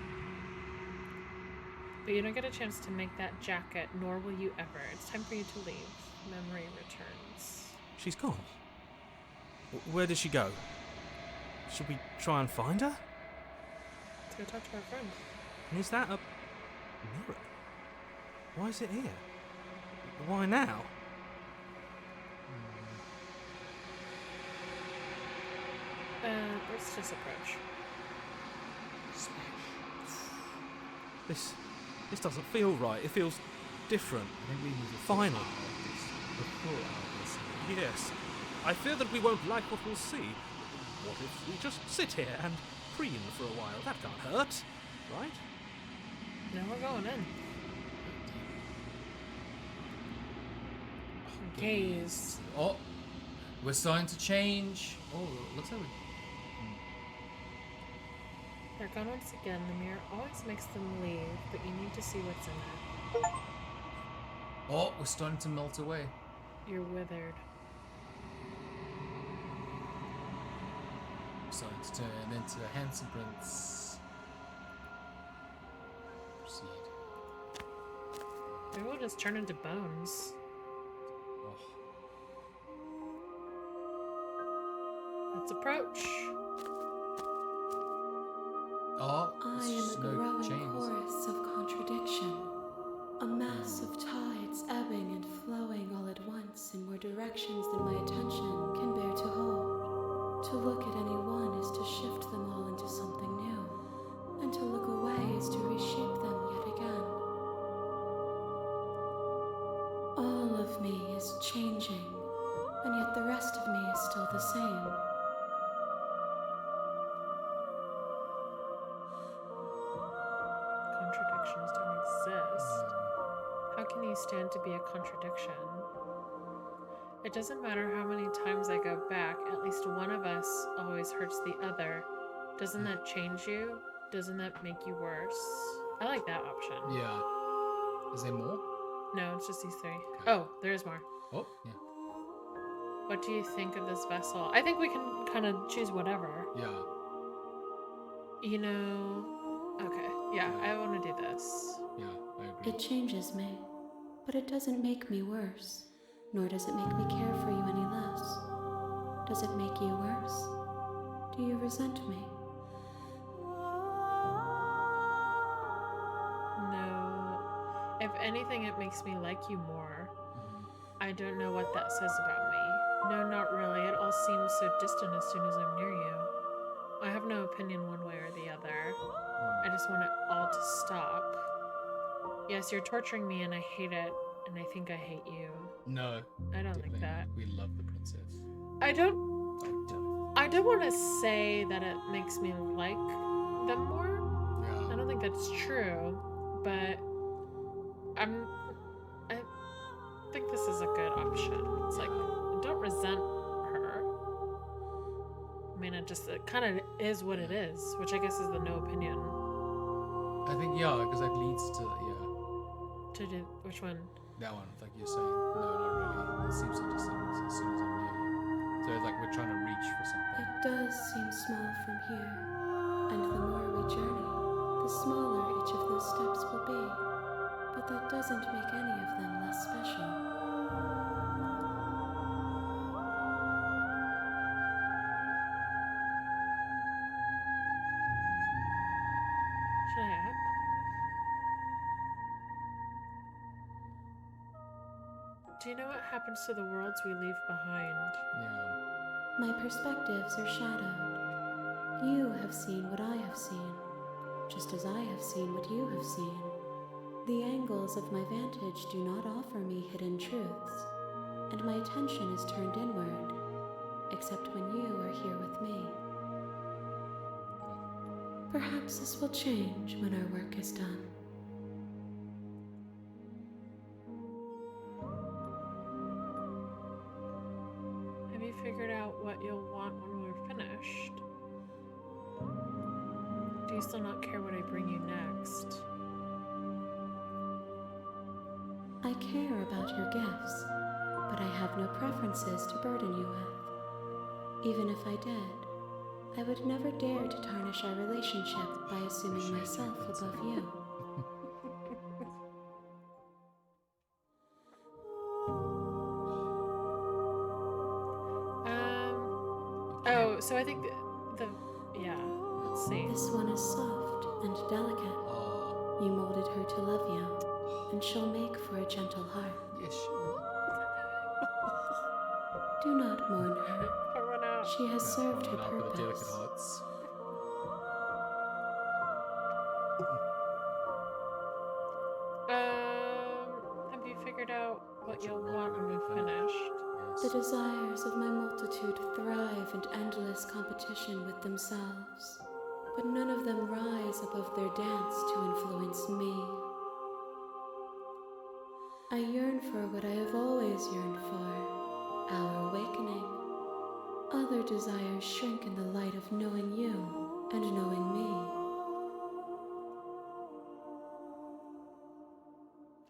Speaker 1: But you don't get a chance to make that jacket, nor will you ever. It's time for you to leave. Memory returns.
Speaker 7: She's gone. Where did she go? Should we try and find her?
Speaker 1: Let's go talk to our friend.
Speaker 7: And is that a mirror? Why is it here? Why now?
Speaker 1: Let's just approach.
Speaker 7: This doesn't feel right. It feels different.
Speaker 2: I think we need to
Speaker 7: Final.
Speaker 2: Before our listening.
Speaker 7: Yes. I fear that we won't like what we'll see. What if we just sit here and preen for a while? That can't hurt, right?
Speaker 1: Now we're going in. Gaze.
Speaker 2: Oh, we're starting to change. Oh, looks like we.
Speaker 1: They're gone once again. The mirror always makes them leave, but you need to see what's in it.
Speaker 2: Oh, we're starting to melt away.
Speaker 1: You're withered.
Speaker 2: We're starting to turn into a handsome prince. Proceed.
Speaker 1: Maybe we'll just turn into bones.
Speaker 2: Oh.
Speaker 1: Let's approach.
Speaker 2: Oh,
Speaker 6: I
Speaker 2: it's
Speaker 6: am a
Speaker 2: no
Speaker 6: growing
Speaker 2: chains.
Speaker 6: chorus of contradiction, a mass of tides ebbing and flowing all at once in more directions than my attention can bear to hold. To look at any one is to shift them all into something new. and to look away is to reshape them yet again. All of me is changing, and yet the rest of me is still the same.
Speaker 1: Contradictions don't exist. How can you stand to be a contradiction? It doesn't matter how many times I go back, at least one of us always hurts the other. Doesn't that change you? Doesn't that make you worse? I like that option.
Speaker 2: Yeah. Is there more?
Speaker 1: No, it's just these three. Oh, there is more.
Speaker 2: Oh, yeah.
Speaker 1: What do you think of this vessel? I think we can kind of choose whatever.
Speaker 2: Yeah.
Speaker 1: You know... Okay, yeah, I want to do this.
Speaker 2: Yeah, I agree.
Speaker 6: It changes me, but it doesn't make me worse, nor does it make me care for you any less. Does it make you worse? Do you resent me?
Speaker 1: No. If anything, it makes me like you more. I don't know what that says about me. No, not really. It all seems so distant as soon as I'm near you. I have no opinion one way or the other. I just want it all to stop. Yes, you're torturing me and I hate it, and I think I hate you.
Speaker 2: No.
Speaker 1: I don't
Speaker 2: definitely
Speaker 1: like that.
Speaker 2: not. We love the princess.
Speaker 1: I don't want to say that it makes me like them more.
Speaker 2: Yeah.
Speaker 1: I don't think that's true, but I think this is a good option. It's like, don't resent her. I mean, it kind of is what it is, which I guess is the no opinion.
Speaker 2: I think, yeah, because that leads to,
Speaker 1: To do which one?
Speaker 2: that one, like you're saying. No, not really. It seems so distant as soon as I'm near you. So it's like we're trying to reach for something.
Speaker 6: It does seem small from here, and the more we journey, the smaller each of those steps will be. But that doesn't make any of them less special.
Speaker 1: Should I act? Do you know what happens to the worlds we leave behind?
Speaker 2: Yeah.
Speaker 6: My perspectives are shadowed. You have seen what I have seen, just as I have seen what you have seen. The angles of my vantage do not offer me hidden truths, and my attention is turned inward, except when you are here with me. Perhaps this will change when our work is done.
Speaker 1: Have you figured out what you'll want when we're finished? Do you still not care what I bring you next?
Speaker 6: I care about your gifts, but I have no preferences to burden you with. Even if I did, I would never dare to tarnish our relationship by assuming myself above you.
Speaker 1: Oh, so I think yeah, let's see.
Speaker 6: This one is soft and delicate.
Speaker 2: Oh,
Speaker 6: You molded her to love you, and she'll make for a gentle heart.
Speaker 2: yes, she will.
Speaker 6: Do not mourn her.
Speaker 1: Pour one out.
Speaker 6: She has served her
Speaker 2: Not for the delicate
Speaker 6: purpose.
Speaker 2: hearts.
Speaker 1: Have you figured out what you'll want when we're finished?
Speaker 6: The desires of my multitude thrive in endless competition with themselves, but none of them rise above their dance to influence me. I yearn for what I have always yearned for, our awakening. Other desires shrink in the light of knowing you and knowing me.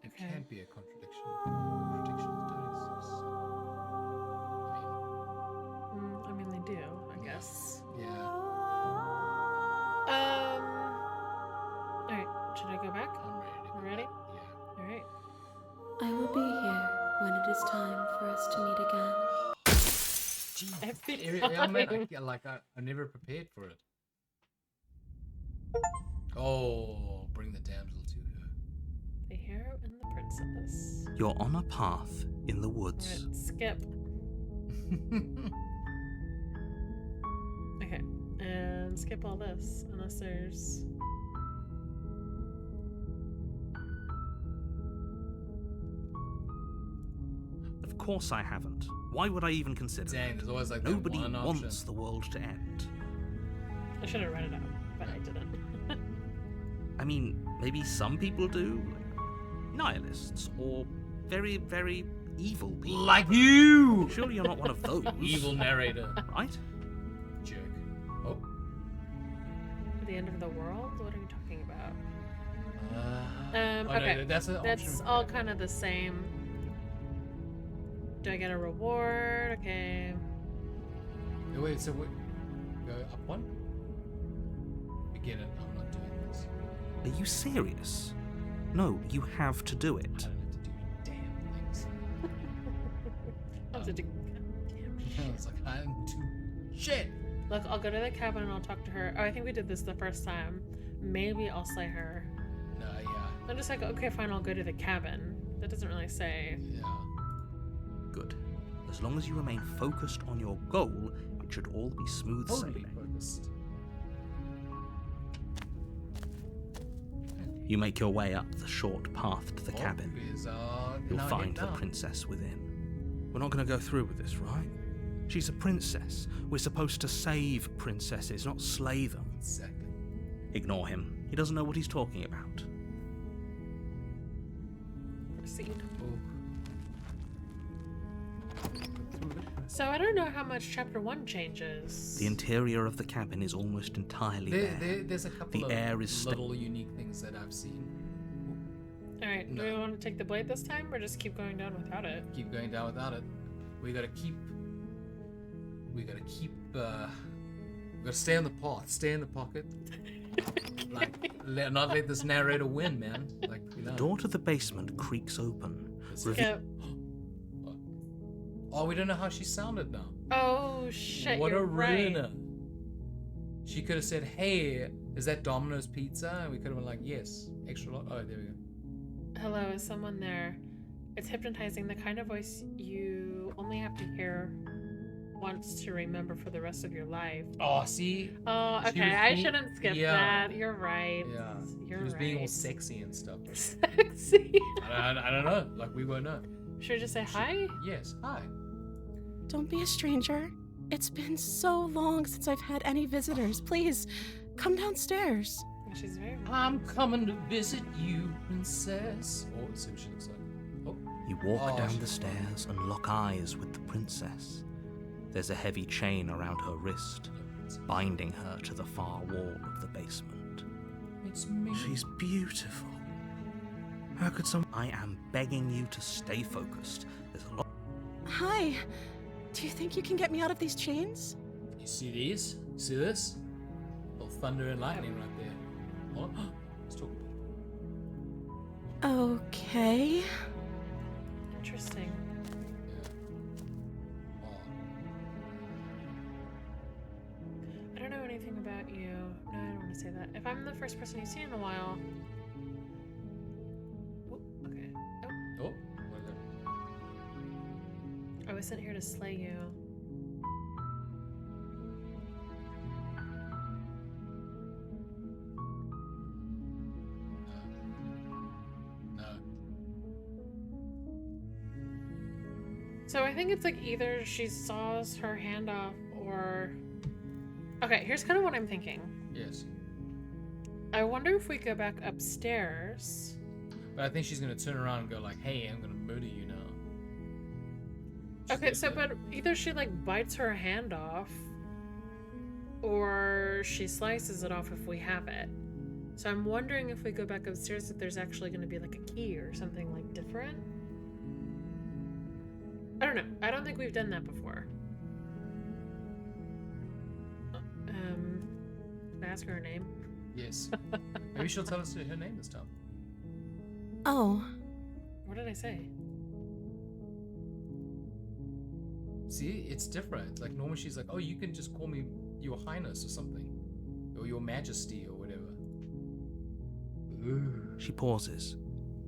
Speaker 2: It
Speaker 1: Okay.
Speaker 2: can't be a contradiction. Contradictions don't exist.
Speaker 1: I mean, they do, I guess.
Speaker 2: Yeah.
Speaker 1: Alright, should I go back?
Speaker 2: I'm ready to go.
Speaker 1: Ready?
Speaker 2: Yeah.
Speaker 1: Alright.
Speaker 6: I will be here when it is time for us to meet again.
Speaker 2: I'm never prepared for it. Oh, bring the damsel to her.
Speaker 1: The hero and the princess.
Speaker 3: You're on a path in the woods.
Speaker 1: Alright, skip. Okay, and skip all this, unless there's
Speaker 3: course I haven't. Why would I even consider
Speaker 2: Dang,
Speaker 3: it?
Speaker 2: there's always like that
Speaker 3: Nobody
Speaker 2: one option.
Speaker 3: wants the world to end.
Speaker 1: I should have read it out, but I didn't.
Speaker 3: I mean, maybe some people do, like nihilists, or very, very evil people.
Speaker 2: Like you!
Speaker 3: Surely you're not one of those.
Speaker 2: Evil narrator.
Speaker 3: Right?
Speaker 2: Jerk. Oh.
Speaker 1: The end of the world? What are you talking about?
Speaker 2: Oh,
Speaker 1: Okay.
Speaker 2: No, that's an
Speaker 1: That's
Speaker 2: option.
Speaker 1: all kind of the same. Do I get a reward? Okay.
Speaker 2: Wait, so what? Go up one? Begin it. I'm not doing this.
Speaker 3: Are you serious? No, you have to do
Speaker 2: I
Speaker 3: it.
Speaker 2: don't have to do damn things.
Speaker 1: I'll have to do goddamn shit.
Speaker 2: It's like, I'm too shit.
Speaker 1: Look, I'll go to the cabin and I'll talk to her. Oh, I think we did this the first time. Maybe I'll slay her.
Speaker 2: No, yeah.
Speaker 1: I'm just like, okay, fine, I'll go to the cabin. That doesn't really say.
Speaker 2: Yeah.
Speaker 3: Good. As long as you remain focused on your goal, it should all be smooth
Speaker 2: Totally
Speaker 3: sailing.
Speaker 2: focused.
Speaker 3: You make your way up the short path to the cabin. You'll
Speaker 2: now
Speaker 3: find
Speaker 2: get
Speaker 3: the
Speaker 2: down.
Speaker 3: princess within. We're not going to go through with this, right? She's a princess. We're supposed to save princesses, not slay them.
Speaker 2: Exactly.
Speaker 3: Ignore him. He doesn't know what he's talking about.
Speaker 1: Proceed.
Speaker 2: Oh.
Speaker 1: So I don't know how much chapter 1 changes.
Speaker 3: The interior of the cabin is almost entirely bare.
Speaker 2: There's a couple
Speaker 3: The
Speaker 2: of
Speaker 3: air is
Speaker 2: little unique things that I've seen.
Speaker 1: Alright, do we want to take the blade this time or just keep going down without it?
Speaker 2: Keep going down without it. We gotta stay on the path, stay in the pocket. Like, not let this narrator win, man. Like, you know.
Speaker 3: The door to the basement creaks open.
Speaker 1: Skip.
Speaker 2: Oh, we don't know how she sounded now.
Speaker 1: Oh shit,
Speaker 2: What
Speaker 1: you're
Speaker 2: a
Speaker 1: right.
Speaker 2: ruiner. She could have said, "Hey, is that Domino's Pizza?" And we could have been like, "Yes, extra lot." Oh, there we go.
Speaker 1: Hello, is someone there? It's hypnotizing, the kind of voice you only have to hear once to remember for the rest of your life.
Speaker 2: Oh, see.
Speaker 1: Oh,
Speaker 2: She
Speaker 1: okay,
Speaker 2: was
Speaker 1: I
Speaker 2: being-
Speaker 1: shouldn't skip
Speaker 2: yeah.
Speaker 1: that. You're right.
Speaker 2: Yeah.
Speaker 1: You're
Speaker 2: She was
Speaker 1: right.
Speaker 2: being all sexy and stuff.
Speaker 1: Sexy.
Speaker 2: I don't know. Like, we won't know.
Speaker 1: Should we just say hi?
Speaker 2: Yes. Hi.
Speaker 5: Don't be a stranger. It's been so long since I've had any visitors. Please, come downstairs.
Speaker 1: She's very
Speaker 2: I'm coming to visit you, princess. Oh, let's see what she looks like. Oh.
Speaker 3: You walk
Speaker 2: Oh,
Speaker 3: down
Speaker 2: she-
Speaker 3: the stairs and lock eyes with the princess. There's a heavy chain around her wrist, binding her to the far wall of the basement.
Speaker 2: It's me.
Speaker 3: She's beautiful. How could some... I am begging you to stay focused. There's a lot...
Speaker 5: Hi. Do you think you can get me out of these chains?
Speaker 2: You see these? You see this? Little thunder and lightning right there. Oh, let's talk.
Speaker 5: Okay.
Speaker 1: interesting.
Speaker 2: Yeah. Oh.
Speaker 1: I don't know anything about you. No, I don't want to say that. If I'm the first person you've seen in a while. Oh, okay. Oh,
Speaker 2: Oh. What is that?
Speaker 1: I was sent here to slay you.
Speaker 2: No.
Speaker 1: So I think it's like either she saws her hand off or... Okay, here's kind of what I'm thinking.
Speaker 2: Yes.
Speaker 1: I wonder if we go back upstairs.
Speaker 2: But I think she's gonna turn around and go like, "Hey, I'm gonna murder you now." She's
Speaker 1: Okay,
Speaker 2: gonna
Speaker 1: so
Speaker 2: go-
Speaker 1: but either she like bites her hand off or she slices it off if we have it. So I'm wondering if we go back upstairs if there's actually going to be like a key or something like different. I don't know. I don't think we've done that before. Did I ask her name?
Speaker 2: Yes. Maybe she'll tell us her name this time.
Speaker 5: Oh,
Speaker 1: What did I say?
Speaker 2: See, it's different. Like normally she's like, "Oh, you can just call me Your Highness or something, or Your Majesty or whatever." Ooh.
Speaker 3: She pauses,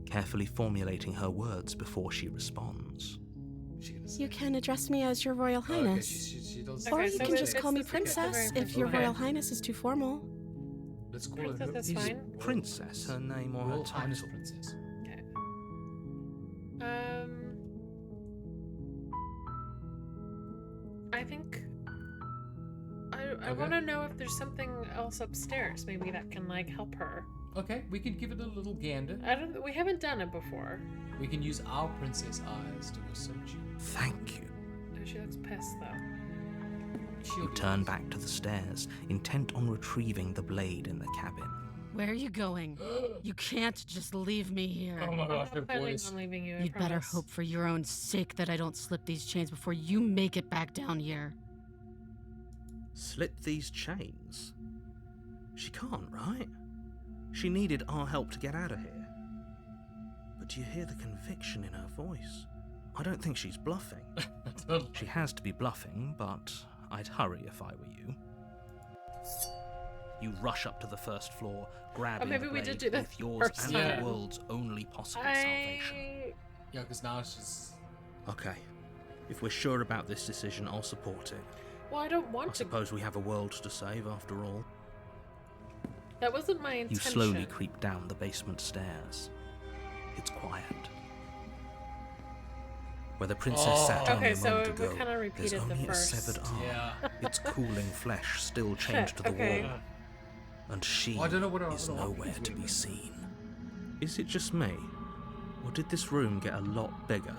Speaker 3: carefully formulating her words before she responds.
Speaker 2: What's she gonna say?
Speaker 5: you can address me as Your Royal
Speaker 2: Oh, okay,
Speaker 5: Highness.
Speaker 2: she does.
Speaker 1: Okay,
Speaker 5: Or
Speaker 1: so
Speaker 5: you can just
Speaker 1: it's
Speaker 5: call me
Speaker 1: just like a
Speaker 5: Princess
Speaker 1: very
Speaker 5: if Your
Speaker 1: okay.
Speaker 5: Royal Highness is too formal.
Speaker 2: Let's call her.
Speaker 1: Princess, that's
Speaker 2: He's
Speaker 1: fine.
Speaker 3: Princess, her name or her
Speaker 2: Royal Highness
Speaker 3: title.
Speaker 2: Princess.
Speaker 1: Okay. I think I
Speaker 2: Okay.
Speaker 1: want to know if there's something else upstairs, maybe that can like help her.
Speaker 2: Okay, we can give it a little gander.
Speaker 1: We haven't done it before.
Speaker 2: We can use our princess eyes to go searching.
Speaker 3: Thank you.
Speaker 1: Oh, she looks pissed though.
Speaker 3: You turn back to the stairs, intent on retrieving the blade in the cabin.
Speaker 5: Where are you going? You can't just leave me here.
Speaker 2: Oh my gosh, her
Speaker 1: I'm not planning
Speaker 2: voice.
Speaker 1: on leaving you. I
Speaker 5: You'd better
Speaker 1: promise.
Speaker 5: hope for your own sake that I don't slip these chains before you make it back down here.
Speaker 3: Slip these chains? She can't, right? She needed our help to get out of here. But do you hear the conviction in her voice? I don't think she's bluffing. She has to be bluffing, but I'd hurry if I were you. You rush up to the first floor, grabbing
Speaker 1: maybe
Speaker 3: the
Speaker 1: we
Speaker 3: blade,
Speaker 1: did do that
Speaker 3: both yours
Speaker 1: first
Speaker 3: and
Speaker 2: time.
Speaker 3: the world's only possible salvation.
Speaker 2: Yeah, because now she's...
Speaker 3: Okay. If we're sure about this decision, I'll support it.
Speaker 1: Well, I don't
Speaker 3: I
Speaker 1: want to.
Speaker 3: suppose we have a world to save after all.
Speaker 1: That wasn't my
Speaker 3: You
Speaker 1: intention.
Speaker 3: slowly creep down the basement stairs. It's quiet. Where the princess sat only
Speaker 1: Okay,
Speaker 3: a
Speaker 1: so
Speaker 3: moment
Speaker 1: we
Speaker 3: ago,
Speaker 1: kinda
Speaker 3: there's
Speaker 1: repeated the
Speaker 3: only a
Speaker 1: first.
Speaker 3: severed arm.
Speaker 2: Yeah.
Speaker 3: Its cooling flesh still chained
Speaker 1: Shit,
Speaker 3: to the
Speaker 1: okay.
Speaker 3: wall. And she
Speaker 2: I don't know what
Speaker 3: is
Speaker 2: what
Speaker 3: nowhere
Speaker 2: options
Speaker 3: to
Speaker 2: we
Speaker 3: be
Speaker 2: have.
Speaker 3: seen. Is it just me? Or did this room get a lot bigger?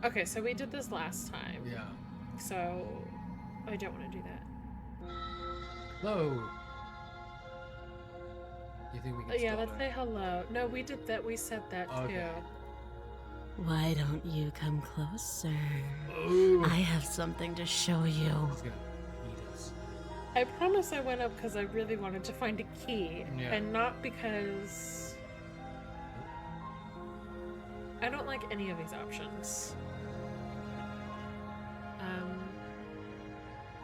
Speaker 1: Okay, so we did this last time.
Speaker 2: Yeah.
Speaker 1: So I don't want to do that.
Speaker 2: Hello. You think we can
Speaker 1: Yeah,
Speaker 2: start
Speaker 1: let's
Speaker 2: it?
Speaker 1: say hello. No, we did that. We said that
Speaker 2: Okay.
Speaker 1: too.
Speaker 5: Why don't you come closer?
Speaker 2: Ooh.
Speaker 5: I have something to show you.
Speaker 2: He's gonna eat us.
Speaker 1: I promise I went up because I really wanted to find a key,
Speaker 2: Yeah.
Speaker 1: and not because I don't like any of these options.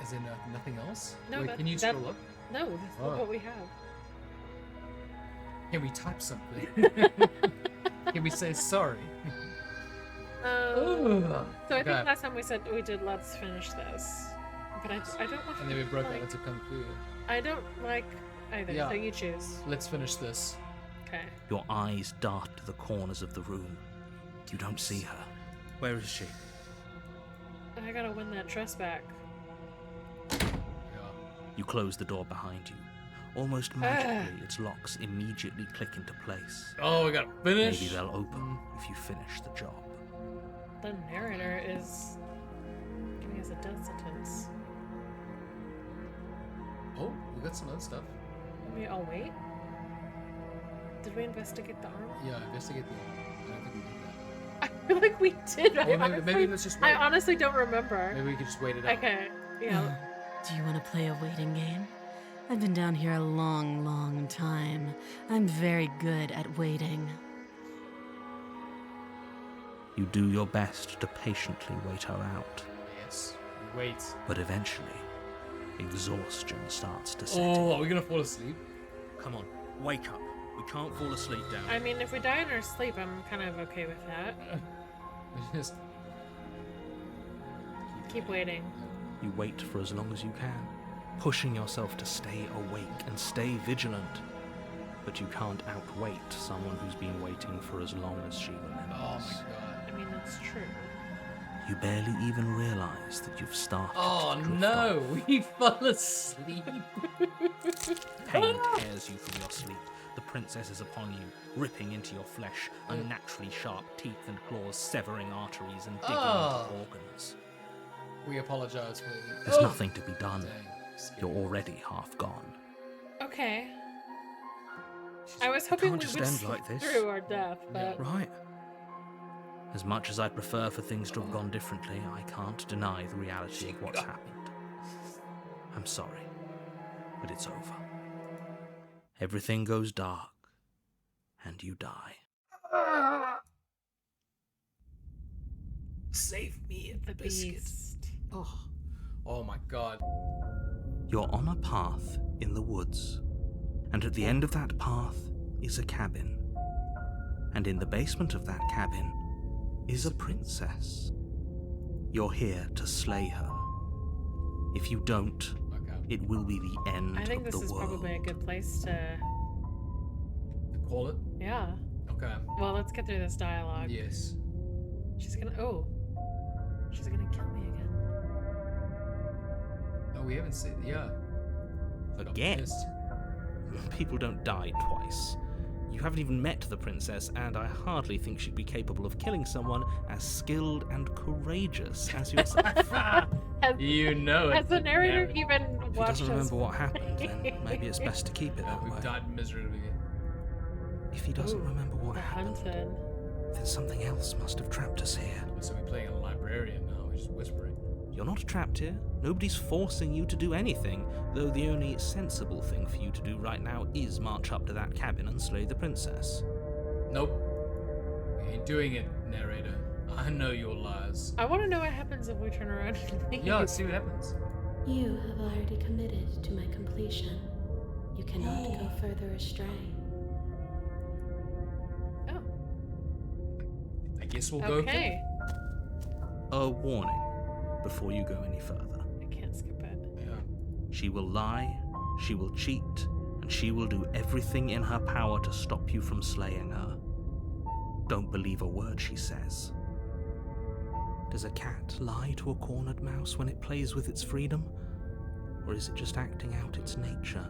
Speaker 2: Is there nothing else?
Speaker 1: No,
Speaker 2: Wait,
Speaker 1: that-
Speaker 2: can you
Speaker 1: that-
Speaker 2: scroll up?
Speaker 1: No, that's
Speaker 2: Oh.
Speaker 1: not what we have.
Speaker 2: Can we type something? Can we say sorry?
Speaker 1: So I
Speaker 2: Okay.
Speaker 1: think last time we said we did let's finish this, but I don't want.
Speaker 2: And then we broke
Speaker 1: like,
Speaker 2: out into Kung Fu.
Speaker 1: I don't like either.
Speaker 2: Yeah.
Speaker 1: So you choose.
Speaker 2: Let's finish this.
Speaker 1: Okay.
Speaker 3: Your eyes dart to the corners of the room. You don't see her. Where is she?
Speaker 1: I gotta win that trust back.
Speaker 2: Yeah.
Speaker 3: You close the door behind you. Almost magically, its locks immediately click into place.
Speaker 2: Oh, we gotta finish.
Speaker 3: Maybe they'll open if you finish the job.
Speaker 1: The narrator is giving us a death sentence.
Speaker 2: Oh, we got some other stuff.
Speaker 1: Maybe I'll wait. Did we investigate the arm?
Speaker 2: Yeah, investigate the arm. I don't think we did that.
Speaker 1: I feel like we did.
Speaker 2: Well, maybe, maybe
Speaker 1: honestly,
Speaker 2: let's just
Speaker 1: I
Speaker 2: wait.
Speaker 1: honestly don't remember.
Speaker 2: Maybe we can just wait it out.
Speaker 1: Okay. Yeah.
Speaker 5: Do you want to play a waiting game? I've been down here a long, long time. I'm very good at waiting.
Speaker 3: You do your best to patiently wait her out,
Speaker 2: Yes. We wait.
Speaker 3: but eventually, exhaustion starts to set
Speaker 2: Oh, are we gonna fall asleep?
Speaker 3: in. Come on, wake up. We can't fall asleep down.
Speaker 1: I mean, if we die in our sleep, I'm kind of okay with that.
Speaker 2: We just
Speaker 1: Keep waiting.
Speaker 3: You wait for as long as you can, pushing yourself to stay awake and stay vigilant. But you can't outwait someone who's been waiting for as long as she remembers.
Speaker 2: Oh my god.
Speaker 1: I mean, that's true.
Speaker 3: You barely even realize that you've started
Speaker 2: Oh
Speaker 3: to drift
Speaker 2: no,
Speaker 3: off.
Speaker 2: we fell asleep.
Speaker 3: Pain tears you from your sleep. The princess is upon you, ripping into your flesh, unnaturally sharp teeth and claws severing arteries and digging
Speaker 2: Oh.
Speaker 3: into organs.
Speaker 2: We apologize for
Speaker 3: There's nothing to be done.
Speaker 2: Dang,
Speaker 3: You're already half gone.
Speaker 1: Okay. I was hoping
Speaker 3: can't
Speaker 1: we
Speaker 3: just
Speaker 1: would
Speaker 3: end
Speaker 1: sleep
Speaker 3: like this.
Speaker 1: through our death, but
Speaker 3: Right. As much as I'd prefer for things to have gone differently, I can't deny the reality of what's happened. I'm sorry, but it's over. Everything goes dark, and you die.
Speaker 2: Save me,
Speaker 1: the
Speaker 2: biscuit.
Speaker 1: beast.
Speaker 2: Oh my god.
Speaker 3: You're on a path in the woods, and at the end of that path is a cabin. And in the basement of that cabin is a princess. You're here to slay her. If you don't,
Speaker 2: Okay.
Speaker 3: it will be the end
Speaker 1: I think
Speaker 3: of
Speaker 1: this
Speaker 3: the
Speaker 1: is
Speaker 3: world.
Speaker 1: probably a good place to.
Speaker 2: Call it?
Speaker 1: Yeah.
Speaker 2: Okay.
Speaker 1: Well, let's get through this dialogue.
Speaker 2: Yes.
Speaker 1: gonna. Oh, she's gonna kill me again.
Speaker 2: Oh, we haven't seen. Yeah.
Speaker 7: Again?
Speaker 2: Yes.
Speaker 7: People don't die twice. You haven't even met the princess, and I hardly think she'd be capable of killing someone as skilled and courageous as yourself.
Speaker 1: Has,
Speaker 2: You know it.
Speaker 1: has the narrator even
Speaker 7: If he
Speaker 1: watched
Speaker 7: doesn't
Speaker 1: us
Speaker 7: remember what
Speaker 1: play?
Speaker 7: happened, then maybe it's best to keep it that
Speaker 2: We've
Speaker 7: way.
Speaker 2: died miserably.
Speaker 7: If he doesn't
Speaker 1: Ooh,
Speaker 7: remember what
Speaker 1: the
Speaker 7: happened,
Speaker 1: hunted.
Speaker 7: then something else must have trapped us here.
Speaker 2: So we're playing a librarian now. We're just whispering.
Speaker 7: You're not trapped here. Nobody's forcing you to do anything, though the only sensible thing for you to do right now is march up to that cabin and slay the princess.
Speaker 2: Nope. We ain't doing it, narrator. I know your lies.
Speaker 1: I want to know what happens if we turn around and leave.
Speaker 2: Yeah, let's see what happens.
Speaker 6: You have already committed to my completion. You cannot go further astray.
Speaker 1: Oh,
Speaker 2: I guess we'll go.
Speaker 1: okay.
Speaker 7: A warning before you go any further.
Speaker 1: I can't skip it.
Speaker 2: Yeah.
Speaker 7: She will lie, she will cheat, and she will do everything in her power to stop you from slaying her. Don't believe a word she says. Does a cat lie to a cornered mouse when it plays with its freedom? Or is it just acting out its nature?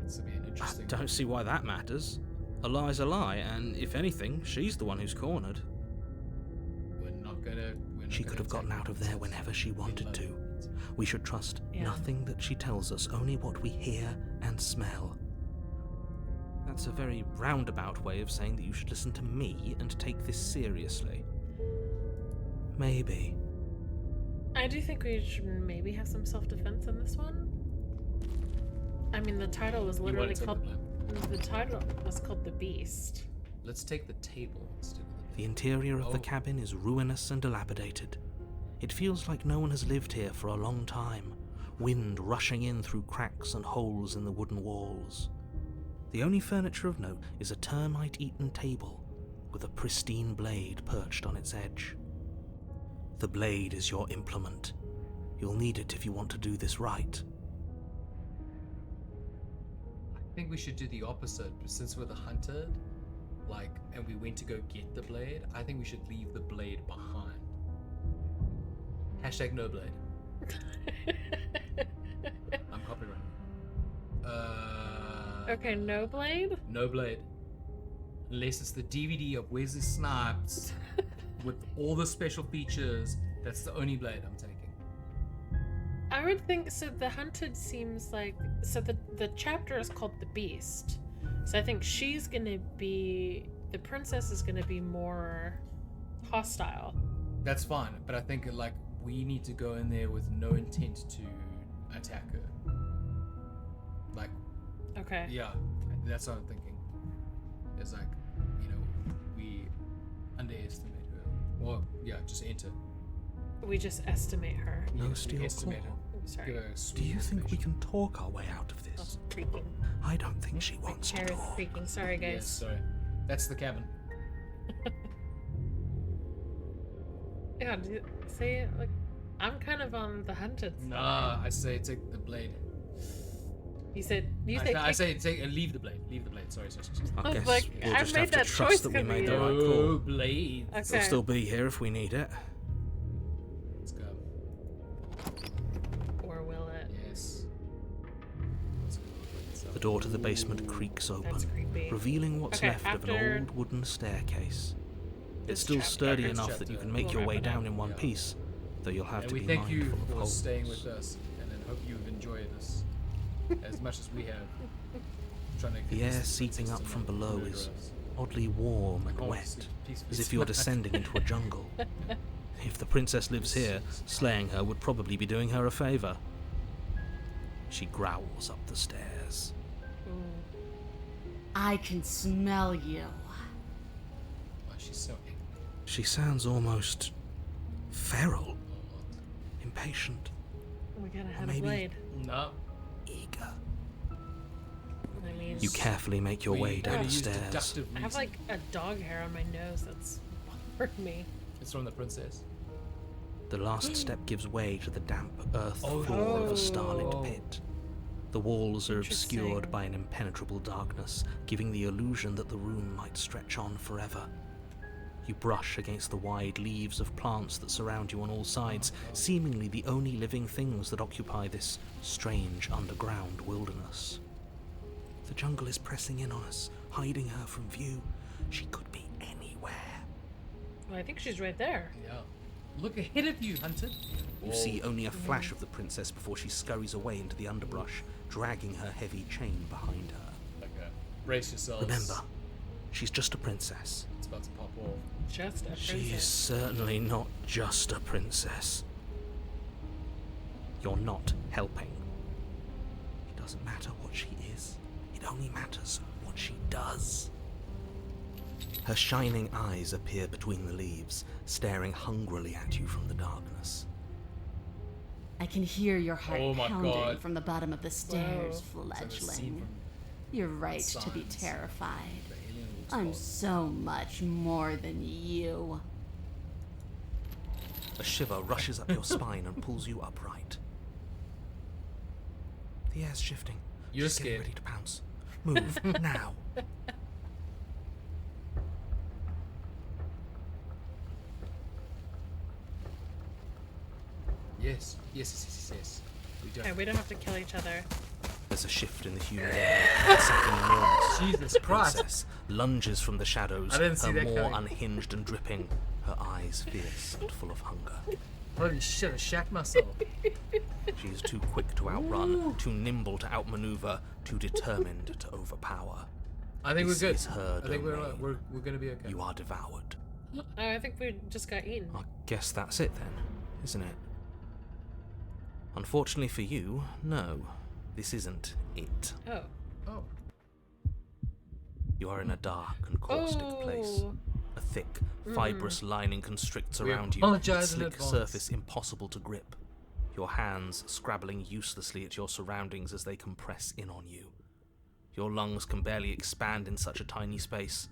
Speaker 2: This will be an
Speaker 7: I
Speaker 2: interesting.
Speaker 7: don't see why that matters. A lie's a lie, and if anything, she's the one who's cornered.
Speaker 2: We're not gonna.
Speaker 7: She could have gotten out of there whenever she wanted to. We should trust
Speaker 1: Yeah.
Speaker 7: nothing that she tells us, only what we hear and smell. That's a very roundabout way of saying that you should listen to me and take this seriously. Maybe.
Speaker 1: I do think we should maybe have some self-defense in this one. I mean, the title was literally called. The title was called The Beast.
Speaker 2: Let's take the table instead of
Speaker 7: The interior of the
Speaker 2: Oh.
Speaker 7: cabin is ruinous and dilapidated. It feels like no one has lived here for a long time, wind rushing in through cracks and holes in the wooden walls. The only furniture of note is a termite-eaten table with a pristine blade perched on its edge. The blade is your implement. You'll need it if you want to do this right.
Speaker 2: I think we should do the opposite. Since we're the hunted, and we went to go get the blade, I think we should leave the blade behind. Hashtag no blade. I'm copyrighting.
Speaker 1: Okay, no blade?
Speaker 2: No blade. Unless it's the DVD of Wesley Snipes with all the special features, that's the only blade I'm taking.
Speaker 1: I would think so. The hunted seems like so. The chapter is called The Beast, so I think she's gonna be the princess is gonna be more hostile.
Speaker 2: That's fine, but I think we need to go in there with no intent to attack her.
Speaker 1: Okay.
Speaker 2: Yeah, that's what I'm thinking. It's we underestimate her. Well, yeah, just enter.
Speaker 1: We just estimate her.
Speaker 7: No
Speaker 2: Yeah, we
Speaker 7: steel
Speaker 2: estimate
Speaker 7: claw.
Speaker 2: her.
Speaker 1: Sorry.
Speaker 2: Give her a
Speaker 7: Do
Speaker 2: sweet
Speaker 7: you think we
Speaker 2: information.
Speaker 7: can talk our way out of
Speaker 1: Oh,
Speaker 7: this?
Speaker 1: creaking.
Speaker 7: I don't think she wants to
Speaker 1: Hair is
Speaker 7: talk.
Speaker 1: creaking. Sorry, guys.
Speaker 2: Yes, sorry. That's the cabin.
Speaker 1: Yeah. See, I'm kind of on the hunted side.
Speaker 2: Nah, I say take the blade.
Speaker 1: You said
Speaker 2: I say take leave the blade. Leave the blade. Sorry.
Speaker 7: I
Speaker 1: I was
Speaker 7: guess
Speaker 1: like,
Speaker 7: we'll
Speaker 1: I
Speaker 7: just
Speaker 1: made
Speaker 7: have to
Speaker 1: that
Speaker 7: trust
Speaker 1: choice
Speaker 7: that we
Speaker 1: 'cause
Speaker 7: made
Speaker 1: of
Speaker 7: the
Speaker 1: you.
Speaker 7: right call.
Speaker 2: No blade.
Speaker 1: Okay.
Speaker 7: It'll still be here if we need it.
Speaker 2: Let's go.
Speaker 1: Or will it?
Speaker 2: Yes.
Speaker 7: The door to the basement creaks open,
Speaker 1: That's creepy.
Speaker 7: revealing what's
Speaker 1: Okay,
Speaker 7: left of
Speaker 1: after
Speaker 7: an old wooden staircase. It's
Speaker 1: this
Speaker 7: still
Speaker 1: chapter-
Speaker 7: sturdy
Speaker 2: This
Speaker 7: enough
Speaker 2: chapter,
Speaker 7: that you can make
Speaker 1: we'll
Speaker 7: your
Speaker 1: wrap
Speaker 7: way
Speaker 1: it up.
Speaker 7: down in one
Speaker 2: Yeah.
Speaker 7: piece, though you'll have
Speaker 2: And
Speaker 7: to
Speaker 2: we
Speaker 7: be
Speaker 2: thank you
Speaker 7: mindful of
Speaker 2: for
Speaker 7: holes.
Speaker 2: staying with us, and then hope you've enjoyed this as much as we have. Trying to
Speaker 7: The
Speaker 2: get
Speaker 7: air
Speaker 2: this
Speaker 7: seeping
Speaker 2: princess
Speaker 7: up
Speaker 2: to
Speaker 7: from
Speaker 2: not
Speaker 7: below
Speaker 2: murder
Speaker 7: is
Speaker 2: us.
Speaker 7: oddly warm and
Speaker 2: Oh,
Speaker 7: wet,
Speaker 2: see, peacefully
Speaker 7: as if you're
Speaker 2: smack.
Speaker 7: descending into a jungle. If the princess lives here, slaying her would probably be doing her a favor. She growls up the stairs.
Speaker 5: I can smell you.
Speaker 2: Oh, she's so angry.
Speaker 7: She sounds almost feral, impatient,
Speaker 1: We gotta have
Speaker 7: maybe-
Speaker 1: a blade.
Speaker 2: No.
Speaker 7: eager.
Speaker 1: I mean,
Speaker 7: You carefully make your way
Speaker 2: gotta use
Speaker 7: downstairs.
Speaker 2: deductive
Speaker 1: I have
Speaker 2: reasoning.
Speaker 1: a dog hair on my nose that's bothered me.
Speaker 2: It's from the princess.
Speaker 7: The last step gives way to the damp earth
Speaker 2: Oh.
Speaker 7: floor of a
Speaker 2: Oh.
Speaker 7: starlit pit. The walls are obscured
Speaker 1: Interesting.
Speaker 7: by an impenetrable darkness, giving the illusion that the room might stretch on forever. You brush against the wide leaves of plants that surround you on all sides, seemingly the only living things that occupy this strange underground wilderness. The jungle is pressing in on us, hiding her from view. She could be anywhere.
Speaker 1: Well, I think she's right there.
Speaker 2: Yeah. Look ahead of you, Hunter.
Speaker 7: You see only a flash of the princess before she scurries away into the underbrush, dragging her heavy chain behind her.
Speaker 2: Okay. Brace yourselves.
Speaker 7: Remember, she's just a princess.
Speaker 2: It's about to pop off.
Speaker 1: Just a princess.
Speaker 7: She is certainly not just a princess. You're not helping. It doesn't matter what she is. It only matters what she does. Her shining eyes appear between the leaves, staring hungrily at you from the darkness.
Speaker 5: I can hear your heart
Speaker 2: Oh my
Speaker 5: pounding
Speaker 2: God.
Speaker 5: from the bottom of the stairs,
Speaker 2: It's like a scene
Speaker 5: fledgling.
Speaker 2: from
Speaker 5: You're right to be
Speaker 2: Signs.
Speaker 5: terrified.
Speaker 2: the Alien Wars
Speaker 5: I'm
Speaker 2: God.
Speaker 5: so much more than you.
Speaker 7: A shiver rushes up your spine and pulls you upright. The air's shifting.
Speaker 2: You're
Speaker 7: She's getting
Speaker 2: scared.
Speaker 7: ready to pounce. Move, now.
Speaker 2: Yes. Yes. We do.
Speaker 1: Okay, we don't have to kill each other.
Speaker 7: There's a shift in the humid air. and something enormous.
Speaker 2: Jesus
Speaker 7: The
Speaker 2: Christ.
Speaker 7: princess lunges from the shadows,
Speaker 2: I didn't see
Speaker 7: her
Speaker 2: that
Speaker 7: more
Speaker 2: coming.
Speaker 7: unhinged and dripping, her eyes fierce and full of hunger.
Speaker 2: Holy shit, I shat myself.
Speaker 7: She is too quick to outrun, too nimble to outmaneuver, too determined to overpower.
Speaker 2: I think
Speaker 7: This
Speaker 2: we're good.
Speaker 7: is her
Speaker 2: I think
Speaker 7: domain.
Speaker 2: we're gonna be okay.
Speaker 7: You are devoured.
Speaker 1: Oh, I think we just got eaten.
Speaker 7: I guess that's it then, isn't it? Unfortunately for you, no. This isn't it.
Speaker 1: Oh.
Speaker 2: Oh.
Speaker 7: You are in a dark and caustic place.
Speaker 1: Oh.
Speaker 7: A thick, fibrous lining constricts
Speaker 2: We
Speaker 7: around you,
Speaker 2: apologize
Speaker 7: its
Speaker 2: in
Speaker 7: slick
Speaker 2: advance.
Speaker 7: surface impossible to grip. Your hands scrabbling uselessly at your surroundings as they compress in on you. Your lungs can barely expand in such a tiny space.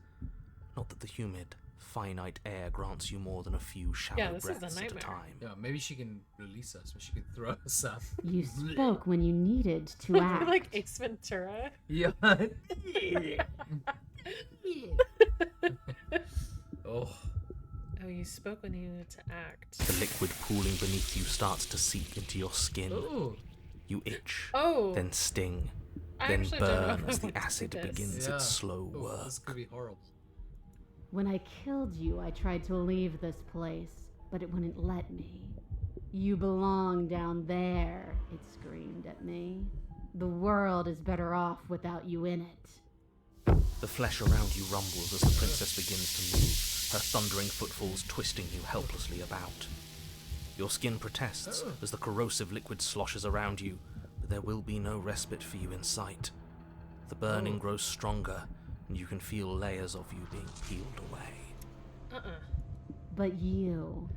Speaker 7: Not that the humid, finite air grants you more than a few shallow
Speaker 1: Yeah, this is a
Speaker 7: breaths at a
Speaker 1: nightmare.
Speaker 7: time.
Speaker 2: Yeah, maybe she can release us. Maybe she can throw us up.
Speaker 5: You spoke when you needed to act.
Speaker 1: Like Ace Ventura.
Speaker 2: Yeah. Oh.
Speaker 1: Oh, you spoke when you needed to act.
Speaker 7: The liquid pooling beneath you starts to seep into your skin.
Speaker 2: Ooh.
Speaker 7: You itch,
Speaker 1: Oh.
Speaker 7: then sting,
Speaker 1: I
Speaker 7: then
Speaker 1: actually don't know
Speaker 7: burn
Speaker 1: if I
Speaker 7: as the
Speaker 1: want to do
Speaker 7: acid
Speaker 1: this.
Speaker 7: begins
Speaker 2: Yeah.
Speaker 7: its slow
Speaker 2: Oh,
Speaker 7: work.
Speaker 2: this could be horrible.
Speaker 5: When I killed you, I tried to leave this place, but it wouldn't let me. You belong down there, it screamed at me. The world is better off without you in it.
Speaker 7: The flesh around you rumbles as the princess begins to move, her thundering footfalls twisting you helplessly about. Your skin protests as the corrosive liquid sloshes around you, but there will be no respite for you in sight. The burning grows stronger, and you can feel layers of you being peeled away.
Speaker 5: But you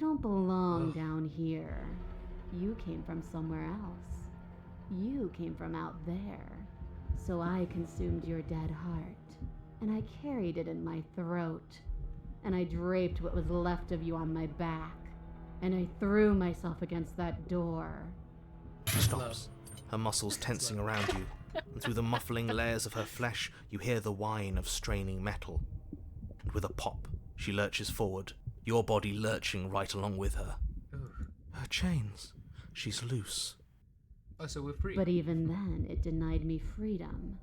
Speaker 5: don't belong down here. You came from somewhere else. You came from out there. So I consumed your dead heart, and I carried it in my throat, and I draped what was left of you on my back, and I threw myself against that door.
Speaker 7: She stops, her muscles tensing around you, and through the muffling layers of her flesh, you hear the whine of straining metal. And with a pop, she lurches forward, your body lurching right along with her. Her chains. She's loose.
Speaker 2: Oh, so we're free.
Speaker 5: But even then, it denied me freedom.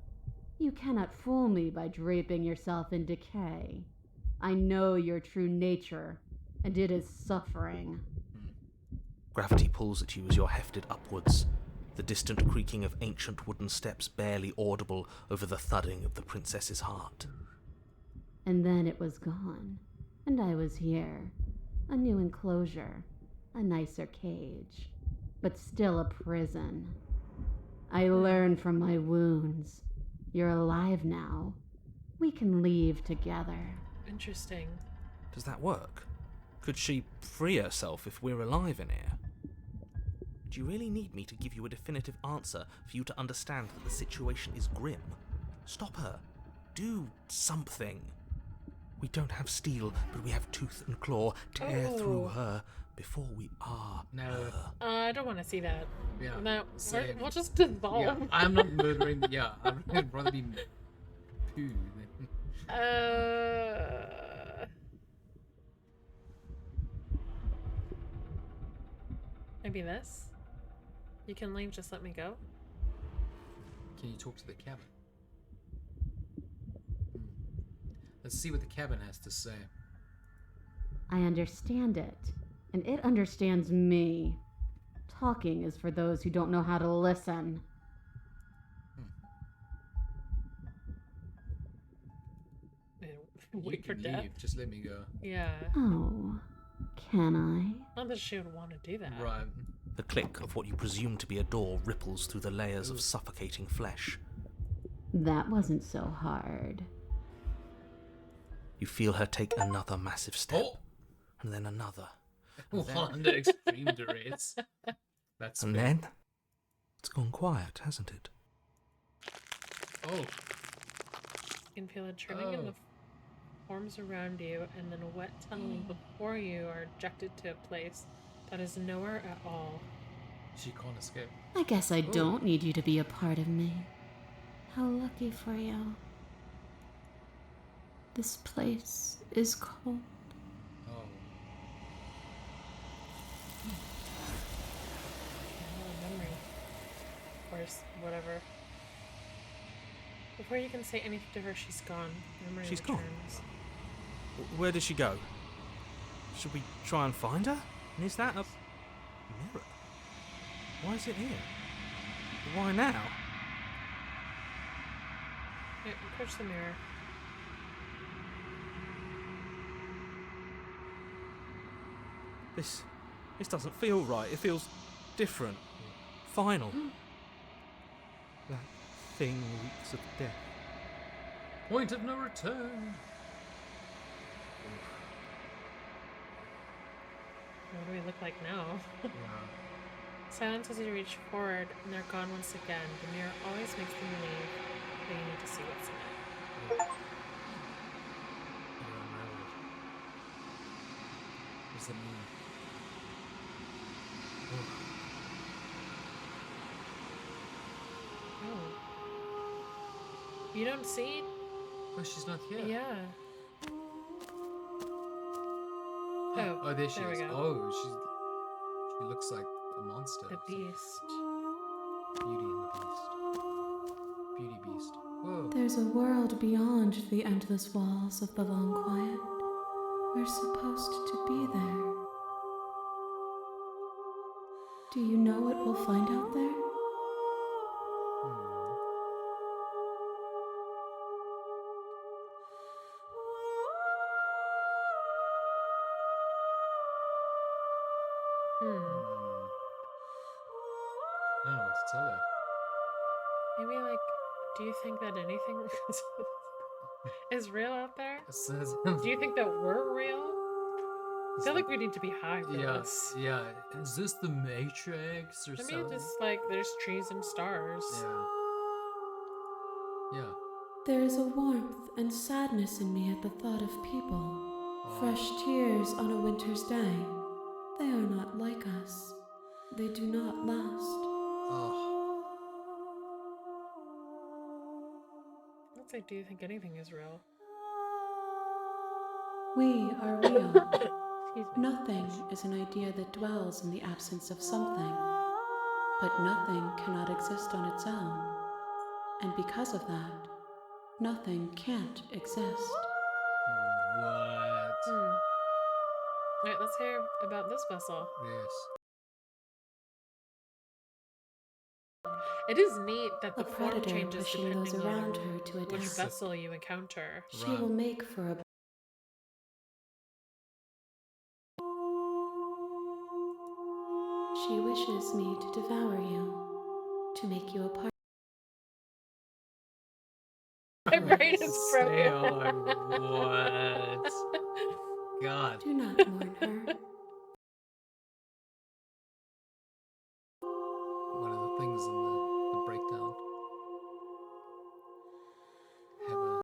Speaker 5: You cannot fool me by draping yourself in decay. I know your true nature, and it is suffering.
Speaker 7: Gravity pulls at you as you're hefted upwards, the distant creaking of ancient wooden steps barely audible over the thudding of the princess's heart.
Speaker 5: And then it was gone, and I was here. A new enclosure, a nicer cage, but still a prison. I learned from my wounds. You're alive now. We can leave together.
Speaker 1: Interesting.
Speaker 7: Does that work? Could she free herself if we're alive in here? Do you really need me to give you a definitive answer for you to understand that the situation is grim? Stop her. Do something. We don't have steel, but we have tooth and claw. Tear through her before we are
Speaker 2: No.
Speaker 7: her.
Speaker 1: I don't want to see that.
Speaker 2: Yeah.
Speaker 1: No,
Speaker 2: Same.
Speaker 1: we'll just dissolve.
Speaker 2: Yeah, I'm not murdering. Yeah, I'd rather be poo.
Speaker 1: Uh, Maybe this? You can like just let me go?
Speaker 2: Can you talk to the cabin? Let's see what the cabin has to say.
Speaker 5: I understand it, and it understands me. Talking is for those who don't know how to listen.
Speaker 1: Wait for
Speaker 2: You can
Speaker 1: death.
Speaker 2: leave. Just let me go.
Speaker 1: Yeah.
Speaker 5: Oh, can I?
Speaker 1: Not that she would want to do that.
Speaker 2: Right.
Speaker 7: The click of what you presume to be a door ripples through the layers of suffocating flesh.
Speaker 5: That wasn't so hard.
Speaker 7: You feel her take another massive step,
Speaker 2: Oh!
Speaker 7: and then another.
Speaker 2: Under extreme duress. That's
Speaker 7: And
Speaker 2: fair.
Speaker 7: then it's gone quiet, hasn't it?
Speaker 2: Oh.
Speaker 1: You can feel it turning in the forms around you, and then a wet tunnel before you are ejected to a place that is nowhere at all.
Speaker 2: She can't escape.
Speaker 5: I guess I don't need you to be a part of me. How lucky for you. This place is cold.
Speaker 2: Oh.
Speaker 1: Memory. Of course, whatever. Before you can say anything to her, she's gone. Memory
Speaker 7: She's gone?
Speaker 1: returns.
Speaker 7: Where did she go? Should we try and find her? And is that a mirror? Why is it here? Why now?
Speaker 1: Yeah, approach the mirror.
Speaker 7: This doesn't feel right. It feels different. Final. That thing reeks of death.
Speaker 2: Point of no return.
Speaker 1: What do we look like now?
Speaker 2: Yeah.
Speaker 1: Silence as you reach forward, and they're gone once again. The mirror always makes them leave, but you need to see what's in it.
Speaker 2: You're unraveled. What does that mean?
Speaker 1: Oh. You don't see?
Speaker 2: Oh, she's not here.
Speaker 1: Yeah.
Speaker 2: Oh, there she
Speaker 1: there we
Speaker 2: is.
Speaker 1: go.
Speaker 2: Oh, she looks like a monster.
Speaker 1: The beast.
Speaker 2: Beauty and the Beast. Beauty Beast. Whoa.
Speaker 6: There's a world beyond the endless walls of the long quiet. We're supposed to be there. Do you know what we'll find out there?
Speaker 2: I don't know what to tell her.
Speaker 1: Maybe, like, do you think that anything is real out there? Do you think that we're real? I feel like we need to be high for this.
Speaker 2: Yeah. Is this the Matrix or
Speaker 1: Maybe
Speaker 2: something?
Speaker 1: just, like, there's trees and stars.
Speaker 2: Yeah.
Speaker 6: There is a warmth and sadness in me at the thought of people. Fresh tears on a winter's day. They are not like us. They do not last.
Speaker 2: Oh.
Speaker 1: Let's say, do you think anything is real?
Speaker 6: We are real.
Speaker 1: Excuse me.
Speaker 6: Nothing is an idea that dwells in the absence of something. But nothing cannot exist on its own. And because of that, nothing can't exist.
Speaker 2: What?
Speaker 1: Alright, let's hear about this vessel.
Speaker 2: Yes.
Speaker 1: It is neat that
Speaker 6: A
Speaker 1: the form
Speaker 6: predator
Speaker 1: changes
Speaker 6: pushing
Speaker 1: depending
Speaker 6: those around
Speaker 1: on
Speaker 6: her to
Speaker 1: which
Speaker 6: adapt.
Speaker 1: vessel you encounter.
Speaker 6: She will make for a... She wishes me to devour you, to make you a part.
Speaker 1: My brain is
Speaker 2: Stay
Speaker 1: broken.
Speaker 2: on. What? God.
Speaker 6: Do not mourn her.
Speaker 2: One of the things in the breakdown. Have a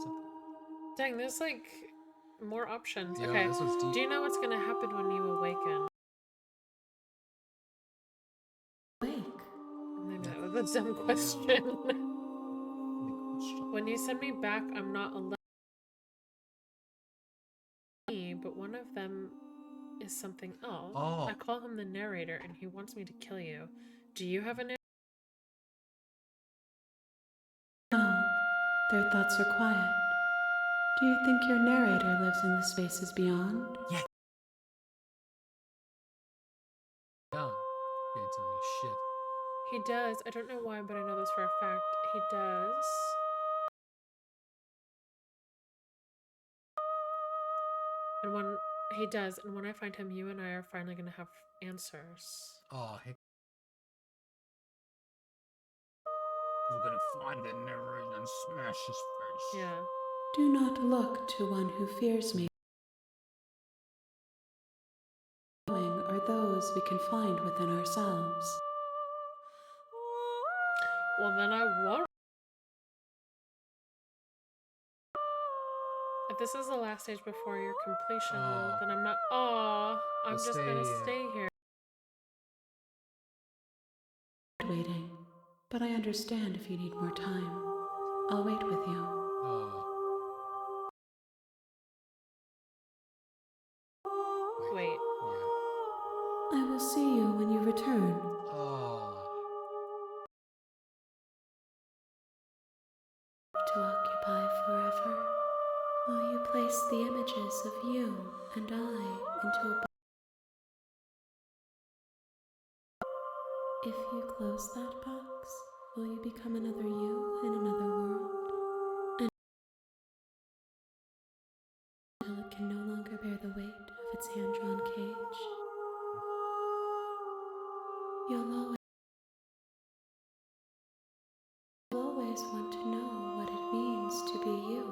Speaker 2: something.
Speaker 1: Dang, there's like more options.
Speaker 2: Yeah,
Speaker 1: Okay.
Speaker 2: this one's deep.
Speaker 1: Do you know what's gonna happen when you awaken?
Speaker 6: Wake.
Speaker 1: Maybe that was a dumb question. When you send me back, I'm not alone. but one of them is something else.
Speaker 2: Oh.
Speaker 1: I call him the narrator, and he wants me to kill you. Do you have a narrator?
Speaker 6: No, their thoughts are quiet. Do you think your narrator lives in the spaces beyond?
Speaker 2: Yeah. Can't tell me shit.
Speaker 1: He does. I don't know why, but I know this for a fact. He does. And when he does, and when I find him, you and I are finally going to have answers.
Speaker 2: Oh, heck. We're gonna find the narrator and smash his face.
Speaker 1: Yeah.
Speaker 6: Do not look to one who fears me. Are those we can find within ourselves.
Speaker 1: Well, then I won't. If this is the last stage before your completion, then I'm not. Aw, I'm
Speaker 2: We'll
Speaker 1: just gonna stay here.
Speaker 6: Waiting, but I understand if you need more time. I'll wait with you.
Speaker 2: Oh.
Speaker 1: Wait.
Speaker 2: Yeah.
Speaker 6: I will see you when you return.
Speaker 2: Oh.
Speaker 6: To occupy forever. Will you place the images of you and I into a box? If you close that box, will you become another you in another world? And until it can no longer bear the weight of its hand-drawn cage, you'll always want to know what it means to be you.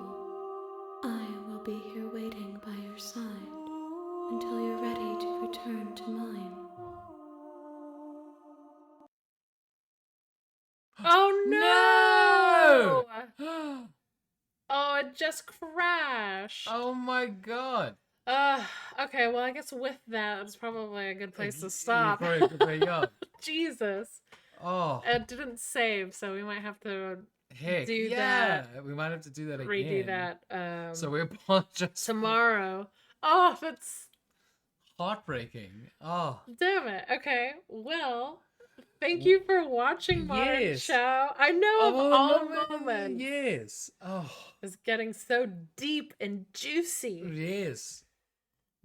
Speaker 6: I will be here waiting by your side until you're ready to return to mine.
Speaker 1: Oh no!
Speaker 2: No!
Speaker 1: Oh, it just crashed.
Speaker 2: Oh my god.
Speaker 1: Okay, well, I guess with that, it's probably a good place to
Speaker 2: Yeah,
Speaker 1: stop.
Speaker 2: probably a good way, yeah.
Speaker 1: Jesus.
Speaker 2: Oh.
Speaker 1: It didn't save, so we might have to
Speaker 2: Heck,
Speaker 1: do
Speaker 2: yeah. We might have to do that again.
Speaker 1: redo that
Speaker 2: So we apologize.
Speaker 1: tomorrow. Oh, that's
Speaker 2: Heartbreaking. Oh.
Speaker 1: damn it. Okay, well, thank you for watching Modern
Speaker 2: Yes.
Speaker 1: Chow. I know of all moments.
Speaker 2: Yes. Oh.
Speaker 1: It's getting so deep and juicy.
Speaker 2: Yes.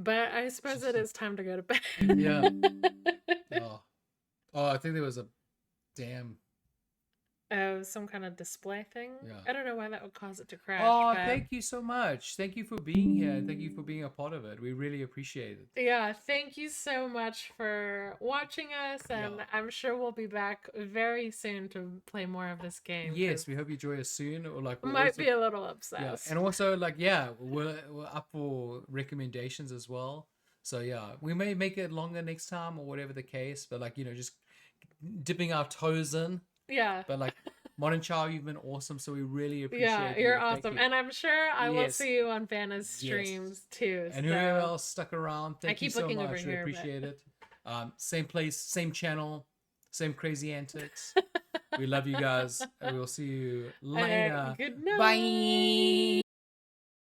Speaker 1: But I suppose it is time to go to bed.
Speaker 2: Yeah. Oh. Oh, I think there was a damn.
Speaker 1: Oh, some kind of display thing?
Speaker 2: Yeah.
Speaker 1: I don't know why that would cause it to crash.
Speaker 2: Oh,
Speaker 1: but...
Speaker 2: thank you so much. Thank you for being here and thank you for being a part of it. We really appreciate it.
Speaker 1: Yeah, thank you so much for watching us, and
Speaker 2: Yeah.
Speaker 1: I'm sure we'll be back very soon to play more of this game.
Speaker 2: Yes, we hope you join us soon. Or like
Speaker 1: We
Speaker 2: we'll
Speaker 1: might
Speaker 2: also-
Speaker 1: be a little
Speaker 2: Yeah,
Speaker 1: obsessed.
Speaker 2: and also like we're up for recommendations as well. So yeah, we may make it longer next time or whatever the case. But like just dipping our toes in.
Speaker 1: Yeah.
Speaker 2: But like Modern Child, you've been awesome. So we really appreciate.
Speaker 1: Yeah,
Speaker 2: you.
Speaker 1: you're
Speaker 2: Thank
Speaker 1: awesome.
Speaker 2: you.
Speaker 1: And I'm sure I will
Speaker 2: Yes.
Speaker 1: see you on Vanna's streams too.
Speaker 2: And
Speaker 1: so-
Speaker 2: whoever else stuck around, thank you
Speaker 1: keep
Speaker 2: so
Speaker 1: looking
Speaker 2: much.
Speaker 1: over
Speaker 2: We
Speaker 1: here, but-
Speaker 2: appreciate it. Same place, same channel, same crazy antics. We love you guys, and we'll see you later.
Speaker 1: Good night.
Speaker 2: Bye.